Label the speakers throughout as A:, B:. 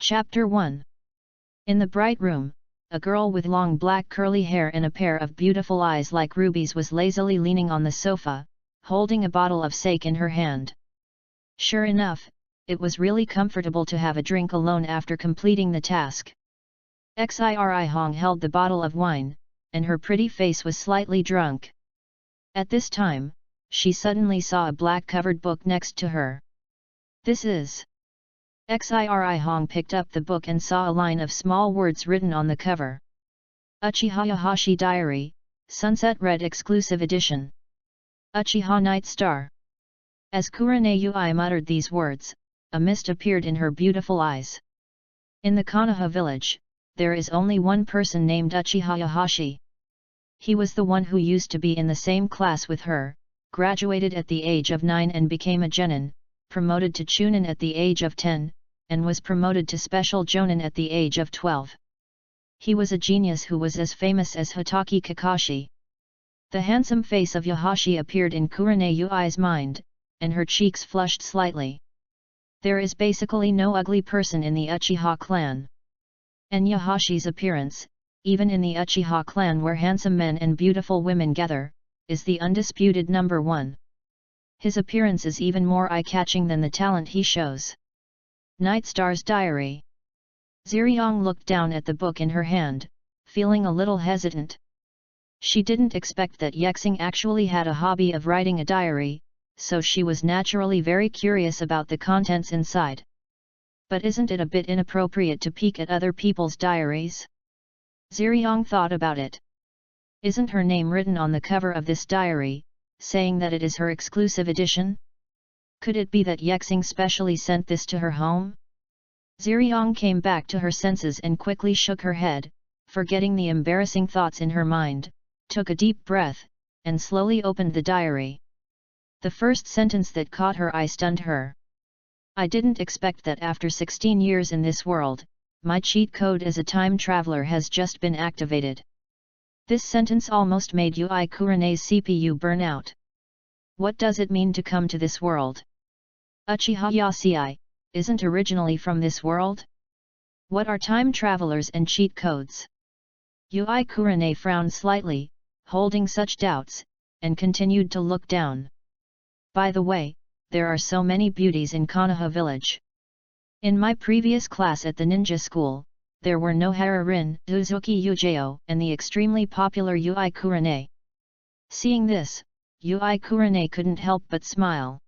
A: Chapter 1. In the bright room, a girl with long black curly hair and a pair of beautiful eyes like rubies was lazily leaning on the sofa, holding a bottle of sake in her hand. Sure enough, it was really comfortable to have a drink alone after completing the task. Xiri Hong held the bottle of wine, and her pretty face was slightly drunk. At this time, she suddenly saw a black-covered book next to her. This is... Xiri Hong picked up the book and saw a line of small words written on the cover. Uchiha Yahashi Diary, Sunset Red Exclusive Edition. Uchiha Night Star. As Kurane Yui muttered these words, a mist appeared in her beautiful eyes. In the Konoha village, there is only one person named Uchiha Yahashi. He was the one who used to be in the same class with her, graduated at the age of 9 and became a genin, promoted to chunin at the age of 10, and was promoted to special jonin at the age of 12. He was a genius who was as famous as Hitaki Kakashi. The handsome face of Yahashi appeared in Kurane Yui's mind, and her cheeks flushed slightly. There is basically no ugly person in the Uchiha clan. And Yahashi's appearance, even in the Uchiha clan where handsome men and beautiful women gather, is the undisputed number one. His appearance is even more eye-catching than the talent he shows. Night Star's Diary. Ziriong looked down at the book in her hand, feeling a little hesitant. She didn't expect that Yexing actually had a hobby of writing a diary, so she was naturally very curious about the contents inside. But isn't it a bit inappropriate to peek at other people's diaries? Ziriong thought about it. Isn't her name written on the cover of this diary, saying that it is her exclusive edition? Could it be that Yexing specially sent this to her home? Ziriong came back to her senses and quickly shook her head, forgetting the embarrassing thoughts in her mind, took a deep breath, and slowly opened the diary. The first sentence that caught her eye stunned her. I didn't expect that after 16 years in this world, my cheat code as a time traveler has just been activated. This sentence almost made Yui Kurane's CPU burn out. What does it mean to come to this world? Uchiha Yasui isn't originally from this world? What are time travelers and cheat codes? Yui Kurane frowned slightly, holding such doubts, and continued to look down. By the way, there are so many beauties in Konoha village. In my previous class at the ninja school, there were no Hararin, Uzuki Yujeo, and the extremely popular Yui Kurane. Seeing this, Yui Kurane couldn't help but smile.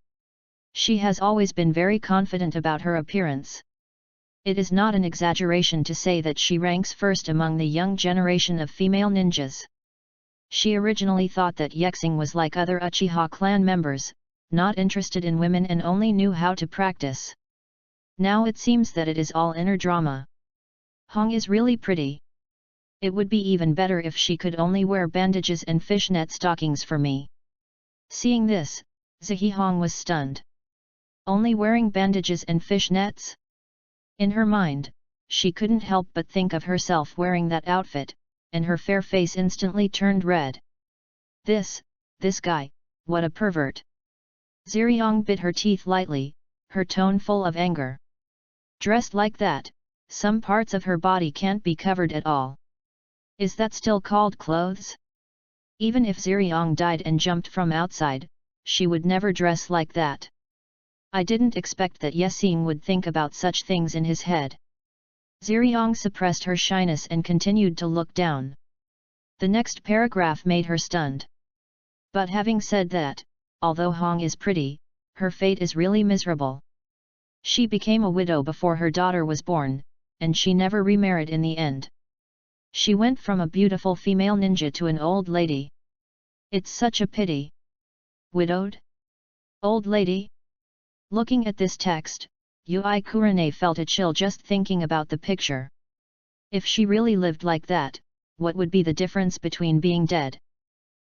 A: She has always been very confident about her appearance. It is not an exaggeration to say that she ranks first among the young generation of female ninjas. She originally thought that Yexing was like other Uchiha clan members, not interested in women and only knew how to practice. Now it seems that it is all inner drama. Hong is really pretty. It would be even better if she could only wear bandages and fishnet stockings for me. Seeing this, Zihi Hong was stunned. Only wearing bandages and fishnets? In her mind, she couldn't help but think of herself wearing that outfit, and her fair face instantly turned red. This guy, what a pervert. Ziriong bit her teeth lightly, her tone full of anger. Dressed like that, some parts of her body can't be covered at all. Is that still called clothes? Even if Ziriong died and jumped from outside, she would never dress like that. I didn't expect that Yexing would think about such things in his head. Ziriong suppressed her shyness and continued to look down. The next paragraph made her stunned. But having said that, although Hong is pretty, her fate is really miserable. She became a widow before her daughter was born, and she never remarried in the end. She went from a beautiful female ninja to an old lady. It's such a pity. Widowed? Old lady? Looking at this text, Yui Kurane felt a chill just thinking about the picture. If she really lived like that, what would be the difference between being dead?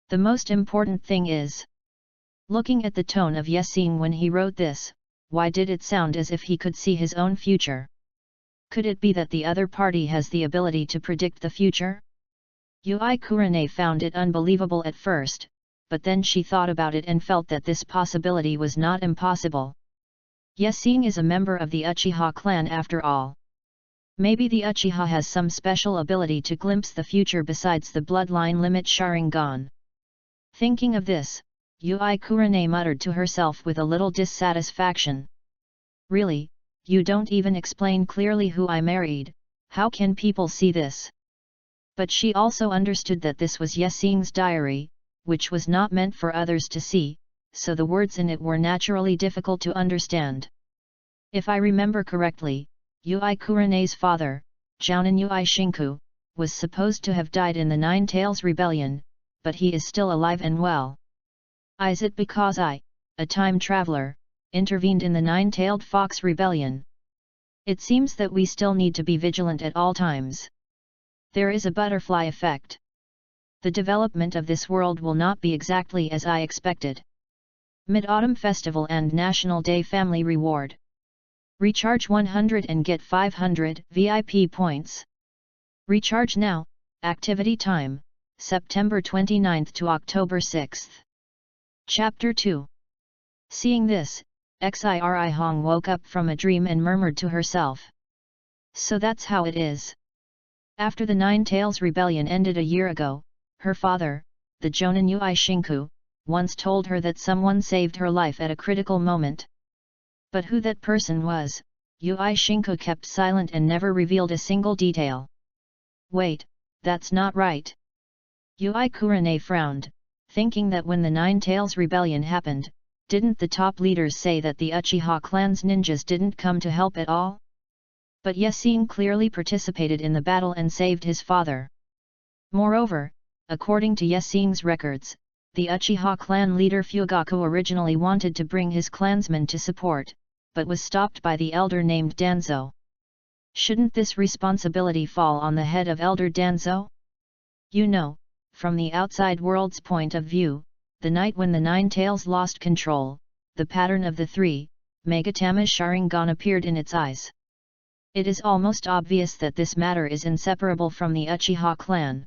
A: The most important thing is... Looking at the tone of Yexing when he wrote this, why did it sound as if he could see his own future? Could it be that the other party has the ability to predict the future? Yui Kurane found it unbelievable at first, but then she thought about it and felt that this possibility was not impossible. Yexing is a member of the Uchiha clan after all. Maybe the Uchiha has some special ability to glimpse the future besides the bloodline limit Sharingan. Thinking of this, Yui Kurane muttered to herself with a little dissatisfaction. Really, you don't even explain clearly who I married, how can people see this? But she also understood that this was Yexing's diary, which was not meant for others to see, so the words in it were naturally difficult to understand. If I remember correctly, Yui Kurane's father, Jounin Yui Shinku, was supposed to have died in the Nine Tails Rebellion, but he is still alive and well. Is it because I, a time traveler, intervened in the Nine-Tailed Fox Rebellion? It seems that we still need to be vigilant at all times. There is a butterfly effect. The development of this world will not be exactly as I expected. Mid-Autumn Festival and National Day Family Reward. Recharge 100 and get 500 VIP points. Recharge now. Activity time, September 29th to October 6th. Chapter 2. Seeing this, Xiri Hong woke up from a dream and murmured to herself. So that's how it is. After the Nine Tails Rebellion ended a year ago, her father, the Jounin Yui Shinku, once told her that someone saved her life at a critical moment. But who that person was, Yui Shinku kept silent and never revealed a single detail. Wait, that's not right. Yui Kurane frowned, thinking that when the Nine Tails Rebellion happened, didn't the top leaders say that the Uchiha clan's ninjas didn't come to help at all? But Yexing clearly participated in the battle and saved his father. Moreover, according to Yexing's records, the Uchiha clan leader Fugaku originally wanted to bring his clansmen to support, but was stopped by the elder named Danzo. Shouldn't this responsibility fall on the head of Elder Danzo? You know, from the outside world's point of view, the night when the Nine Tails lost control, the pattern of the three, Megatama's Sharingan appeared in its eyes. It is almost obvious that this matter is inseparable from the Uchiha clan.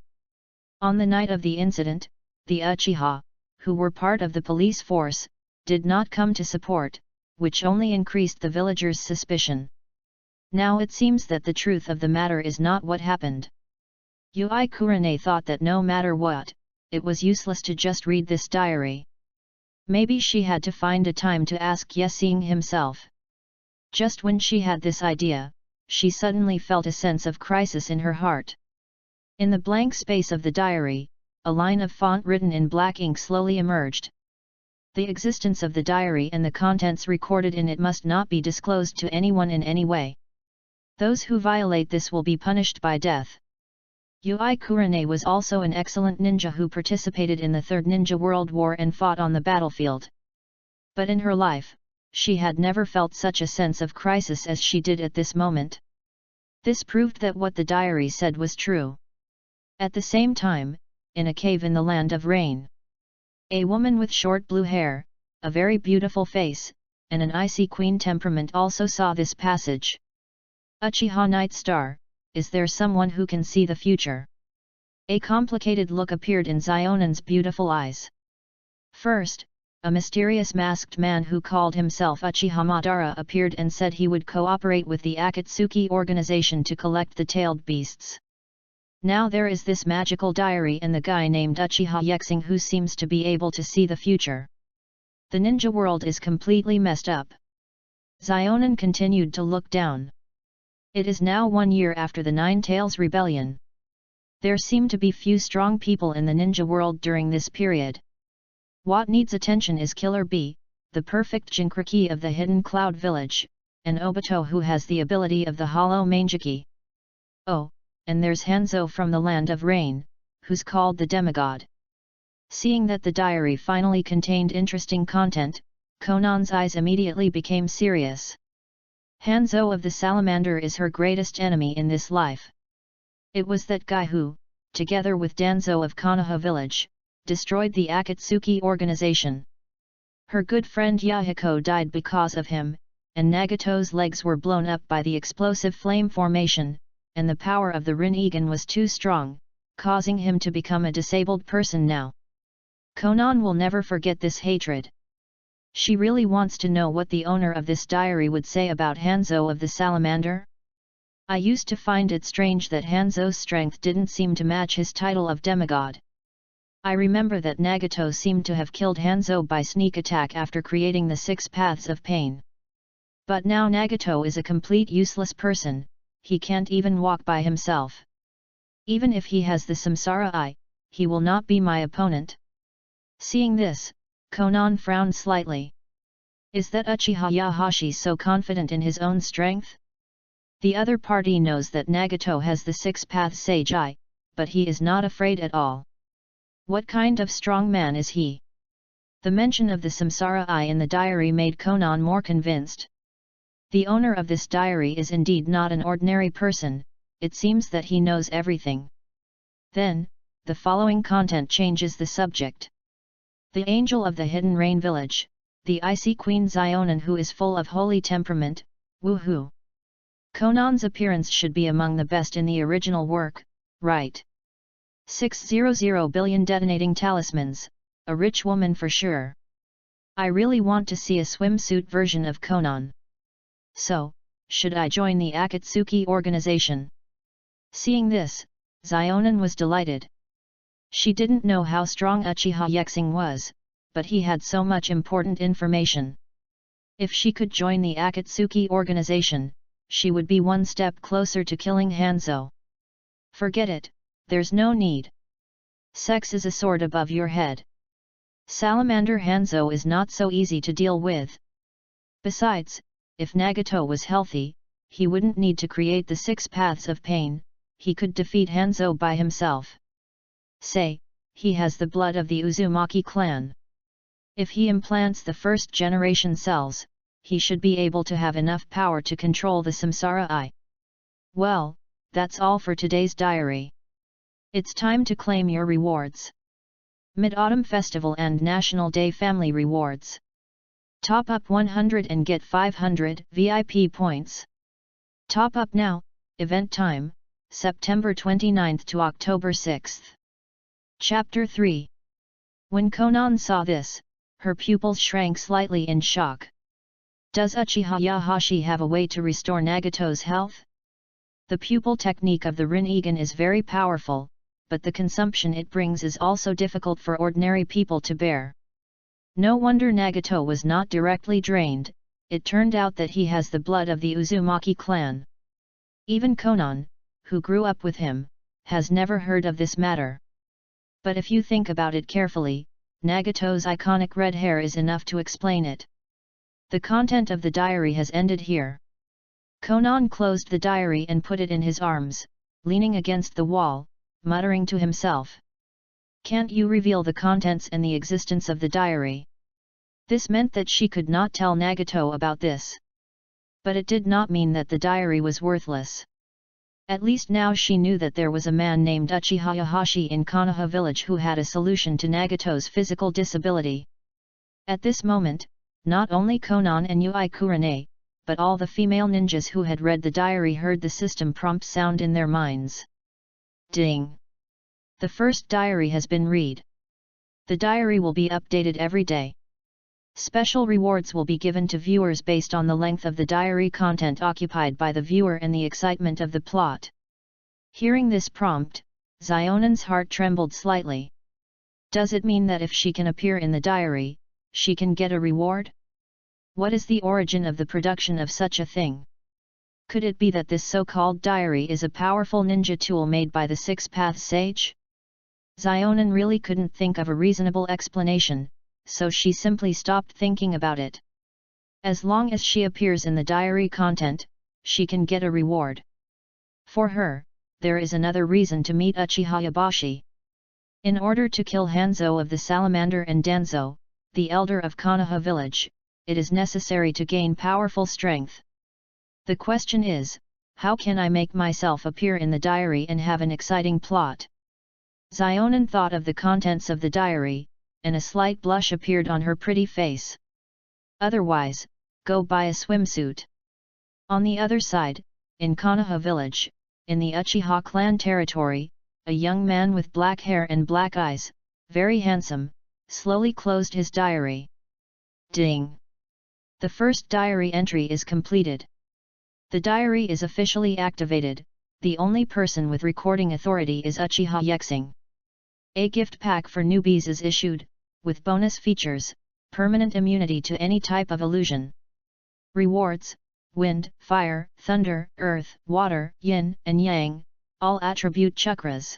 A: On the night of the incident, the Uchiha, who were part of the police force, did not come to support, which only increased the villagers' suspicion. Now it seems that the truth of the matter is not what happened. Yui Kurane thought that no matter what, it was useless to just read this diary. Maybe she had to find a time to ask Yexing himself. Just when she had this idea, she suddenly felt a sense of crisis in her heart. In the blank space of the diary, a line of font written in black ink slowly emerged. The existence of the diary and the contents recorded in it must not be disclosed to anyone in any way. Those who violate this will be punished by death. Yui Kurane was also an excellent ninja who participated in the Third Ninja World War and fought on the battlefield. But in her life, she had never felt such a sense of crisis as she did at this moment. This proved that what the diary said was true. At the same time, in a cave in the land of rain, a woman with short blue hair, a very beautiful face, and an icy queen temperament also saw this passage. Uchiha Night Star, is there someone who can see the future? A complicated look appeared in Zionan's beautiful eyes. First, a mysterious masked man who called himself Uchiha Madara appeared and said he would cooperate with the Akatsuki organization to collect the tailed beasts. Now there is this magical diary and the guy named Uchiha Yexing who seems to be able to see the future. The ninja world is completely messed up. Zionan continued to look down. It is now 1 year after the Nine Tails Rebellion. There seem to be few strong people in the ninja world during this period. What needs attention is Killer Bee, the perfect Jinkriki of the Hidden Cloud Village, and Obito who has the ability of the Hollow Mangeki. Oh, and there's Hanzo from the Land of Rain, who's called the Demigod. Seeing that the diary finally contained interesting content, Conan's eyes immediately became serious. Hanzo of the Salamander is her greatest enemy in this life. It was that guy who, together with Danzo of Konoha Village, destroyed the Akatsuki organization. Her good friend Yahiko died because of him, and Nagato's legs were blown up by the explosive flame formation, and the power of the Rinnegan was too strong, causing him to become a disabled person now. Conan will never forget this hatred. She really wants to know what the owner of this diary would say about Hanzo of the Salamander. I used to find it strange that Hanzo's strength didn't seem to match his title of demigod. I remember that Nagato seemed to have killed Hanzo by sneak attack after creating the 6 paths of pain. But now Nagato is a complete useless person, he can't even walk by himself. Even if he has the Samsara Eye, he will not be my opponent. Seeing this, Konan frowned slightly. Is that Uchiha Yahashi so confident in his own strength? The other party knows that Nagato has the 6 path Sage Eye, but he is not afraid at all. What kind of strong man is he? The mention of the Samsara Eye in the diary made Konan more convinced. The owner of this diary is indeed not an ordinary person, it seems that he knows everything. Then, the following content changes the subject. The angel of the Hidden Rain Village, the icy Queen Xionan who is full of holy temperament, woohoo! Konan's appearance should be among the best in the original work, right? 600 billion detonating talismans, a rich woman for sure. I really want to see a swimsuit version of Konan. So, should I join the Akatsuki organization? Seeing this, Xionan was delighted. She didn't know how strong Uchiha Yexing was, but he had so much important information. If she could join the Akatsuki organization, she would be one step closer to killing Hanzo. Forget it, there's no need. Sex is a sword above your head. Salamander Hanzo is not so easy to deal with. Besides, if Nagato was healthy, he wouldn't need to create the 6 paths of pain, he could defeat Hanzo by himself. Say, he has the blood of the Uzumaki clan. If he implants the first generation cells, he should be able to have enough power to control the Samsara Eye. Well, that's all for today's diary. It's time to claim your rewards. Mid-Autumn Festival and National Day Family Rewards. Top up 100 and get 500 VIP points. Top up now, event time, September 29th to October 6th. Chapter 3. When Konan saw this, her pupils shrank slightly in shock. Does Uchiha Yahashi have a way to restore Nagato's health? The pupil technique of the Rinnegan is very powerful, but the consumption it brings is also difficult for ordinary people to bear. No wonder Nagato was not directly drained, it turned out that he has the blood of the Uzumaki clan. Even Konan, who grew up with him, has never heard of this matter. But if you think about it carefully, Nagato's iconic red hair is enough to explain it. The content of the diary has ended here. Konan closed the diary and put it in his arms, leaning against the wall, muttering to himself. Can't you reveal the contents and the existence of the diary? This meant that she could not tell Nagato about this. But it did not mean that the diary was worthless. At least now she knew that there was a man named Uchiha Yahashi in Konoha village who had a solution to Nagato's physical disability. At this moment, not only Konan and Yui Kurane, but all the female ninjas who had read the diary heard the system prompt sound in their minds. Ding! The first diary has been read. The diary will be updated every day. Special rewards will be given to viewers based on the length of the diary content occupied by the viewer and the excitement of the plot. Hearing this prompt, Xionan's heart trembled slightly. Does it mean that if she can appear in the diary, she can get a reward? What is the origin of the production of such a thing? Could it be that this so-called diary is a powerful ninja tool made by the 6 Path Sage? Xionan really couldn't think of a reasonable explanation, so she simply stopped thinking about it. As long as she appears in the diary content, she can get a reward. For her, there is another reason to meet Uchiha Yabashi. In order to kill Hanzo of the Salamander and Danzo, the elder of Konoha village, it is necessary to gain powerful strength. The question is, how can I make myself appear in the diary and have an exciting plot? Xionan thought of the contents of the diary, and a slight blush appeared on her pretty face. Otherwise, go buy a swimsuit. On the other side, in Konoha village, in the Uchiha clan territory, a young man with black hair and black eyes, very handsome, slowly closed his diary. Ding! The first diary entry is completed. The diary is officially activated. The only person with recording authority is Uchiha Yexing. A gift pack for newbies is issued, with bonus features, permanent immunity to any type of illusion. Rewards: wind, fire, thunder, earth, water, yin and yang, all attribute chakras.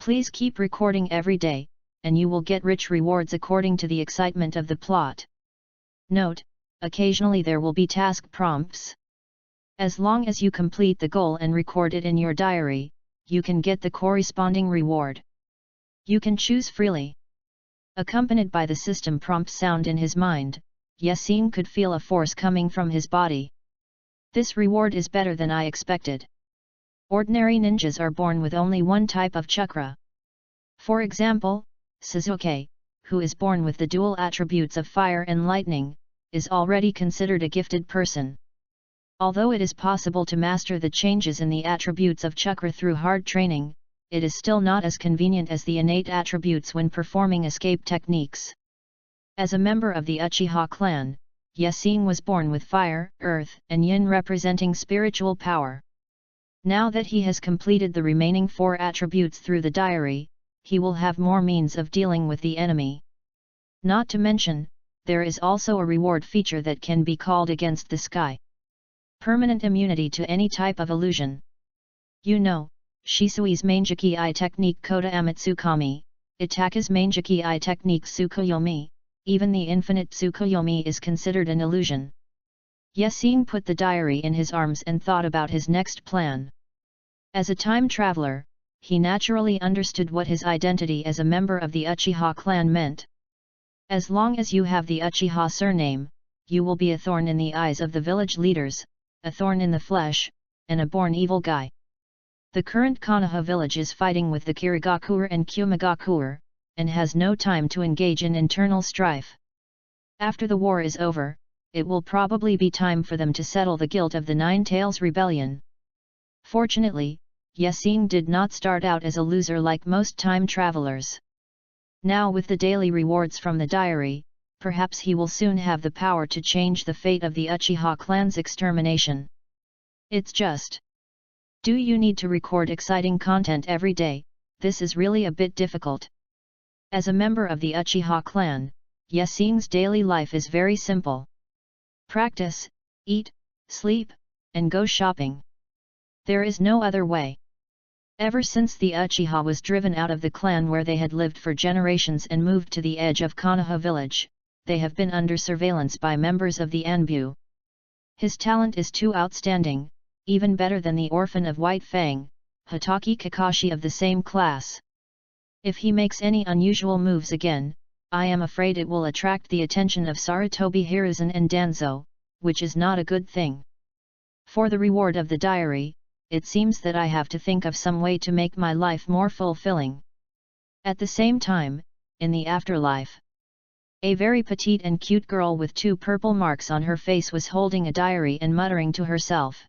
A: Please keep recording every day, and you will get rich rewards according to the excitement of the plot. Note: occasionally there will be task prompts. As long as you complete the goal and record it in your diary, you can get the corresponding reward. You can choose freely. Accompanied by the system prompt sound in his mind, Yasin could feel a force coming from his body. This reward is better than I expected. Ordinary ninjas are born with only one type of chakra. For example, Sasuke, who is born with the dual attributes of fire and lightning, is already considered a gifted person. Although it is possible to master the changes in the attributes of chakra through hard training, it is still not as convenient as the innate attributes when performing escape techniques. As a member of the Uchiha clan, Yasin was born with fire, earth, and yin representing spiritual power. Now that he has completed the remaining 4 attributes through the diary, he will have more means of dealing with the enemy. Not to mention, there is also a reward feature that can be called against the sky. Permanent immunity to any type of illusion. You know, Shisui's Manjiki-I technique Koda Amatsukami, Itaka's Manjiki-I technique Tsukuyomi, even the infinite Tsukuyomi is considered an illusion. Yasin put the diary in his arms and thought about his next plan. As a time traveler, he naturally understood what his identity as a member of the Uchiha clan meant. As long as you have the Uchiha surname, you will be a thorn in the eyes of the village leaders, a thorn in the flesh, and a born evil guy. The current Konoha village is fighting with the Kirigakuer and Kumigakuer, and has no time to engage in internal strife. After the war is over, it will probably be time for them to settle the guilt of the Nine Tails Rebellion. Fortunately, Yasin did not start out as a loser like most time travelers. Now with the daily rewards from the diary, perhaps he will soon have the power to change the fate of the Uchiha clan's extermination. It's just. Do you need to record exciting content every day? This is really a bit difficult. As a member of the Uchiha clan, Yasin's daily life is very simple. Practice, eat, sleep, and go shopping. There is no other way. Ever since the Uchiha was driven out of the clan where they had lived for generations and moved to the edge of Konoha village, they have been under surveillance by members of the Anbu. His talent is too outstanding, even better than the orphan of White Fang, Hitaki Kakashi of the same class. If he makes any unusual moves again, I am afraid it will attract the attention of Sarutobi Hiruzen and Danzo, which is not a good thing. For the reward of the diary, it seems that I have to think of some way to make my life more fulfilling. At the same time, in the afterlife, a very petite and cute girl with 2 purple marks on her face was holding a diary and muttering to herself.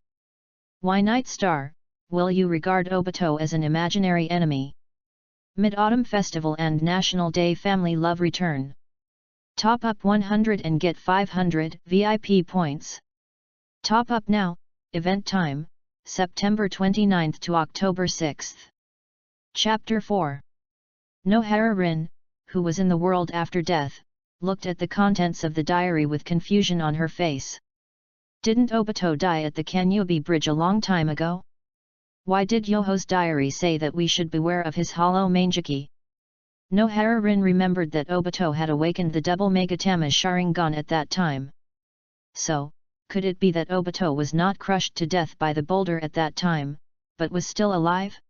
A: Why Night Star, will you regard Obito as an imaginary enemy? Mid-Autumn Festival and National Day Family Love return. Top up 100 and get 500 VIP points. Top up now, event time, September 29 to October 6. Chapter 4. Nohara Rin, who was in the world after death, looked at the contents of the diary with confusion on her face. Didn't Obito die at the Kanyubi Bridge a long time ago? Why did Yoho's diary say that we should beware of his hollow Manjiki? Nohara Rin remembered that Obito had awakened the double Megatama Sharingan at that time. So, could it be that Obito was not crushed to death by the boulder at that time, but was still alive?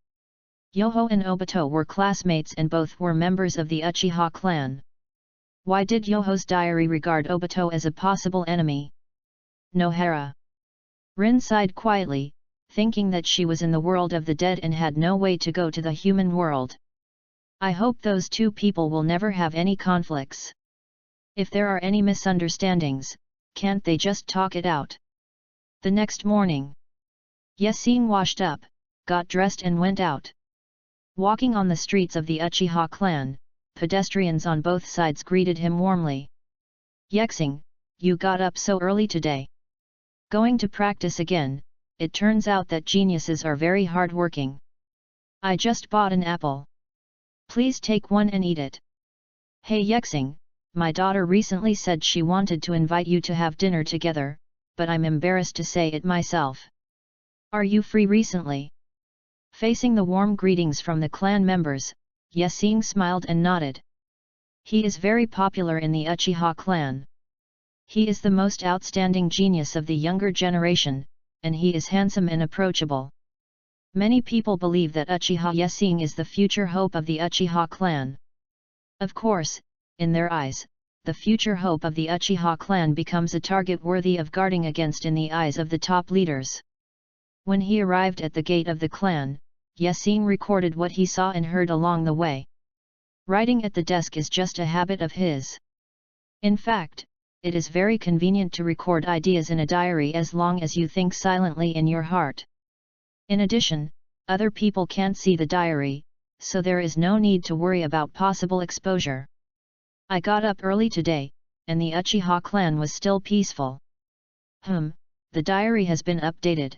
A: Yoho and Obito were classmates and both were members of the Uchiha clan. Why did Yoho's diary regard Obito as a possible enemy? Nohara Rin sighed quietly, thinking that she was in the world of the dead and had no way to go to the human world. I hope those 2 people will never have any conflicts. If there are any misunderstandings, can't they just talk it out? The next morning, Yasin washed up, got dressed and went out. Walking on the streets of the Uchiha clan, pedestrians on both sides greeted him warmly. Yexing, you got up so early today. Going to practice again, it turns out that geniuses are very hard-working. I just bought an apple. Please take one and eat it. Hey Yexing, my daughter recently said she wanted to invite you to have dinner together, but I'm embarrassed to say it myself. Are you free recently? Facing the warm greetings from the clan members, Yexing smiled and nodded. He is very popular in the Uchiha clan. He is the most outstanding genius of the younger generation, and he is handsome and approachable. Many people believe that Uchiha Yexing is the future hope of the Uchiha clan. Of course, in their eyes, the future hope of the Uchiha clan becomes a target worthy of guarding against in the eyes of the top leaders. When he arrived at the gate of the clan, Yexing recorded what he saw and heard along the way. Writing at the desk is just a habit of his. In fact, it is very convenient to record ideas in a diary as long as you think silently in your heart. In addition, other people can't see the diary, so there is no need to worry about possible exposure. I got up early today, and the Uchiha clan was still peaceful. The diary has been updated.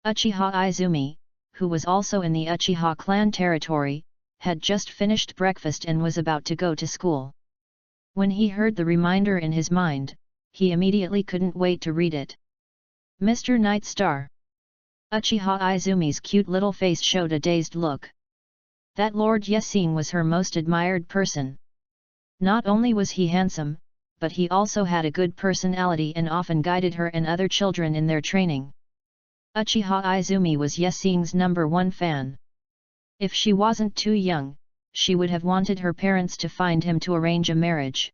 A: Uchiha Izumi, who was also in the Uchiha clan territory, had just finished breakfast and was about to go to school. When he heard the reminder in his mind, he immediately couldn't wait to read it. Mr. Nightstar. Uchiha Izumi's cute little face showed a dazed look. That Lord Yexing was her most admired person. Not only was he handsome, but he also had a good personality and often guided her and other children in their training. Uchiha Izumi was Yexing's #1 fan. If she wasn't too young, she would have wanted her parents to find him to arrange a marriage.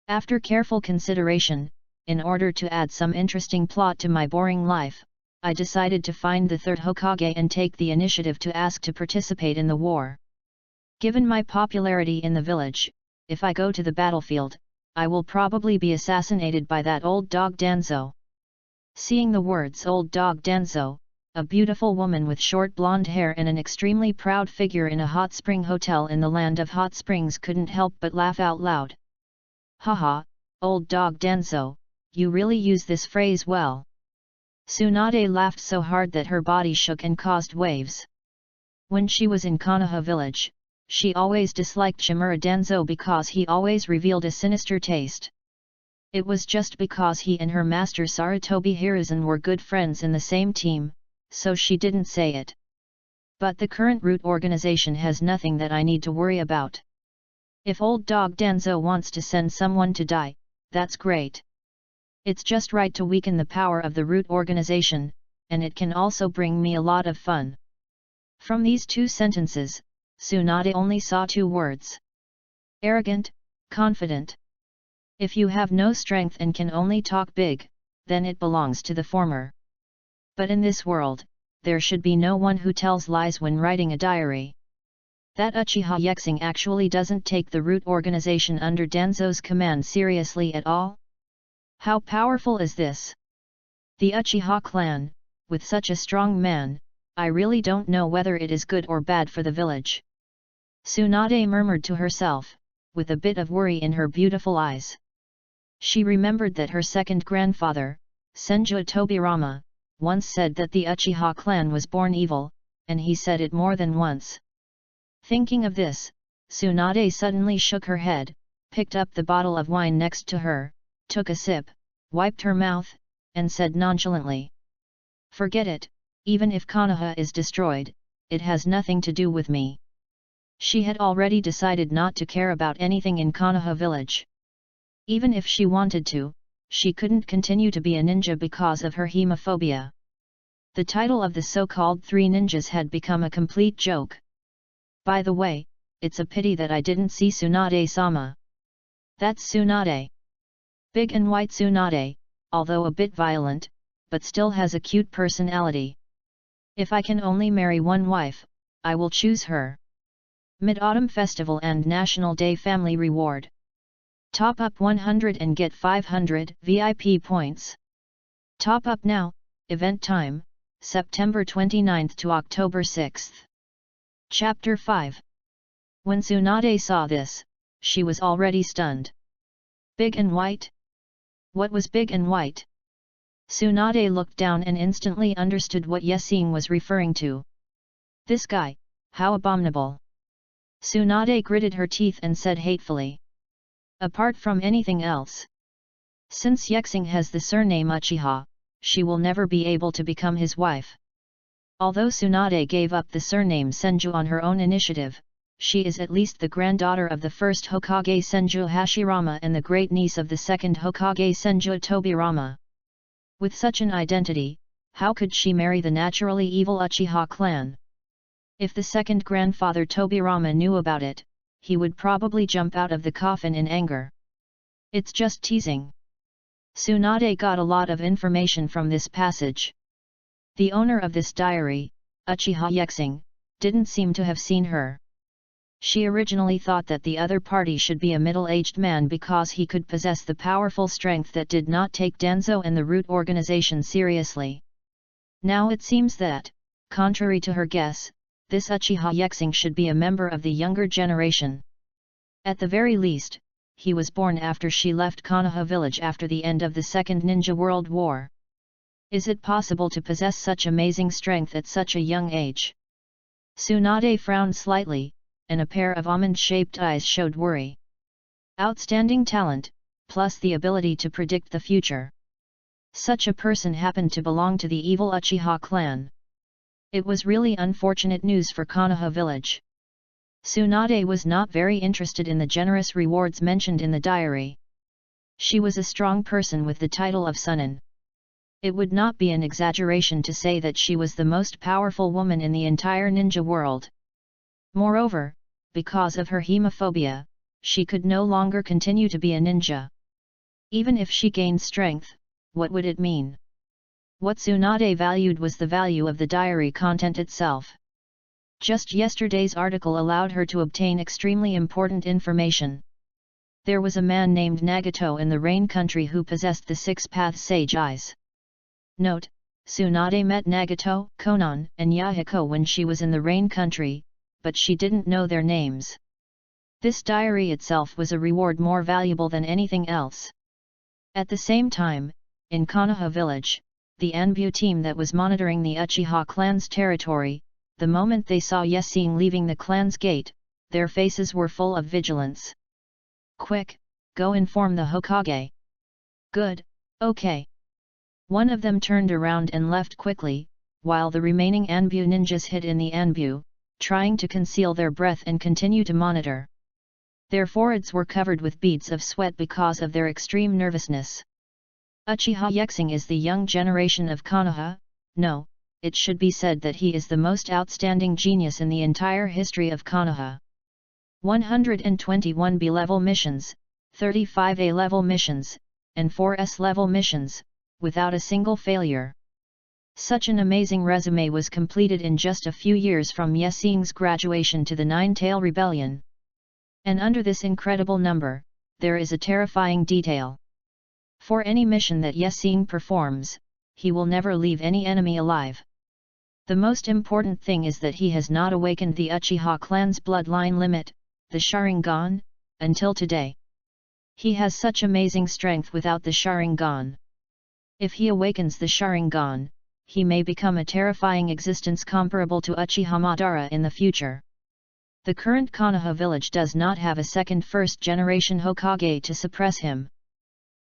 A: After careful consideration, in order to add some interesting plot to my boring life, I decided to find the third Hokage and take the initiative to ask to participate in the war. Given my popularity in the village, if I go to the battlefield, I will probably be assassinated by that old dog Danzo. Seeing the words old dog Danzo, a beautiful woman with short blonde hair and an extremely proud figure in a hot spring hotel in the land of hot springs couldn't help but laugh out loud. Haha, old dog Danzo, you really use this phrase well. Tsunade laughed so hard that her body shook and caused waves. When she was in Konoha village, she always disliked Shimura Danzo because he always revealed a sinister taste. It was just because he and her master Sarutobi Hiruzen were good friends in the same team, so she didn't say it. But the current root organization has nothing that I need to worry about. If old dog Danzo wants to send someone to die, that's great. It's just right to weaken the power of the root organization, and it can also bring me a lot of fun. From these two sentences, Tsunade only saw two words. Arrogant, confident. If you have no strength and can only talk big, then it belongs to the former. But in this world, there should be no one who tells lies when writing a diary. That Uchiha Yexing actually doesn't take the root organization under Danzo's command seriously at all? How powerful is this? The Uchiha clan, with such a strong man, I really don't know whether it is good or bad for the village. Tsunade murmured to herself, with a bit of worry in her beautiful eyes. She remembered that her second grandfather, Senju Tobirama, once said that the Uchiha clan was born evil, and he said it more than once. Thinking of this, Tsunade suddenly shook her head, picked up the bottle of wine next to her, took a sip, wiped her mouth, and said nonchalantly. Forget it, even if Konoha is destroyed, it has nothing to do with me. She had already decided not to care about anything in Konoha village. Even if she wanted to, she couldn't continue to be a ninja because of her hemophobia. The title of the so-called Three Ninjas had become a complete joke. By the way, it's a pity that I didn't see Tsunade-sama. That's Tsunade. Big and white Tsunade, although a bit violent, but still has a cute personality. If I can only marry one wife, I will choose her. Mid-Autumn Festival and National Day Family Reward. Top up 100 and get 500 VIP points. Top up now, event time, September 29 to October 6. Chapter 5. When Tsunade saw this, she was already stunned. Big and white? What was big and white? Tsunade looked down and instantly understood what Yesing was referring to. This guy, how abominable! Tsunade gritted her teeth and said hatefully. Apart from anything else. Since Yexing has the surname Uchiha, she will never be able to become his wife. Although Tsunade gave up the surname Senju on her own initiative, she is at least the granddaughter of the first Hokage Senju Hashirama and the great-niece of the second Hokage Senju Tobirama. With such an identity, how could she marry the naturally evil Uchiha clan? If the second grandfather Tobirama knew about it, he would probably jump out of the coffin in anger. It's just teasing. Tsunade got a lot of information from this passage. The owner of this diary, Uchiha Yexing, didn't seem to have seen her. She originally thought that the other party should be a middle-aged man because he could possess the powerful strength that did not take Danzo and the Root organization seriously. Now it seems that, contrary to her guess, this Uchiha Yexing should be a member of the younger generation. At the very least, he was born after she left Konoha village after the end of the Second Ninja World War. Is it possible to possess such amazing strength at such a young age? Tsunade frowned slightly, and a pair of almond-shaped eyes showed worry. Outstanding talent, plus the ability to predict the future. Such a person happened to belong to the evil Uchiha clan. It was really unfortunate news for Konoha village. Tsunade was not very interested in the generous rewards mentioned in the diary. She was a strong person with the title of Sunin. It would not be an exaggeration to say that she was the most powerful woman in the entire ninja world. Moreover, because of her hemophobia, she could no longer continue to be a ninja. Even if she gained strength, what would it mean? What Tsunade valued was the value of the diary content itself. Just yesterday's article allowed her to obtain extremely important information. There was a man named Nagato in the Rain Country who possessed the Six-Path Sage Eyes. Note: Tsunade met Nagato, Konan, and Yahiko when she was in the Rain Country, but she didn't know their names. This diary itself was a reward more valuable than anything else. At the same time, in Konoha village, the Anbu team that was monitoring the Uchiha clan's territory, the moment they saw Yesing leaving the clan's gate, their faces were full of vigilance. Quick, go inform the Hokage. Good, okay. One of them turned around and left quickly, while the remaining Anbu ninjas hid in the Anbu, trying to conceal their breath and continue to monitor. Their foreheads were covered with beads of sweat because of their extreme nervousness. Uchiha Yexing is the young generation of Konoha. No, it should be said that he is the most outstanding genius in the entire history of Konoha. 121 B-level missions, 35 A-level missions, and 4 S-level missions, without a single failure. Such an amazing resume was completed in just a few years from Yesing's graduation to the Nine-Tail Rebellion. And under this incredible number, there is a terrifying detail. For any mission that Yesing performs, he will never leave any enemy alive. The most important thing is that he has not awakened the Uchiha clan's bloodline limit, the Sharingan, until today. He has such amazing strength without the Sharingan. If he awakens the Sharingan, he may become a terrifying existence comparable to Uchiha Madara in the future. The current Konoha village does not have a second first-generation Hokage to suppress him.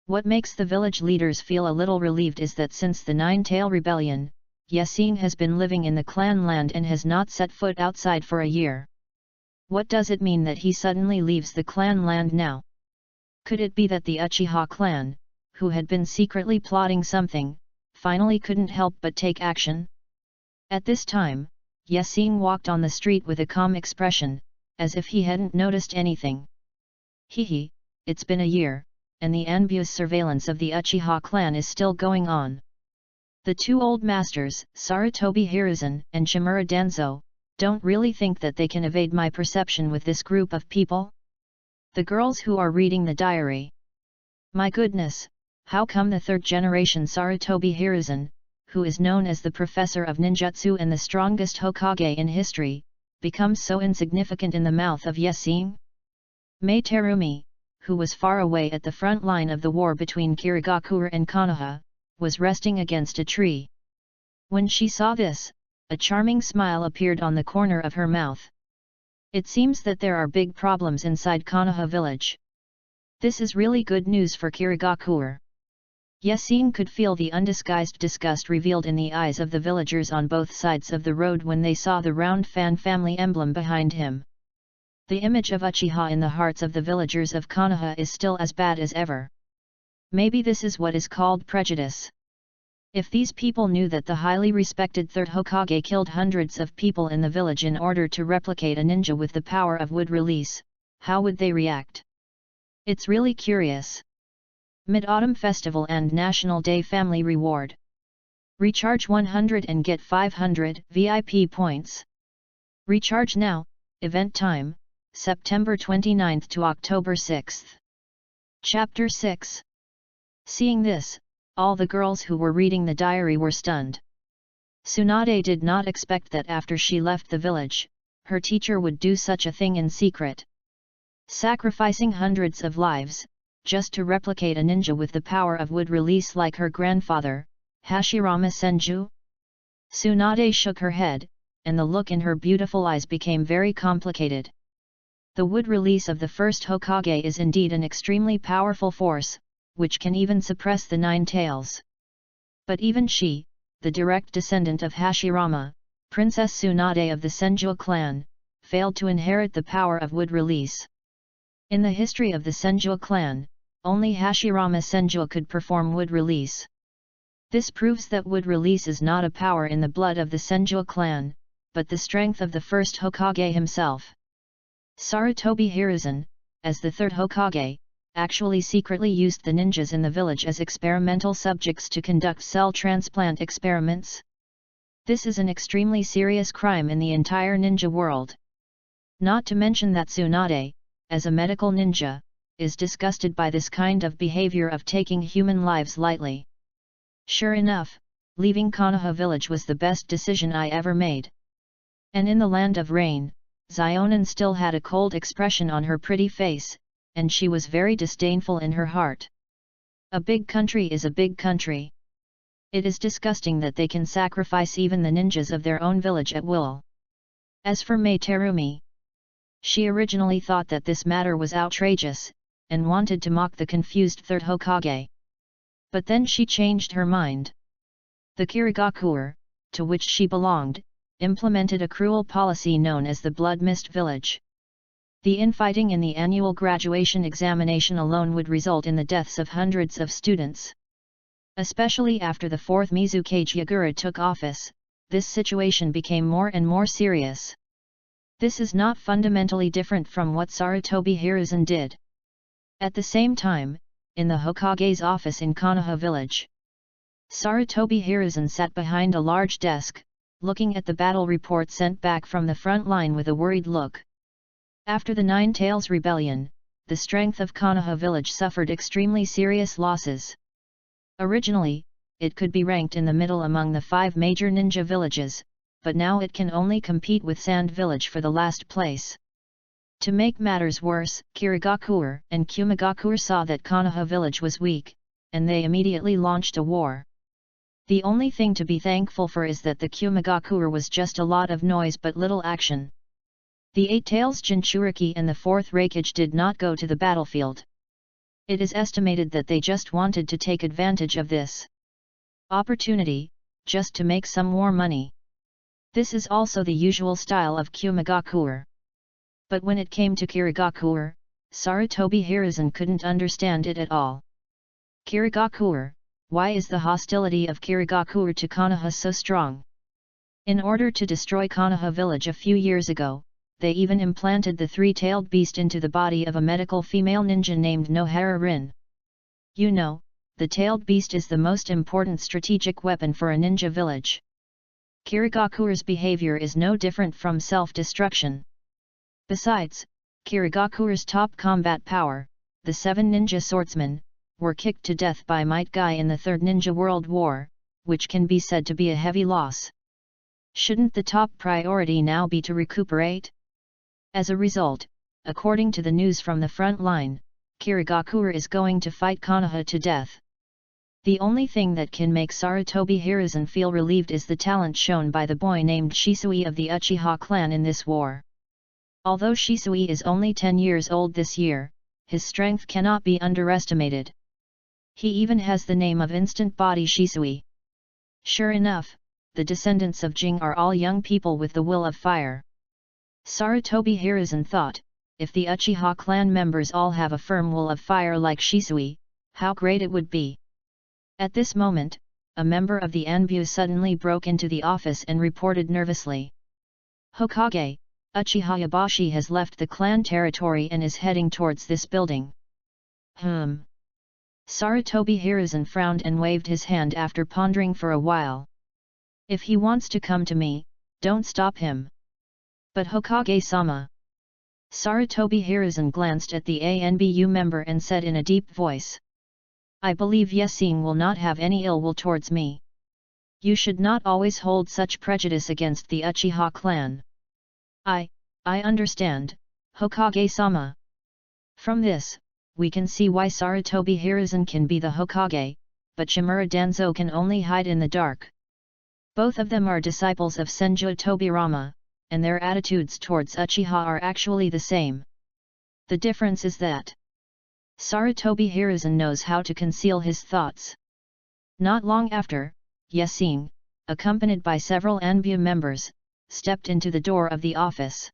A: What makes the village leaders feel a little relieved is that since the Nine-Tail Rebellion, Yesing has been living in the clan land and has not set foot outside for a year. What does it mean that he suddenly leaves the clan land now? Could it be that the Uchiha clan, who had been secretly plotting something, finally couldn't help but take action? At this time, Yesing walked on the street with a calm expression, as if he hadn't noticed anything. Hehe, it's been a year, and the Anbu's surveillance of the Uchiha clan is still going on. The two old masters, Sarutobi Hiruzen and Chimura Danzo, don't really think that they can evade my perception with this group of people? The girls who are reading the diary. My goodness, how come the third-generation Sarutobi Hiruzen, who is known as the professor of ninjutsu and the strongest Hokage in history, becomes so insignificant in the mouth of Yesing? Mei Terumi, who was far away at the front line of the war between Kirigakure and Konoha, was resting against a tree. When she saw this, a charming smile appeared on the corner of her mouth. It seems that there are big problems inside Konoha village. This is really good news for Kirigakure. Yasin could feel the undisguised disgust revealed in the eyes of the villagers on both sides of the road when they saw the round Fan family emblem behind him. The image of Uchiha in the hearts of the villagers of Konoha is still as bad as ever. Maybe this is what is called prejudice. If these people knew that the highly respected third Hokage killed hundreds of people in the village in order to replicate a ninja with the power of wood release, how would they react? It's really curious. Mid-Autumn Festival and National Day Family Reward. Recharge 100 and get 500 VIP points. Recharge now, event time, September 29 to October 6. Chapter 6. Seeing this, all the girls who were reading the diary were stunned. Tsunade did not expect that after she left the village, her teacher would do such a thing in secret. Sacrificing hundreds of lives, just to replicate a ninja with the power of wood release like her grandfather, Hashirama Senju? Tsunade shook her head, and the look in her beautiful eyes became very complicated. The wood release of the first Hokage is indeed an extremely powerful force, which can even suppress the Nine Tails. But even she, the direct descendant of Hashirama, Princess Tsunade of the Senju clan, failed to inherit the power of wood release. In the history of the Senju clan, only Hashirama Senju could perform wood release. This proves that wood release is not a power in the blood of the Senju clan, but the strength of the first Hokage himself. Sarutobi Hiruzen, as the third Hokage, actually secretly used the ninjas in the village as experimental subjects to conduct cell transplant experiments. This is an extremely serious crime in the entire ninja world. Not to mention that Tsunade, as a medical ninja, is disgusted by this kind of behavior of taking human lives lightly. Sure enough, leaving Konoha village was the best decision I ever made. And in the land of rain, Xionin still had a cold expression on her pretty face, and she was very disdainful in her heart. A big country is a big country. It is disgusting that they can sacrifice even the ninjas of their own village at will. As for Mei Terumi, she originally thought that this matter was outrageous, and wanted to mock the confused third Hokage. But then she changed her mind. The Kirigakure, to which she belonged, implemented a cruel policy known as the Blood Mist Village. The infighting in the annual graduation examination alone would result in the deaths of hundreds of students. Especially after the fourth Mizukage Yagura took office, this situation became more and more serious. This is not fundamentally different from what Sarutobi Hiruzen did. At the same time, in the Hokage's office in Konoha village, Sarutobi Hiruzen sat behind a large desk, looking at the battle report sent back from the front line with a worried look. After the Nine Tails Rebellion, the strength of Konoha village suffered extremely serious losses. Originally, it could be ranked in the middle among the 5 major ninja villages, but now it can only compete with Sand Village for the last place. To make matters worse, Kirigakure and Kumigakure saw that Konoha village was weak, and they immediately launched a war. The only thing to be thankful for is that the Kumigakure was just a lot of noise but little action. The 8 Tails Jinchuriki and the 4th Reikage did not go to the battlefield. It is estimated that they just wanted to take advantage of this opportunity, just to make some more money. This is also the usual style of Kumigakure. But when it came to Kirigakure, Sarutobi Hiruzen couldn't understand it at all. Kirigakure, why is the hostility of Kirigakure to Konoha so strong? In order to destroy Konoha village a few years ago, they even implanted the 3-tailed beast into the body of a medical female ninja named Nohara Rin. You know, the tailed beast is the most important strategic weapon for a ninja village. Kirigakure's behavior is no different from self-destruction. Besides, Kirigakure's top combat power, the 7 ninja swordsmen, were kicked to death by Might Guy in the Third Ninja World War, which can be said to be a heavy loss. Shouldn't the top priority now be to recuperate? As a result, according to the news from the front line, Kirigakure is going to fight Konoha to death. The only thing that can make Sarutobi Hiruzen feel relieved is the talent shown by the boy named Shisui of the Uchiha clan in this war. Although Shisui is only 10 years old this year, his strength cannot be underestimated. He even has the name of Instant Body Shisui. Sure enough, the descendants of Jing are all young people with the will of fire. Sarutobi Hiruzen thought, if the Uchiha clan members all have a firm will of fire like Shisui, how great it would be. At this moment, a member of the Anbu suddenly broke into the office and reported nervously. Hokage, Uchiha Yabashi has left the clan territory and is heading towards this building. Sarutobi Hiruzen frowned and waved his hand after pondering for a while. If he wants to come to me, don't stop him. But Hokage-sama. Sarutobi Hiruzen glanced at the ANBU member and said in a deep voice. I believe Yesing will not have any ill will towards me. You should not always hold such prejudice against the Uchiha clan. I understand, Hokage-sama. From this, we can see why Sarutobi Hiruzen can be the Hokage, but Shimura Danzo can only hide in the dark. Both of them are disciples of Senju Tobirama, and their attitudes towards Uchiha are actually the same. The difference is that Sarutobi Hiruzen knows how to conceal his thoughts. Not long after, Yesing, accompanied by several Anbu members, stepped into the door of the office.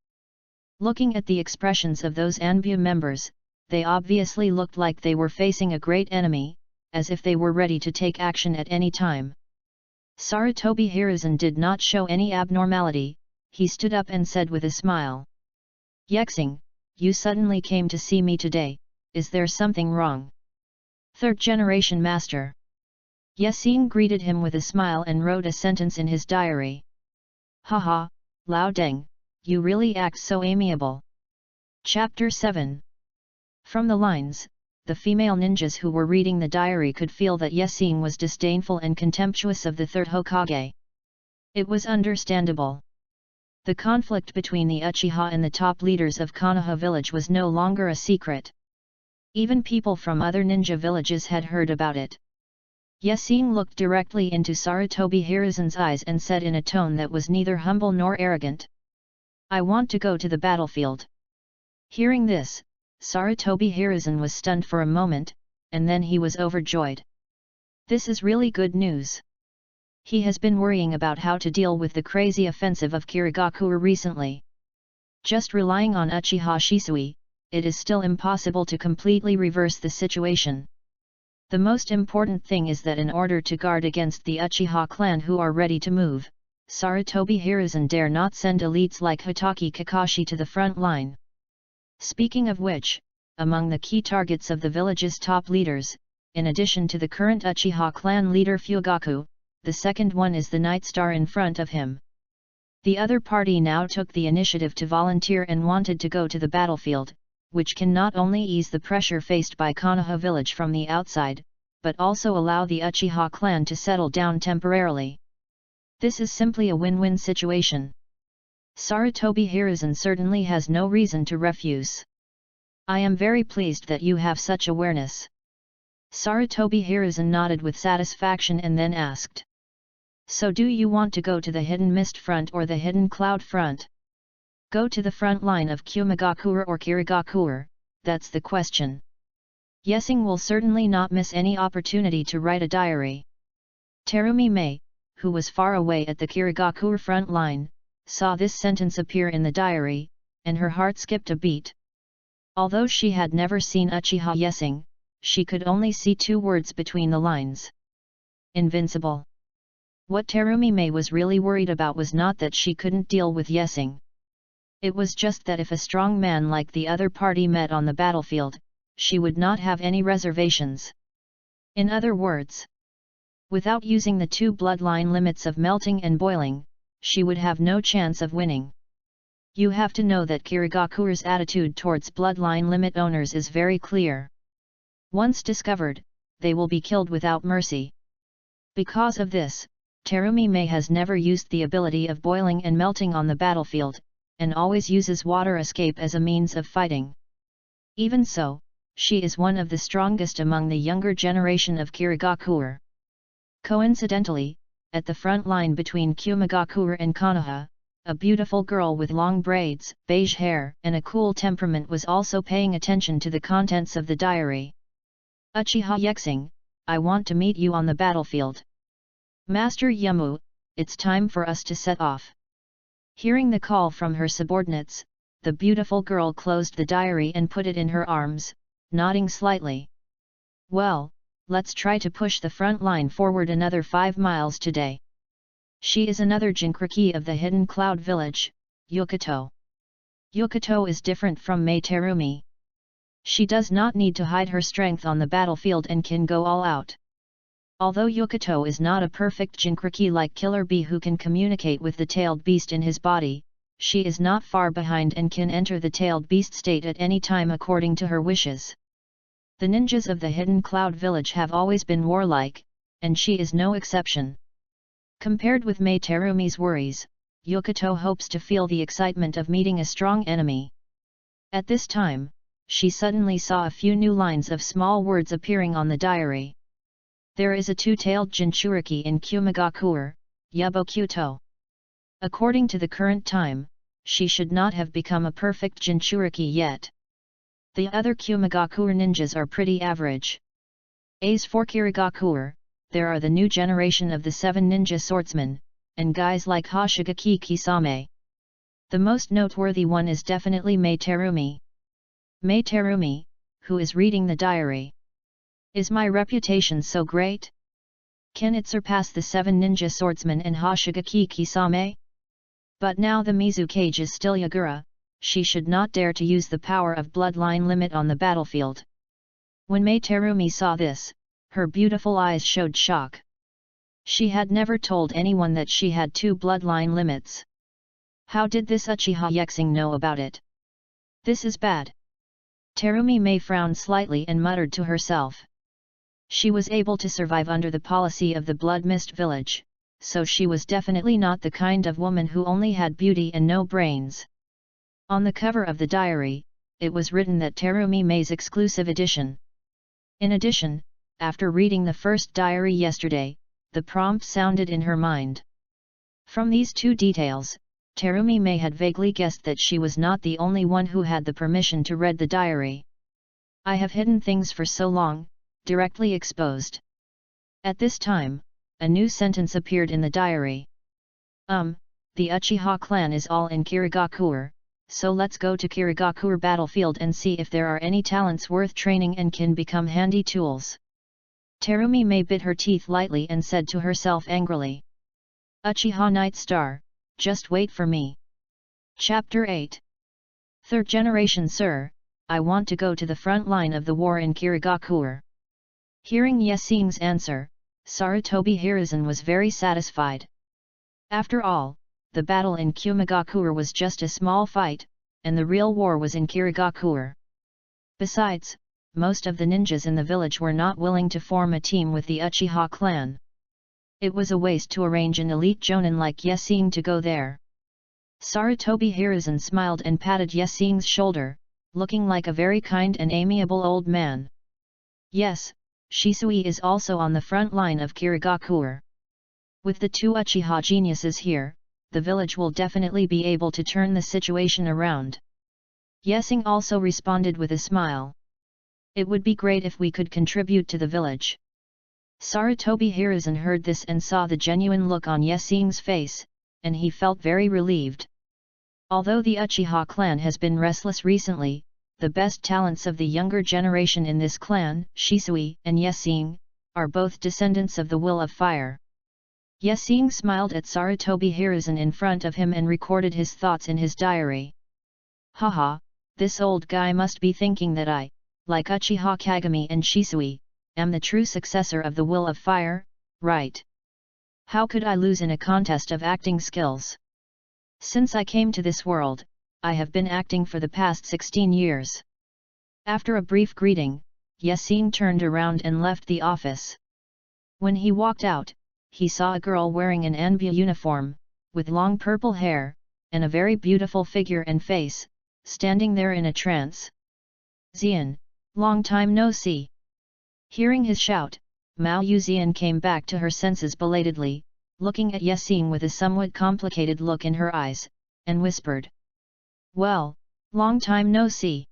A: Looking at the expressions of those Anbu members, they obviously looked like they were facing a great enemy, as if they were ready to take action at any time. Sarutobi Hiruzen did not show any abnormality. He stood up and said with a smile. Yexing, you suddenly came to see me today, is there something wrong? Third generation master. Yexing greeted him with a smile and wrote a sentence in his diary. Haha, Lao Deng, you really act so amiable. Chapter 7. From the lines, the female ninjas who were reading the diary could feel that Yexing was disdainful and contemptuous of the third Hokage. It was understandable. The conflict between the Uchiha and the top leaders of Konoha village was no longer a secret. Even people from other ninja villages had heard about it. Yexing looked directly into Sarutobi Hiruzen's eyes and said in a tone that was neither humble nor arrogant. I want to go to the battlefield. Hearing this, Sarutobi Hiruzen was stunned for a moment, and then he was overjoyed. This is really good news. He has been worrying about how to deal with the crazy offensive of Kirigakure recently. Just relying on Uchiha Shisui, it is still impossible to completely reverse the situation. The most important thing is that in order to guard against the Uchiha clan who are ready to move, Sarutobi Hiruzen dare not send elites like Hitaki Kakashi to the front line. Speaking of which, among the key targets of the village's top leaders, in addition to the current Uchiha clan leader Fugaku, the second one is the Night Star in front of him. The other party now took the initiative to volunteer and wanted to go to the battlefield, which can not only ease the pressure faced by Konoha village from the outside, but also allow the Uchiha clan to settle down temporarily. This is simply a win-win situation. Sarutobi Hiruzen certainly has no reason to refuse. I am very pleased that you have such awareness. Sarutobi Hiruzen nodded with satisfaction and then asked. So do you want to go to the Hidden Mist front or the Hidden Cloud front? Go to the front line of Kumigakure or Kirigakure, that's the question. Yexing will certainly not miss any opportunity to write a diary. Terumi Mei, who was far away at the Kirigakure front line, saw this sentence appear in the diary, and her heart skipped a beat. Although she had never seen Uchiha Yexing, she could only see two words between the lines. Invincible. What Terumi Mei was really worried about was not that she couldn't deal with Yexing. It was just that if a strong man like the other party met on the battlefield, she would not have any reservations. In other words, without using the two bloodline limits of melting and boiling, she would have no chance of winning. You have to know that Kirigakure's attitude towards bloodline limit owners is very clear. Once discovered, they will be killed without mercy. Because of this, Terumi Mei has never used the ability of boiling and melting on the battlefield, and always uses water escape as a means of fighting. Even so, she is one of the strongest among the younger generation of Kirigakuer. Coincidentally, at the front line between Kumigakuer and Konoha, a beautiful girl with long braids, beige hair, and a cool temperament was also paying attention to the contents of the diary. Uchiha Yexing, I want to meet you on the battlefield. Master Yamu, it's time for us to set off. Hearing the call from her subordinates, the beautiful girl closed the diary and put it in her arms, nodding slightly. Well, let's try to push the front line forward another 5 miles today. She is another Jinkriki of the Hidden Cloud Village, Yukato. Yukato is different from Mei Terumi. She does not need to hide her strength on the battlefield and can go all out. Although Yukato is not a perfect Jinkriki like Killer Bee who can communicate with the tailed beast in his body, she is not far behind and can enter the tailed beast state at any time according to her wishes. The ninjas of the Hidden Cloud Village have always been warlike, and she is no exception. Compared with Mei Terumi's worries, Yukato hopes to feel the excitement of meeting a strong enemy. At this time, she suddenly saw a few new lines of small words appearing on the diary. There is a two-tailed Jinchuriki in Kumigakuer, Yabokuto. According to the current time, she should not have become a perfect Jinchuriki yet. The other Kumigakuer ninjas are pretty average. As for Kirigakuer, there are the new generation of the 7 ninja swordsmen, and guys like Hoshigaki Kisame. The most noteworthy one is definitely Mei Terumi. Mei Terumi, who is reading the diary. Is my reputation so great? Can it surpass the 7 ninja swordsmen and Hoshigaki Kisame? But now the Mizukage is still Yagura, she should not dare to use the power of bloodline limit on the battlefield. When Mei Terumi saw this, her beautiful eyes showed shock. She had never told anyone that she had 2 bloodline limits. How did this Uchiha Yexing know about it? This is bad. Terumi Mei frowned slightly and muttered to herself. She was able to survive under the policy of the Blood Mist Village, so she was definitely not the kind of woman who only had beauty and no brains. On the cover of the diary, it was written that Terumi Mei's exclusive edition. In addition, after reading the first diary yesterday, the prompt sounded in her mind. From these 2 details, Terumi Mei had vaguely guessed that she was not the only one who had the permission to read the diary. I have hidden things for so long, directly exposed. At this time, a new sentence appeared in the diary. The Uchiha clan is all in Kirigakuer, so let's go to Kirigakuer battlefield and see if there are any talents worth training and can become handy tools. Terumi Mei bit her teeth lightly and said to herself angrily. Uchiha Night Star, just wait for me. Chapter 8. 3rd generation Sir, I want to go to the front line of the war in Kirigakuer. Hearing Yesing's answer, Sarutobi Hiruzen was very satisfied. After all, the battle in Kumigakuer was just a small fight, and the real war was in Kirigakuer. Besides, most of the ninjas in the village were not willing to form a team with the Uchiha clan. It was a waste to arrange an elite jonin like Yesing to go there. Sarutobi Hiruzen smiled and patted Yesing's shoulder, looking like a very kind and amiable old man. Yes, Shisui is also on the front line of Kirigakuer. With the 2 Uchiha geniuses here, the village will definitely be able to turn the situation around. Yesing also responded with a smile. It would be great if we could contribute to the village. Sarutobi Hiruzen heard this and saw the genuine look on Yesing's face, and he felt very relieved. Although the Uchiha clan has been restless recently, the best talents of the younger generation in this clan, Shisui and Yesing, are both descendants of the Will of Fire. Yesing smiled at Sarutobi Hiruzen in front of him and recorded his thoughts in his diary. Haha, this old guy must be thinking that I, like Uchiha Kagami and Shisui, am the true successor of the Will of Fire, right? How could I lose in a contest of acting skills? Since I came to this world, I have been acting for the past 16 years. After a brief greeting, Yesing turned around and left the office. When he walked out, he saw a girl wearing an Anbu uniform, with long purple hair, and a very beautiful figure and face, standing there in a trance. Xian, Long time no see. Hearing his shout, Mao Yuzian came back to her senses belatedly, looking at Yexing with a somewhat complicated look in her eyes, and whispered. Well, long time no see.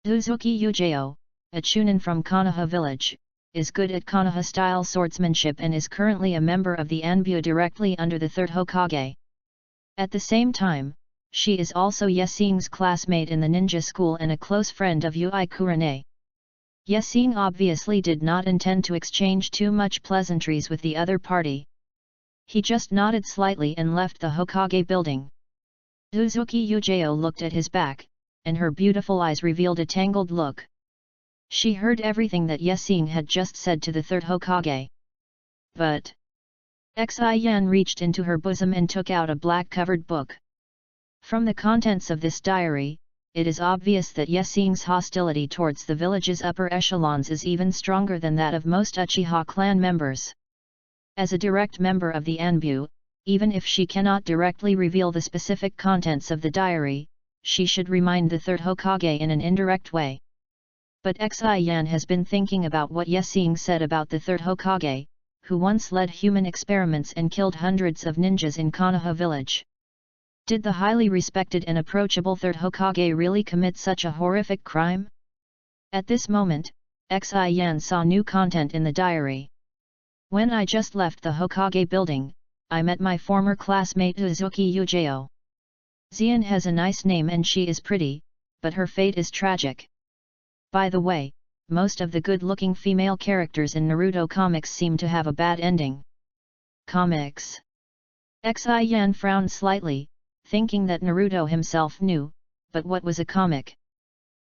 A: Uzuki Yujao, a chunin from Konoha village, is good at Konoha-style swordsmanship and is currently a member of the Anbu directly under the 3rd Hokage. At the same time, she is also Yexing's classmate in the ninja school and a close friend of Ui Kurane. Yexing obviously did not intend to exchange too much pleasantries with the other party. He just nodded slightly and left the Hokage building. Uzuki Yujao looked at his back, and her beautiful eyes revealed a tangled look. She heard everything that Yexing had just said to the 3rd Hokage. But Xian reached into her bosom and took out a black-covered book. From the contents of this diary, it is obvious that Yexing's hostility towards the village's upper echelons is even stronger than that of most Uchiha clan members. As a direct member of the Anbu, even if she cannot directly reveal the specific contents of the diary, she should remind the 3rd Hokage in an indirect way. But Xian has been thinking about what Yexing said about the 3rd Hokage, who once led human experiments and killed hundreds of ninjas in Konoha village. Did the highly respected and approachable 3rd Hokage really commit such a horrific crime? At this moment, Xian saw new content in the diary. When I just left the Hokage building, I met my former classmate Uzuki Yujao. Xian has a nice name and she is pretty, but her fate is tragic. By the way, most of the good-looking female characters in Naruto comics seem to have a bad ending. Comics. Xian frowned slightly, thinking that Naruto himself knew, but what was a comic?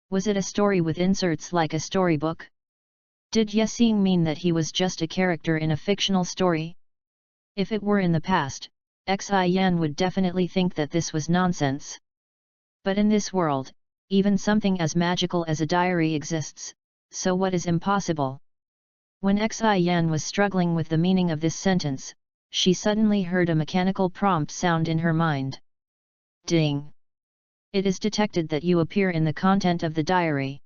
A: Was it a story with inserts like a storybook? Did Yexing mean that he was just a character in a fictional story? If it were in the past, Xian would definitely think that this was nonsense. But in this world, even something as magical as a diary exists, so what is impossible? When Xian was struggling with the meaning of this sentence, she suddenly heard a mechanical prompt sound in her mind. Ding! It is detected that you appear in the content of the diary.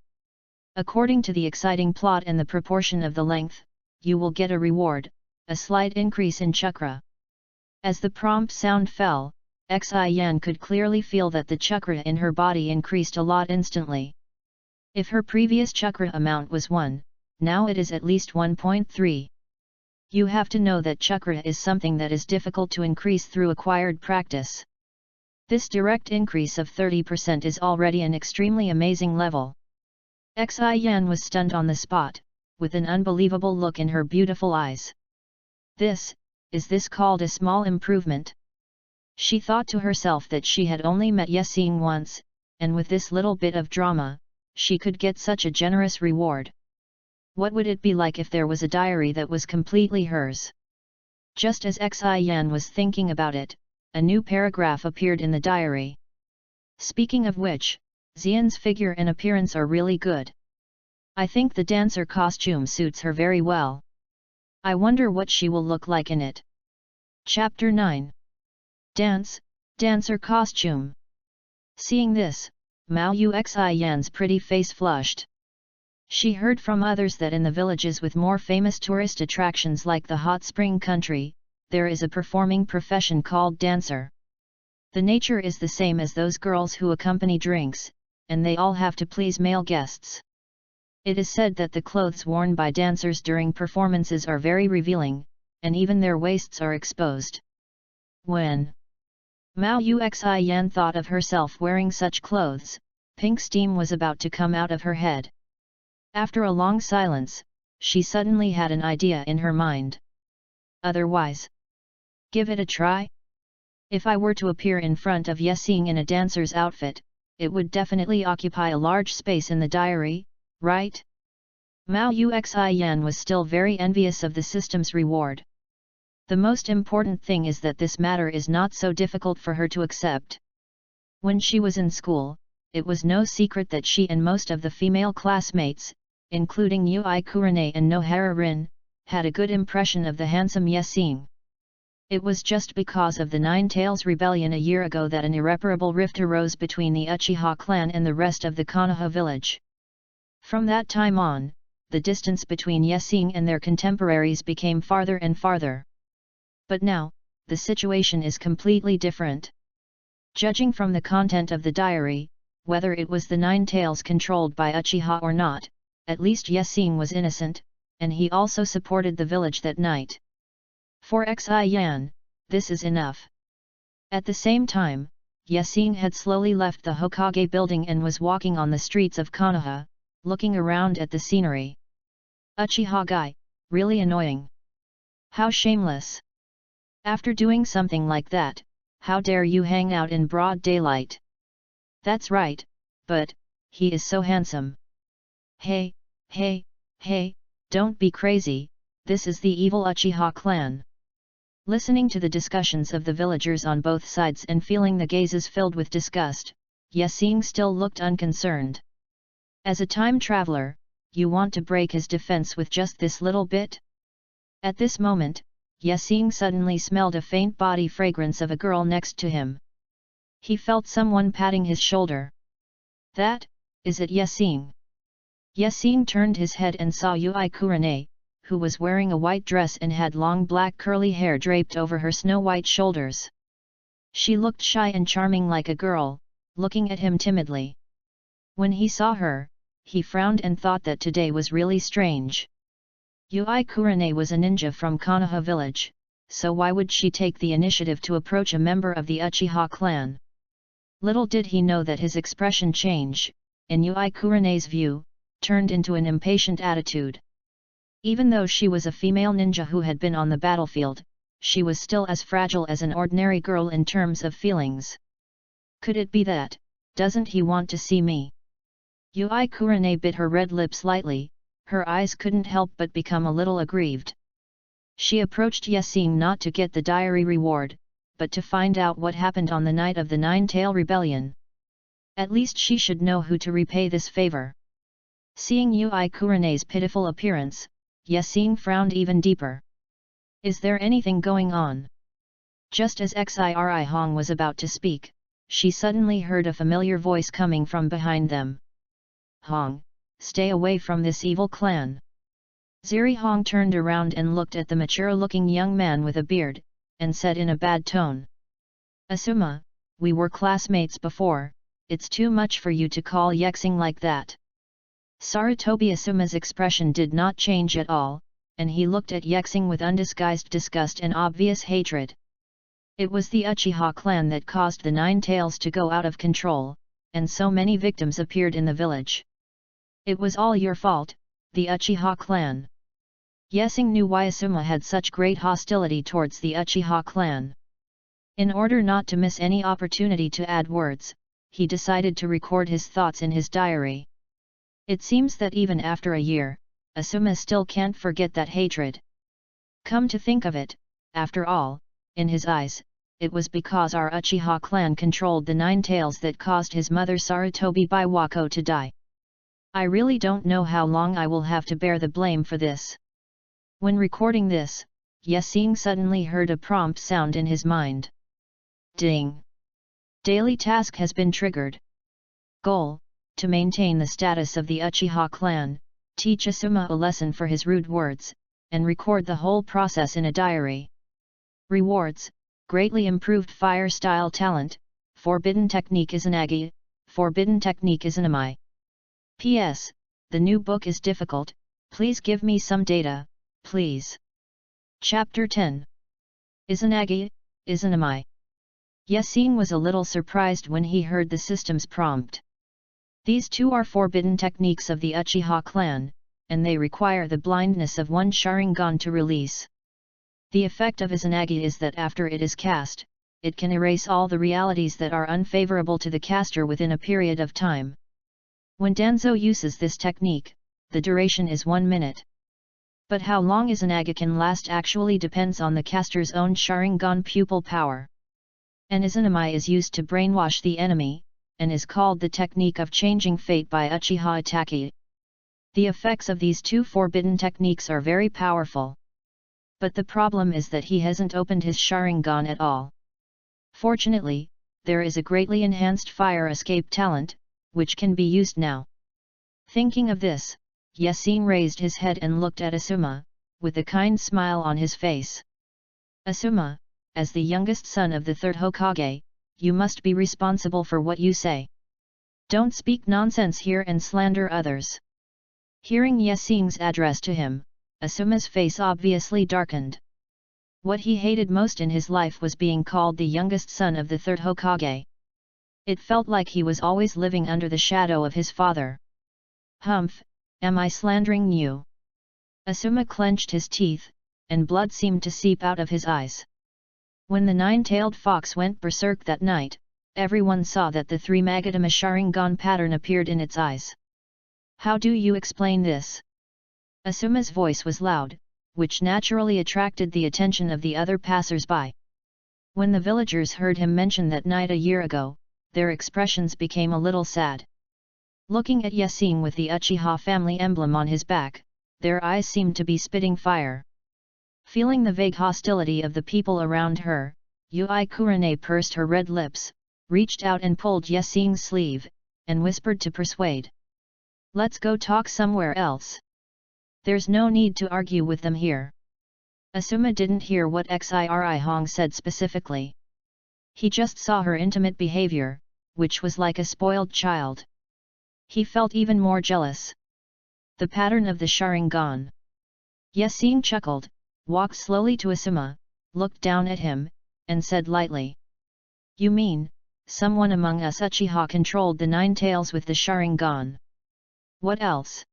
A: According to the exciting plot and the proportion of the length, you will get a reward, a slight increase in chakra. As the prompt sound fell, Xian could clearly feel that the chakra in her body increased a lot instantly. If her previous chakra amount was 1, now it is at least 1.3. You have to know that chakra is something that is difficult to increase through acquired practice. This direct increase of 30% is already an extremely amazing level. Xian was stunned on the spot, with an unbelievable look in her beautiful eyes. Is this called a small improvement? She thought to herself that she had only met Yexing once, and with this little bit of drama, she could get such a generous reward. What would it be like if there was a diary that was completely hers? Just as Xian was thinking about it, a new paragraph appeared in the diary. Speaking of which, Xian's figure and appearance are really good. I think the dancer costume suits her very well. I wonder what she will look like in it. Chapter 9. Dancer costume. Seeing this, Mao Yuxian's pretty face flushed. She heard from others that in the villages with more famous tourist attractions like the hot spring country, there is a performing profession called dancer. The nature is the same as those girls who accompany drinks, and they all have to please male guests. It is said that the clothes worn by dancers during performances are very revealing, and even their waists are exposed. When Mao Yuxian thought of herself wearing such clothes, pink steam was about to come out of her head. After a long silence, she suddenly had an idea in her mind. Otherwise, give it a try? If I were to appear in front of Yexing in a dancer's outfit, it would definitely occupy a large space in the diary, right? Mao Yuxian was still very envious of the system's reward. The most important thing is that this matter is not so difficult for her to accept. When she was in school, it was no secret that she and most of the female classmates, including Ui Kurane and Nohara Rin, had a good impression of the handsome Yexing. It was just because of the Nine Tails rebellion a year ago that an irreparable rift arose between the Uchiha clan and the rest of the Konoha village. From that time on, the distance between Yexing and their contemporaries became farther and farther. But now, the situation is completely different. Judging from the content of the diary, whether it was the 9 tails controlled by Uchiha or not, at least Yexing was innocent, and he also supported the village that night. For Xi Yan, this is enough. At the same time, Yexing had slowly left the Hokage building and was walking on the streets of Konoha, looking around at the scenery. Uchiha guy, really annoying. How shameless. After doing something like that, how dare you hang out in broad daylight? That's right, but, he is so handsome. Hey, don't be crazy, this is the evil Uchiha clan. Listening to the discussions of the villagers on both sides and feeling the gazes filled with disgust, Yexing still looked unconcerned. As a time traveler, you want to break his defense with just this little bit? At this moment, Yexing suddenly smelled a faint body fragrance of a girl next to him. He felt someone patting his shoulder. That, is it Yexing? Yexing turned his head and saw Yui Kurane, who was wearing a white dress and had long black curly hair draped over her snow-white shoulders. She looked shy and charming like a girl, looking at him timidly. When he saw her, he frowned and thought that today was really strange. Yui Kurane was a ninja from Konoha village, so why would she take the initiative to approach a member of the Uchiha clan? Little did he know that his expression change, in Yui Kurane's view, turned into an impatient attitude. Even though she was a female ninja who had been on the battlefield, she was still as fragile as an ordinary girl in terms of feelings. Could it be that, doesn't he want to see me? Yui Kurane bit her red lips lightly, her eyes couldn't help but become a little aggrieved. She approached Yexing not to get the diary reward, but to find out what happened on the night of the 9-tail rebellion. At least she should know who to repay this favor. Seeing Yui Kurane's pitiful appearance, Yexing frowned even deeper. Is there anything going on? Just as Xiri Hong was about to speak, she suddenly heard a familiar voice coming from behind them. Hong, stay away from this evil clan. Ziri Hong turned around and looked at the mature-looking young man with a beard, and said in a bad tone. Asuma, we were classmates before, it's too much for you to call Yexing like that. Sarutobi Asuma's expression did not change at all, and he looked at Yexing with undisguised disgust and obvious hatred. It was the Uchiha clan that caused the 9 tails to go out of control, and so many victims appeared in the village. It was all your fault, the Uchiha clan. Yexing knew why Asuma had such great hostility towards the Uchiha clan. In order not to miss any opportunity to add words, he decided to record his thoughts in his diary. It seems that even after a year, Asuma still can't forget that hatred. Come to think of it, after all, in his eyes, it was because our Uchiha clan controlled the 9 tails that caused his mother Sarutobi Biwako to die. I really don't know how long I will have to bear the blame for this. When recording this, Yexing suddenly heard a prompt sound in his mind. Ding! Daily task has been triggered. Goal: to maintain the status of the Uchiha clan, teach Asuma a lesson for his rude words, and record the whole process in a diary. Rewards: greatly improved fire style talent, forbidden technique Izanagi, forbidden technique Izanami. P.S. The new book is difficult, please give me some data, please. Chapter 10. Izanagi, Izanami. Yexing was a little surprised when he heard the system's prompt. These two are forbidden techniques of the Uchiha clan, and they require the blindness of one Sharingan to release. The effect of Izanagi is that after it is cast, it can erase all the realities that are unfavorable to the caster within a period of time. When Danzo uses this technique, the duration is 1 minute. But how long Izanagi can last actually depends on the caster's own Sharingan pupil power. An Izanami is used to brainwash the enemy, and is called the technique of changing fate by Uchiha Itaki. The effects of these two forbidden techniques are very powerful. But the problem is that he hasn't opened his Sharingan at all. Fortunately, there is a greatly enhanced fire escape talent, which can be used now. Thinking of this, Yasin raised his head and looked at Asuma, with a kind smile on his face. Asuma, as the youngest son of the third Hokage, you must be responsible for what you say. Don't speak nonsense here and slander others. Hearing Yasin's address to him, Asuma's face obviously darkened. What he hated most in his life was being called the youngest son of the third Hokage. It felt like he was always living under the shadow of his father. Humph, am I slandering you? Asuma clenched his teeth, and blood seemed to seep out of his eyes. When the nine-tailed fox went berserk that night, everyone saw that the three Magatama Sharingan pattern appeared in its eyes. How do you explain this? Asuma's voice was loud, which naturally attracted the attention of the other passers-by. When the villagers heard him mention that night a year ago, their expressions became a little sad. Looking at Yasin with the Uchiha family emblem on his back, their eyes seemed to be spitting fire. Feeling the vague hostility of the people around her, Yui Kurane pursed her red lips, reached out and pulled Yasin's sleeve, and whispered to persuade. Let's go talk somewhere else. There's no need to argue with them here. Asuma didn't hear what Xiri Hong said specifically. He just saw her intimate behavior, which was like a spoiled child. He felt even more jealous. The pattern of the Sharingan. Yasin chuckled, walked slowly to Asuma, looked down at him, and said lightly. You mean, someone among us Uchiha controlled the nine tails with the Sharingan? What else?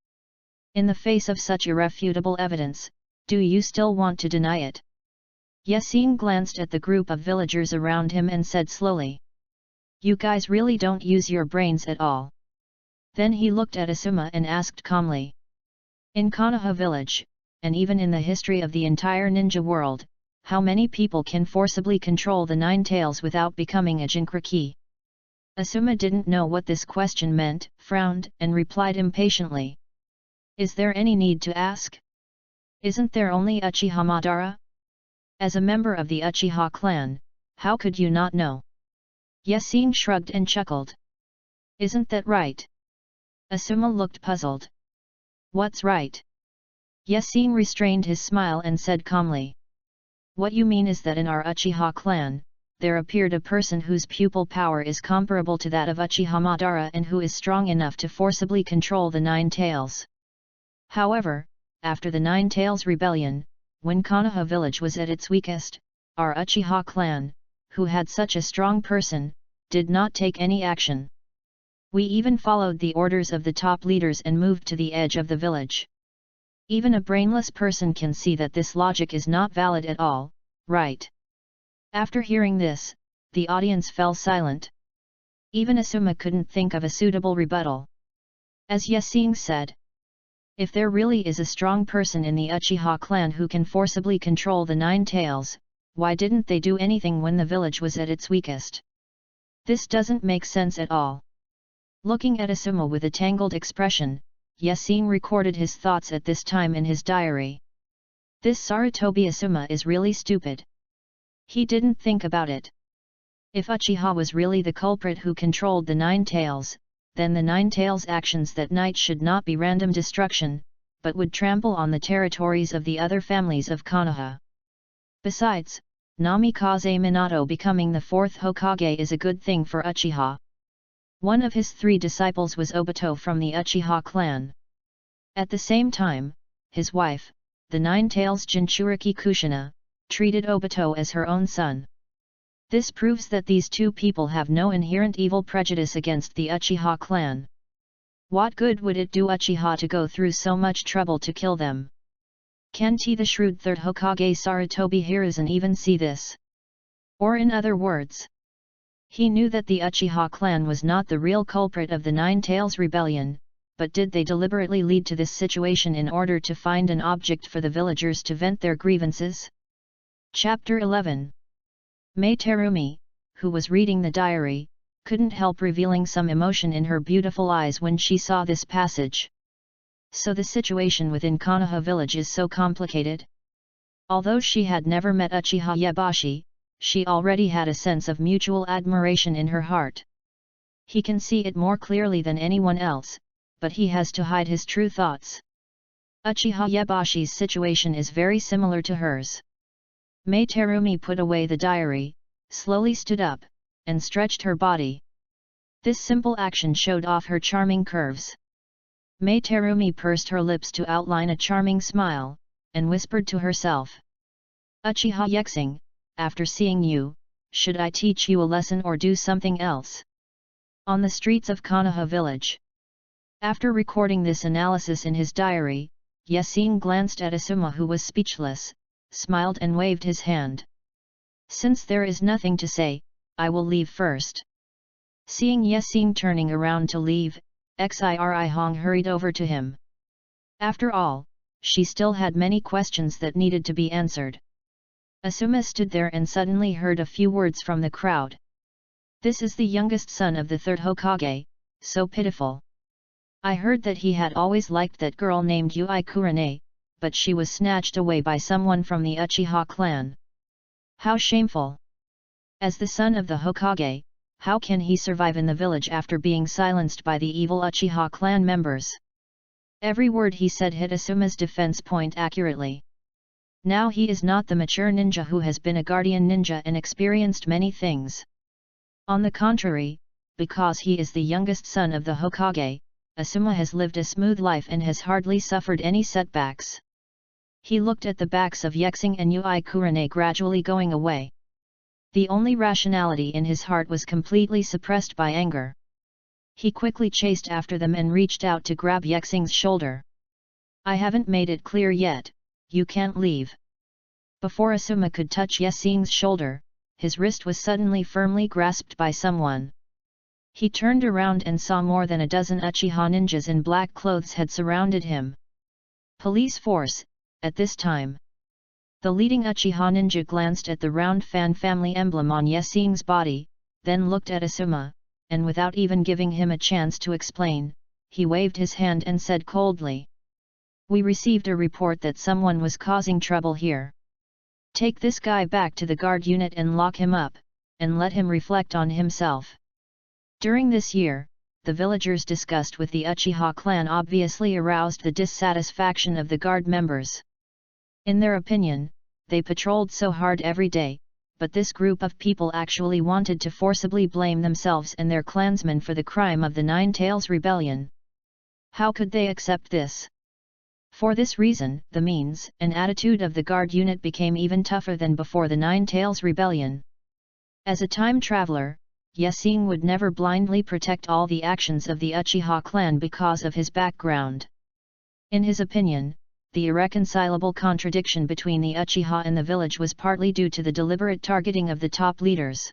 A: In the face of such irrefutable evidence, do you still want to deny it? Yasin glanced at the group of villagers around him and said slowly. You guys really don't use your brains at all. Then he looked at Asuma and asked calmly. In Konoha village, and even in the history of the entire ninja world, how many people can forcibly control the nine tails without becoming a Jinchuriki? Asuma didn't know what this question meant, frowned, and replied impatiently. Is there any need to ask? Isn't there only Uchiha Madara? As a member of the Uchiha clan, how could you not know? Yasin shrugged and chuckled. Isn't that right? Asuma looked puzzled. What's right? Yasin restrained his smile and said calmly. What you mean is that in our Uchiha clan, there appeared a person whose pupil power is comparable to that of Uchiha Madara and who is strong enough to forcibly control the nine tails. However, after the Nine Tails Rebellion, when Konoha village was at its weakest, our Uchiha clan, who had such a strong person, did not take any action. We even followed the orders of the top leaders and moved to the edge of the village. Even a brainless person can see that this logic is not valid at all, right? After hearing this, the audience fell silent. Even Asuma couldn't think of a suitable rebuttal. As Yasin said, if there really is a strong person in the Uchiha clan who can forcibly control the nine tails, why didn't they do anything when the village was at its weakest? This doesn't make sense at all. Looking at Asuma with a tangled expression, Yasin recorded his thoughts at this time in his diary. This Sarutobi Asuma is really stupid. He didn't think about it. If Uchiha was really the culprit who controlled the nine tails, then the nine tails' actions that night should not be random destruction, but would trample on the territories of the other families of Konoha. Besides, Namikaze Minato becoming the fourth Hokage is a good thing for Uchiha. One of his three disciples was Obito from the Uchiha clan. At the same time, his wife, the Nine Tails Jinchuriki Kushina, treated Obito as her own son. This proves that these two people have no inherent evil prejudice against the Uchiha clan. What good would it do Uchiha to go through so much trouble to kill them? Can't he, the shrewd third Hokage Sarutobi Hiruzen, even see this? Or in other words, he knew that the Uchiha clan was not the real culprit of the Nine Tails Rebellion, but did they deliberately lead to this situation in order to find an object for the villagers to vent their grievances? Chapter 11. Mei Terumi, who was reading the diary, couldn't help revealing some emotion in her beautiful eyes when she saw this passage. So the situation within Konoha village is so complicated? Although she had never met Uchiha Yabashi, she already had a sense of mutual admiration in her heart. He can see it more clearly than anyone else, but he has to hide his true thoughts. Uchiha Yebashi's situation is very similar to hers. Mei Terumi put away the diary, slowly stood up, and stretched her body. This simple action showed off her charming curves. Mei Terumi pursed her lips to outline a charming smile, and whispered to herself. Uchiha Yexing, after seeing you, should I teach you a lesson or do something else? On the streets of Konoha village. After recording this analysis in his diary, Yexing glanced at Asuma, who was speechless, smiled and waved his hand. Since there is nothing to say, I will leave first. Seeing Yexing turning around to leave, Xiri Hong hurried over to him. After all, she still had many questions that needed to be answered. Asuma stood there and suddenly heard a few words from the crowd. This is the youngest son of the third Hokage, so pitiful. I heard that he had always liked that girl named Yui Kurane, but she was snatched away by someone from the Uchiha clan. How shameful! As the son of the Hokage, how can he survive in the village after being silenced by the evil Uchiha clan members? Every word he said hit Asuma's defense point accurately. Now he is not the mature ninja who has been a guardian ninja and experienced many things. On the contrary, because he is the youngest son of the Hokage, Asuma has lived a smooth life and has hardly suffered any setbacks. He looked at the backs of Yexing and Yui Kurane gradually going away. The only rationality in his heart was completely suppressed by anger. He quickly chased after them and reached out to grab Yexing's shoulder. I haven't made it clear yet, you can't leave. Before Asuma could touch Yexing's shoulder, his wrist was suddenly firmly grasped by someone. He turned around and saw more than a dozen Uchiha ninjas in black clothes had surrounded him. Police force, at this time. The leading Uchiha ninja glanced at the round fan family emblem on Yexing's body, then looked at Asuma, and without even giving him a chance to explain, he waved his hand and said coldly. We received a report that someone was causing trouble here. Take this guy back to the guard unit and lock him up, and let him reflect on himself. During this year, the villagers' disgust with the Uchiha clan obviously aroused the dissatisfaction of the guard members. In their opinion, they patrolled so hard every day, but this group of people actually wanted to forcibly blame themselves and their clansmen for the crime of the Nine Tails Rebellion. How could they accept this? For this reason, the means and attitude of the guard unit became even tougher than before the Nine Tails Rebellion. As a time traveler, Yexing would never blindly protect all the actions of the Uchiha clan because of his background. In his opinion, the irreconcilable contradiction between the Uchiha and the village was partly due to the deliberate targeting of the top leaders.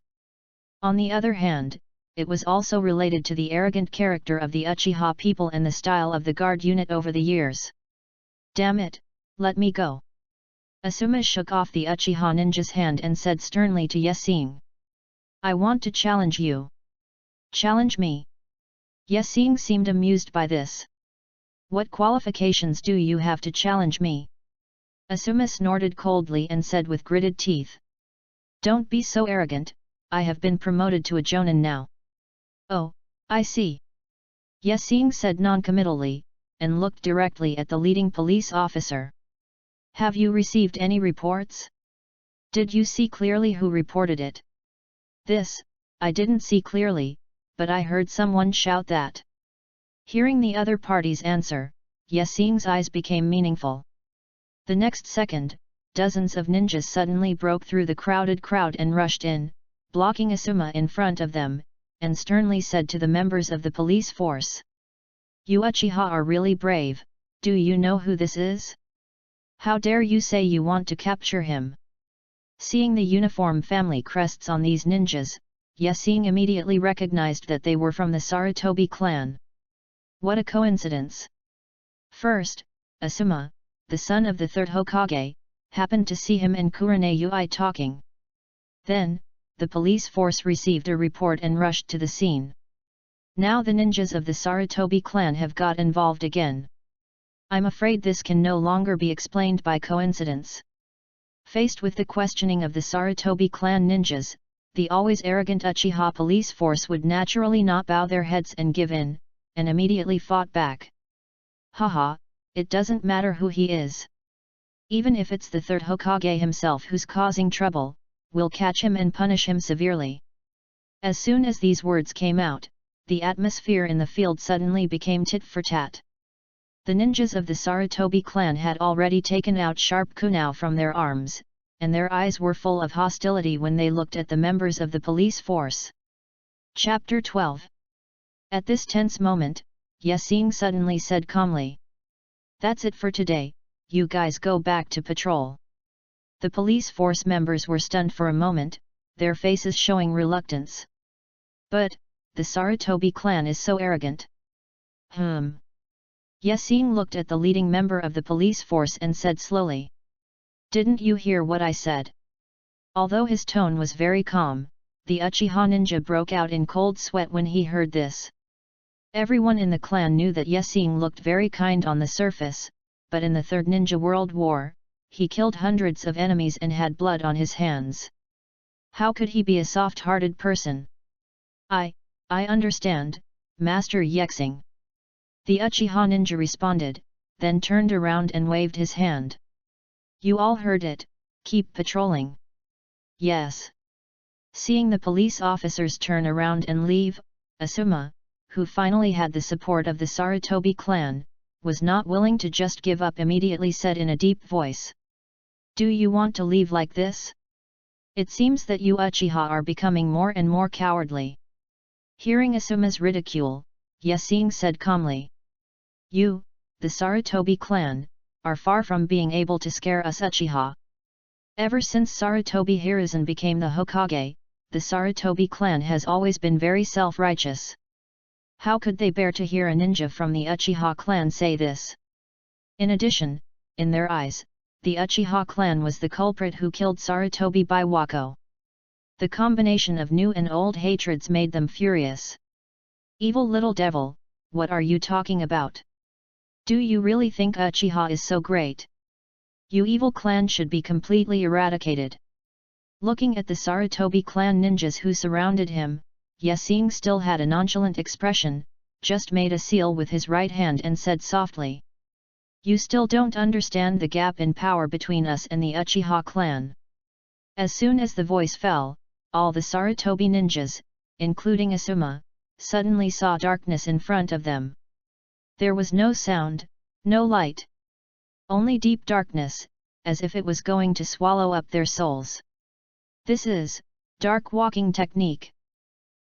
A: On the other hand, it was also related to the arrogant character of the Uchiha people and the style of the guard unit over the years. Damn it, let me go. Asuma shook off the Uchiha ninja's hand and said sternly to Yexing. I want to challenge you. Challenge me. Yexing seemed amused by this. What qualifications do you have to challenge me? Asuma snorted coldly and said with gritted teeth. Don't be so arrogant, I have been promoted to a jonin now. Oh, I see. Yexing said noncommittally, and looked directly at the leading police officer. Have you received any reports? Did you see clearly who reported it? This, I didn't see clearly, but I heard someone shout that. Hearing the other party's answer, Yexing's eyes became meaningful. The next second, dozens of ninjas suddenly broke through the crowded crowd and rushed in, blocking Asuma in front of them, and sternly said to the members of the police force. You Uchiha are really brave, do you know who this is? How dare you say you want to capture him? Seeing the uniform family crests on these ninjas, Yexing immediately recognized that they were from the Sarutobi clan. What a coincidence! First, Asuma, the son of the third Hokage, happened to see him and Kurane Yui talking. Then, the police force received a report and rushed to the scene. Now the ninjas of the Sarutobi clan have got involved again. I'm afraid this can no longer be explained by coincidence. Faced with the questioning of the Sarutobi clan ninjas, the always arrogant Uchiha police force would naturally not bow their heads and give in, and immediately fought back. Haha, it doesn't matter who he is. Even if it's the third Hokage himself who's causing trouble, we'll catch him and punish him severely. As soon as these words came out, the atmosphere in the field suddenly became tit for tat. The ninjas of the Sarutobi clan had already taken out sharp kunai from their arms, and their eyes were full of hostility when they looked at the members of the police force. Chapter 12. At this tense moment, Yasing suddenly said calmly, "That's it for today, you guys go back to patrol." The police force members were stunned for a moment, their faces showing reluctance. But, the Sarutobi clan is so arrogant. Yasing looked at the leading member of the police force and said slowly, "Didn't you hear what I said?" Although his tone was very calm, the Uchiha ninja broke out in cold sweat when he heard this. Everyone in the clan knew that Yasing looked very kind on the surface, but in the Third Ninja World War, he killed hundreds of enemies and had blood on his hands. How could he be a soft-hearted person? I understand, Master Yexing." The Uchiha ninja responded, then turned around and waved his hand. "You all heard it, keep patrolling." "Yes." Seeing the police officers turn around and leave, Asuma, who finally had the support of the Sarutobi clan, was not willing to just give up, immediately said in a deep voice, "Do you want to leave like this? It seems that you Uchiha are becoming more and more cowardly." Hearing Asuma's ridicule, Yasing said calmly, "You, the Sarutobi clan, are far from being able to scare us Uchiha. Ever since Sarutobi Hiruzen became the Hokage, the Sarutobi clan has always been very self-righteous. How could they bear to hear a ninja from the Uchiha clan say this?" In addition, in their eyes, the Uchiha clan was the culprit who killed Sarutobi Biwako. The combination of new and old hatreds made them furious. "Evil little devil, what are you talking about? Do you really think Uchiha is so great? You evil clan should be completely eradicated." Looking at the Sarutobi clan ninjas who surrounded him, Yasing still had a nonchalant expression, just made a seal with his right hand and said softly, "You still don't understand the gap in power between us and the Uchiha clan." As soon as the voice fell, all the Sarutobi ninjas, including Asuma, suddenly saw darkness in front of them. There was no sound, no light. Only deep darkness, as if it was going to swallow up their souls. This is dark walking technique.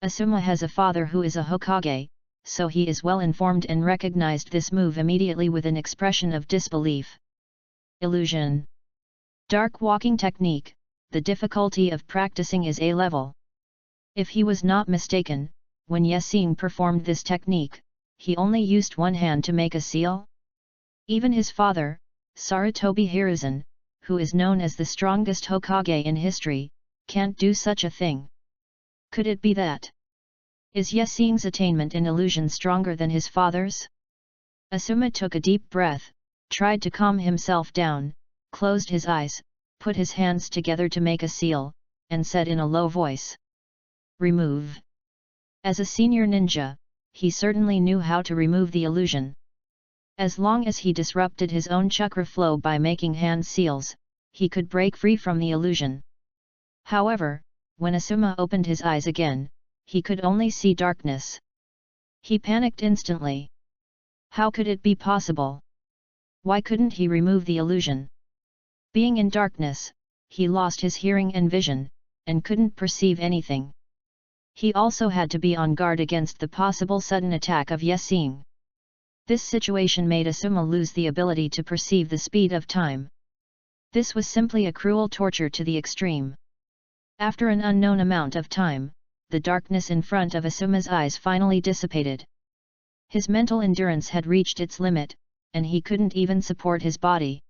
A: Asuma has a father who is a Hokage, so he is well informed and recognized this move immediately with an expression of disbelief. Illusion. Dark walking technique, the difficulty of practicing is A level. If he was not mistaken, when Yasing performed this technique, he only used one hand to make a seal. Even his father, Sarutobi Hiruzen, who is known as the strongest Hokage in history, can't do such a thing. Could it be that? Is Yasing's attainment in illusion stronger than his father's? Asuma took a deep breath, tried to calm himself down, closed his eyes, put his hands together to make a seal, and said in a low voice, "Remove." As a senior ninja, he certainly knew how to remove the illusion. As long as he disrupted his own chakra flow by making hand seals, he could break free from the illusion. However, when Asuma opened his eyes again, he could only see darkness. He panicked instantly. How could it be possible? Why couldn't he remove the illusion? Being in darkness, he lost his hearing and vision, and couldn't perceive anything. He also had to be on guard against the possible sudden attack of Yasing. This situation made Asuma lose the ability to perceive the speed of time. This was simply a cruel torture to the extreme. After an unknown amount of time, the darkness in front of Asuma's eyes finally dissipated. His mental endurance had reached its limit, and he couldn't even support his body.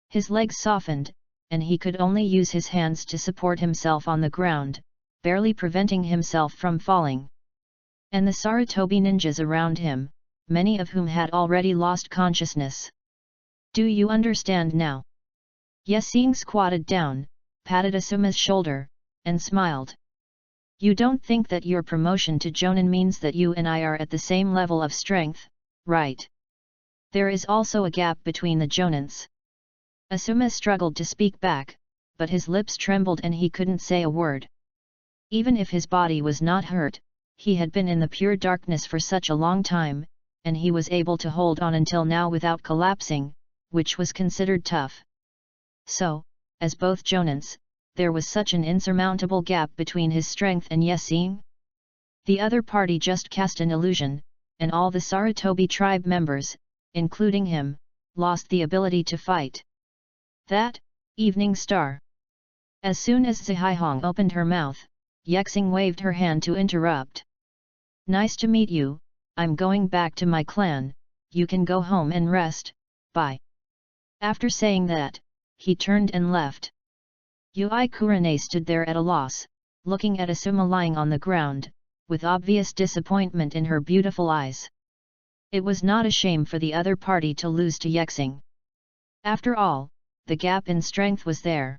A: His legs softened, and he could only use his hands to support himself on the ground, barely preventing himself from falling. And the Sarutobi ninjas around him, many of whom had already lost consciousness. "Do you understand now?" Yasing squatted down, patted Asuma's shoulder, and smiled. You don't think that your promotion to Jonin means that you and I are at the same level of strength, right? There is also a gap between the Jonins. Asuma struggled to speak back, but his lips trembled and he couldn't say a word. Even if his body was not hurt, he had been in the pure darkness for such a long time, and he was able to hold on until now without collapsing, which was considered tough. So, as both Jonins, there was such an insurmountable gap between his strength and Yesing? The other party just cast an illusion, and all the Sarutobi tribe members, including him, lost the ability to fight. That, evening star. As soon as Zhaihong opened her mouth, Yexing waved her hand to interrupt. Nice to meet you, I'm going back to my clan, you can go home and rest, bye. After saying that, he turned and left. Yui Kurane stood there at a loss, looking at Asuma lying on the ground, with obvious disappointment in her beautiful eyes. It was not a shame for the other party to lose to Yexing. After all, the gap in strength was there.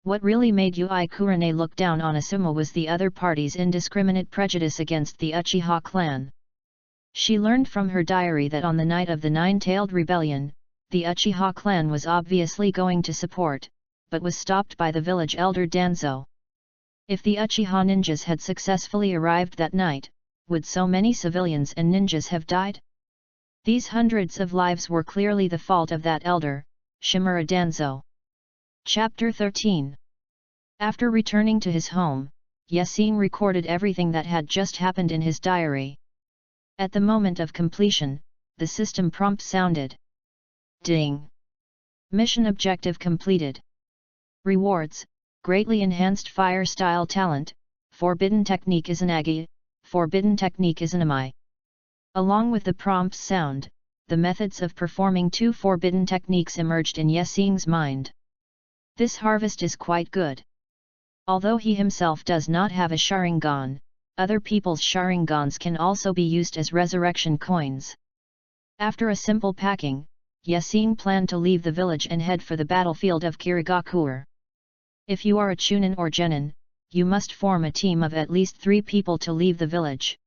A: What really made Yui Kurane look down on Asuma was the other party's indiscriminate prejudice against the Uchiha clan. She learned from her diary that on the night of the Nine-Tailed Rebellion, the Uchiha clan was obviously going to support, but was stopped by the village elder Danzo. If the Uchiha ninjas had successfully arrived that night, would so many civilians and ninjas have died? These hundreds of lives were clearly the fault of that elder, Shimura Danzo. Chapter 13. After returning to his home, Yesing recorded everything that had just happened in his diary. At the moment of completion, the system prompt sounded. Ding! Mission objective completed. Rewards: greatly enhanced fire style talent, forbidden technique Izanagi, forbidden technique Izanami. Along with the prompt's sound, the methods of performing two forbidden techniques emerged in Yesing's mind. This harvest is quite good. Although he himself does not have a Sharingan, other people's Sharingans can also be used as resurrection coins. After a simple packing, Yesing planned to leave the village and head for the battlefield of Kirigakure. If you are a Chunin or Genin, you must form a team of at least 3 people to leave the village.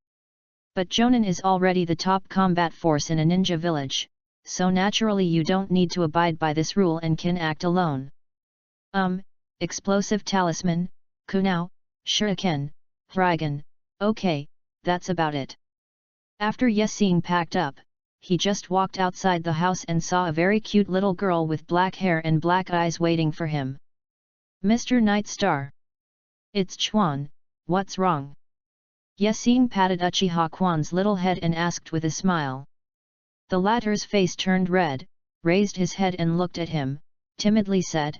A: But Jonin is already the top combat force in a ninja village, so naturally you don't need to abide by this rule and can act alone. Explosive talisman, kunao, shuriken, Hrigan, okay, that's about it. After Yesing packed up, he just walked outside the house and saw a very cute little girl with black hair and black eyes waiting for him. Mr. Nightstar. It's Chuan, what's wrong? Yesing patted Uchiha Quan's little head and asked with a smile. The latter's face turned red, raised his head and looked at him, timidly said.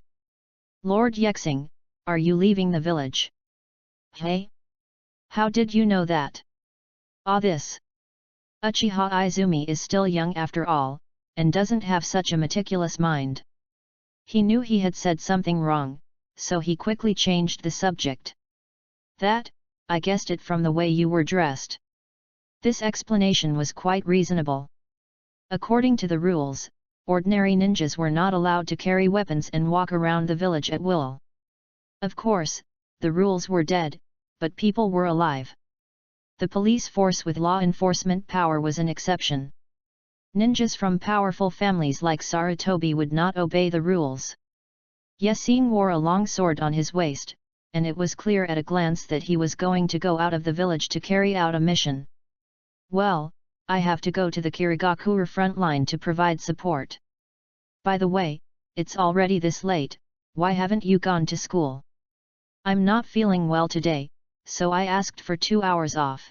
A: Lord Yexing, are you leaving the village? Hey? How did you know that? This. Uchiha Izumi is still young after all, and doesn't have such a meticulous mind. He knew he had said something wrong, so he quickly changed the subject. That, I guessed it from the way you were dressed. This explanation was quite reasonable. According to the rules, ordinary ninjas were not allowed to carry weapons and walk around the village at will. Of course, the rules were dead, but people were alive. The police force with law enforcement power was an exception. Ninjas from powerful families like Sarutobi would not obey the rules. Yesing wore a long sword on his waist, and it was clear at a glance that he was going to go out of the village to carry out a mission. Well, I have to go to the Kirigakure front line to provide support. By the way, it's already this late, why haven't you gone to school? I'm not feeling well today, so I asked for 2 hours off.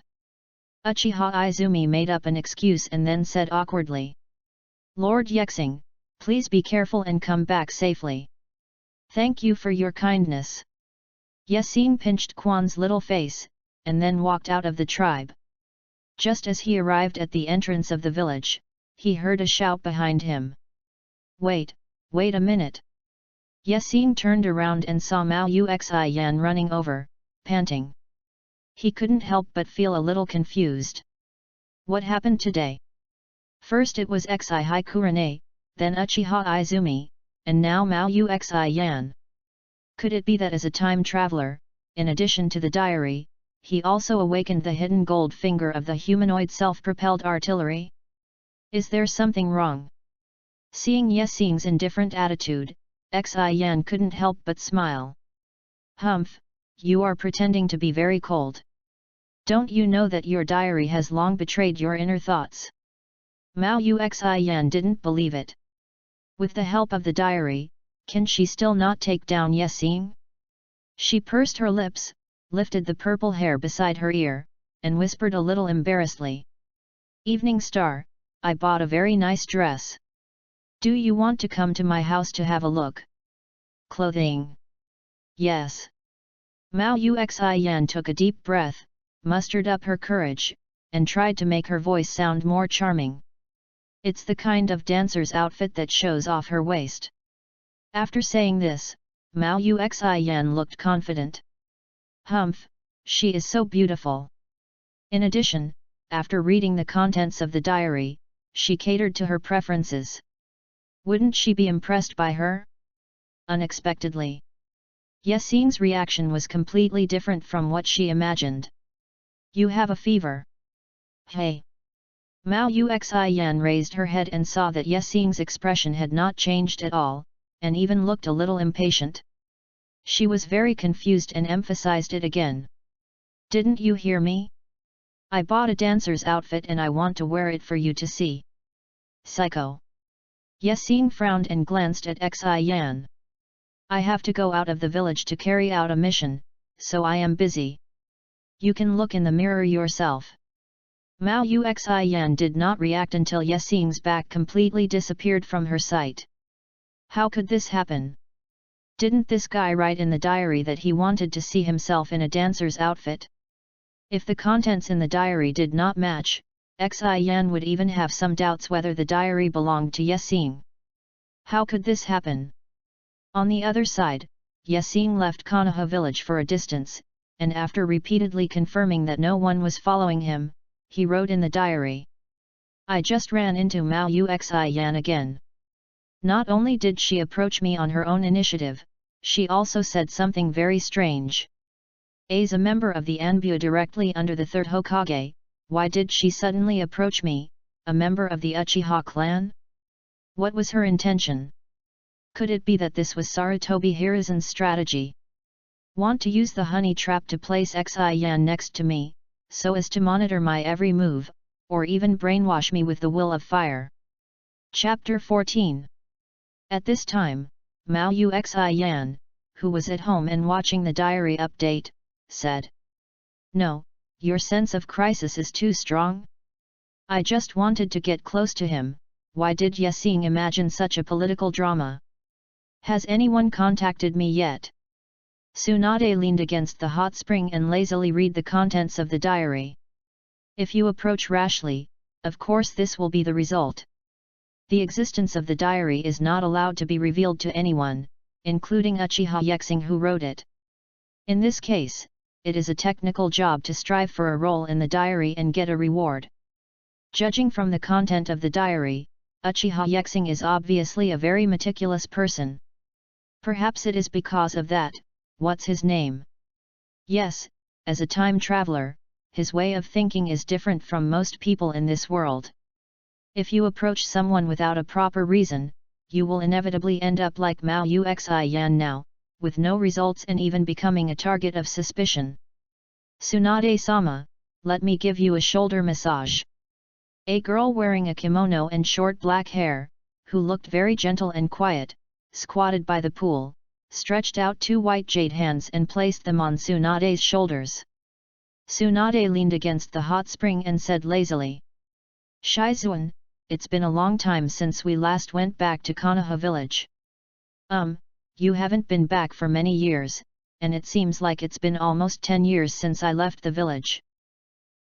A: Uchiha Izumi made up an excuse and then said awkwardly. Lord Yexing, please be careful and come back safely. Thank you for your kindness. Yesing pinched Quan's little face, and then walked out of the tribe. Just as he arrived at the entrance of the village, he heard a shout behind him. Wait a minute. Yesing turned around and saw Mao Uxi Yan running over, panting. He couldn't help but feel a little confused. What happened today? First it was Xi Kurane, then Uchiha Izumi, and now Mao Uxi Yan. Could it be that as a time traveler, in addition to the diary, he also awakened the hidden gold finger of the humanoid self-propelled artillery. Is there something wrong? Seeing Yexing's indifferent attitude, Xian couldn't help but smile. Humph, you are pretending to be very cold. Don't you know that your diary has long betrayed your inner thoughts? Mao Xian didn't believe it. With the help of the diary, can she still not take down Yexing? She pursed her lips, lifted the purple hair beside her ear, and whispered a little embarrassedly. Evening Star, I bought a very nice dress. Do you want to come to my house to have a look? Clothing. Yes. Mao Xian took a deep breath, mustered up her courage, and tried to make her voice sound more charming. It's the kind of dancer's outfit that shows off her waist. After saying this, Mao Xian looked confident. Humph, she is so beautiful. In addition, after reading the contents of the diary, she catered to her preferences. Wouldn't she be impressed by her? Unexpectedly, Yexing's reaction was completely different from what she imagined. You have a fever. Hey! Mao Xian raised her head and saw that Yexing's expression had not changed at all, and even looked a little impatient. She was very confused and emphasized it again. Didn't you hear me? I bought a dancer's outfit and I want to wear it for you to see. Psycho! Yexing frowned and glanced at Xian. I have to go out of the village to carry out a mission, so I am busy. You can look in the mirror yourself. Mao Xian did not react until Yexing's back completely disappeared from her sight. How could this happen? Didn't this guy write in the diary that he wanted to see himself in a dancer's outfit? If the contents in the diary did not match, Xian would even have some doubts whether the diary belonged to Yexing. How could this happen? On the other side, Yexing left Konoha village for a distance, and after repeatedly confirming that no one was following him, he wrote in the diary. I just ran into Mao Xian again. Not only did she approach me on her own initiative, she also said something very strange. As a member of the Anbu directly under the third Hokage, why did she suddenly approach me, a member of the Uchiha clan? What was her intention? Could it be that this was Sarutobi Hiruzen's strategy? Want to use the honey trap to place Xian next to me, so as to monitor my every move, or even brainwash me with the will of fire. Chapter 14. At this time, Mao Xian, who was at home and watching the diary update, said, No, your sense of crisis is too strong. I just wanted to get close to him, why did Yexing imagine such a political drama? Has anyone contacted me yet? Tsunade leaned against the hot spring and lazily read the contents of the diary. If you approach rashly, of course this will be the result. The existence of the diary is not allowed to be revealed to anyone, including Uchiha Yexing who wrote it. In this case, it is a technical job to strive for a role in the diary and get a reward. Judging from the content of the diary, Uchiha Yexing is obviously a very meticulous person. Perhaps it is because of that. What's his name? Yes, as a time traveler, his way of thinking is different from most people in this world. If you approach someone without a proper reason, you will inevitably end up like Mao Xian now, with no results and even becoming a target of suspicion. Tsunade-sama, let me give you a shoulder massage. A girl wearing a kimono and short black hair, who looked very gentle and quiet, squatted by the pool, stretched out two white jade hands and placed them on Tsunade's shoulders. Tsunade leaned against the hot spring and said lazily, Shizuan, it's been a long time since we last went back to Konoha village. You haven't been back for many years, and it seems like it's been almost 10 years since I left the village.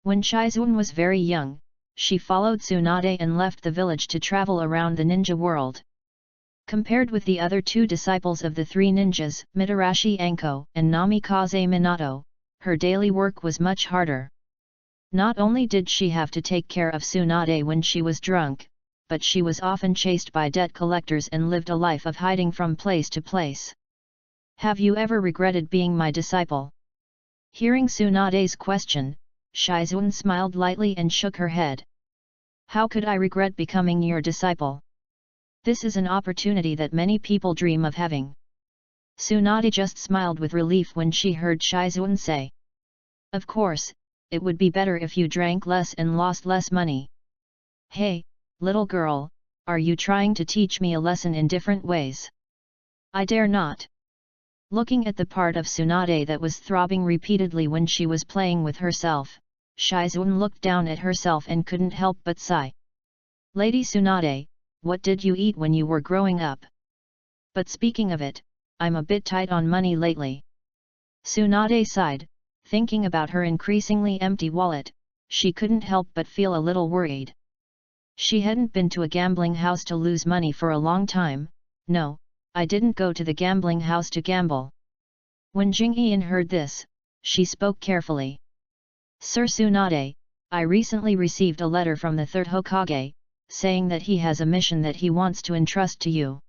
A: When Shizuan was very young, she followed Tsunade and left the village to travel around the ninja world. Compared with the other two disciples of the three ninjas, Mitarashi Anko and Namikaze Minato, her daily work was much harder. Not only did she have to take care of Tsunade when she was drunk, but she was often chased by debt collectors and lived a life of hiding from place to place. Have you ever regretted being my disciple? Hearing Tsunade's question, Shizuan smiled lightly and shook her head. How could I regret becoming your disciple? This is an opportunity that many people dream of having. Tsunade just smiled with relief when she heard Shizuan say. Of course, it would be better if you drank less and lost less money. Hey, little girl, are you trying to teach me a lesson in different ways? I dare not. Looking at the part of Tsunade that was throbbing repeatedly when she was playing with herself, Shizuan looked down at herself and couldn't help but sigh. Lady Tsunade, what did you eat when you were growing up? But speaking of it, I'm a bit tight on money lately. Tsunade sighed, thinking about her increasingly empty wallet. She couldn't help but feel a little worried. She hadn't been to a gambling house to lose money for a long time. No, I didn't go to the gambling house to gamble. When Jingyan heard this, she spoke carefully. Sir Tsunade, I recently received a letter from the third Hokage, saying that he has a mission that he wants to entrust to you.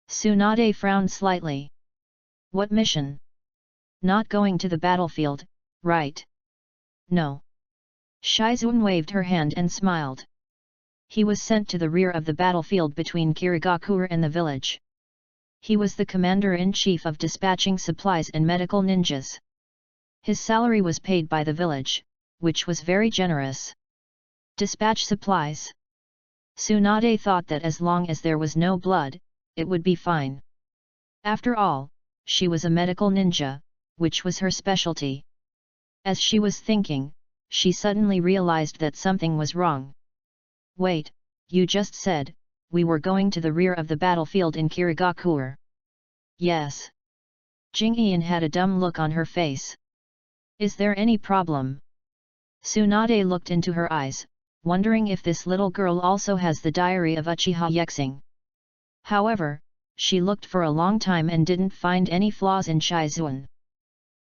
A: Tsunade frowned slightly. What mission? Not going to the battlefield, right? No. Shizuan waved her hand and smiled. He was sent to the rear of the battlefield between Kirigakure and the village. He was the commander-in-chief of dispatching supplies and medical ninjas. His salary was paid by the village, which was very generous. Dispatch supplies. Tsunade thought that as long as there was no blood, it would be fine. After all, she was a medical ninja, which was her specialty. As she was thinking, she suddenly realized that something was wrong. Wait, you just said, we were going to the rear of the battlefield in Kirigakure. Yes. Jingyan had a dumb look on her face. Is there any problem? Tsunade looked into her eyes, wondering if this little girl also has the diary of Uchiha Yexing. However, she looked for a long time and didn't find any flaws in Shizuan.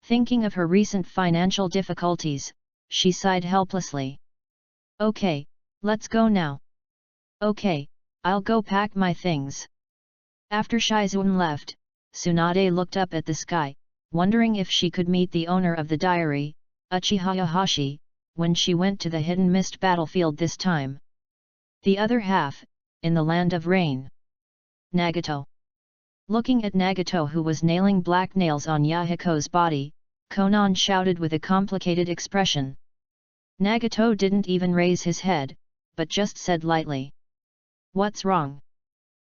A: Thinking of her recent financial difficulties, she sighed helplessly. Okay, let's go now. Okay, I'll go pack my things. After Shizuan left, Tsunade looked up at the sky, wondering if she could meet the owner of the diary, Uchiha Yahashi, when she went to the Hidden Mist battlefield this time. The other half, in the Land of Rain. Nagato. Looking at Nagato, who was nailing black nails on Yahiko's body, Konan shouted with a complicated expression. Nagato didn't even raise his head, but just said lightly. What's wrong?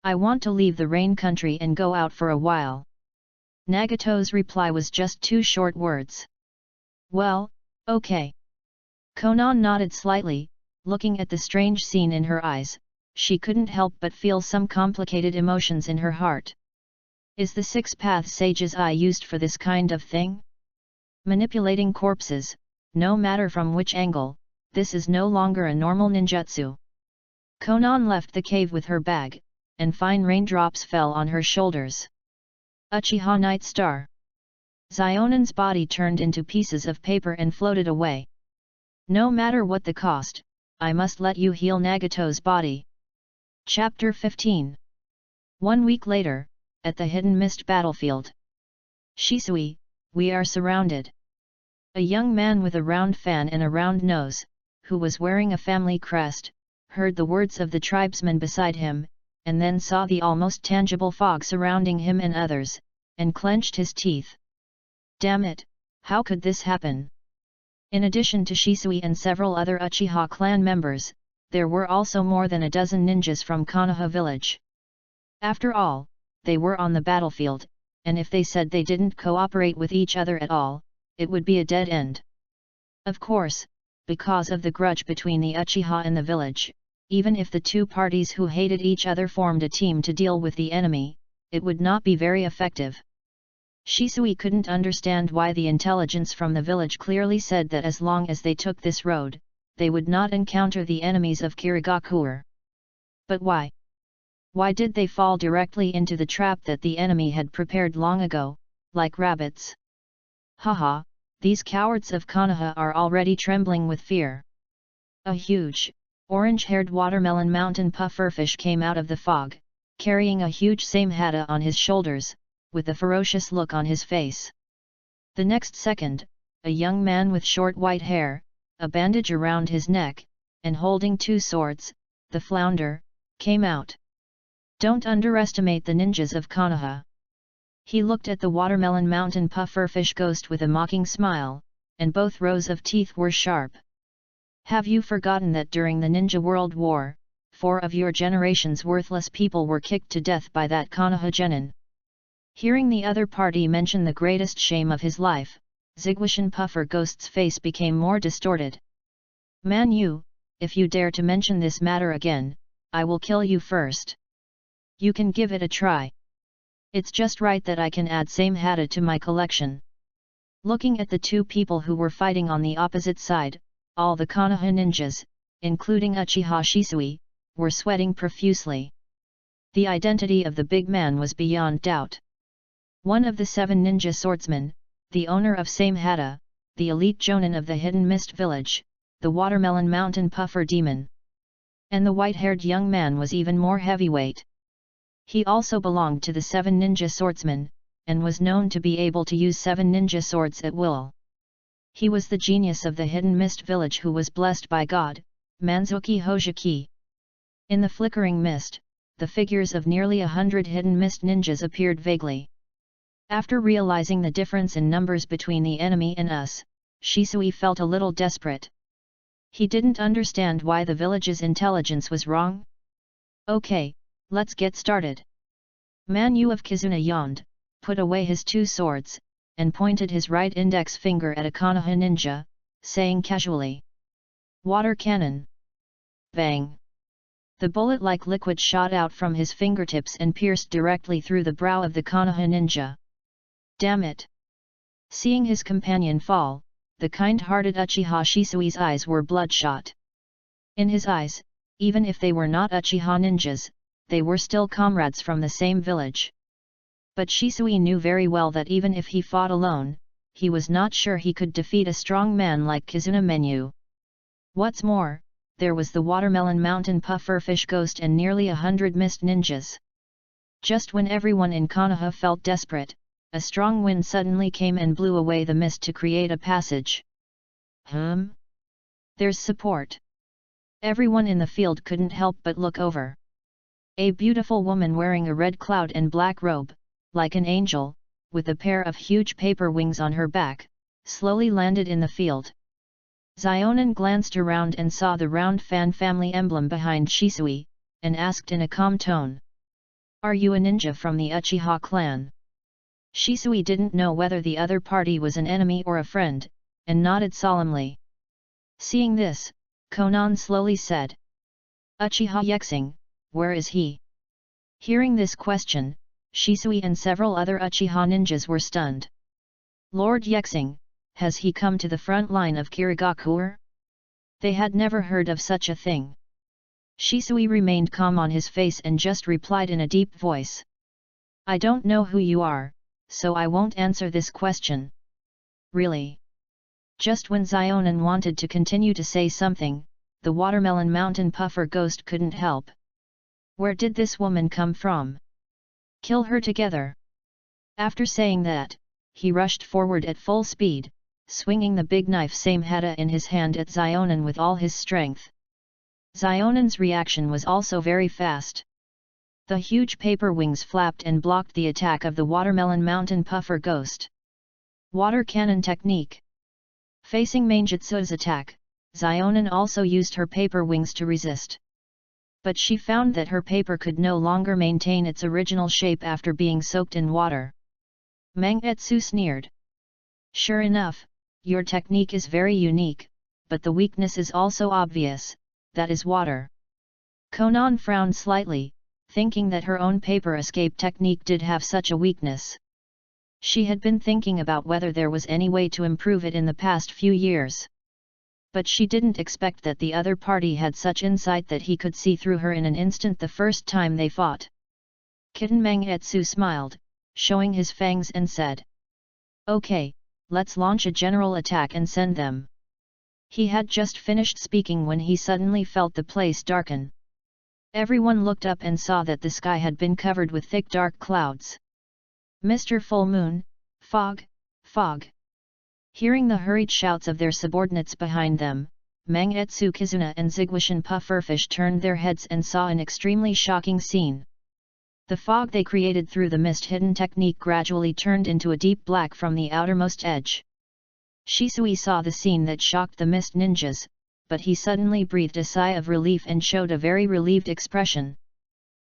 A: I want to leave the rain country and go out for a while. Nagato's reply was just 2 short words. Well, okay. Konan nodded slightly, looking at the strange scene in her eyes. She couldn't help but feel some complicated emotions in her heart. Is the 6-path sage's eye used for this kind of thing? Manipulating corpses, no matter from which angle, this is no longer a normal ninjutsu. Konan left the cave with her bag, and fine raindrops fell on her shoulders. Uchiha Night Star. Zionan's body turned into pieces of paper and floated away. No matter what the cost, I must let you heal Nagato's body. Chapter 15. 1 week later, at the Hidden Mist battlefield. Shisui, we are surrounded. A young man with a round fan and a round nose, who was wearing a family crest, heard the words of the tribesmen beside him, and then saw the almost tangible fog surrounding him and others, and clenched his teeth. Damn it, how could this happen? In addition to Shisui and several other Uchiha clan members, there were also more than a dozen ninjas from Konoha village. After all, they were on the battlefield, and if they said they didn't cooperate with each other at all, it would be a dead end. Of course, because of the grudge between the Uchiha and the village, even if the two parties who hated each other formed a team to deal with the enemy, it would not be very effective. Shisui couldn't understand why the intelligence from the village clearly said that as long as they took this road, they would not encounter the enemies of Kirigakure. But why? Why did they fall directly into the trap that the enemy had prepared long ago, like rabbits? Haha, these cowards of Konoha are already trembling with fear. A huge, orange-haired watermelon mountain pufferfish came out of the fog, carrying a huge samehata on his shoulders, with a ferocious look on his face. The next second, a young man with short white hair, a bandage around his neck, and holding two swords, the flounder, came out. Don't underestimate the ninjas of Konoha. He looked at the watermelon mountain pufferfish ghost with a mocking smile, and both rows of teeth were sharp. Have you forgotten that during the Ninja World War, 4 of your generation's worthless people were kicked to death by that Konoha genin? Hearing the other party mention the greatest shame of his life, Zigwashin Puffer Ghost's face became more distorted. Man you, if you dare to mention this matter again, I will kill you first. You can give it a try. It's just right that I can add same hata to my collection. Looking at the two people who were fighting on the opposite side, all the Konoha ninjas, including Uchiha Shisui, were sweating profusely. The identity of the big man was beyond doubt. One of the 7 ninja swordsmen, the owner of Same Hata, the elite jonin of the Hidden Mist Village, the Watermelon Mountain Puffer Demon. And the white-haired young man was even more heavyweight. He also belonged to the 7 ninja swordsmen, and was known to be able to use 7 ninja swords at will. He was the genius of the Hidden Mist Village who was blessed by God, Manzuki Hojiki. In the flickering mist, the figures of nearly 100 Hidden Mist ninjas appeared vaguely. After realizing the difference in numbers between the enemy and us, Shisui felt a little desperate. He didn't understand why the village's intelligence was wrong. Okay, let's get started. Man Yu of Kizuna yawned, put away his 2 swords, and pointed his right index finger at a Konoha ninja, saying casually, "Water cannon!" Bang! The bullet-like liquid shot out from his fingertips and pierced directly through the brow of the Konoha ninja. Damn it! Seeing his companion fall, the kind-hearted Uchiha Shisui's eyes were bloodshot. In his eyes, even if they were not Uchiha ninjas, they were still comrades from the same village. But Shisui knew very well that even if he fought alone, he was not sure he could defeat a strong man like Kizuna Menyu. What's more, there was the Watermelon Mountain Pufferfish Ghost and nearly 100 mist ninjas. Just when everyone in Konoha felt desperate, a strong wind suddenly came and blew away the mist to create a passage. There's support. Everyone in the field couldn't help but look over. A beautiful woman wearing a red cloud and black robe, like an angel, with a pair of huge paper wings on her back, slowly landed in the field. Zionin glanced around and saw the round fan family emblem behind Shisui, and asked in a calm tone, "Are you a ninja from the Uchiha clan?" Shisui didn't know whether the other party was an enemy or a friend, and nodded solemnly. Seeing this, Konan slowly said, "Uchiha Yexing, where is he?" Hearing this question, Shisui and several other Uchiha ninjas were stunned. Lord Yexing, has he come to the front line of Kirigakuer? They had never heard of such a thing. Shisui remained calm on his face and just replied in a deep voice, "I don't know who you are, so I won't answer this question." Really? Just when Zionin wanted to continue to say something, the Watermelon Mountain Puffer Ghost couldn't help. Where did this woman come from? Kill her together. After saying that, he rushed forward at full speed, swinging the big knife Same Hata in his hand at Zionin with all his strength. Zionin's reaction was also very fast. The huge paper wings flapped and blocked the attack of the Watermelon Mountain Puffer Ghost. Water Cannon Technique. Facing Manjutsu's attack, Zionin also used her paper wings to resist. But she found that her paper could no longer maintain its original shape after being soaked in water. Mangetsu sneered. "Sure enough, your technique is very unique, but the weakness is also obvious, that is water." Konan frowned slightly, thinking that her own paper escape technique did have such a weakness. She had been thinking about whether there was any way to improve it in the past few years. But she didn't expect that the other party had such insight that he could see through her in an instant the first time they fought. Kitten Mangetsu smiled, showing his fangs and said, "Okay, let's launch a general attack and send them." He had just finished speaking when he suddenly felt the place darken. Everyone looked up and saw that the sky had been covered with thick dark clouds. "Mr. Full Moon, fog, fog." Hearing the hurried shouts of their subordinates behind them, Mangetsu Kizuna and Zigwashan Pufferfish turned their heads and saw an extremely shocking scene. The fog they created through the mist-hidden technique gradually turned into a deep black from the outermost edge. Shisui saw the scene that shocked the mist ninjas, but he suddenly breathed a sigh of relief and showed a very relieved expression.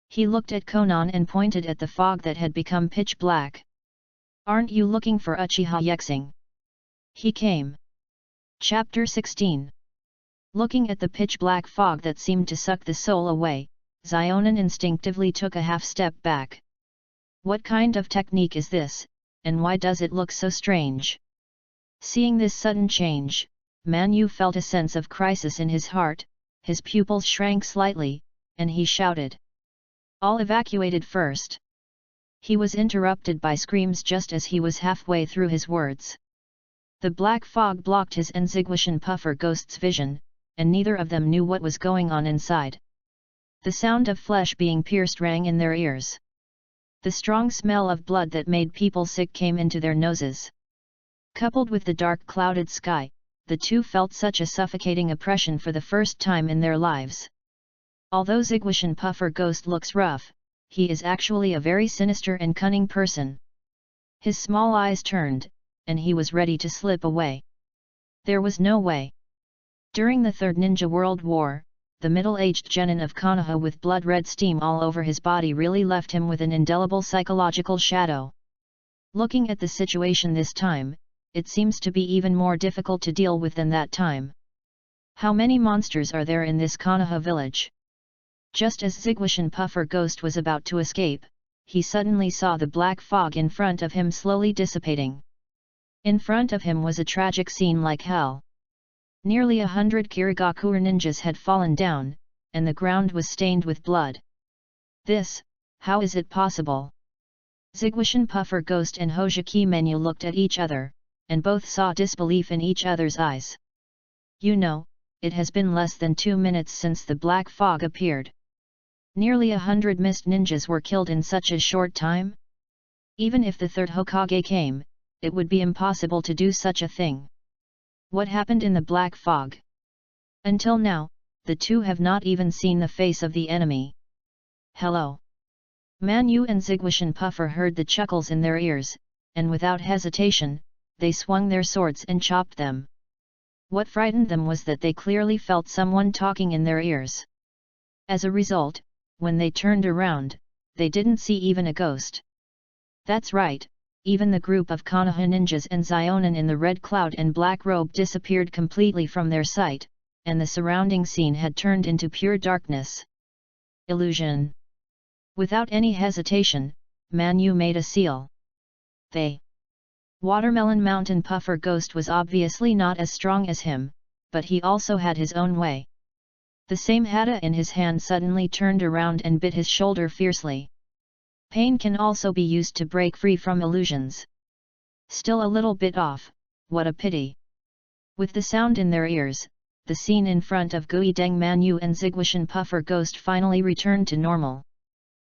A: He looked at Konan and pointed at the fog that had become pitch black. "Aren't you looking for Uchiha Yexing?" He came. Chapter 16. Looking at the pitch-black fog that seemed to suck the soul away, Xionin instinctively took a half-step back. What kind of technique is this, and why does it look so strange? Seeing this sudden change, Man Yu felt a sense of crisis in his heart, his pupils shrank slightly, and he shouted. "All evacuated first!" He was interrupted by screams just as he was halfway through his words. The black fog blocked his and Zigwashan Puffer Ghost's vision, and neither of them knew what was going on inside. The sound of flesh being pierced rang in their ears. The strong smell of blood that made people sick came into their noses. Coupled with the dark clouded sky, the two felt such a suffocating oppression for the first time in their lives. Although Zigwashan Puffer Ghost looks rough, he is actually a very sinister and cunning person. His small eyes turned, and he was ready to slip away. There was no way. During the Third Ninja World War, the middle-aged genin of Konoha with blood-red steam all over his body really left him with an indelible psychological shadow. Looking at the situation this time, it seems to be even more difficult to deal with than that time. How many monsters are there in this Konoha village? Just as Zigwashan Puffer Ghost was about to escape, he suddenly saw the black fog in front of him slowly dissipating. In front of him was a tragic scene like hell. Nearly 100 Kirigakure ninjas had fallen down, and the ground was stained with blood. How is it possible? Zigwashan Puffer Ghost and Hojiki Menu looked at each other, and both saw disbelief in each other's eyes. You know, it has been less than 2 minutes since the black fog appeared. Nearly 100 mist ninjas were killed in such a short time? Even if the third Hokage came, it would be impossible to do such a thing. What happened in the black fog? Until now, the two have not even seen the face of the enemy. Hello. Man Yu and Zigwashan Puffer heard the chuckles in their ears, and without hesitation, they swung their swords and chopped them. What frightened them was that they clearly felt someone talking in their ears. As a result, when they turned around, they didn't see even a ghost. That's right. Even the group of Konoha ninjas and Xionin in the red cloud and black robe disappeared completely from their sight, and the surrounding scene had turned into pure darkness. Illusion. Without any hesitation, Man Yu made a seal. Watermelon Mountain Puffer Ghost was obviously not as strong as him, but he also had his own way. The same hata in his hand suddenly turned around and bit his shoulder fiercely. Pain can also be used to break free from illusions. Still a little bit off, what a pity. With the sound in their ears, the scene in front of Guideng Man Yu and Zigwashan Puffer Ghost finally returned to normal.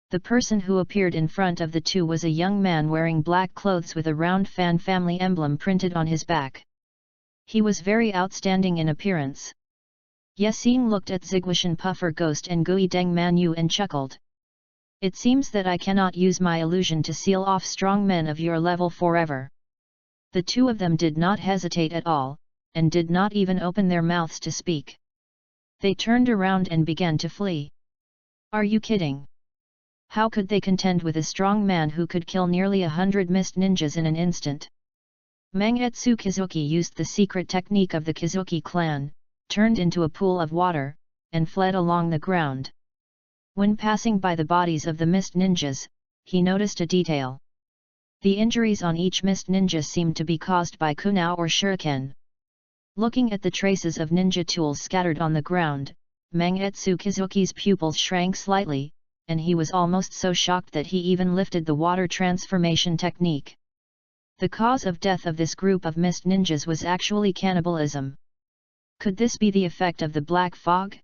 A: The person who appeared in front of the two was a young man wearing black clothes with a round Fan family emblem printed on his back. He was very outstanding in appearance. Yexing looked at Zigwashan Puffer Ghost and Guideng Man Yu and chuckled. It seems that I cannot use my illusion to seal off strong men of your level forever. The two of them did not hesitate at all, and did not even open their mouths to speak. They turned around and began to flee. Are you kidding? How could they contend with a strong man who could kill nearly 100 mist ninjas in an instant? Mangetsu Kizuki used the secret technique of the Kizuki clan, turned into a pool of water, and fled along the ground. When passing by the bodies of the mist ninjas, he noticed a detail. The injuries on each mist ninja seemed to be caused by kunao or shuriken. Looking at the traces of ninja tools scattered on the ground, Mangetsu Kizuki's pupils shrank slightly, and he was almost so shocked that he even lifted the water transformation technique. The cause of death of this group of mist ninjas was actually cannibalism. Could this be the effect of the black fog?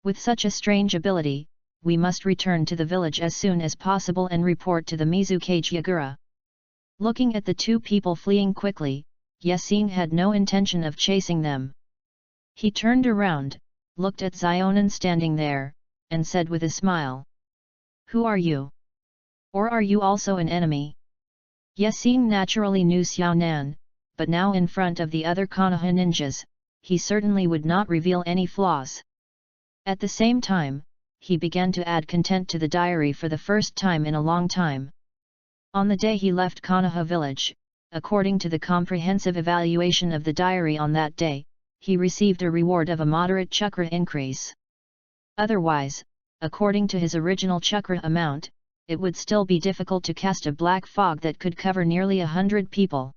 A: With such a strange ability, we must return to the village as soon as possible and report to the Mizukage Yagura. Looking at the two people fleeing quickly, Yexing had no intention of chasing them. He turned around, looked at Xiaonan standing there, and said with a smile. Who are you? Or are you also an enemy? Yexing naturally knew Xiaonan, but now in front of the other Konoha ninjas, he certainly would not reveal any flaws. At the same time, he began to add content to the diary for the first time in a long time. On the day he left Konoha village, according to the comprehensive evaluation of the diary on that day, he received a reward of a moderate chakra increase. Otherwise, according to his original chakra amount, it would still be difficult to cast a black fog that could cover nearly 100 people.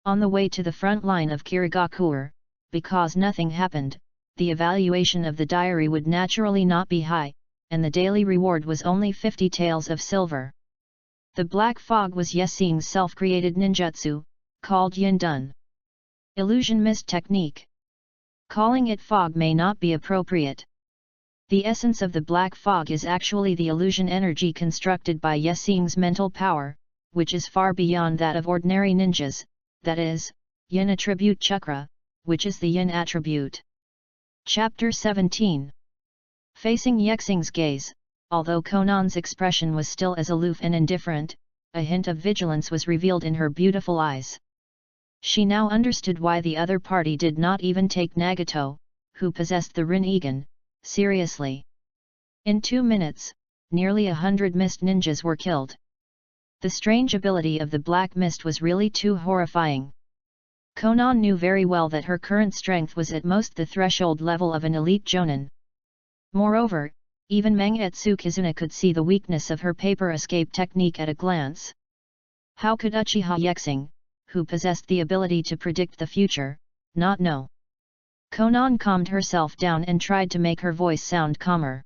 A: On the way to the front line of Kirigakure, because nothing happened, the evaluation of the diary would naturally not be high, and the daily reward was only 50 taels of silver. The black fog was Yexing's self-created ninjutsu, called Yindun. Illusion mist technique. Calling it fog may not be appropriate. The essence of the black fog is actually the illusion energy constructed by Yexing's mental power, which is far beyond that of ordinary ninjas, that is, Yin attribute chakra, which is the Yin attribute. Chapter 17. Facing Yexing's gaze, although Conan's expression was still as aloof and indifferent, a hint of vigilance was revealed in her beautiful eyes. She now understood why the other party did not even take Nagato, who possessed the Rinnegan, seriously. In 2 minutes, nearly 100 mist ninjas were killed. The strange ability of the black mist was really too horrifying. Conan knew very well that her current strength was at most the threshold level of an elite jonin. Moreover, even Mangetsu Kizuna could see the weakness of her paper escape technique at a glance. How could Uchiha Yexing, who possessed the ability to predict the future, not know? Conan calmed herself down and tried to make her voice sound calmer.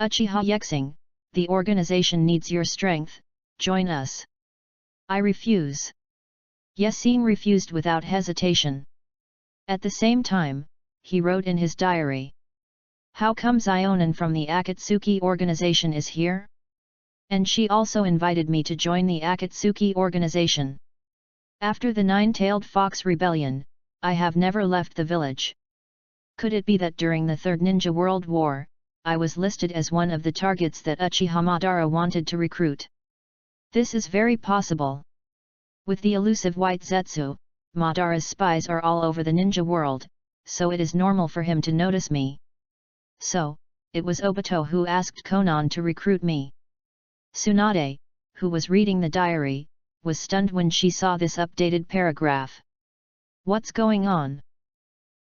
A: Uchiha Yexing, the organization needs your strength, join us. I refuse. Yexing refused without hesitation. At the same time, he wrote in his diary. How come Xiaonan from the Akatsuki organization is here? And she also invited me to join the Akatsuki organization. After the Nine-Tailed Fox Rebellion, I have never left the village. Could it be that during the Third Ninja World War, I was listed as one of the targets that Uchiha Madara wanted to recruit? This is very possible. With the elusive White Zetsu, Madara's spies are all over the ninja world, so it is normal for him to notice me. So, it was Obito who asked Conan to recruit me. Tsunade, who was reading the diary, was stunned when she saw this updated paragraph. What's going on?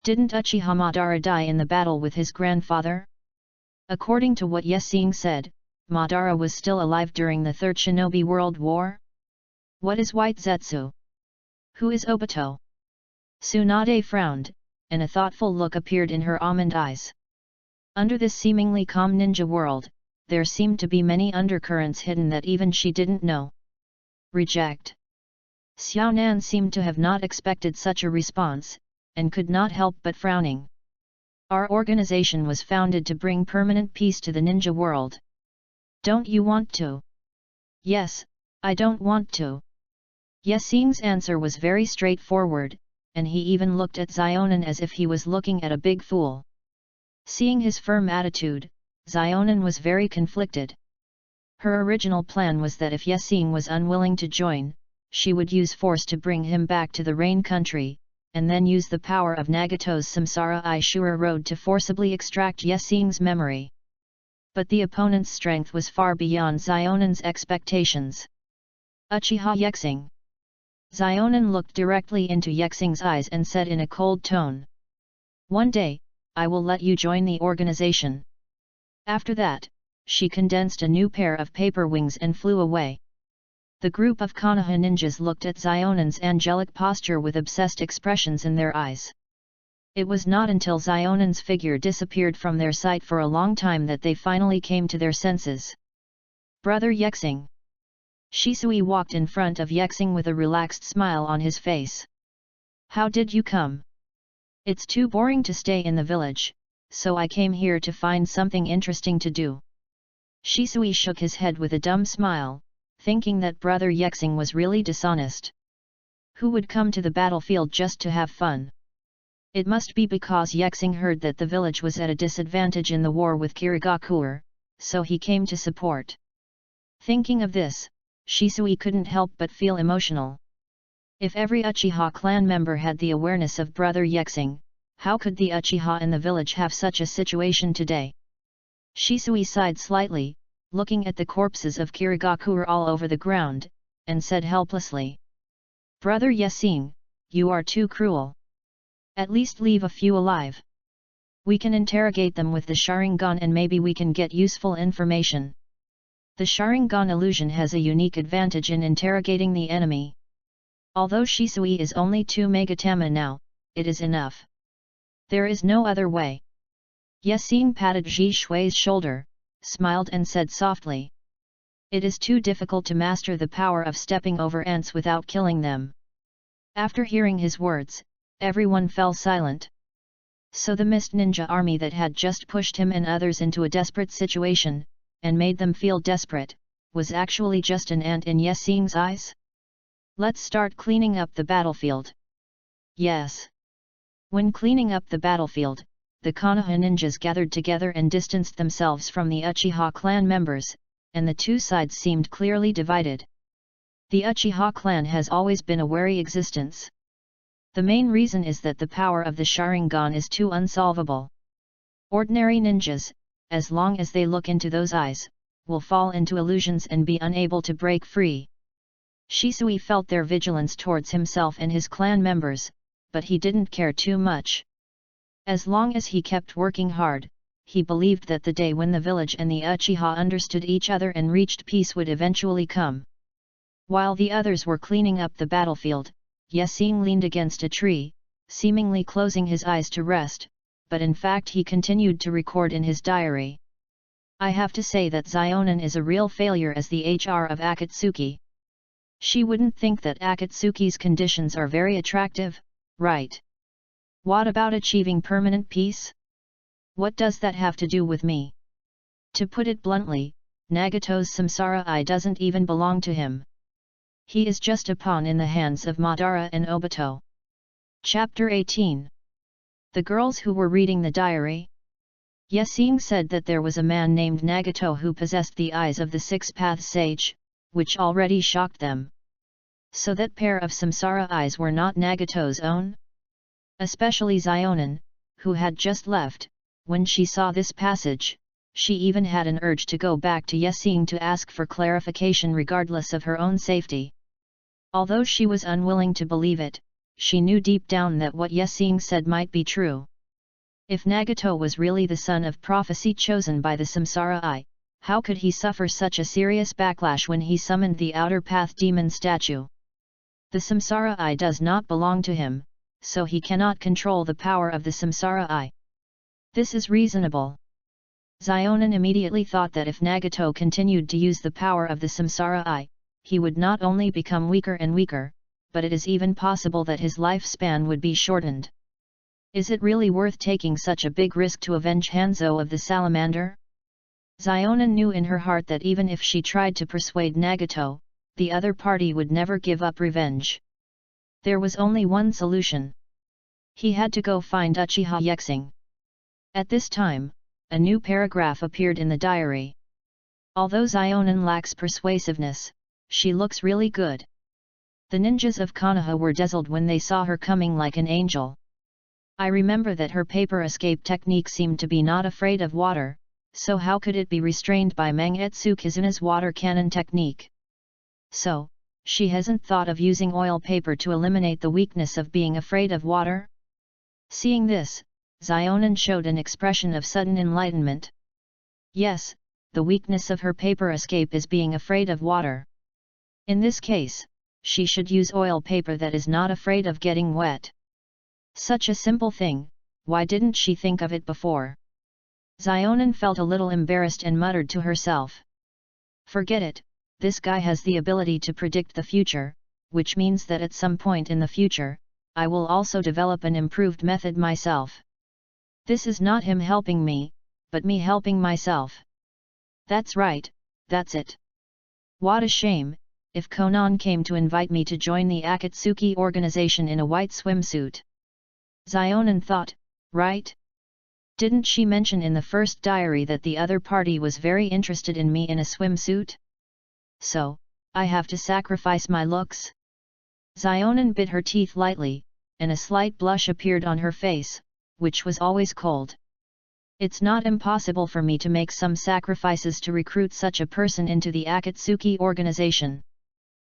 A: Didn't Uchiha Madara die in the battle with his grandfather? According to what Yexing said, Madara was still alive during the Third Shinobi World War? What is White Zetsu? Who is Obito? Tsunade frowned, and a thoughtful look appeared in her almond eyes. Under this seemingly calm ninja world, there seemed to be many undercurrents hidden that even she didn't know. Reject. Xiaonan seemed to have not expected such a response, and could not help but frowning. Our organization was founded to bring permanent peace to the ninja world. Don't you want to? Yes, I don't want to. Yexing's answer was very straightforward, and he even looked at Xiaonan as if he was looking at a big fool. Seeing his firm attitude, Xiaonan was very conflicted. Her original plan was that if Yexing was unwilling to join, she would use force to bring him back to the Rain Country, and then use the power of Nagato's Samsara Ishura Road to forcibly extract Yexing's memory. But the opponent's strength was far beyond Xiaonan's expectations. Uchiha Yexing. Xiaonan looked directly into Yexing's eyes and said in a cold tone. One day, I will let you join the organization. After that, she condensed a new pair of paper wings and flew away. The group of Konoha ninjas looked at Xiaonan's angelic posture with obsessed expressions in their eyes. It was not until Xiaonan's figure disappeared from their sight for a long time that they finally came to their senses. Brother Yexing. Shisui walked in front of Yexing with a relaxed smile on his face. How did you come? It's too boring to stay in the village, so I came here to find something interesting to do. Shisui shook his head with a dumb smile, thinking that brother Yexing was really dishonest. Who would come to the battlefield just to have fun? It must be because Yexing heard that the village was at a disadvantage in the war with Kirigakure, so he came to support. Thinking of this, Shisui couldn't help but feel emotional. If every Uchiha clan member had the awareness of brother Yexing, how could the Uchiha in the village have such a situation today? Shisui sighed slightly, looking at the corpses of Kirigakure all over the ground, and said helplessly, "Brother Yexing, you are too cruel. At least leave a few alive. We can interrogate them with the Sharingan and maybe we can get useful information." The Sharingan illusion has a unique advantage in interrogating the enemy. Although Shisui is only 2 Megatama now, it is enough. There is no other way. Yexing patted Ji Shui's shoulder, smiled and said softly, "It is too difficult to master the power of stepping over ants without killing them." After hearing his words, everyone fell silent. So the Mist Ninja army that had just pushed him and others into a desperate situation, and made them feel desperate, was actually just an ant in Yexing's eyes? Let's start cleaning up the battlefield. Yes. When cleaning up the battlefield, the Konoha ninjas gathered together and distanced themselves from the Uchiha clan members, and the two sides seemed clearly divided. The Uchiha clan has always been a wary existence. The main reason is that the power of the Sharingan is too unsolvable. Ordinary ninjas, as long as they look into those eyes, will fall into illusions and be unable to break free. Shisui felt their vigilance towards himself and his clan members, but he didn't care too much. As long as he kept working hard, he believed that the day when the village and the Uchiha understood each other and reached peace would eventually come. While the others were cleaning up the battlefield, Yexing leaned against a tree, seemingly closing his eyes to rest, but in fact he continued to record in his diary. "I have to say that Zionin is a real failure as the HR of Akatsuki. She wouldn't think that Akatsuki's conditions are very attractive, right? What about achieving permanent peace? What does that have to do with me? To put it bluntly, Nagato's samsara eye doesn't even belong to him. He is just a pawn in the hands of Madara and Obito." Chapter 18. The girls who were reading the diary. Yexing said that there was a man named Nagato who possessed the eyes of the Six-Path Sage, which already shocked them. So that pair of samsara eyes were not Nagato's own? Especially Zionin, who had just left. When she saw this passage, she even had an urge to go back to Yexing to ask for clarification regardless of her own safety. Although she was unwilling to believe it, she knew deep down that what Yexing said might be true. If Nagato was really the son of prophecy chosen by the Samsara Eye, how could he suffer such a serious backlash when he summoned the Outer Path demon statue? The Samsara Eye does not belong to him, so he cannot control the power of the Samsara Eye. This is reasonable. Zionin immediately thought that if Nagato continued to use the power of the Samsara Eye, he would not only become weaker and weaker, but it is even possible that his lifespan would be shortened. Is it really worth taking such a big risk to avenge Hanzo of the Salamander? Zionin knew in her heart that even if she tried to persuade Nagato, the other party would never give up revenge. There was only one solution. He had to go find Uchiha Yexing. At this time, a new paragraph appeared in the diary. Although Zionin lacks persuasiveness, she looks really good. The ninjas of Konoha were dazzled when they saw her coming like an angel. I remember that her paper escape technique seemed to be not afraid of water, so how could it be restrained by Mangetsu Kizuna's water cannon technique? So, she hasn't thought of using oil paper to eliminate the weakness of being afraid of water? Seeing this, Zionin showed an expression of sudden enlightenment. Yes, the weakness of her paper escape is being afraid of water. In this case, she should use oil paper that is not afraid of getting wet. Such a simple thing, why didn't she think of it before? Zionin felt a little embarrassed and muttered to herself. Forget it, this guy has the ability to predict the future, which means that at some point in the future, I will also develop an improved method myself. This is not him helping me, but me helping myself. That's right, that's it. What a shame, if Konan came to invite me to join the Akatsuki organization in a white swimsuit. Xionan thought, right? Didn't she mention in the first diary that the other party was very interested in me in a swimsuit? So, I have to sacrifice my looks? Xionan bit her teeth lightly, and a slight blush appeared on her face, which was always cold. It's not impossible for me to make some sacrifices to recruit such a person into the Akatsuki organization.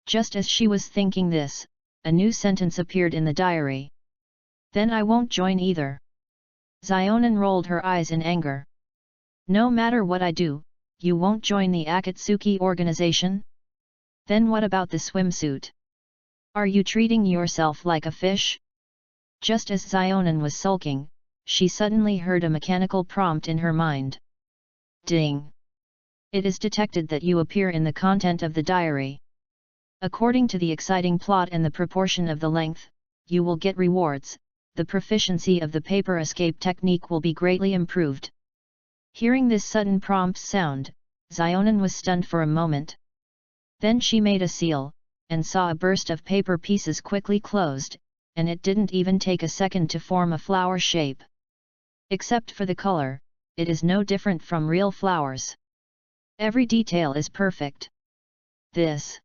A: Just as she was thinking this, a new sentence appeared in the diary. Then I won't join either. Xionan rolled her eyes in anger. No matter what I do, you won't join the Akatsuki organization? Then what about the swimsuit? Are you treating yourself like a fish? Just as Xionan was sulking, she suddenly heard a mechanical prompt in her mind. Ding! It is detected that you appear in the content of the diary. According to the exciting plot and the proportion of the length, you will get rewards. The proficiency of the paper escape technique will be greatly improved. Hearing this sudden prompt sound, Xionan was stunned for a moment. Then she made a seal, and saw a burst of paper pieces quickly closed, and it didn't even take a second to form a flower shape. Except for the color, it is no different from real flowers. Every detail is perfect. This.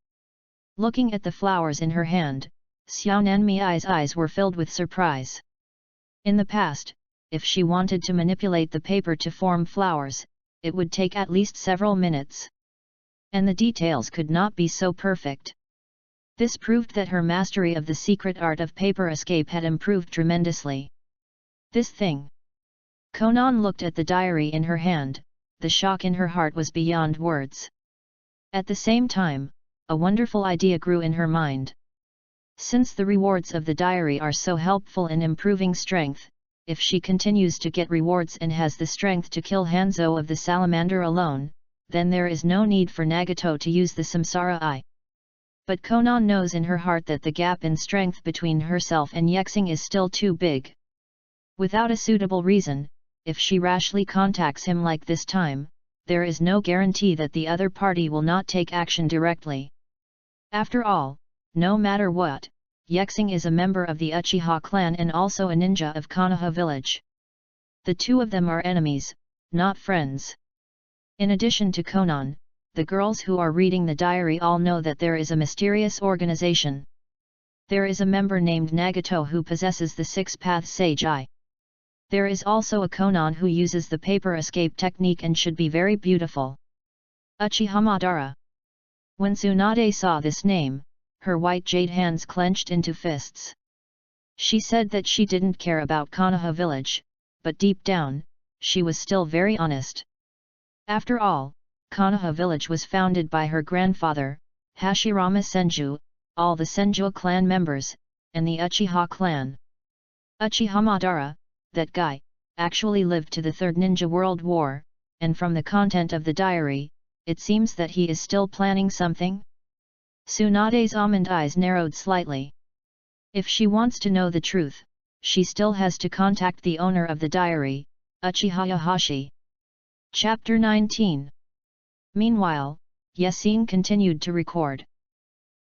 A: Looking at the flowers in her hand, Xiaonanmi's eyes were filled with surprise. In the past, if she wanted to manipulate the paper to form flowers, it would take at least several minutes. And the details could not be so perfect. This proved that her mastery of the secret art of paper escape had improved tremendously. This thing. Konan looked at the diary in her hand, the shock in her heart was beyond words. At the same time, a wonderful idea grew in her mind. Since the rewards of the diary are so helpful in improving strength, if she continues to get rewards and has the strength to kill Hanzo of the salamander alone, then there is no need for Nagato to use the Samsara Eye. But Konan knows in her heart that the gap in strength between herself and Yexing is still too big. Without a suitable reason, if she rashly contacts him like this time, there is no guarantee that the other party will not take action directly. After all, no matter what, Yexing is a member of the Uchiha clan and also a ninja of Konoha village. The two of them are enemies, not friends. In addition to Konan, the girls who are reading the diary all know that there is a mysterious organization. There is a member named Nagato who possesses the six-path Sage Eye. There is also a Konan who uses the paper escape technique and should be very beautiful. Uchiha Madara. When Tsunade saw this name, her white jade hands clenched into fists. She said that she didn't care about Konoha village, but deep down, she was still very honest. After all, Konoha village was founded by her grandfather, Hashirama Senju, all the Senju clan members, and the Uchiha clan. Uchiha Madara, that guy, actually lived to the Third Ninja World War, and from the content of the diary, it seems that he is still planning something? Tsunade's almond eyes narrowed slightly. If she wants to know the truth, she still has to contact the owner of the diary, Uchiha Yahashi. Chapter 19. Meanwhile, Yasin continued to record.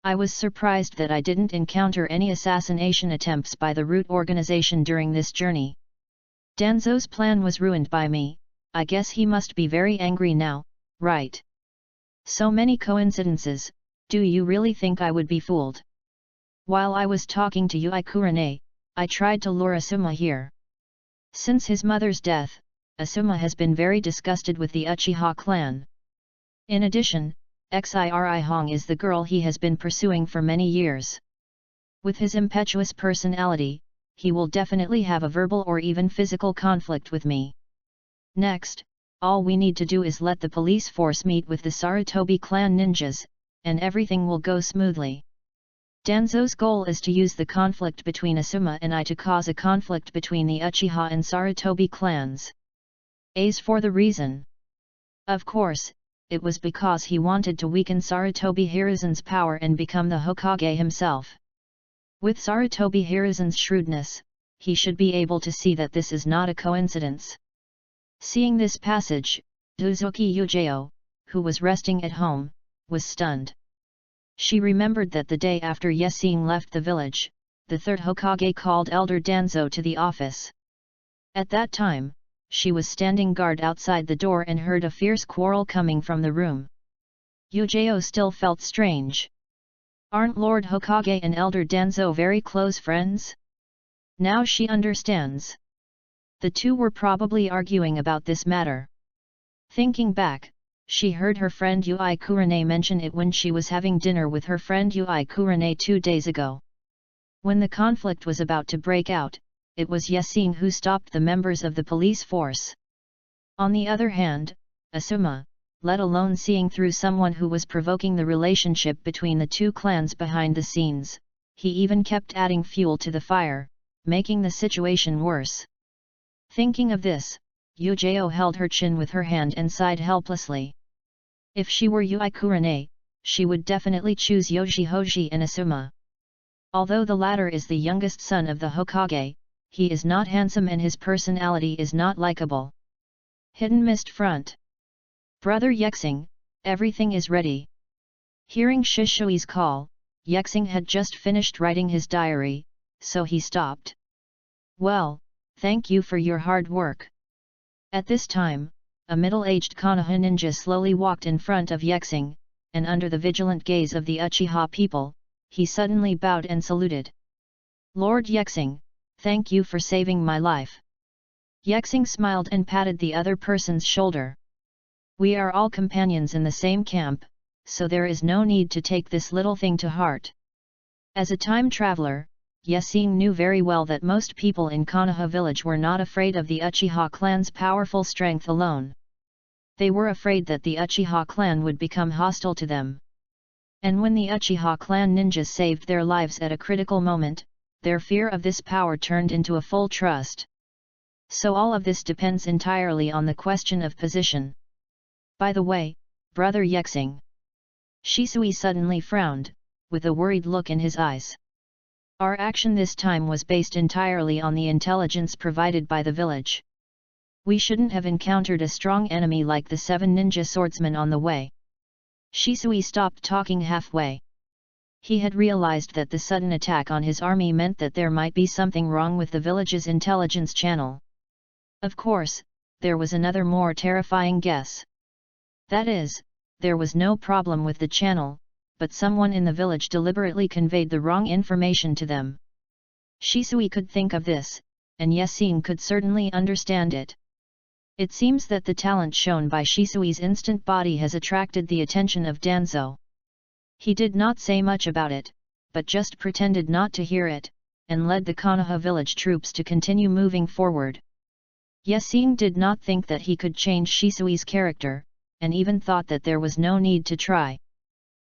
A: I was surprised that I didn't encounter any assassination attempts by the root organization during this journey. Danzo's plan was ruined by me. I guess he must be very angry now, right? So many coincidences, do you really think I would be fooled? While I was talking to Yui Kurane, I tried to lure Asuma here. Since his mother's death, Asuma has been very disgusted with the Uchiha clan. In addition, Xiri Hong is the girl he has been pursuing for many years. With his impetuous personality, he will definitely have a verbal or even physical conflict with me. Next, all we need to do is let the police force meet with the Sarutobi clan ninjas, and everything will go smoothly. Danzo's goal is to use the conflict between Asuma and I to cause a conflict between the Uchiha and Sarutobi clans. As for the reason, of course, it was because he wanted to weaken Sarutobi Hiruzen's power and become the Hokage himself. With Sarutobi Hiruzen's shrewdness, he should be able to see that this is not a coincidence. Seeing this passage, Uzuki Yujeo, who was resting at home, was stunned. She remembered that the day after Yesing left the village, the third Hokage called Elder Danzo to the office. At that time, she was standing guard outside the door and heard a fierce quarrel coming from the room. Yujao still felt strange. Aren't Lord Hokage and Elder Danzo very close friends? Now she understands. The two were probably arguing about this matter. Thinking back, she heard her friend Ui Kurane mention it when she was having dinner with her friend Ui Kurane 2 days ago. When the conflict was about to break out, it was Yesing who stopped the members of the police force. On the other hand, Asuma, let alone seeing through someone who was provoking the relationship between the two clans behind the scenes, he even kept adding fuel to the fire, making the situation worse. Thinking of this, Yujao held her chin with her hand and sighed helplessly. If she were Ui Kurane, she would definitely choose Yoji Hoji and Asuma. Although the latter is the youngest son of the Hokage, he is not handsome and his personality is not likable. Hidden Mist Front. Brother Yexing, everything is ready. Hearing Shishui's call, Yexing had just finished writing his diary, so he stopped. Well, thank you for your hard work. At this time, a middle-aged Konoha ninja slowly walked in front of Yexing, and under the vigilant gaze of the Uchiha people, he suddenly bowed and saluted. Lord Yexing, thank you for saving my life. Yexing smiled and patted the other person's shoulder. We are all companions in the same camp, so there is no need to take this little thing to heart. As a time traveler, Yesing knew very well that most people in Konoha village were not afraid of the Uchiha clan's powerful strength alone. They were afraid that the Uchiha clan would become hostile to them. And when the Uchiha clan ninjas saved their lives at a critical moment, their fear of this power turned into a full trust. So all of this depends entirely on the question of position. By the way, Brother Yexing. Shisui suddenly frowned, with a worried look in his eyes. Our action this time was based entirely on the intelligence provided by the village. We shouldn't have encountered a strong enemy like the 7 ninja swordsmen on the way. Shisui stopped talking halfway. He had realized that the sudden attack on his army meant that there might be something wrong with the village's intelligence channel. Of course, there was another more terrifying guess. That is, there was no problem with the channel, but someone in the village deliberately conveyed the wrong information to them. Shisui could think of this, and Yesing could certainly understand it. It seems that the talent shown by Shisui's instant body has attracted the attention of Danzo. He did not say much about it, but just pretended not to hear it, and led the Konoha village troops to continue moving forward. Yesing did not think that he could change Shisui's character, and even thought that there was no need to try.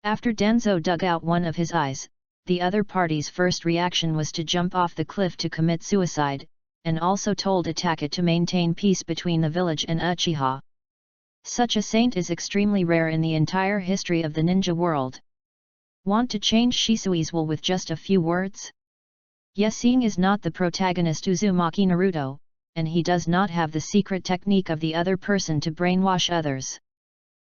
A: After Danzo dug out one of his eyes, the other party's first reaction was to jump off the cliff to commit suicide, and also told Ataka to maintain peace between the village and Uchiha. Such a saint is extremely rare in the entire history of the ninja world. Want to change Shisui's will with just a few words? Yesing is not the protagonist Uzumaki Naruto, and he does not have the secret technique of the other person to brainwash others.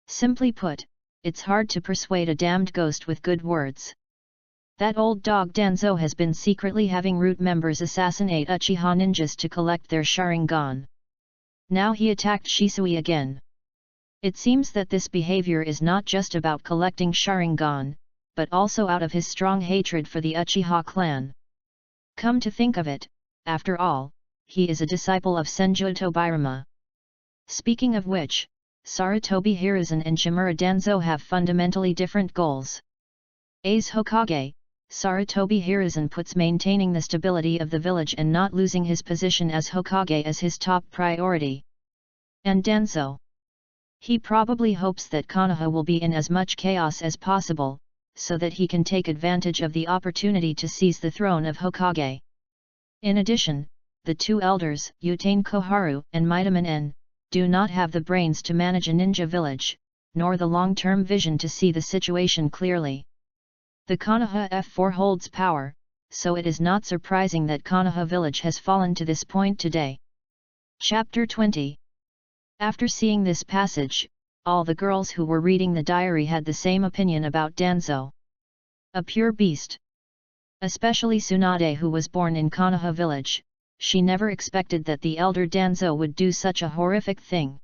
A: Simply put, it's hard to persuade a damned ghost with good words. That old dog Danzo has been secretly having root members assassinate Uchiha ninjas to collect their Sharingan. Now he attacked Shisui again. It seems that this behavior is not just about collecting Sharingan, but also out of his strong hatred for the Uchiha clan. Come to think of it, after all, he is a disciple of Senju Tobirama. Speaking of which, Sarutobi Hiruzen and Shimura Danzo have fundamentally different goals. As Hokage, Sarutobi Hiruzen puts maintaining the stability of the village and not losing his position as Hokage as his top priority. And Danzo? He probably hopes that Konoha will be in as much chaos as possible, so that he can take advantage of the opportunity to seize the throne of Hokage. In addition, the two elders, Utane Koharu and Midaman En, do not have the brains to manage a ninja village, nor the long-term vision to see the situation clearly. The Konoha F4 holds power, so it is not surprising that Konoha village has fallen to this point today. Chapter 20. After seeing this passage, all the girls who were reading the diary had the same opinion about Danzo. A pure beast. Especially Tsunade, who was born in Konoha village, she never expected that the elder Danzo would do such a horrific thing.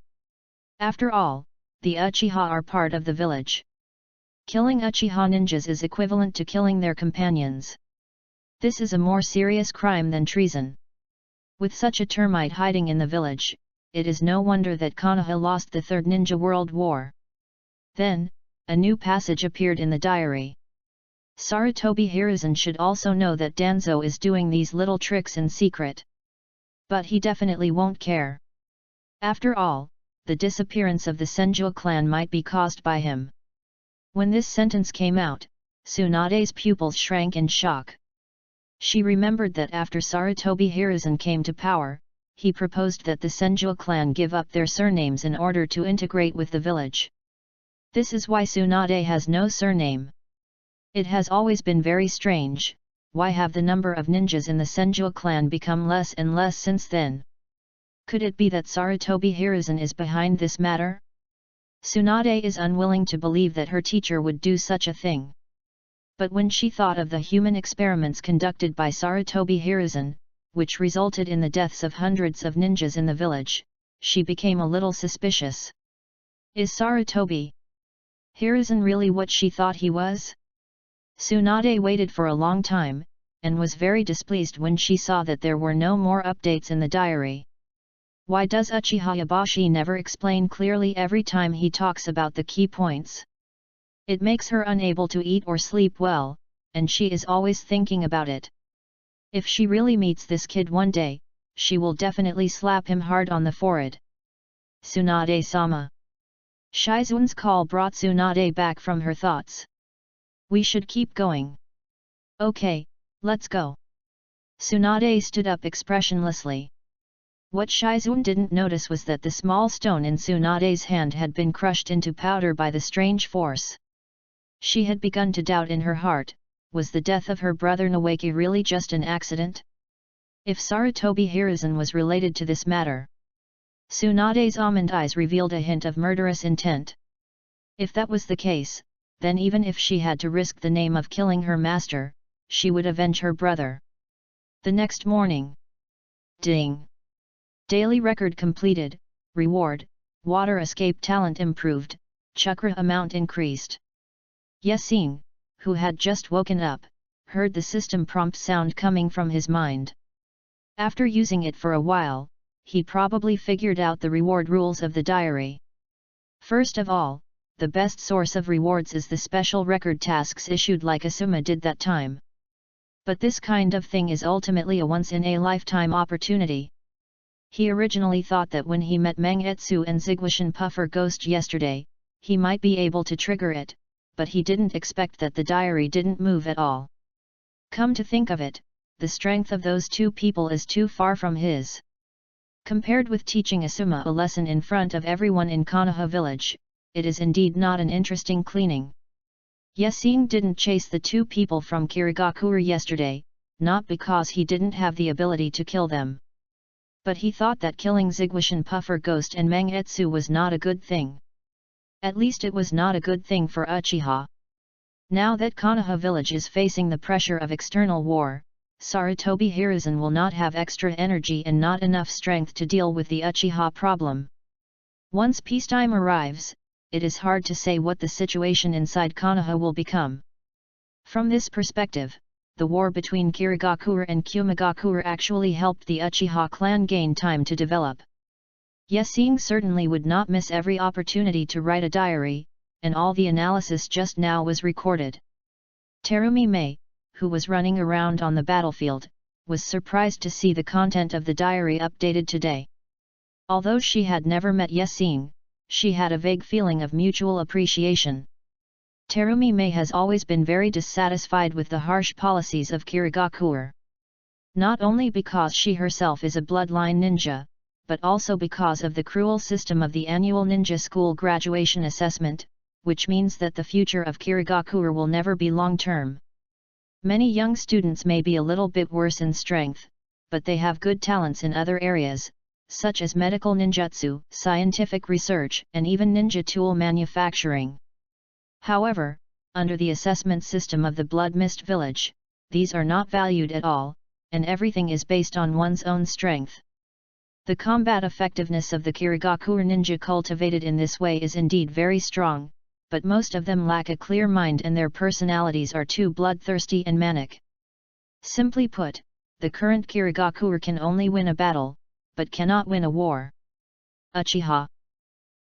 A: After all, the Uchiha are part of the village. Killing Uchiha ninjas is equivalent to killing their companions. This is a more serious crime than treason. With such a termite hiding in the village, it is no wonder that Konoha lost the Third Ninja World War. Then, a new passage appeared in the diary. Sarutobi Hiruzen should also know that Danzo is doing these little tricks in secret. But he definitely won't care. After all, the disappearance of the Senju clan might be caused by him. When this sentence came out, Tsunade's pupils shrank in shock. She remembered that after Sarutobi Hiruzen came to power, he proposed that the Senju clan give up their surnames in order to integrate with the village. This is why Tsunade has no surname. It has always been very strange, why have the number of ninjas in the Senju clan become less and less since then? Could it be that Sarutobi Hiruzen is behind this matter? Tsunade is unwilling to believe that her teacher would do such a thing. But when she thought of the human experiments conducted by Sarutobi Hiruzen, which resulted in the deaths of hundreds of ninjas in the village, she became a little suspicious. Is Sarutobi Hiruzen really what she thought he was? Tsunade waited for a long time, and was very displeased when she saw that there were no more updates in the diary. Why does Uchiha Yabashi never explain clearly every time he talks about the key points? It makes her unable to eat or sleep well, and she is always thinking about it. If she really meets this kid one day, she will definitely slap him hard on the forehead. Tsunade-sama. Shizun's call brought Tsunade back from her thoughts. We should keep going. Okay, let's go. Tsunade stood up expressionlessly. What Shizun didn't notice was that the small stone in Tsunade's hand had been crushed into powder by the strange force. She had begun to doubt in her heart, was the death of her brother Nawaki really just an accident? If Sarutobi Hiruzen was related to this matter. Tsunade's almond eyes revealed a hint of murderous intent. If that was the case, then even if she had to risk the name of killing her master, she would avenge her brother. The next morning. Ding! Daily record completed, reward, water escape talent improved, chakra amount increased. Yesing, who had just woken up, heard the system prompt sound coming from his mind. After using it for a while, he probably figured out the reward rules of the diary. First of all, the best source of rewards is the special record tasks issued like Asuma did that time. But this kind of thing is ultimately a once-in-a-lifetime opportunity. He originally thought that when he met Mangetsu and Zigwashin Puffer Ghost yesterday, he might be able to trigger it, but he didn't expect that the diary didn't move at all. Come to think of it, the strength of those two people is too far from his. Compared with teaching Asuma a lesson in front of everyone in Konoha village, it is indeed not an interesting cleaning. Yesing didn't chase the two people from Kirigakure yesterday, not because he didn't have the ability to kill them. But he thought that killing Zigwashin Puffer Ghost and Mangetsu was not a good thing. At least it was not a good thing for Uchiha. Now that Konoha village is facing the pressure of external war, Sarutobi Hiruzen will not have extra energy and not enough strength to deal with the Uchiha problem. Once peacetime arrives, it is hard to say what the situation inside Konoha will become. From this perspective, the war between Kirigakure and Kumigakure actually helped the Uchiha clan gain time to develop. Yesing certainly would not miss every opportunity to write a diary, and all the analysis just now was recorded. Terumi Mei, who was running around on the battlefield, was surprised to see the content of the diary updated today. Although she had never met Yesing, she had a vague feeling of mutual appreciation. Terumi Mei has always been very dissatisfied with the harsh policies of Kirigakure. Not only because she herself is a bloodline ninja, but also because of the cruel system of the annual ninja school graduation assessment, which means that the future of Kirigakure will never be long-term. Many young students may be a little bit worse in strength, but they have good talents in other areas, such as medical ninjutsu, scientific research, and even ninja tool manufacturing. However, under the assessment system of the Blood Mist Village, these are not valued at all, and everything is based on one's own strength. The combat effectiveness of the Kirigakure ninja cultivated in this way is indeed very strong, but most of them lack a clear mind and their personalities are too bloodthirsty and manic. Simply put, the current Kirigakure can only win a battle, but cannot win a war. Uchiha.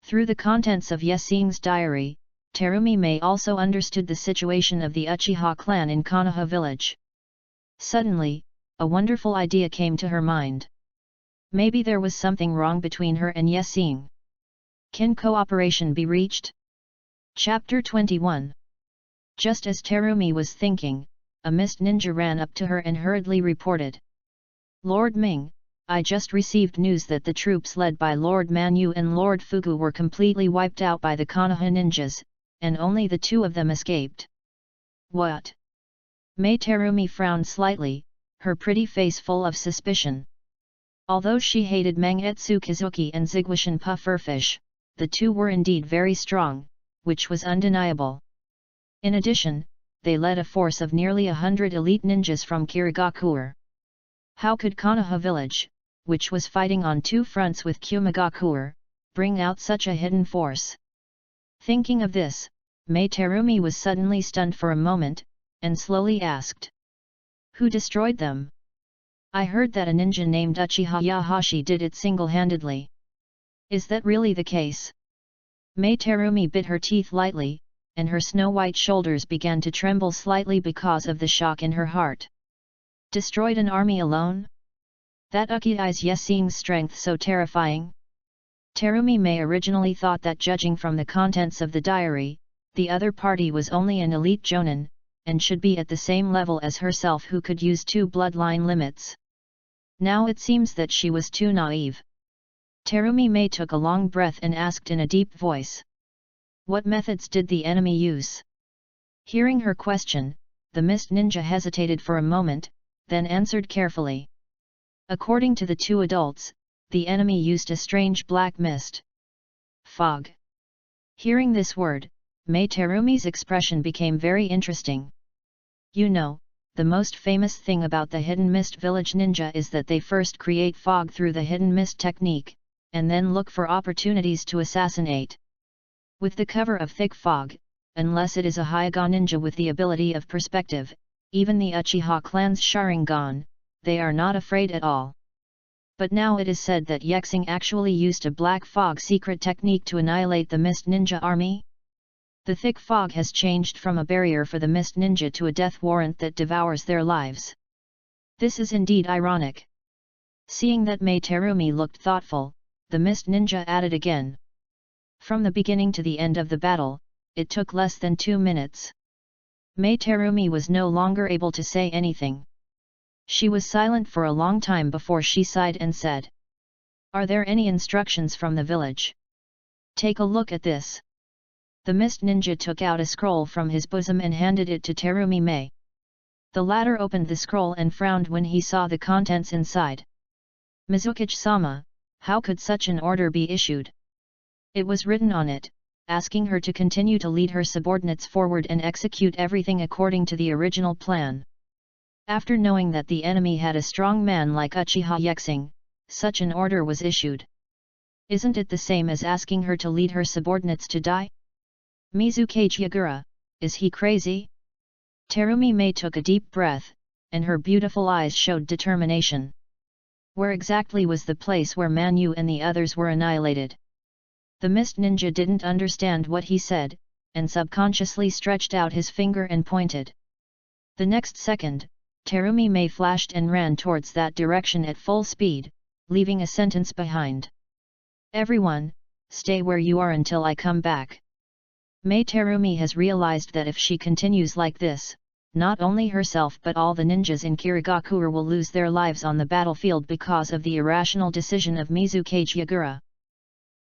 A: Through the contents of Yesing's diary, Terumi Mei also understood the situation of the Uchiha clan in Konoha village. Suddenly, a wonderful idea came to her mind. Maybe there was something wrong between her and Yesing. Can cooperation be reached? Chapter 21. Just as Terumi was thinking, a mist ninja ran up to her and hurriedly reported. Lord Ming, I just received news that the troops led by Lord Manyu and Lord Fugu were completely wiped out by the Konoha ninjas, and only the two of them escaped. What? Mei Terumi frowned slightly, her pretty face full of suspicion. Although she hated Mangetsu Kazuki and Zigwashin Pufferfish, the two were indeed very strong, which was undeniable. In addition, they led a force of nearly 100 elite ninjas from Kirigakure. How could Konoha village, which was fighting on two fronts with Kumigakure, bring out such a hidden force? Thinking of this, Mei Terumi was suddenly stunned for a moment, and slowly asked. Who destroyed them? I heard that a ninja named Uchiha Yahashi did it single-handedly. Is that really the case? Mei Terumi bit her teeth lightly, and her snow-white shoulders began to tremble slightly because of the shock in her heart. Destroyed an army alone? That Uchiha's Yesing's strength so terrifying? Terumi Mei originally thought that judging from the contents of the diary, the other party was only an elite jonin, and should be at the same level as herself who could use two bloodline limits. Now it seems that she was too naive. Terumi Mei took a long breath and asked in a deep voice. What methods did the enemy use? Hearing her question, the mist ninja hesitated for a moment, then answered carefully. According to the two adults, the enemy used a strange black mist. Fog. Hearing this word, Mei Terumi's expression became very interesting. You know, the most famous thing about the Hidden Mist Village ninja is that they first create fog through the Hidden Mist technique, and then look for opportunities to assassinate. With the cover of thick fog, unless it is a Hyuga ninja with the ability of perspective, even the Uchiha clan's Sharingan, they are not afraid at all. But now it is said that Yexing actually used a black fog secret technique to annihilate the Mist Ninja army? The thick fog has changed from a barrier for the Mist Ninja to a death warrant that devours their lives. This is indeed ironic. Seeing that Mei Terumi looked thoughtful, the Mist Ninja added again. From the beginning to the end of the battle, it took less than 2 minutes. Mei Terumi was no longer able to say anything. She was silent for a long time before she sighed and said. Are there any instructions from the village? Take a look at this. The Mist Ninja took out a scroll from his bosom and handed it to Terumi Mei. The latter opened the scroll and frowned when he saw the contents inside. Mizukichi-sama, how could such an order be issued? It was written on it, asking her to continue to lead her subordinates forward and execute everything according to the original plan. After knowing that the enemy had a strong man like Uchiha Yexing, such an order was issued. Isn't it the same as asking her to lead her subordinates to die? Mizukichi Yagura, is he crazy? Terumi Mei took a deep breath, and her beautiful eyes showed determination. Where exactly was the place where Manyu and the others were annihilated? The Mist Ninja didn't understand what he said, and subconsciously stretched out his finger and pointed. The next second, Terumi Mei flashed and ran towards that direction at full speed, leaving a sentence behind. Everyone, stay where you are until I come back. Mei Terumi has realized that if she continues like this, not only herself but all the ninjas in Kirigakure will lose their lives on the battlefield because of the irrational decision of Mizukichi Yagura.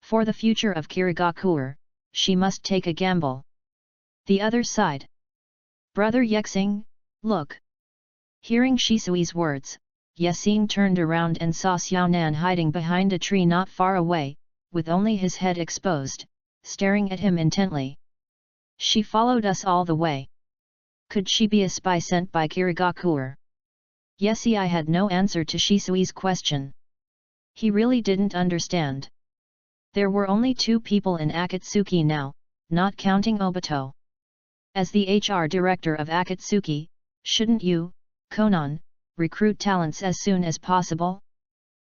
A: For the future of Kirigakure, she must take a gamble. The other side. Brother Yexing, look. Hearing Shisui's words, Yexing turned around and saw Xiaonan hiding behind a tree not far away, with only his head exposed, staring at him intently. She followed us all the way. Could she be a spy sent by Kirigakure? Yesei had no answer to Shisui's question. He really didn't understand. There were only 2 people in Akatsuki now, not counting Obito. As the HR director of Akatsuki, shouldn't you, Konan, recruit talents as soon as possible?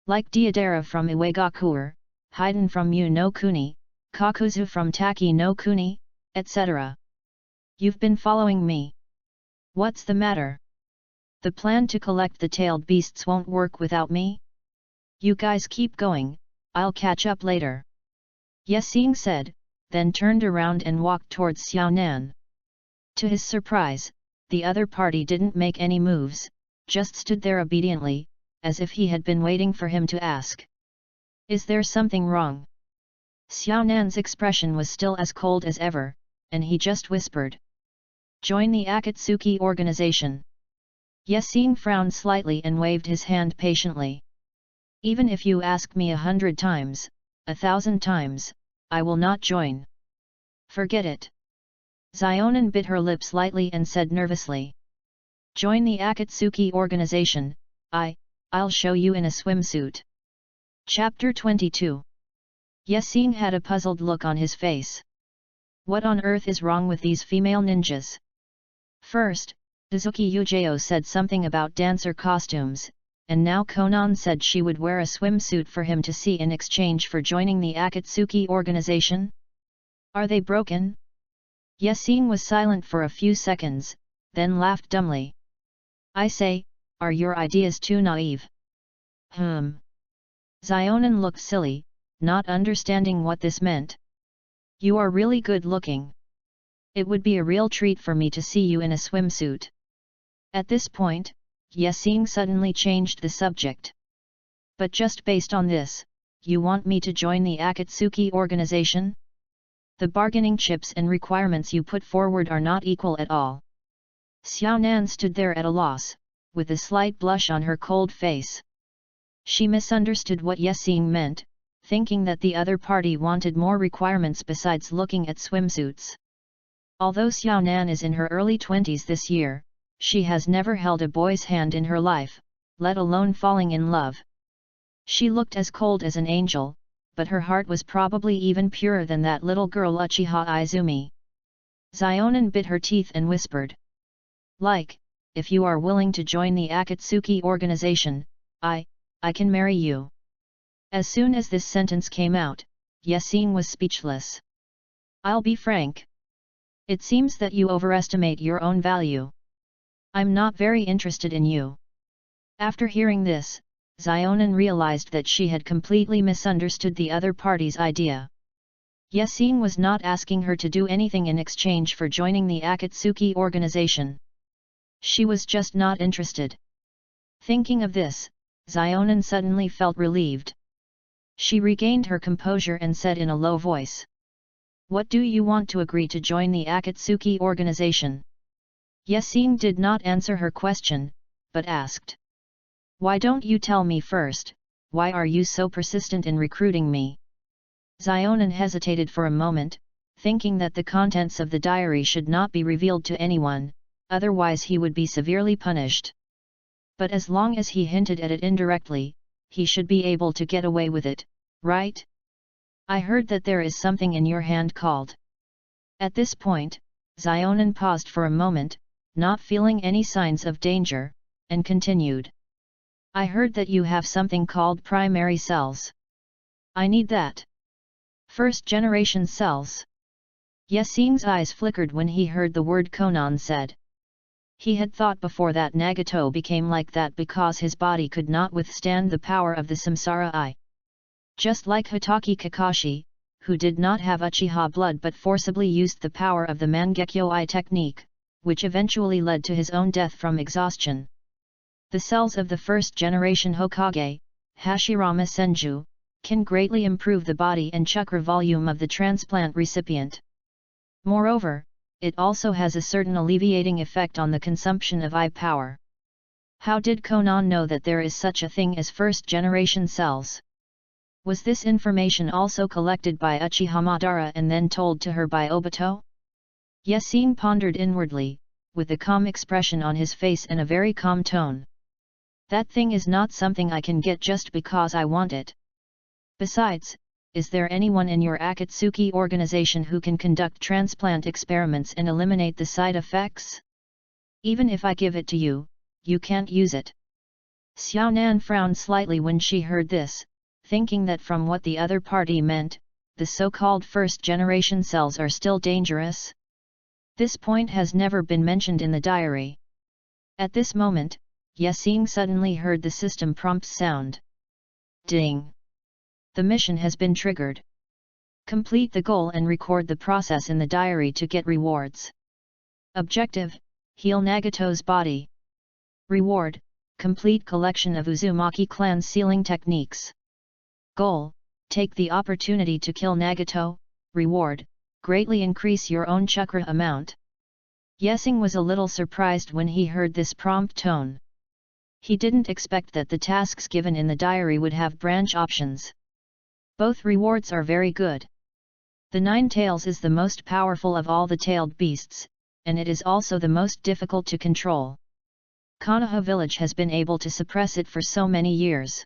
A: Like Deidara from Iwagakure, Haiden from Yu no Kuni, Kakuzu from Taki no Kuni, etc. You've been following me. What's the matter? The plan to collect the tailed beasts won't work without me? You guys keep going, I'll catch up later. Yesing said, then turned around and walked towards Xiaonan. To his surprise, the other party didn't make any moves, just stood there obediently, as if he had been waiting for him to ask. Is there something wrong? Xiaonan's expression was still as cold as ever, and he just whispered. Join the Akatsuki organization. Yesing frowned slightly and waved his hand patiently. Even if you ask me 100 times, 1,000 times, I will not join. Forget it. Xionan bit her lips lightly and said nervously. Join the Akatsuki organization, I'll show you in a swimsuit. Chapter 22. Yesing had a puzzled look on his face. What on earth is wrong with these female ninjas? First, Dazuki Yujeo said something about dancer costumes, and now Konan said she would wear a swimsuit for him to see in exchange for joining the Akatsuki organization? Are they broken? Yesing was silent for a few seconds, then laughed dumbly. I say, are your ideas too naive? Xionan looked silly, not understanding what this meant. You are really good looking. It would be a real treat for me to see you in a swimsuit. At this point, Yesing suddenly changed the subject. But just based on this, you want me to join the Akatsuki organization? The bargaining chips and requirements you put forward are not equal at all. Xiaonan stood there at a loss, with a slight blush on her cold face. She misunderstood what Yesing meant, thinking that the other party wanted more requirements besides looking at swimsuits. Although Xiaonan is in her early 20s this year, she has never held a boy's hand in her life, let alone falling in love. She looked as cold as an angel, but her heart was probably even purer than that little girl Uchiha Izumi. Xionan bit her teeth and whispered. Like, if you are willing to join the Akatsuki organization, I can marry you. As soon as this sentence came out, Yesing was speechless. I'll be frank. It seems that you overestimate your own value. I'm not very interested in you. After hearing this, Xionan realized that she had completely misunderstood the other party's idea. Yesing was not asking her to do anything in exchange for joining the Akatsuki organization. She was just not interested. Thinking of this, Xionan suddenly felt relieved. She regained her composure and said in a low voice. What do you want to agree to join the Akatsuki organization? Yesing did not answer her question, but asked. Why don't you tell me first, why are you so persistent in recruiting me? Xionan hesitated for a moment, thinking that the contents of the diary should not be revealed to anyone, otherwise he would be severely punished. But as long as he hinted at it indirectly, he should be able to get away with it, right? I heard that there is something in your hand called. At this point, Xionan paused for a moment, not feeling any signs of danger, and continued. I heard that you have something called primary cells. I need that. First generation cells. Yesing's eyes flickered when he heard the word Konan said. He had thought before that Nagato became like that because his body could not withstand the power of the Samsara Eye. Just like Hitaki Kakashi, who did not have Uchiha blood but forcibly used the power of the Mangekyo Eye technique, which eventually led to his own death from exhaustion. The cells of the first-generation Hokage, Hashirama Senju, can greatly improve the body and chakra volume of the transplant recipient. Moreover, it also has a certain alleviating effect on the consumption of eye power. How did Konan know that there is such a thing as first-generation cells? Was this information also collected by Uchiha Madara and then told to her by Obito? Yasin pondered inwardly, with a calm expression on his face and a very calm tone. That thing is not something I can get just because I want it. Besides, is there anyone in your Akatsuki organization who can conduct transplant experiments and eliminate the side effects? Even if I give it to you, you can't use it. Xiaonan frowned slightly when she heard this, thinking that from what the other party meant, the so-called first-generation cells are still dangerous. This point has never been mentioned in the diary. At this moment, Yasin suddenly heard the system prompts sound. Ding! The mission has been triggered. Complete the goal and record the process in the diary to get rewards. Objective: heal Nagato's body. Reward: complete collection of Uzumaki clan's sealing techniques. Goal: take the opportunity to kill Nagato. Reward: greatly increase your own chakra amount. Yasin was a little surprised when he heard this prompt tone. He didn't expect that the tasks given in the diary would have branch options. Both rewards are very good. The Nine Tails is the most powerful of all the tailed beasts, and it is also the most difficult to control. Konoha village has been able to suppress it for so many years.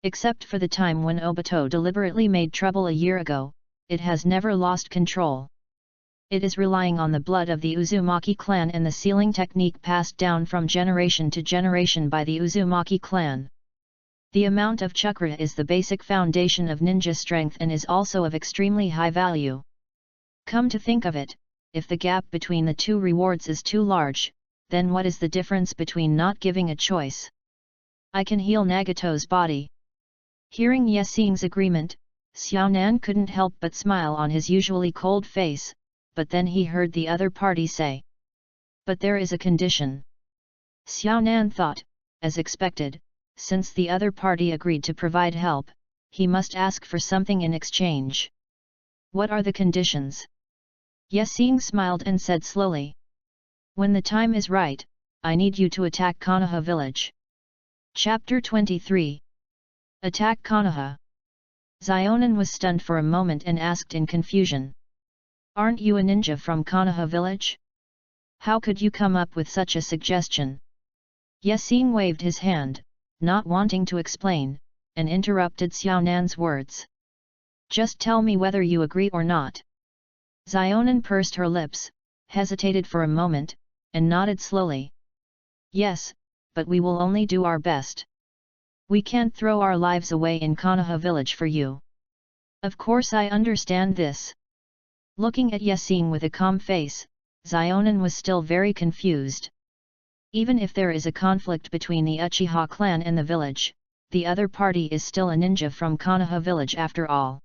A: Except for the time when Obito deliberately made trouble a year ago, it has never lost control. It is relying on the blood of the Uzumaki clan and the sealing technique passed down from generation to generation by the Uzumaki clan. The amount of chakra is the basic foundation of ninja strength and is also of extremely high value. Come to think of it, if the gap between the two rewards is too large, then what is the difference between not giving a choice? I can heal Nagato's body. Hearing Yasin's agreement, Xiaonan couldn't help but smile on his usually cold face, but then he heard the other party say. But there is a condition. Xiaonan thought, as expected, since the other party agreed to provide help, he must ask for something in exchange. What are the conditions? Yasin smiled and said slowly. When the time is right, I need you to attack Konoha village. Chapter 23. Attack Konoha. Xiaonan was stunned for a moment and asked in confusion. Aren't you a ninja from Konoha village? How could you come up with such a suggestion? Yasin waved his hand, not wanting to explain, and interrupted Xiaonan's words. Just tell me whether you agree or not. Xiaonan pursed her lips, hesitated for a moment, and nodded slowly. Yes, but we will only do our best. We can't throw our lives away in Konoha village for you. Of course I understand this. Looking at Yasin with a calm face, Xiaonan was still very confused. Even if there is a conflict between the Uchiha clan and the village, the other party is still a ninja from Konoha village after all.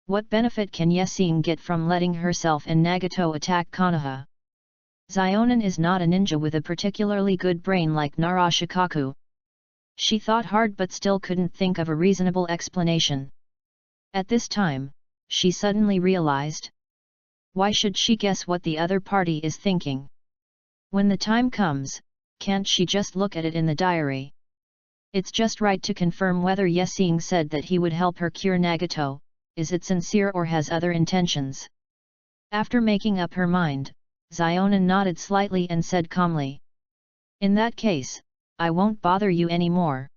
A: What benefit can Yasin get from letting herself and Nagato attack Konoha? Xiaonan is not a ninja with a particularly good brain like Narashikaku. She thought hard but still couldn't think of a reasonable explanation. At this time, she suddenly realized. Why should she guess what the other party is thinking? When the time comes, can't she just look at it in the diary? It's just right to confirm whether Yasin said that he would help her cure Nagato, is it sincere or has other intentions? After making up her mind, Xiaonan nodded slightly and said calmly. In that case, I won't bother you anymore.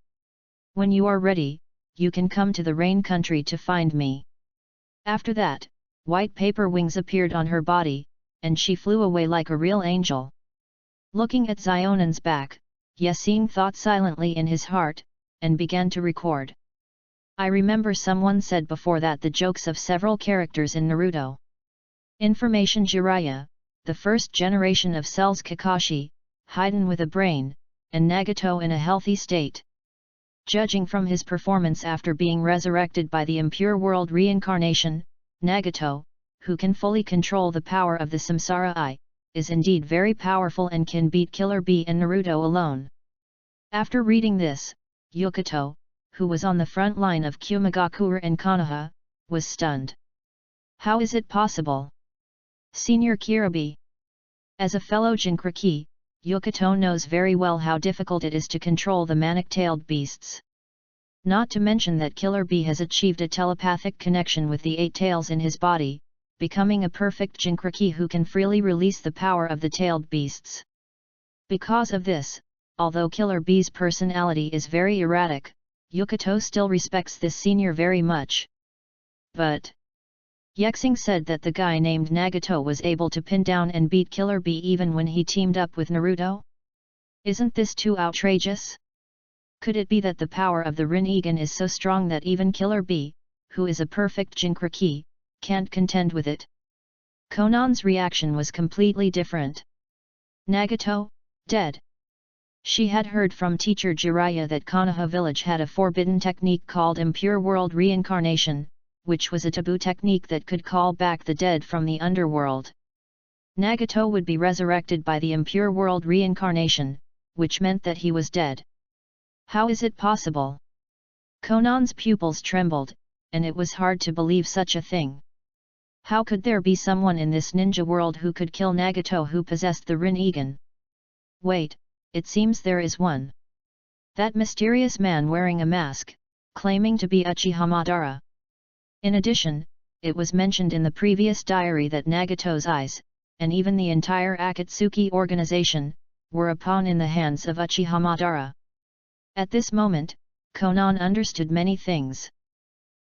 A: When you are ready, you can come to the rain country to find me. After that, white paper wings appeared on her body, and she flew away like a real angel. Looking at Xiaonan's back, Yasin thought silently in his heart, and began to record. I remember someone said before that the jokes of several characters in Naruto. Information Jiraiya, the first generation of cells Kakashi, Hiden with a brain, and Nagato in a healthy state. Judging from his performance after being resurrected by the impure world reincarnation, Nagato, who can fully control the power of the Samsara Eye, is indeed very powerful and can beat Killer Bee and Naruto alone. After reading this, Yukato, who was on the front line of Kumagakure and Konoha, was stunned. How is it possible? Senior Kirabi. As a fellow Jinkraki, Yukato knows very well how difficult it is to control the manic-tailed beasts. Not to mention that Killer Bee has achieved a telepathic connection with the 8 tails in his body, becoming a perfect Jinkraki who can freely release the power of the tailed beasts. Because of this, although Killer Bee's personality is very erratic, Yukato still respects this senior very much. But Yexing said that the guy named Nagato was able to pin down and beat Killer Bee even when he teamed up with Naruto? Isn't this too outrageous? Could it be that the power of the Rinnegan is so strong that even Killer Bee, who is a perfect Jinkraki, can't contend with it? Konan's reaction was completely different. Nagato, dead. She had heard from teacher Jiraiya that Konoha village had a forbidden technique called impure world reincarnation, which was a taboo technique that could call back the dead from the underworld. Nagato would be resurrected by the impure world reincarnation, which meant that he was dead. How is it possible? Konan's pupils trembled, and it was hard to believe such a thing. How could there be someone in this ninja world who could kill Nagato who possessed the Rinnegan? Wait, it seems there is one. That mysterious man wearing a mask, claiming to be Uchiha Madara. In addition, it was mentioned in the previous diary that Nagato's eyes, and even the entire Akatsuki organization, were a pawn in the hands of Uchiha Madara. At this moment, Konan understood many things.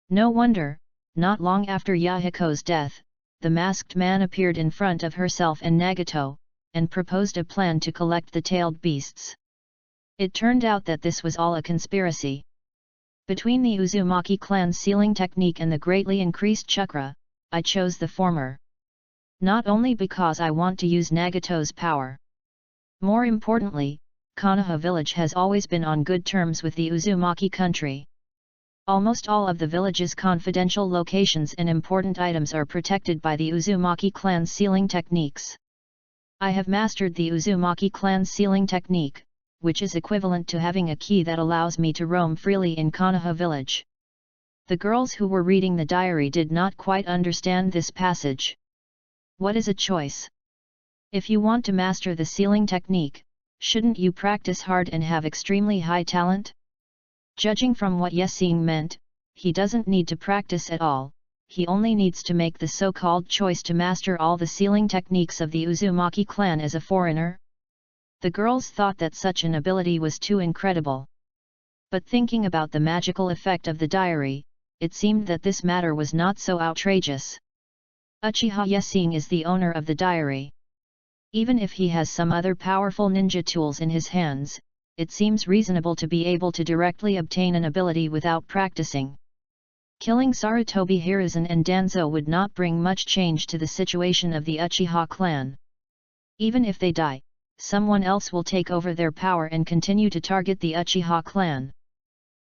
A: No wonder, not long after Yahiko's death, the masked man appeared in front of herself and Nagato, and proposed a plan to collect the tailed beasts. It turned out that this was all a conspiracy. Between the Uzumaki clan's sealing technique and the greatly increased chakra, I chose the former. Not only because I want to use Nagato's power. More importantly, Konoha village has always been on good terms with the Uzumaki country. Almost all of the village's confidential locations and important items are protected by the Uzumaki clan's sealing techniques. I have mastered the Uzumaki clan's sealing technique, which is equivalent to having a key that allows me to roam freely in Konoha village. The girls who were reading the diary did not quite understand this passage. What is a choice? If you want to master the sealing technique, shouldn't you practice hard and have extremely high talent? Judging from what Yesing meant, he doesn't need to practice at all, he only needs to make the so-called choice to master all the sealing techniques of the Uzumaki clan as a foreigner. The girls thought that such an ability was too incredible. But thinking about the magical effect of the diary, it seemed that this matter was not so outrageous. Uchiha Yesing is the owner of the diary. Even if he has some other powerful ninja tools in his hands, it seems reasonable to be able to directly obtain an ability without practicing. Killing Sarutobi Hiruzen and Danzo would not bring much change to the situation of the Uchiha clan. Even if they die, someone else will take over their power and continue to target the Uchiha clan.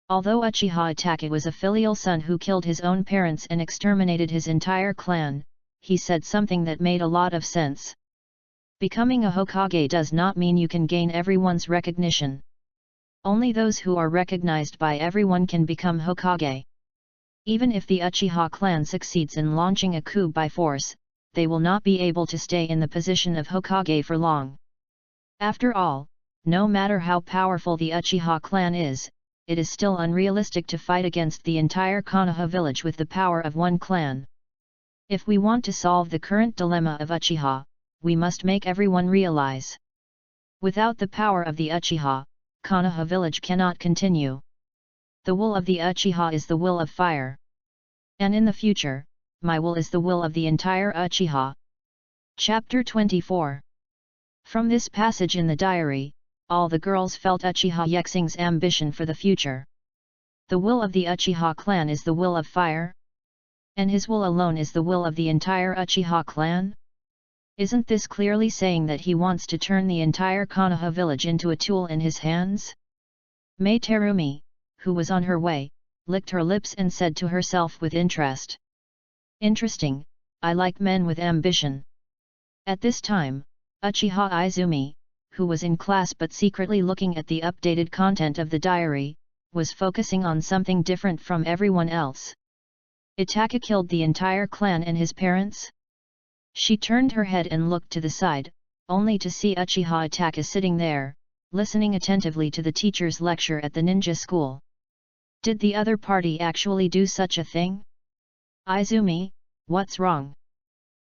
A: Although Uchiha Itachi was a filial son who killed his own parents and exterminated his entire clan, he said something that made a lot of sense. Becoming a Hokage does not mean you can gain everyone's recognition. Only those who are recognized by everyone can become Hokage. Even if the Uchiha clan succeeds in launching a coup by force, they will not be able to stay in the position of Hokage for long. After all, no matter how powerful the Uchiha clan is, it is still unrealistic to fight against the entire Konoha village with the power of one clan. If we want to solve the current dilemma of Uchiha, we must make everyone realize. Without the power of the Uchiha, Konoha village cannot continue. The will of the Uchiha is the will of fire. And in the future, my will is the will of the entire Uchiha. Chapter 24. From this passage in the diary, all the girls felt Uchiha Yexing's ambition for the future. The will of the Uchiha clan is the will of fire? And his will alone is the will of the entire Uchiha clan? Isn't this clearly saying that he wants to turn the entire Konoha village into a tool in his hands? Mei Terumi, who was on her way, licked her lips and said to herself with interest. Interesting, I like men with ambition. At this time, Uchiha Izumi, who was in class but secretly looking at the updated content of the diary, was focusing on something different from everyone else. Itachi killed the entire clan and his parents? She turned her head and looked to the side, only to see Uchiha Itachi sitting there, listening attentively to the teacher's lecture at the ninja school. Did the other party actually do such a thing? Izumi, what's wrong?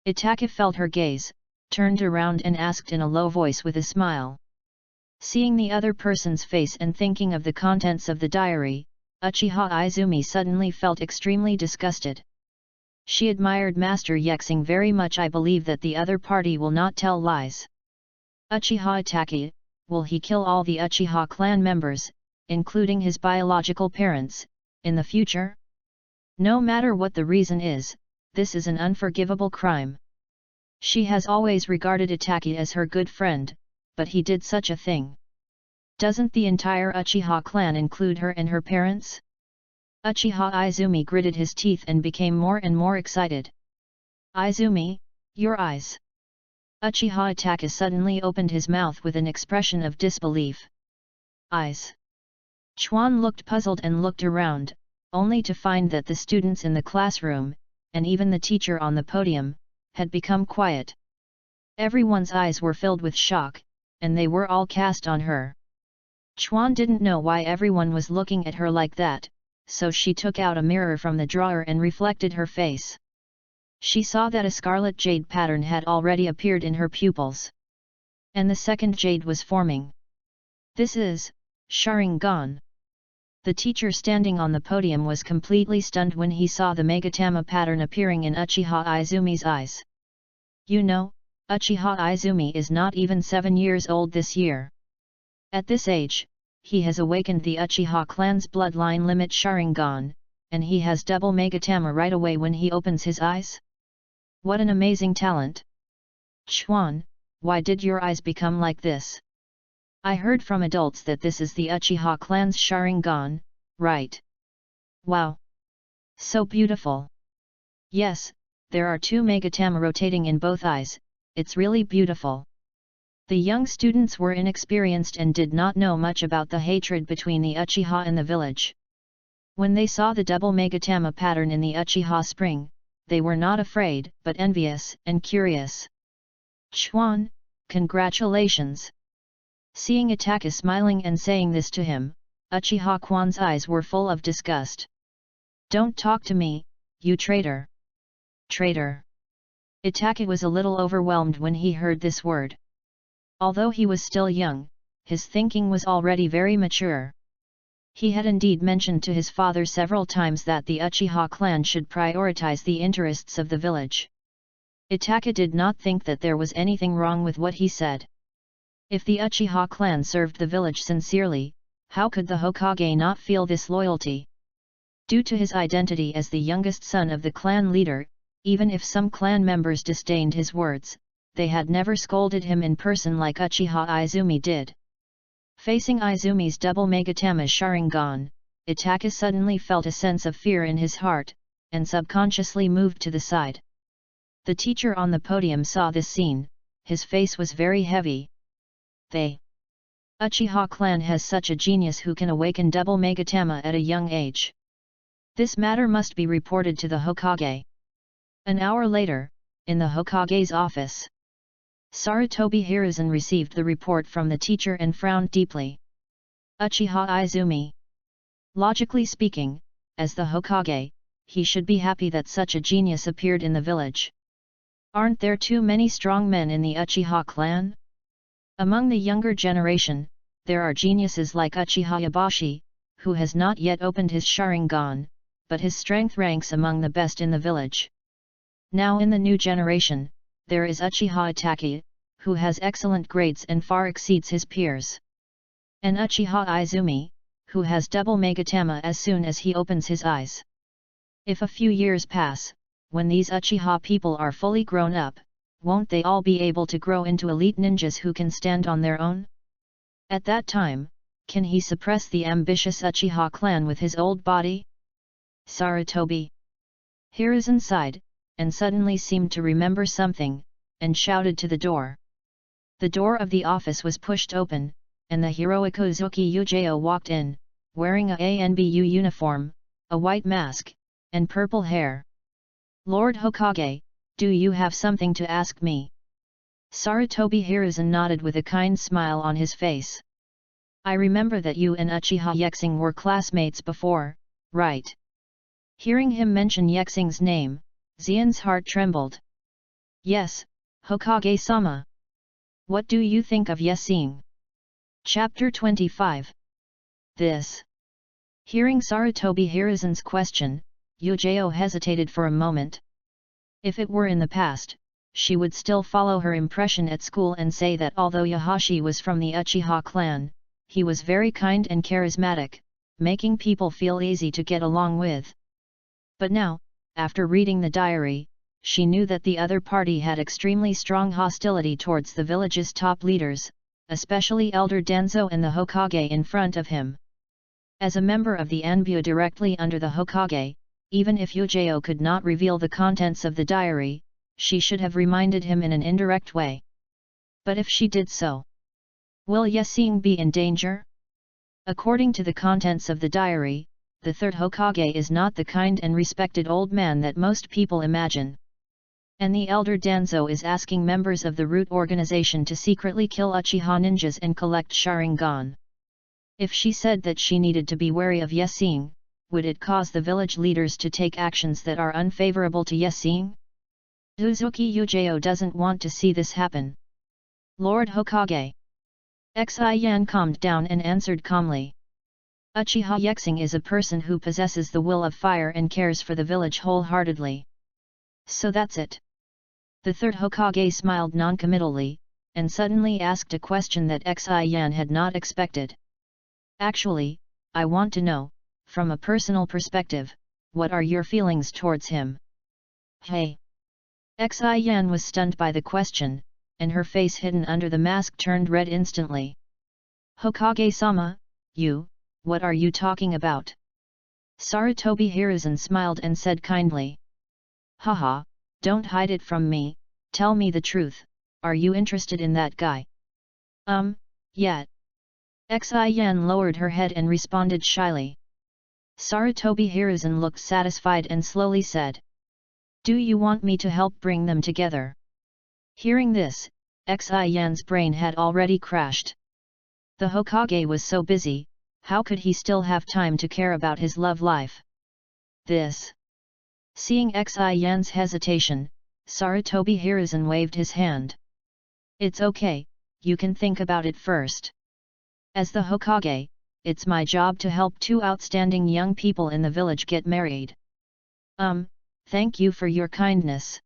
A: Itaka felt her gaze, turned around and asked in a low voice with a smile. Seeing the other person's face and thinking of the contents of the diary, Uchiha Izumi suddenly felt extremely disgusted. She admired Master Yexing very much. I believe that the other party will not tell lies. Uchiha Itaka, will he kill all the Uchiha clan members, including his biological parents, in the future? No matter what the reason is, this is an unforgivable crime. She has always regarded Itaka as her good friend, but he did such a thing. Doesn't the entire Uchiha clan include her and her parents? Uchiha Izumi gritted his teeth and became more and more excited. Izumi, your eyes. Uchiha Itaka suddenly opened his mouth with an expression of disbelief. Eyes. Chuan looked puzzled and looked around, only to find that the students in the classroom, and even the teacher on the podium, had become quiet. Everyone's eyes were filled with shock, and they were all cast on her. Chuan didn't know why everyone was looking at her like that, so she took out a mirror from the drawer and reflected her face. She saw that a scarlet jade pattern had already appeared in her pupils. And the second jade was forming. This is Sharingan. The teacher standing on the podium was completely stunned when he saw the Megatama pattern appearing in Uchiha Izumi's eyes. You know, Uchiha Izumi is not even 7 years old this year. At this age, he has awakened the Uchiha clan's bloodline limit Sharingan, and he has double Megatama right away when he opens his eyes. What an amazing talent! Chuan, why did your eyes become like this? I heard from adults that this is the Uchiha clan's Sharingan, right? Wow! So beautiful! Yes, there are 2 Megatama rotating in both eyes, it's really beautiful. The young students were inexperienced and did not know much about the hatred between the Uchiha and the village. When they saw the double Megatama pattern in the Uchiha spring, they were not afraid but envious and curious. Chuan, congratulations! Seeing Itaka smiling and saying this to him, Uchiha Kwan's eyes were full of disgust. Don't talk to me, you traitor! Traitor! Itaka was a little overwhelmed when he heard this word. Although he was still young, his thinking was already very mature. He had indeed mentioned to his father several times that the Uchiha clan should prioritize the interests of the village. Itaka did not think that there was anything wrong with what he said. If the Uchiha clan served the village sincerely, how could the Hokage not feel this loyalty? Due to his identity as the youngest son of the clan leader, even if some clan members disdained his words, they had never scolded him in person like Uchiha Izumi did. Facing Izumi's double Megatama Sharingan, Itaka suddenly felt a sense of fear in his heart, and subconsciously moved to the side. The teacher on the podium saw this scene, his face was very heavy. The Uchiha clan has such a genius who can awaken double Megatama at a young age. This matter must be reported to the Hokage. An hour later, in the Hokage's office, Sarutobi Hiruzen received the report from the teacher and frowned deeply. Uchiha Izumi. Logically speaking, as the Hokage, he should be happy that such a genius appeared in the village. Aren't there too many strong men in the Uchiha clan? Among the younger generation, there are geniuses like Uchiha Yabashi, who has not yet opened his Sharingan, but his strength ranks among the best in the village. Now in the new generation, there is Uchiha Itaka, who has excellent grades and far exceeds his peers. And Uchiha Izumi, who has double Megatama as soon as he opens his eyes. If a few years pass, when these Uchiha people are fully grown up, won't they all be able to grow into elite ninjas who can stand on their own? At that time, can he suppress the ambitious Uchiha clan with his old body? Sarutobi Hiruzen sighed, and suddenly seemed to remember something, and shouted to the door. The door of the office was pushed open, and the heroic Uzuki Ujeo walked in, wearing a ANBU uniform, a white mask, and purple hair. Lord Hokage, do you have something to ask me? Sarutobi Hiruzen nodded with a kind smile on his face. I remember that you and Uchiha Yexing were classmates before, right? Hearing him mention Yexing's name, Xian's heart trembled. Yes, Hokage-sama. What do you think of Yesing? Chapter 25. This. Hearing Sarutobi Hiruzen's question, Yujao hesitated for a moment. If it were in the past, she would still follow her impression at school and say that although Yahashi was from the Uchiha clan, he was very kind and charismatic, making people feel easy to get along with. But now, after reading the diary, she knew that the other party had extremely strong hostility towards the village's top leaders, especially Elder Danzo and the Hokage in front of him. As a member of the Anbu directly under the Hokage, even if Yujao could not reveal the contents of the diary, she should have reminded him in an indirect way. But if she did so, will Yesing be in danger? According to the contents of the diary, the third Hokage is not the kind and respected old man that most people imagine. And the elder Danzo is asking members of the root organization to secretly kill Uchiha ninjas and collect Sharingan. If she said that she needed to be wary of Yesing, would it cause the village leaders to take actions that are unfavorable to Yesing? Uzuki Yujao doesn't want to see this happen. Lord Hokage. Xian calmed down and answered calmly. Uchiha Yexing is a person who possesses the will of fire and cares for the village wholeheartedly. So that's it. The third Hokage smiled noncommittally, and suddenly asked a question that Xian had not expected. Actually, I want to know, from a personal perspective, what are your feelings towards him? Hey! Xian was stunned by the question, and her face hidden under the mask turned red instantly. Hokage-sama, what are you talking about? Sarutobi Hiruzen smiled and said kindly. Haha, don't hide it from me, tell me the truth, are you interested in that guy? Yeah. Xian lowered her head and responded shyly. Sarutobi Hiruzen looked satisfied and slowly said. Do you want me to help bring them together? Hearing this, Xian's brain had already crashed. The Hokage was so busy, how could he still have time to care about his love life? This. Seeing Xian's hesitation, Sarutobi Hiruzen waved his hand. It's okay, you can think about it first. As the Hokage, it's my job to help two outstanding young people in the village get married. Thank you for your kindness.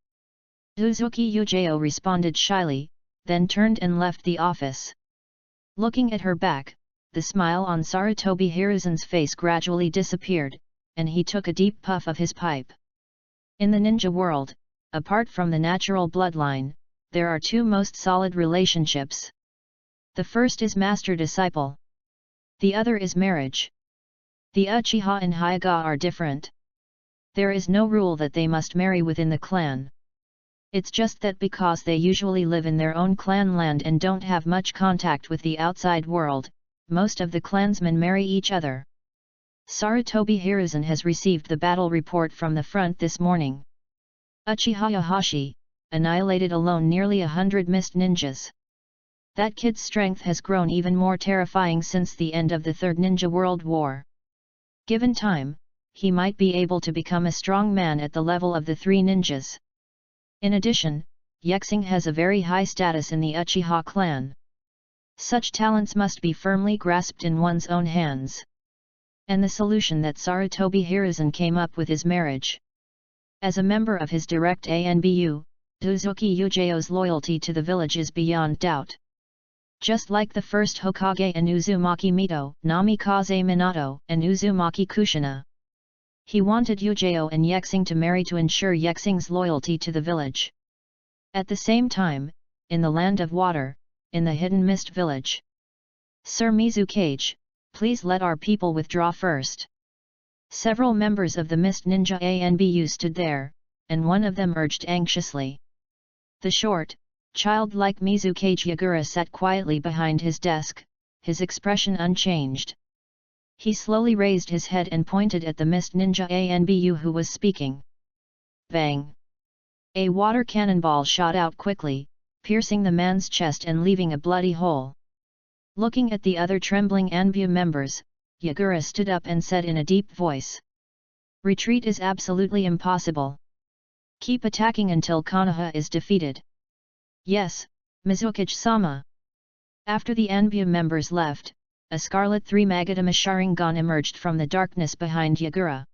A: Uzuki Yujao responded shyly, then turned and left the office. Looking at her back, the smile on Sarutobi Hiruzen's face gradually disappeared, and he took a deep puff of his pipe. In the ninja world, apart from the natural bloodline, there are two most solid relationships. The first is master-disciple. The other is marriage. The Uchiha and Hyuga are different. There is no rule that they must marry within the clan. It's just that because they usually live in their own clan land and don't have much contact with the outside world, most of the clansmen marry each other. Sarutobi Hiruzen has received the battle report from the front this morning. Uchiha Yahashi annihilated alone nearly 100 mist ninjas. That kid's strength has grown even more terrifying since the end of the Third Ninja World War. Given time, he might be able to become a strong man at the level of the three ninjas. In addition, Yexing has a very high status in the Uchiha clan. Such talents must be firmly grasped in one's own hands. And the solution that Sarutobi Hiruzen came up with is marriage. As a member of his direct ANBU, Uzuki Yujao's loyalty to the village is beyond doubt. Just like the first Hokage and Uzumaki Mito, Namikaze Minato, and Uzumaki Kushina. He wanted Yujao and Yexing to marry to ensure Yexing's loyalty to the village. At the same time, in the Land of Water, in the Hidden Mist Village. Sir Mizukage, please let our people withdraw first. Several members of the Mist Ninja ANBU stood there, and one of them urged anxiously. The short, childlike Mizukage Yagura sat quietly behind his desk, his expression unchanged. He slowly raised his head and pointed at the Mist Ninja ANBU who was speaking. Bang! A water cannonball shot out quickly, piercing the man's chest and leaving a bloody hole. Looking at the other trembling ANBU members, Yagura stood up and said in a deep voice. Retreat is absolutely impossible. Keep attacking until Konoha is defeated. Yes, Mizukage-sama. After the Anbu members left, a scarlet 3 Magatama Sharingan emerged from the darkness behind Yagura.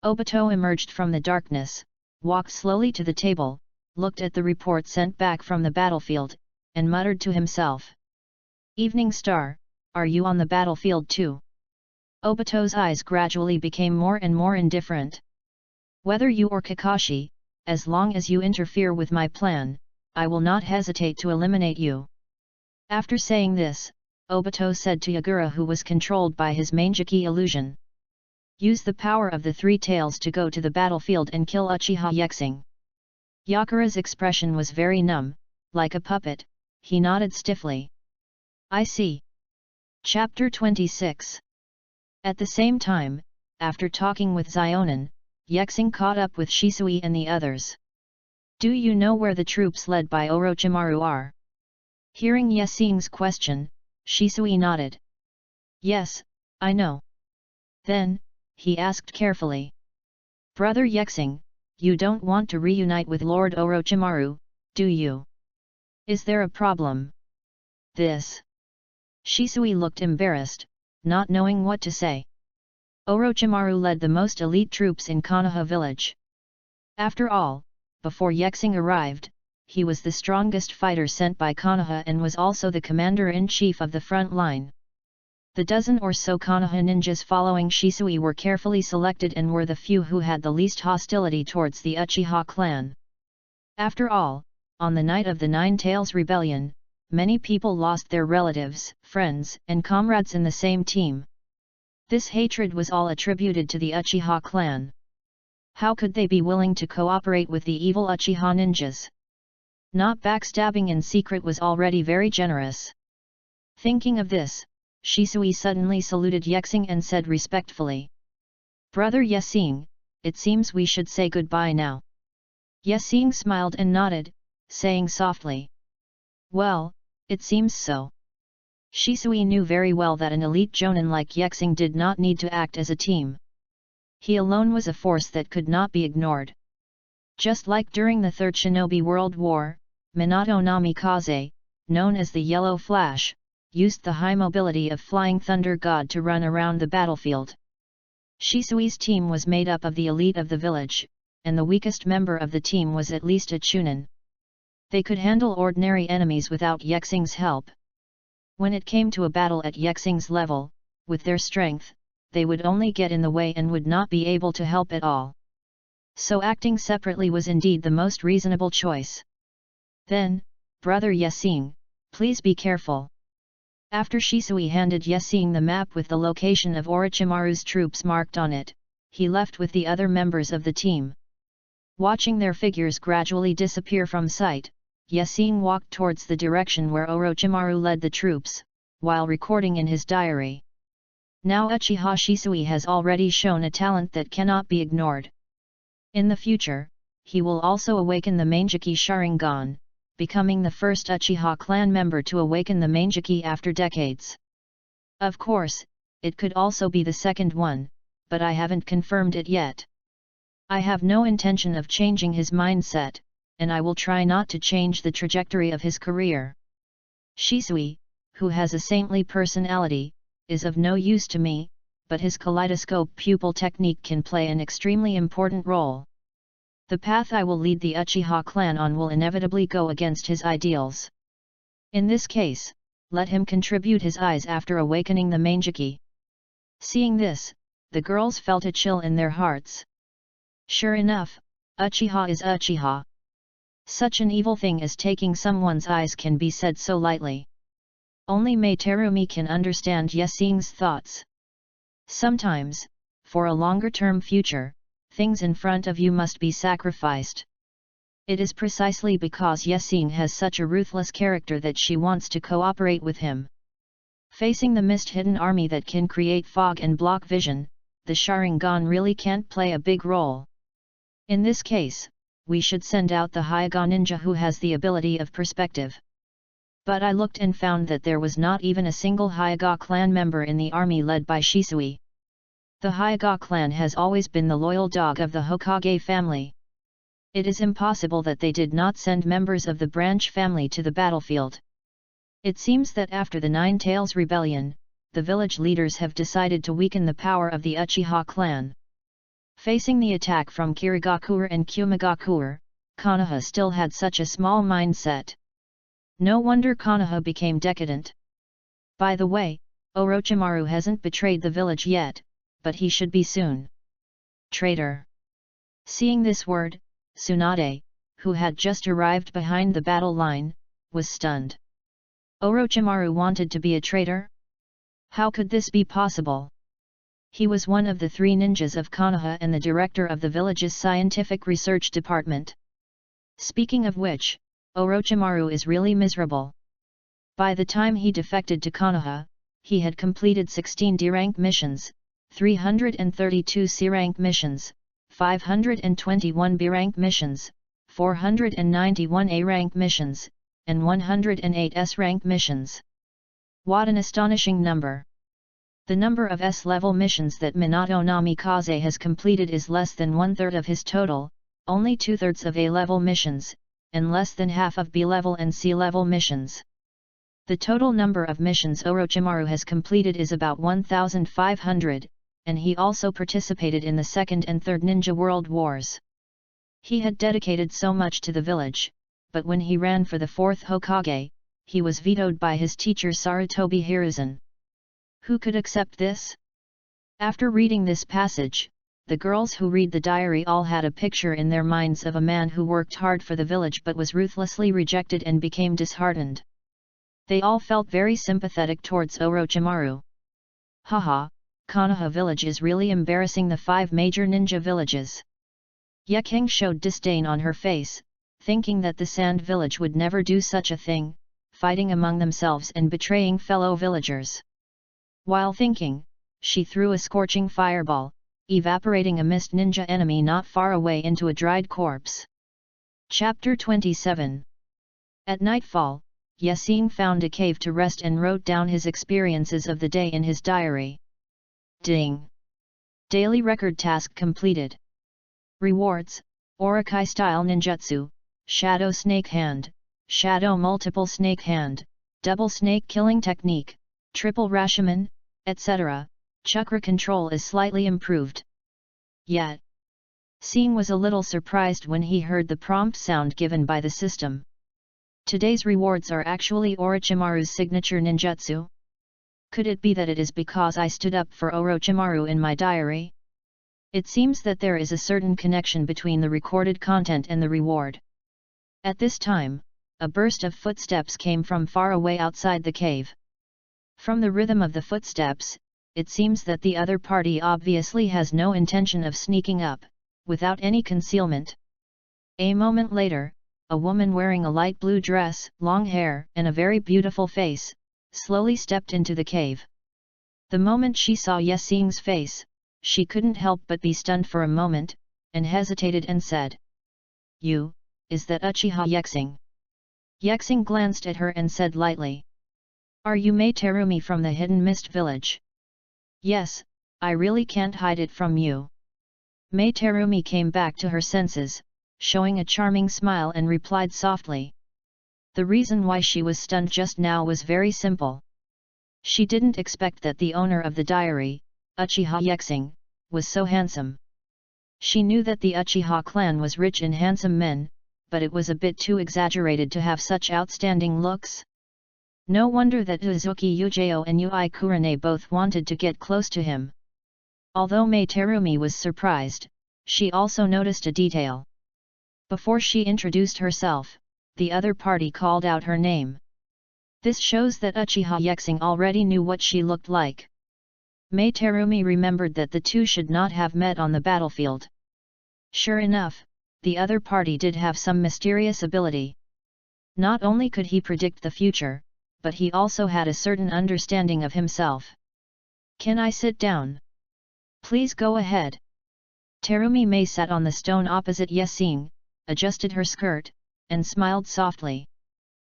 A: Obito emerged from the darkness, walked slowly to the table, looked at the report sent back from the battlefield, and muttered to himself. Evening Star, are you on the battlefield too? Obito's eyes gradually became more and more indifferent. Whether you or Kakashi, as long as you interfere with my plan, I will not hesitate to eliminate you. After saying this, Obito said to Yagura, who was controlled by his Manjiki illusion. Use the power of the 3 tails to go to the battlefield and kill Uchiha Yexing. Yagura's expression was very numb, like a puppet. He nodded stiffly. I see. Chapter 26. At the same time, after talking with Zionin, Yexing caught up with Shisui and the others. Do you know where the troops led by Orochimaru are? Hearing Yexing's question, Shisui nodded. Yes, I know. Then, he asked carefully. Brother Yexing, you don't want to reunite with Lord Orochimaru, do you? Is there a problem? This. Shisui looked embarrassed, not knowing what to say. Orochimaru led the most elite troops in Konoha village. After all, before Yexing arrived, he was the strongest fighter sent by Konoha and was also the commander-in-chief of the front line. The dozen or so Konoha ninjas following Shisui were carefully selected and were the few who had the least hostility towards the Uchiha clan. After all, on the night of the Nine Tails Rebellion, many people lost their relatives, friends, and comrades in the same team. This hatred was all attributed to the Uchiha clan. How could they be willing to cooperate with the evil Uchiha ninjas? Not backstabbing in secret was already very generous. Thinking of this, Shisui suddenly saluted Yexing and said respectfully. Brother Yexing, it seems we should say goodbye now. Yexing smiled and nodded, saying softly. Well, it seems so. Shisui knew very well that an elite jonin like Yexing did not need to act as a team. He alone was a force that could not be ignored. Just like during the Third Shinobi World War, Minato Namikaze, known as the Yellow Flash, used the high mobility of Flying Thunder God to run around the battlefield. Shisui's team was made up of the elite of the village, and the weakest member of the team was at least a chunin. They could handle ordinary enemies without Yexing's help. When it came to a battle at Yexing's level, with their strength, they would only get in the way and would not be able to help at all. So acting separately was indeed the most reasonable choice. Then, Brother Yexing, please be careful. After Shisui handed Yexing the map with the location of Orochimaru's troops marked on it, he left with the other members of the team. Watching their figures gradually disappear from sight, Yexing walked towards the direction where Orochimaru led the troops, while recording in his diary. Now Uchiha Shisui has already shown a talent that cannot be ignored. In the future, he will also awaken the Manjiki Sharingan, becoming the first Uchiha clan member to awaken the Manjiki after decades. Of course, it could also be the second one, but I haven't confirmed it yet. I have no intention of changing his mindset, and I will try not to change the trajectory of his career. Shisui, who has a saintly personality, is of no use to me, but his kaleidoscope pupil technique can play an extremely important role. The path I will lead the Uchiha clan on will inevitably go against his ideals. In this case, let him contribute his eyes after awakening the Manjiki. Seeing this, the girls felt a chill in their hearts. Sure enough, Uchiha is Uchiha. Such an evil thing as taking someone's eyes can be said so lightly. Only Mei Terumi can understand Yexing's thoughts. Sometimes, for a longer-term future, things in front of you must be sacrificed. It is precisely because Yexing has such a ruthless character that she wants to cooperate with him. Facing the mist-hidden army that can create fog and block vision, the Sharingan really can't play a big role. In this case, we should send out the Hyuga ninja who has the ability of perspective. But I looked and found that there was not even a single Hyuga clan member in the army led by Shisui. The Hyuga clan has always been the loyal dog of the Hokage family. It is impossible that they did not send members of the branch family to the battlefield. It seems that after the Nine Tails Rebellion, the village leaders have decided to weaken the power of the Uchiha clan. Facing the attack from Kirigakure and Kumigakure, Konoha still had such a small mindset. No wonder Konoha became decadent. By the way, Orochimaru hasn't betrayed the village yet, but he should be soon. Traitor. Seeing this word, Tsunade, who had just arrived behind the battle line, was stunned. Orochimaru wanted to be a traitor? How could this be possible? He was one of the 3 ninjas of Konoha and the director of the village's scientific research department. Speaking of which, Orochimaru is really miserable. By the time he defected to Konoha, he had completed 16 D-rank missions, 332 C-rank missions, 521 B-rank missions, 491 A-rank missions, and 108 S-rank missions. What an astonishing number! The number of S-level missions that Minato Namikaze has completed is less than 1/3 of his total, only 2/3 of A-level missions, and less than half of B-level and C-level missions. The total number of missions Orochimaru has completed is about 1,500, and he also participated in the Second and Third Ninja World Wars. He had dedicated so much to the village, but when he ran for the 4th Hokage, he was vetoed by his teacher Sarutobi Hiruzen. Who could accept this? After reading this passage, the girls who read the diary all had a picture in their minds of a man who worked hard for the village but was ruthlessly rejected and became disheartened. They all felt very sympathetic towards Orochimaru. Haha, Konoha village is really embarrassing the 5 major ninja villages. Yeking showed disdain on her face, thinking that the Sand village would never do such a thing, fighting among themselves and betraying fellow villagers. While thinking, she threw a scorching fireball, evaporating a mist ninja enemy not far away into a dried corpse. Chapter 27. At nightfall, Yassin found a cave to rest and wrote down his experiences of the day in his diary. Ding! Daily record task completed. Rewards: Orokai style ninjutsu, shadow snake hand, shadow multiple snake hand, double snake killing technique, triple Rashomon, etc. Chakra control is slightly improved. Yet, Singh was a little surprised when he heard the prompt sound given by the system. Today's rewards are actually Orochimaru's signature ninjutsu? Could it be that it is because I stood up for Orochimaru in my diary? It seems that there is a certain connection between the recorded content and the reward. At this time, a burst of footsteps came from far away outside the cave. From the rhythm of the footsteps, it seems that the other party obviously has no intention of sneaking up, without any concealment. A moment later, a woman wearing a light blue dress, long hair, and a very beautiful face, slowly stepped into the cave. The moment she saw Yasing's face, she couldn't help but be stunned for a moment, and hesitated and said, "You, is that Uchiha Yexing?" Yexing glanced at her and said lightly, "Are you Mei Terumi from the Hidden Mist Village?" "Yes, I really can't hide it from you." Mei Terumi came back to her senses, showing a charming smile and replied softly. The reason why she was stunned just now was very simple. She didn't expect that the owner of the diary, Uchiha Yexing, was so handsome. She knew that the Uchiha clan was rich in handsome men, but it was a bit too exaggerated to have such outstanding looks. No wonder that Uzuki Yujao and Ui Kurane both wanted to get close to him. Although Mei Terumi was surprised, she also noticed a detail. Before she introduced herself, the other party called out her name. This shows that Uchiha Yexing already knew what she looked like. Mei Terumi remembered that the two should not have met on the battlefield. Sure enough, the other party did have some mysterious ability. Not only could he predict the future, but he also had a certain understanding of himself. "Can I sit down?" "Please go ahead." Terumi Mei sat on the stone opposite Yasing, adjusted her skirt, and smiled softly.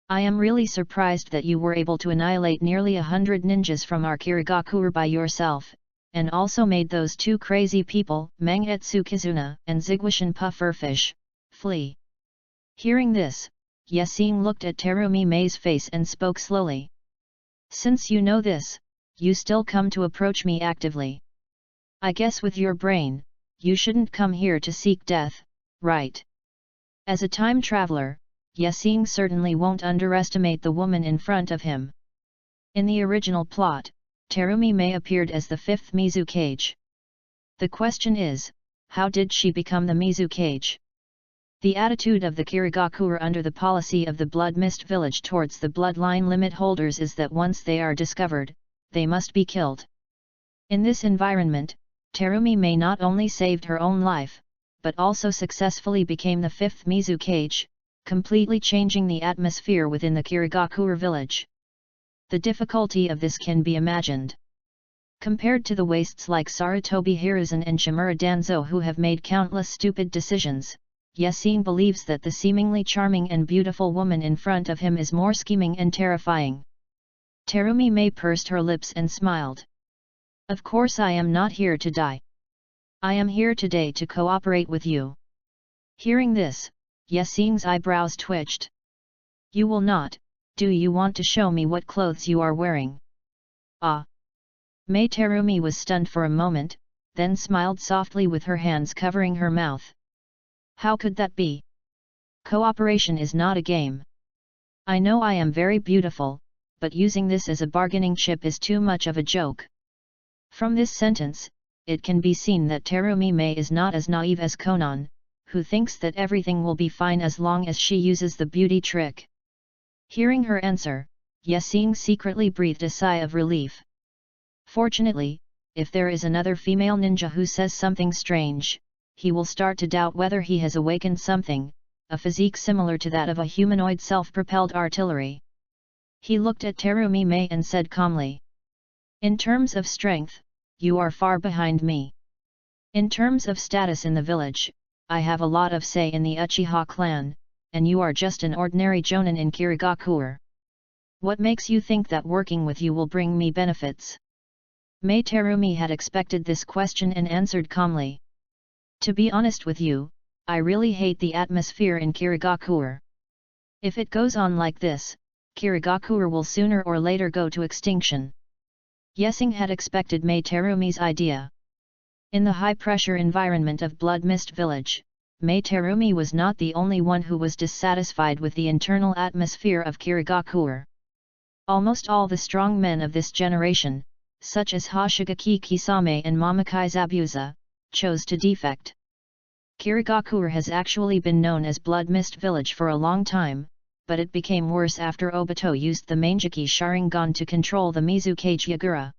A: "I am really surprised that you were able to annihilate nearly 100 ninjas from our Kirigakure by yourself, and also made those two crazy people, Mangetsu Kizuna and Zigwashin Pufferfish, Flee. Hearing this, Yasing looked at Terumi Mei's face and spoke slowly. Since you know this, you still come to approach me actively. I guess with your brain, you shouldn't come here to seek death, right? As a time traveler, Yasing certainly won't underestimate the woman in front of him. In the original plot, Terumi Mei appeared as the fifth Mizukage. The question is, how did she become the Mizukage? The attitude of the Kirigakure under the policy of the Blood Mist Village towards the bloodline limit holders is that once they are discovered, they must be killed. In this environment, Terumi Mei not only saved her own life, but also successfully became the fifth Mizukage, completely changing the atmosphere within the Kirigakure village. The difficulty of this can be imagined. Compared to the wastes like Sarutobi Hiruzen and Shimura Danzo who have made countless stupid decisions, Yasing believes that the seemingly charming and beautiful woman in front of him is more scheming and terrifying. Terumi Mei pursed her lips and smiled. Of course I am not here to die. I am here today to cooperate with you. Hearing this, Yasing's eyebrows twitched. You will not, do you want to show me what clothes you are wearing? Ah! Mei Terumi was stunned for a moment, then smiled softly with her hands covering her mouth. How could that be? Cooperation is not a game. I know I am very beautiful, but using this as a bargaining chip is too much of a joke. From this sentence, it can be seen that Terumi Mei is not as naive as Konan, who thinks that everything will be fine as long as she uses the beauty trick. Hearing her answer, Yasing secretly breathed a sigh of relief. Fortunately, if there is another female ninja who says something strange, he will start to doubt whether he has awakened something, a physique similar to that of a humanoid self-propelled artillery. He looked at Terumi Mei and said calmly. In terms of strength, you are far behind me. In terms of status in the village, I have a lot of say in the Uchiha clan, and you are just an ordinary jonin in Kirigakure. What makes you think that working with you will bring me benefits? Mei Terumi had expected this question and answered calmly. To be honest with you, I really hate the atmosphere in Kirigakure. If it goes on like this, Kirigakure will sooner or later go to extinction. Yasing had expected Mei Terumi's idea. In the high-pressure environment of Blood Mist Village, Mei Terumi was not the only one who was dissatisfied with the internal atmosphere of Kirigakure. Almost all the strong men of this generation, such as Hoshigaki Kisame and Mamakai Zabuza, chose to defect. Kirigakure has actually been known as Blood Mist Village for a long time, but it became worse after Obito used the Manjiki Sharingan to control the Mizukage Yagura.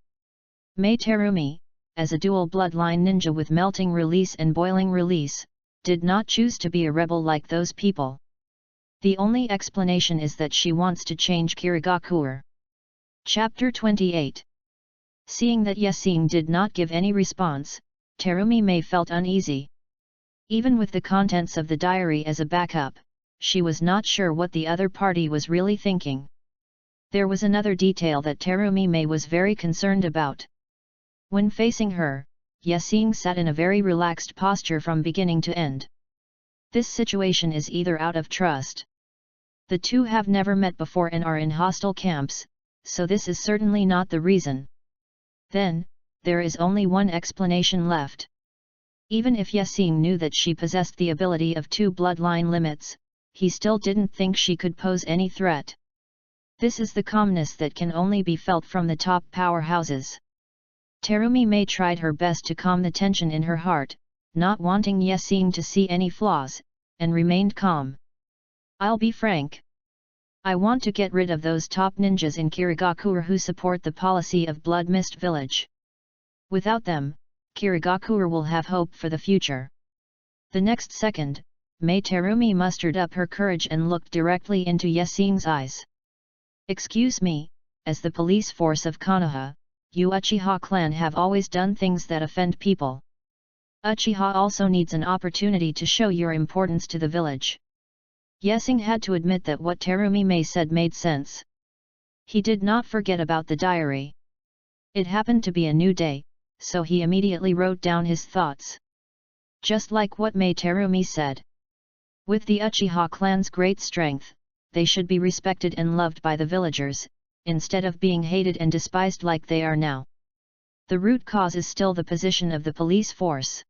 A: Mei Terumi, as a dual bloodline ninja with melting release and boiling release, did not choose to be a rebel like those people. The only explanation is that she wants to change Kirigakure. Chapter 28. Seeing that Yasing did not give any response, Terumi Mei felt uneasy. Even with the contents of the diary as a backup, she was not sure what the other party was really thinking. There was another detail that Terumi Mei was very concerned about. When facing her, Yasing sat in a very relaxed posture from beginning to end. This situation is either out of trust. The two have never met before and are in hostile camps, so this is certainly not the reason. Then, there is only one explanation left. Even if Yasing knew that she possessed the ability of two bloodline limits, he still didn't think she could pose any threat. This is the calmness that can only be felt from the top powerhouses. Terumi Mei tried her best to calm the tension in her heart, not wanting Yasing to see any flaws, and remained calm. I'll be frank. I want to get rid of those top ninjas in Kirigakure who support the policy of Blood Mist Village. Without them, Kirigakure will have hope for the future. The next second, Mei Terumi mustered up her courage and looked directly into Yasing's eyes. Excuse me, as the police force of Konoha, you Uchiha clan have always done things that offend people. Uchiha also needs an opportunity to show your importance to the village. Yasing had to admit that what Terumi Mei said made sense. He did not forget about the diary. It happened to be a new day, so he immediately wrote down his thoughts. Just like what Mei Terumi said. With the Uchiha clan's great strength, they should be respected and loved by the villagers, instead of being hated and despised like they are now. The root cause is still the position of the police force.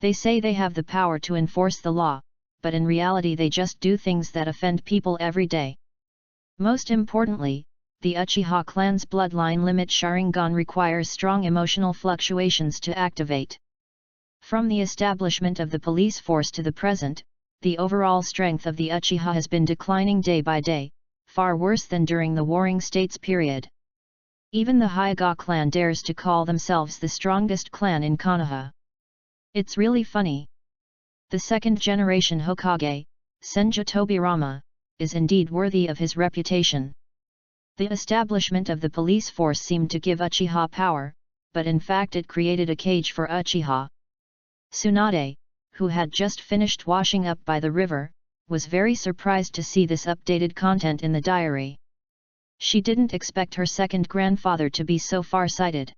A: They say they have the power to enforce the law, but in reality they just do things that offend people every day. Most importantly, the Uchiha clan's bloodline limit Sharingan requires strong emotional fluctuations to activate. From the establishment of the police force to the present, the overall strength of the Uchiha has been declining day by day, far worse than during the Warring States period. Even the Hyuga clan dares to call themselves the strongest clan in Konoha. It's really funny. The second-generation Hokage, Senju Tobirama, is indeed worthy of his reputation. The establishment of the police force seemed to give Uchiha power, but in fact it created a cage for Uchiha. Tsunade, who had just finished washing up by the river, was very surprised to see this updated content in the diary. She didn't expect her second grandfather to be so far-sighted.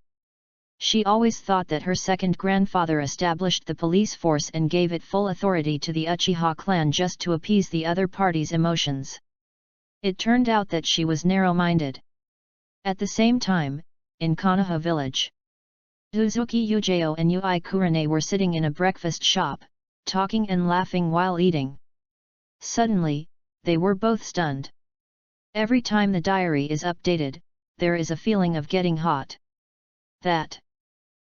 A: She always thought that her second grandfather established the police force and gave it full authority to the Uchiha clan just to appease the other party's emotions. It turned out that she was narrow-minded. At the same time, in Konoha village, Uzuki Yujeo and Ui Kurane were sitting in a breakfast shop, talking and laughing while eating. Suddenly, they were both stunned. Every time the diary is updated, there is a feeling of getting hot. That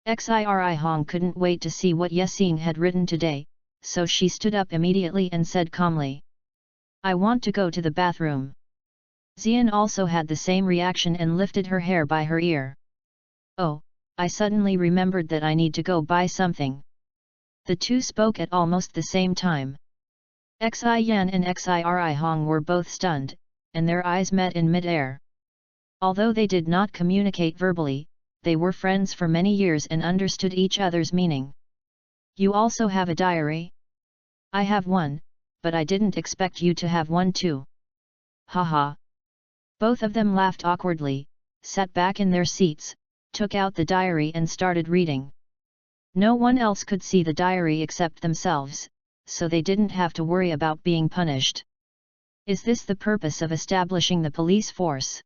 A: Xiri Hong couldn't wait to see what Yesing had written today, so she stood up immediately and said calmly, "I want to go to the bathroom." Xian also had the same reaction and lifted her hair by her ear. "Oh, I suddenly remembered that I need to go buy something." The two spoke at almost the same time. Xi Yan and Xiri Hong were both stunned, and their eyes met in mid-air. Although they did not communicate verbally, they were friends for many years and understood each other's meaning. "You also have a diary?" "I have one, but I didn't expect you to have one too." Haha. Both of them laughed awkwardly, sat back in their seats, took out the diary and started reading. No one else could see the diary except themselves, so they didn't have to worry about being punished. Is this the purpose of establishing the police force?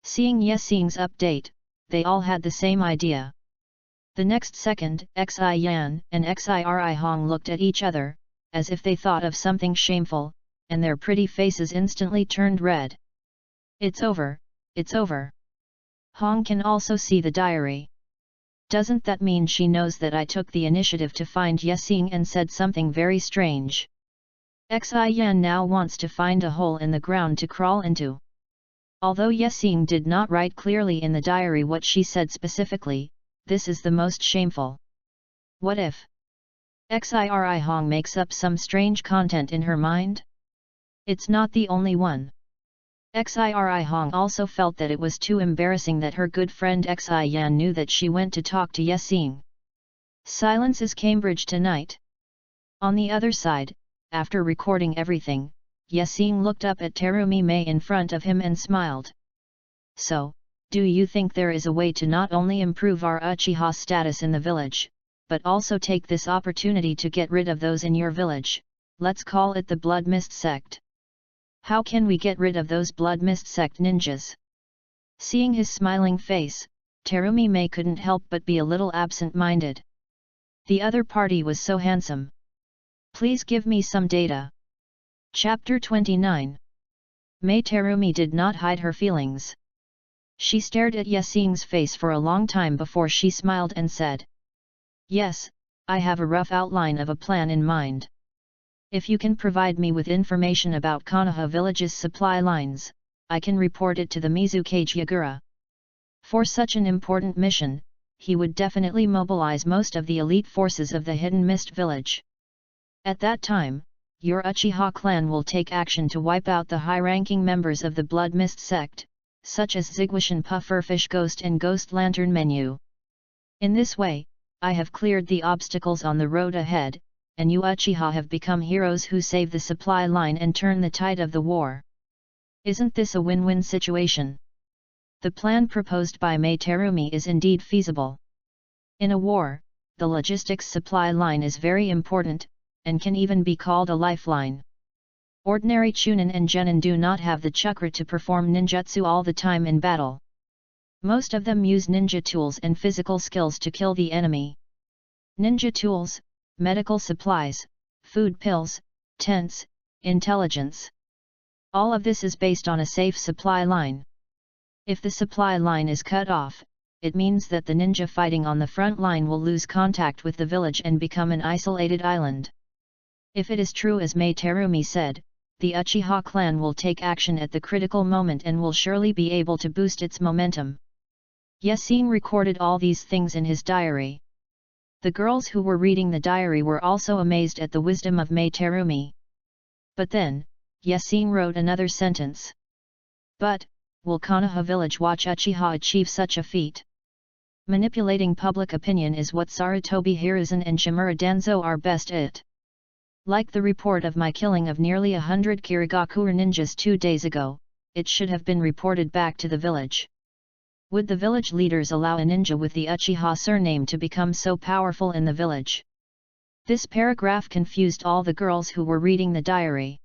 A: Seeing Yesing's update, they all had the same idea. The next second, Xi Yan and Xiri Hong looked at each other, as if they thought of something shameful, and their pretty faces instantly turned red. "It's over, it's over." Hong can also see the diary. Doesn't that mean she knows that I took the initiative to find Yesing and said something very strange? Xi Yan now wants to find a hole in the ground to crawl into. Although Yesing did not write clearly in the diary what she said specifically, this is the most shameful. What if Xiri Hong makes up some strange content in her mind? It's not the only one. Xiri Hong also felt that it was too embarrassing that her good friend Xi Yan knew that she went to talk to Yesing. Silence is Cambridge tonight. On the other side, after recording everything, Yesing looked up at Terumi Mei in front of him and smiled. "So, do you think there is a way to not only improve our Uchiha status in the village, but also take this opportunity to get rid of those in your village, let's call it the Blood Mist sect? How can we get rid of those Blood Mist sect ninjas?" Seeing his smiling face, Terumi Mei couldn't help but be a little absent-minded. The other party was so handsome. "Please give me some data." Chapter 29. Mei Terumi did not hide her feelings. She stared at Yesing's face for a long time before she smiled and said, "Yes, I have a rough outline of a plan in mind. If you can provide me with information about Konoha village's supply lines, I can report it to the Mizukage Yagura. For such an important mission, he would definitely mobilize most of the elite forces of the Hidden Mist village. At that time, your Uchiha clan will take action to wipe out the high-ranking members of the Blood Mist sect, such as Zigwashan Pufferfish Ghost and Ghost Lantern Menu. In this way, I have cleared the obstacles on the road ahead, and you Uchiha have become heroes who save the supply line and turn the tide of the war. Isn't this a win-win situation?" The plan proposed by Mei Terumi is indeed feasible. In a war, the logistics supply line is very important, and can even be called a lifeline. Ordinary Chunin and Genin do not have the chakra to perform ninjutsu all the time in battle. Most of them use ninja tools and physical skills to kill the enemy. Ninja tools, medical supplies, food pills, tents, intelligence. All of this is based on a safe supply line. If the supply line is cut off, it means that the ninja fighting on the front line will lose contact with the village and become an isolated island. If it is true as Mei Terumi said, the Uchiha clan will take action at the critical moment and will surely be able to boost its momentum. Yasin recorded all these things in his diary. The girls who were reading the diary were also amazed at the wisdom of Mei Terumi. But then, Yasin wrote another sentence. But, will Konoha village watch Uchiha achieve such a feat? Manipulating public opinion is what Sarutobi Hiruzen and Shimura Danzo are best at. Like the report of my killing of nearly 100 Kirigakure ninjas 2 days ago, it should have been reported back to the village. Would the village leaders allow a ninja with the Uchiha surname to become so powerful in the village? This paragraph confused all the girls who were reading the diary.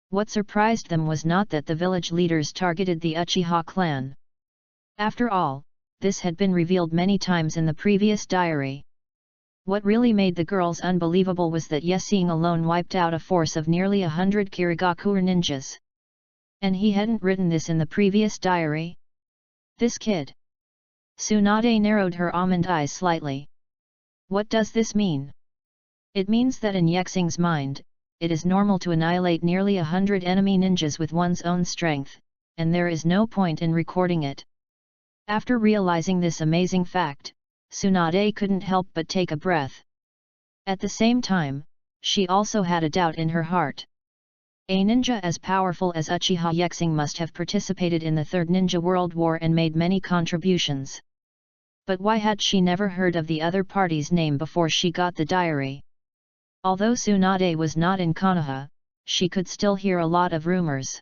A: What surprised them was not that the village leaders targeted the Uchiha clan. After all, this had been revealed many times in the previous diary. What really made the girls unbelievable was that Yasin alone wiped out a force of nearly 100 Kirigakure ninjas. And he hadn't written this in the previous diary? This kid. Tsunade narrowed her almond eyes slightly. What does this mean? It means that in Yexing's mind, it is normal to annihilate nearly 100 enemy ninjas with one's own strength, and there is no point in recording it. After realizing this amazing fact, Tsunade couldn't help but take a breath. At the same time, she also had a doubt in her heart. A ninja as powerful as Uchiha Yexing must have participated in the Third Ninja World War and made many contributions. But why had she never heard of the other party's name before she got the diary? Although Tsunade was not in Konoha, she could still hear a lot of rumors.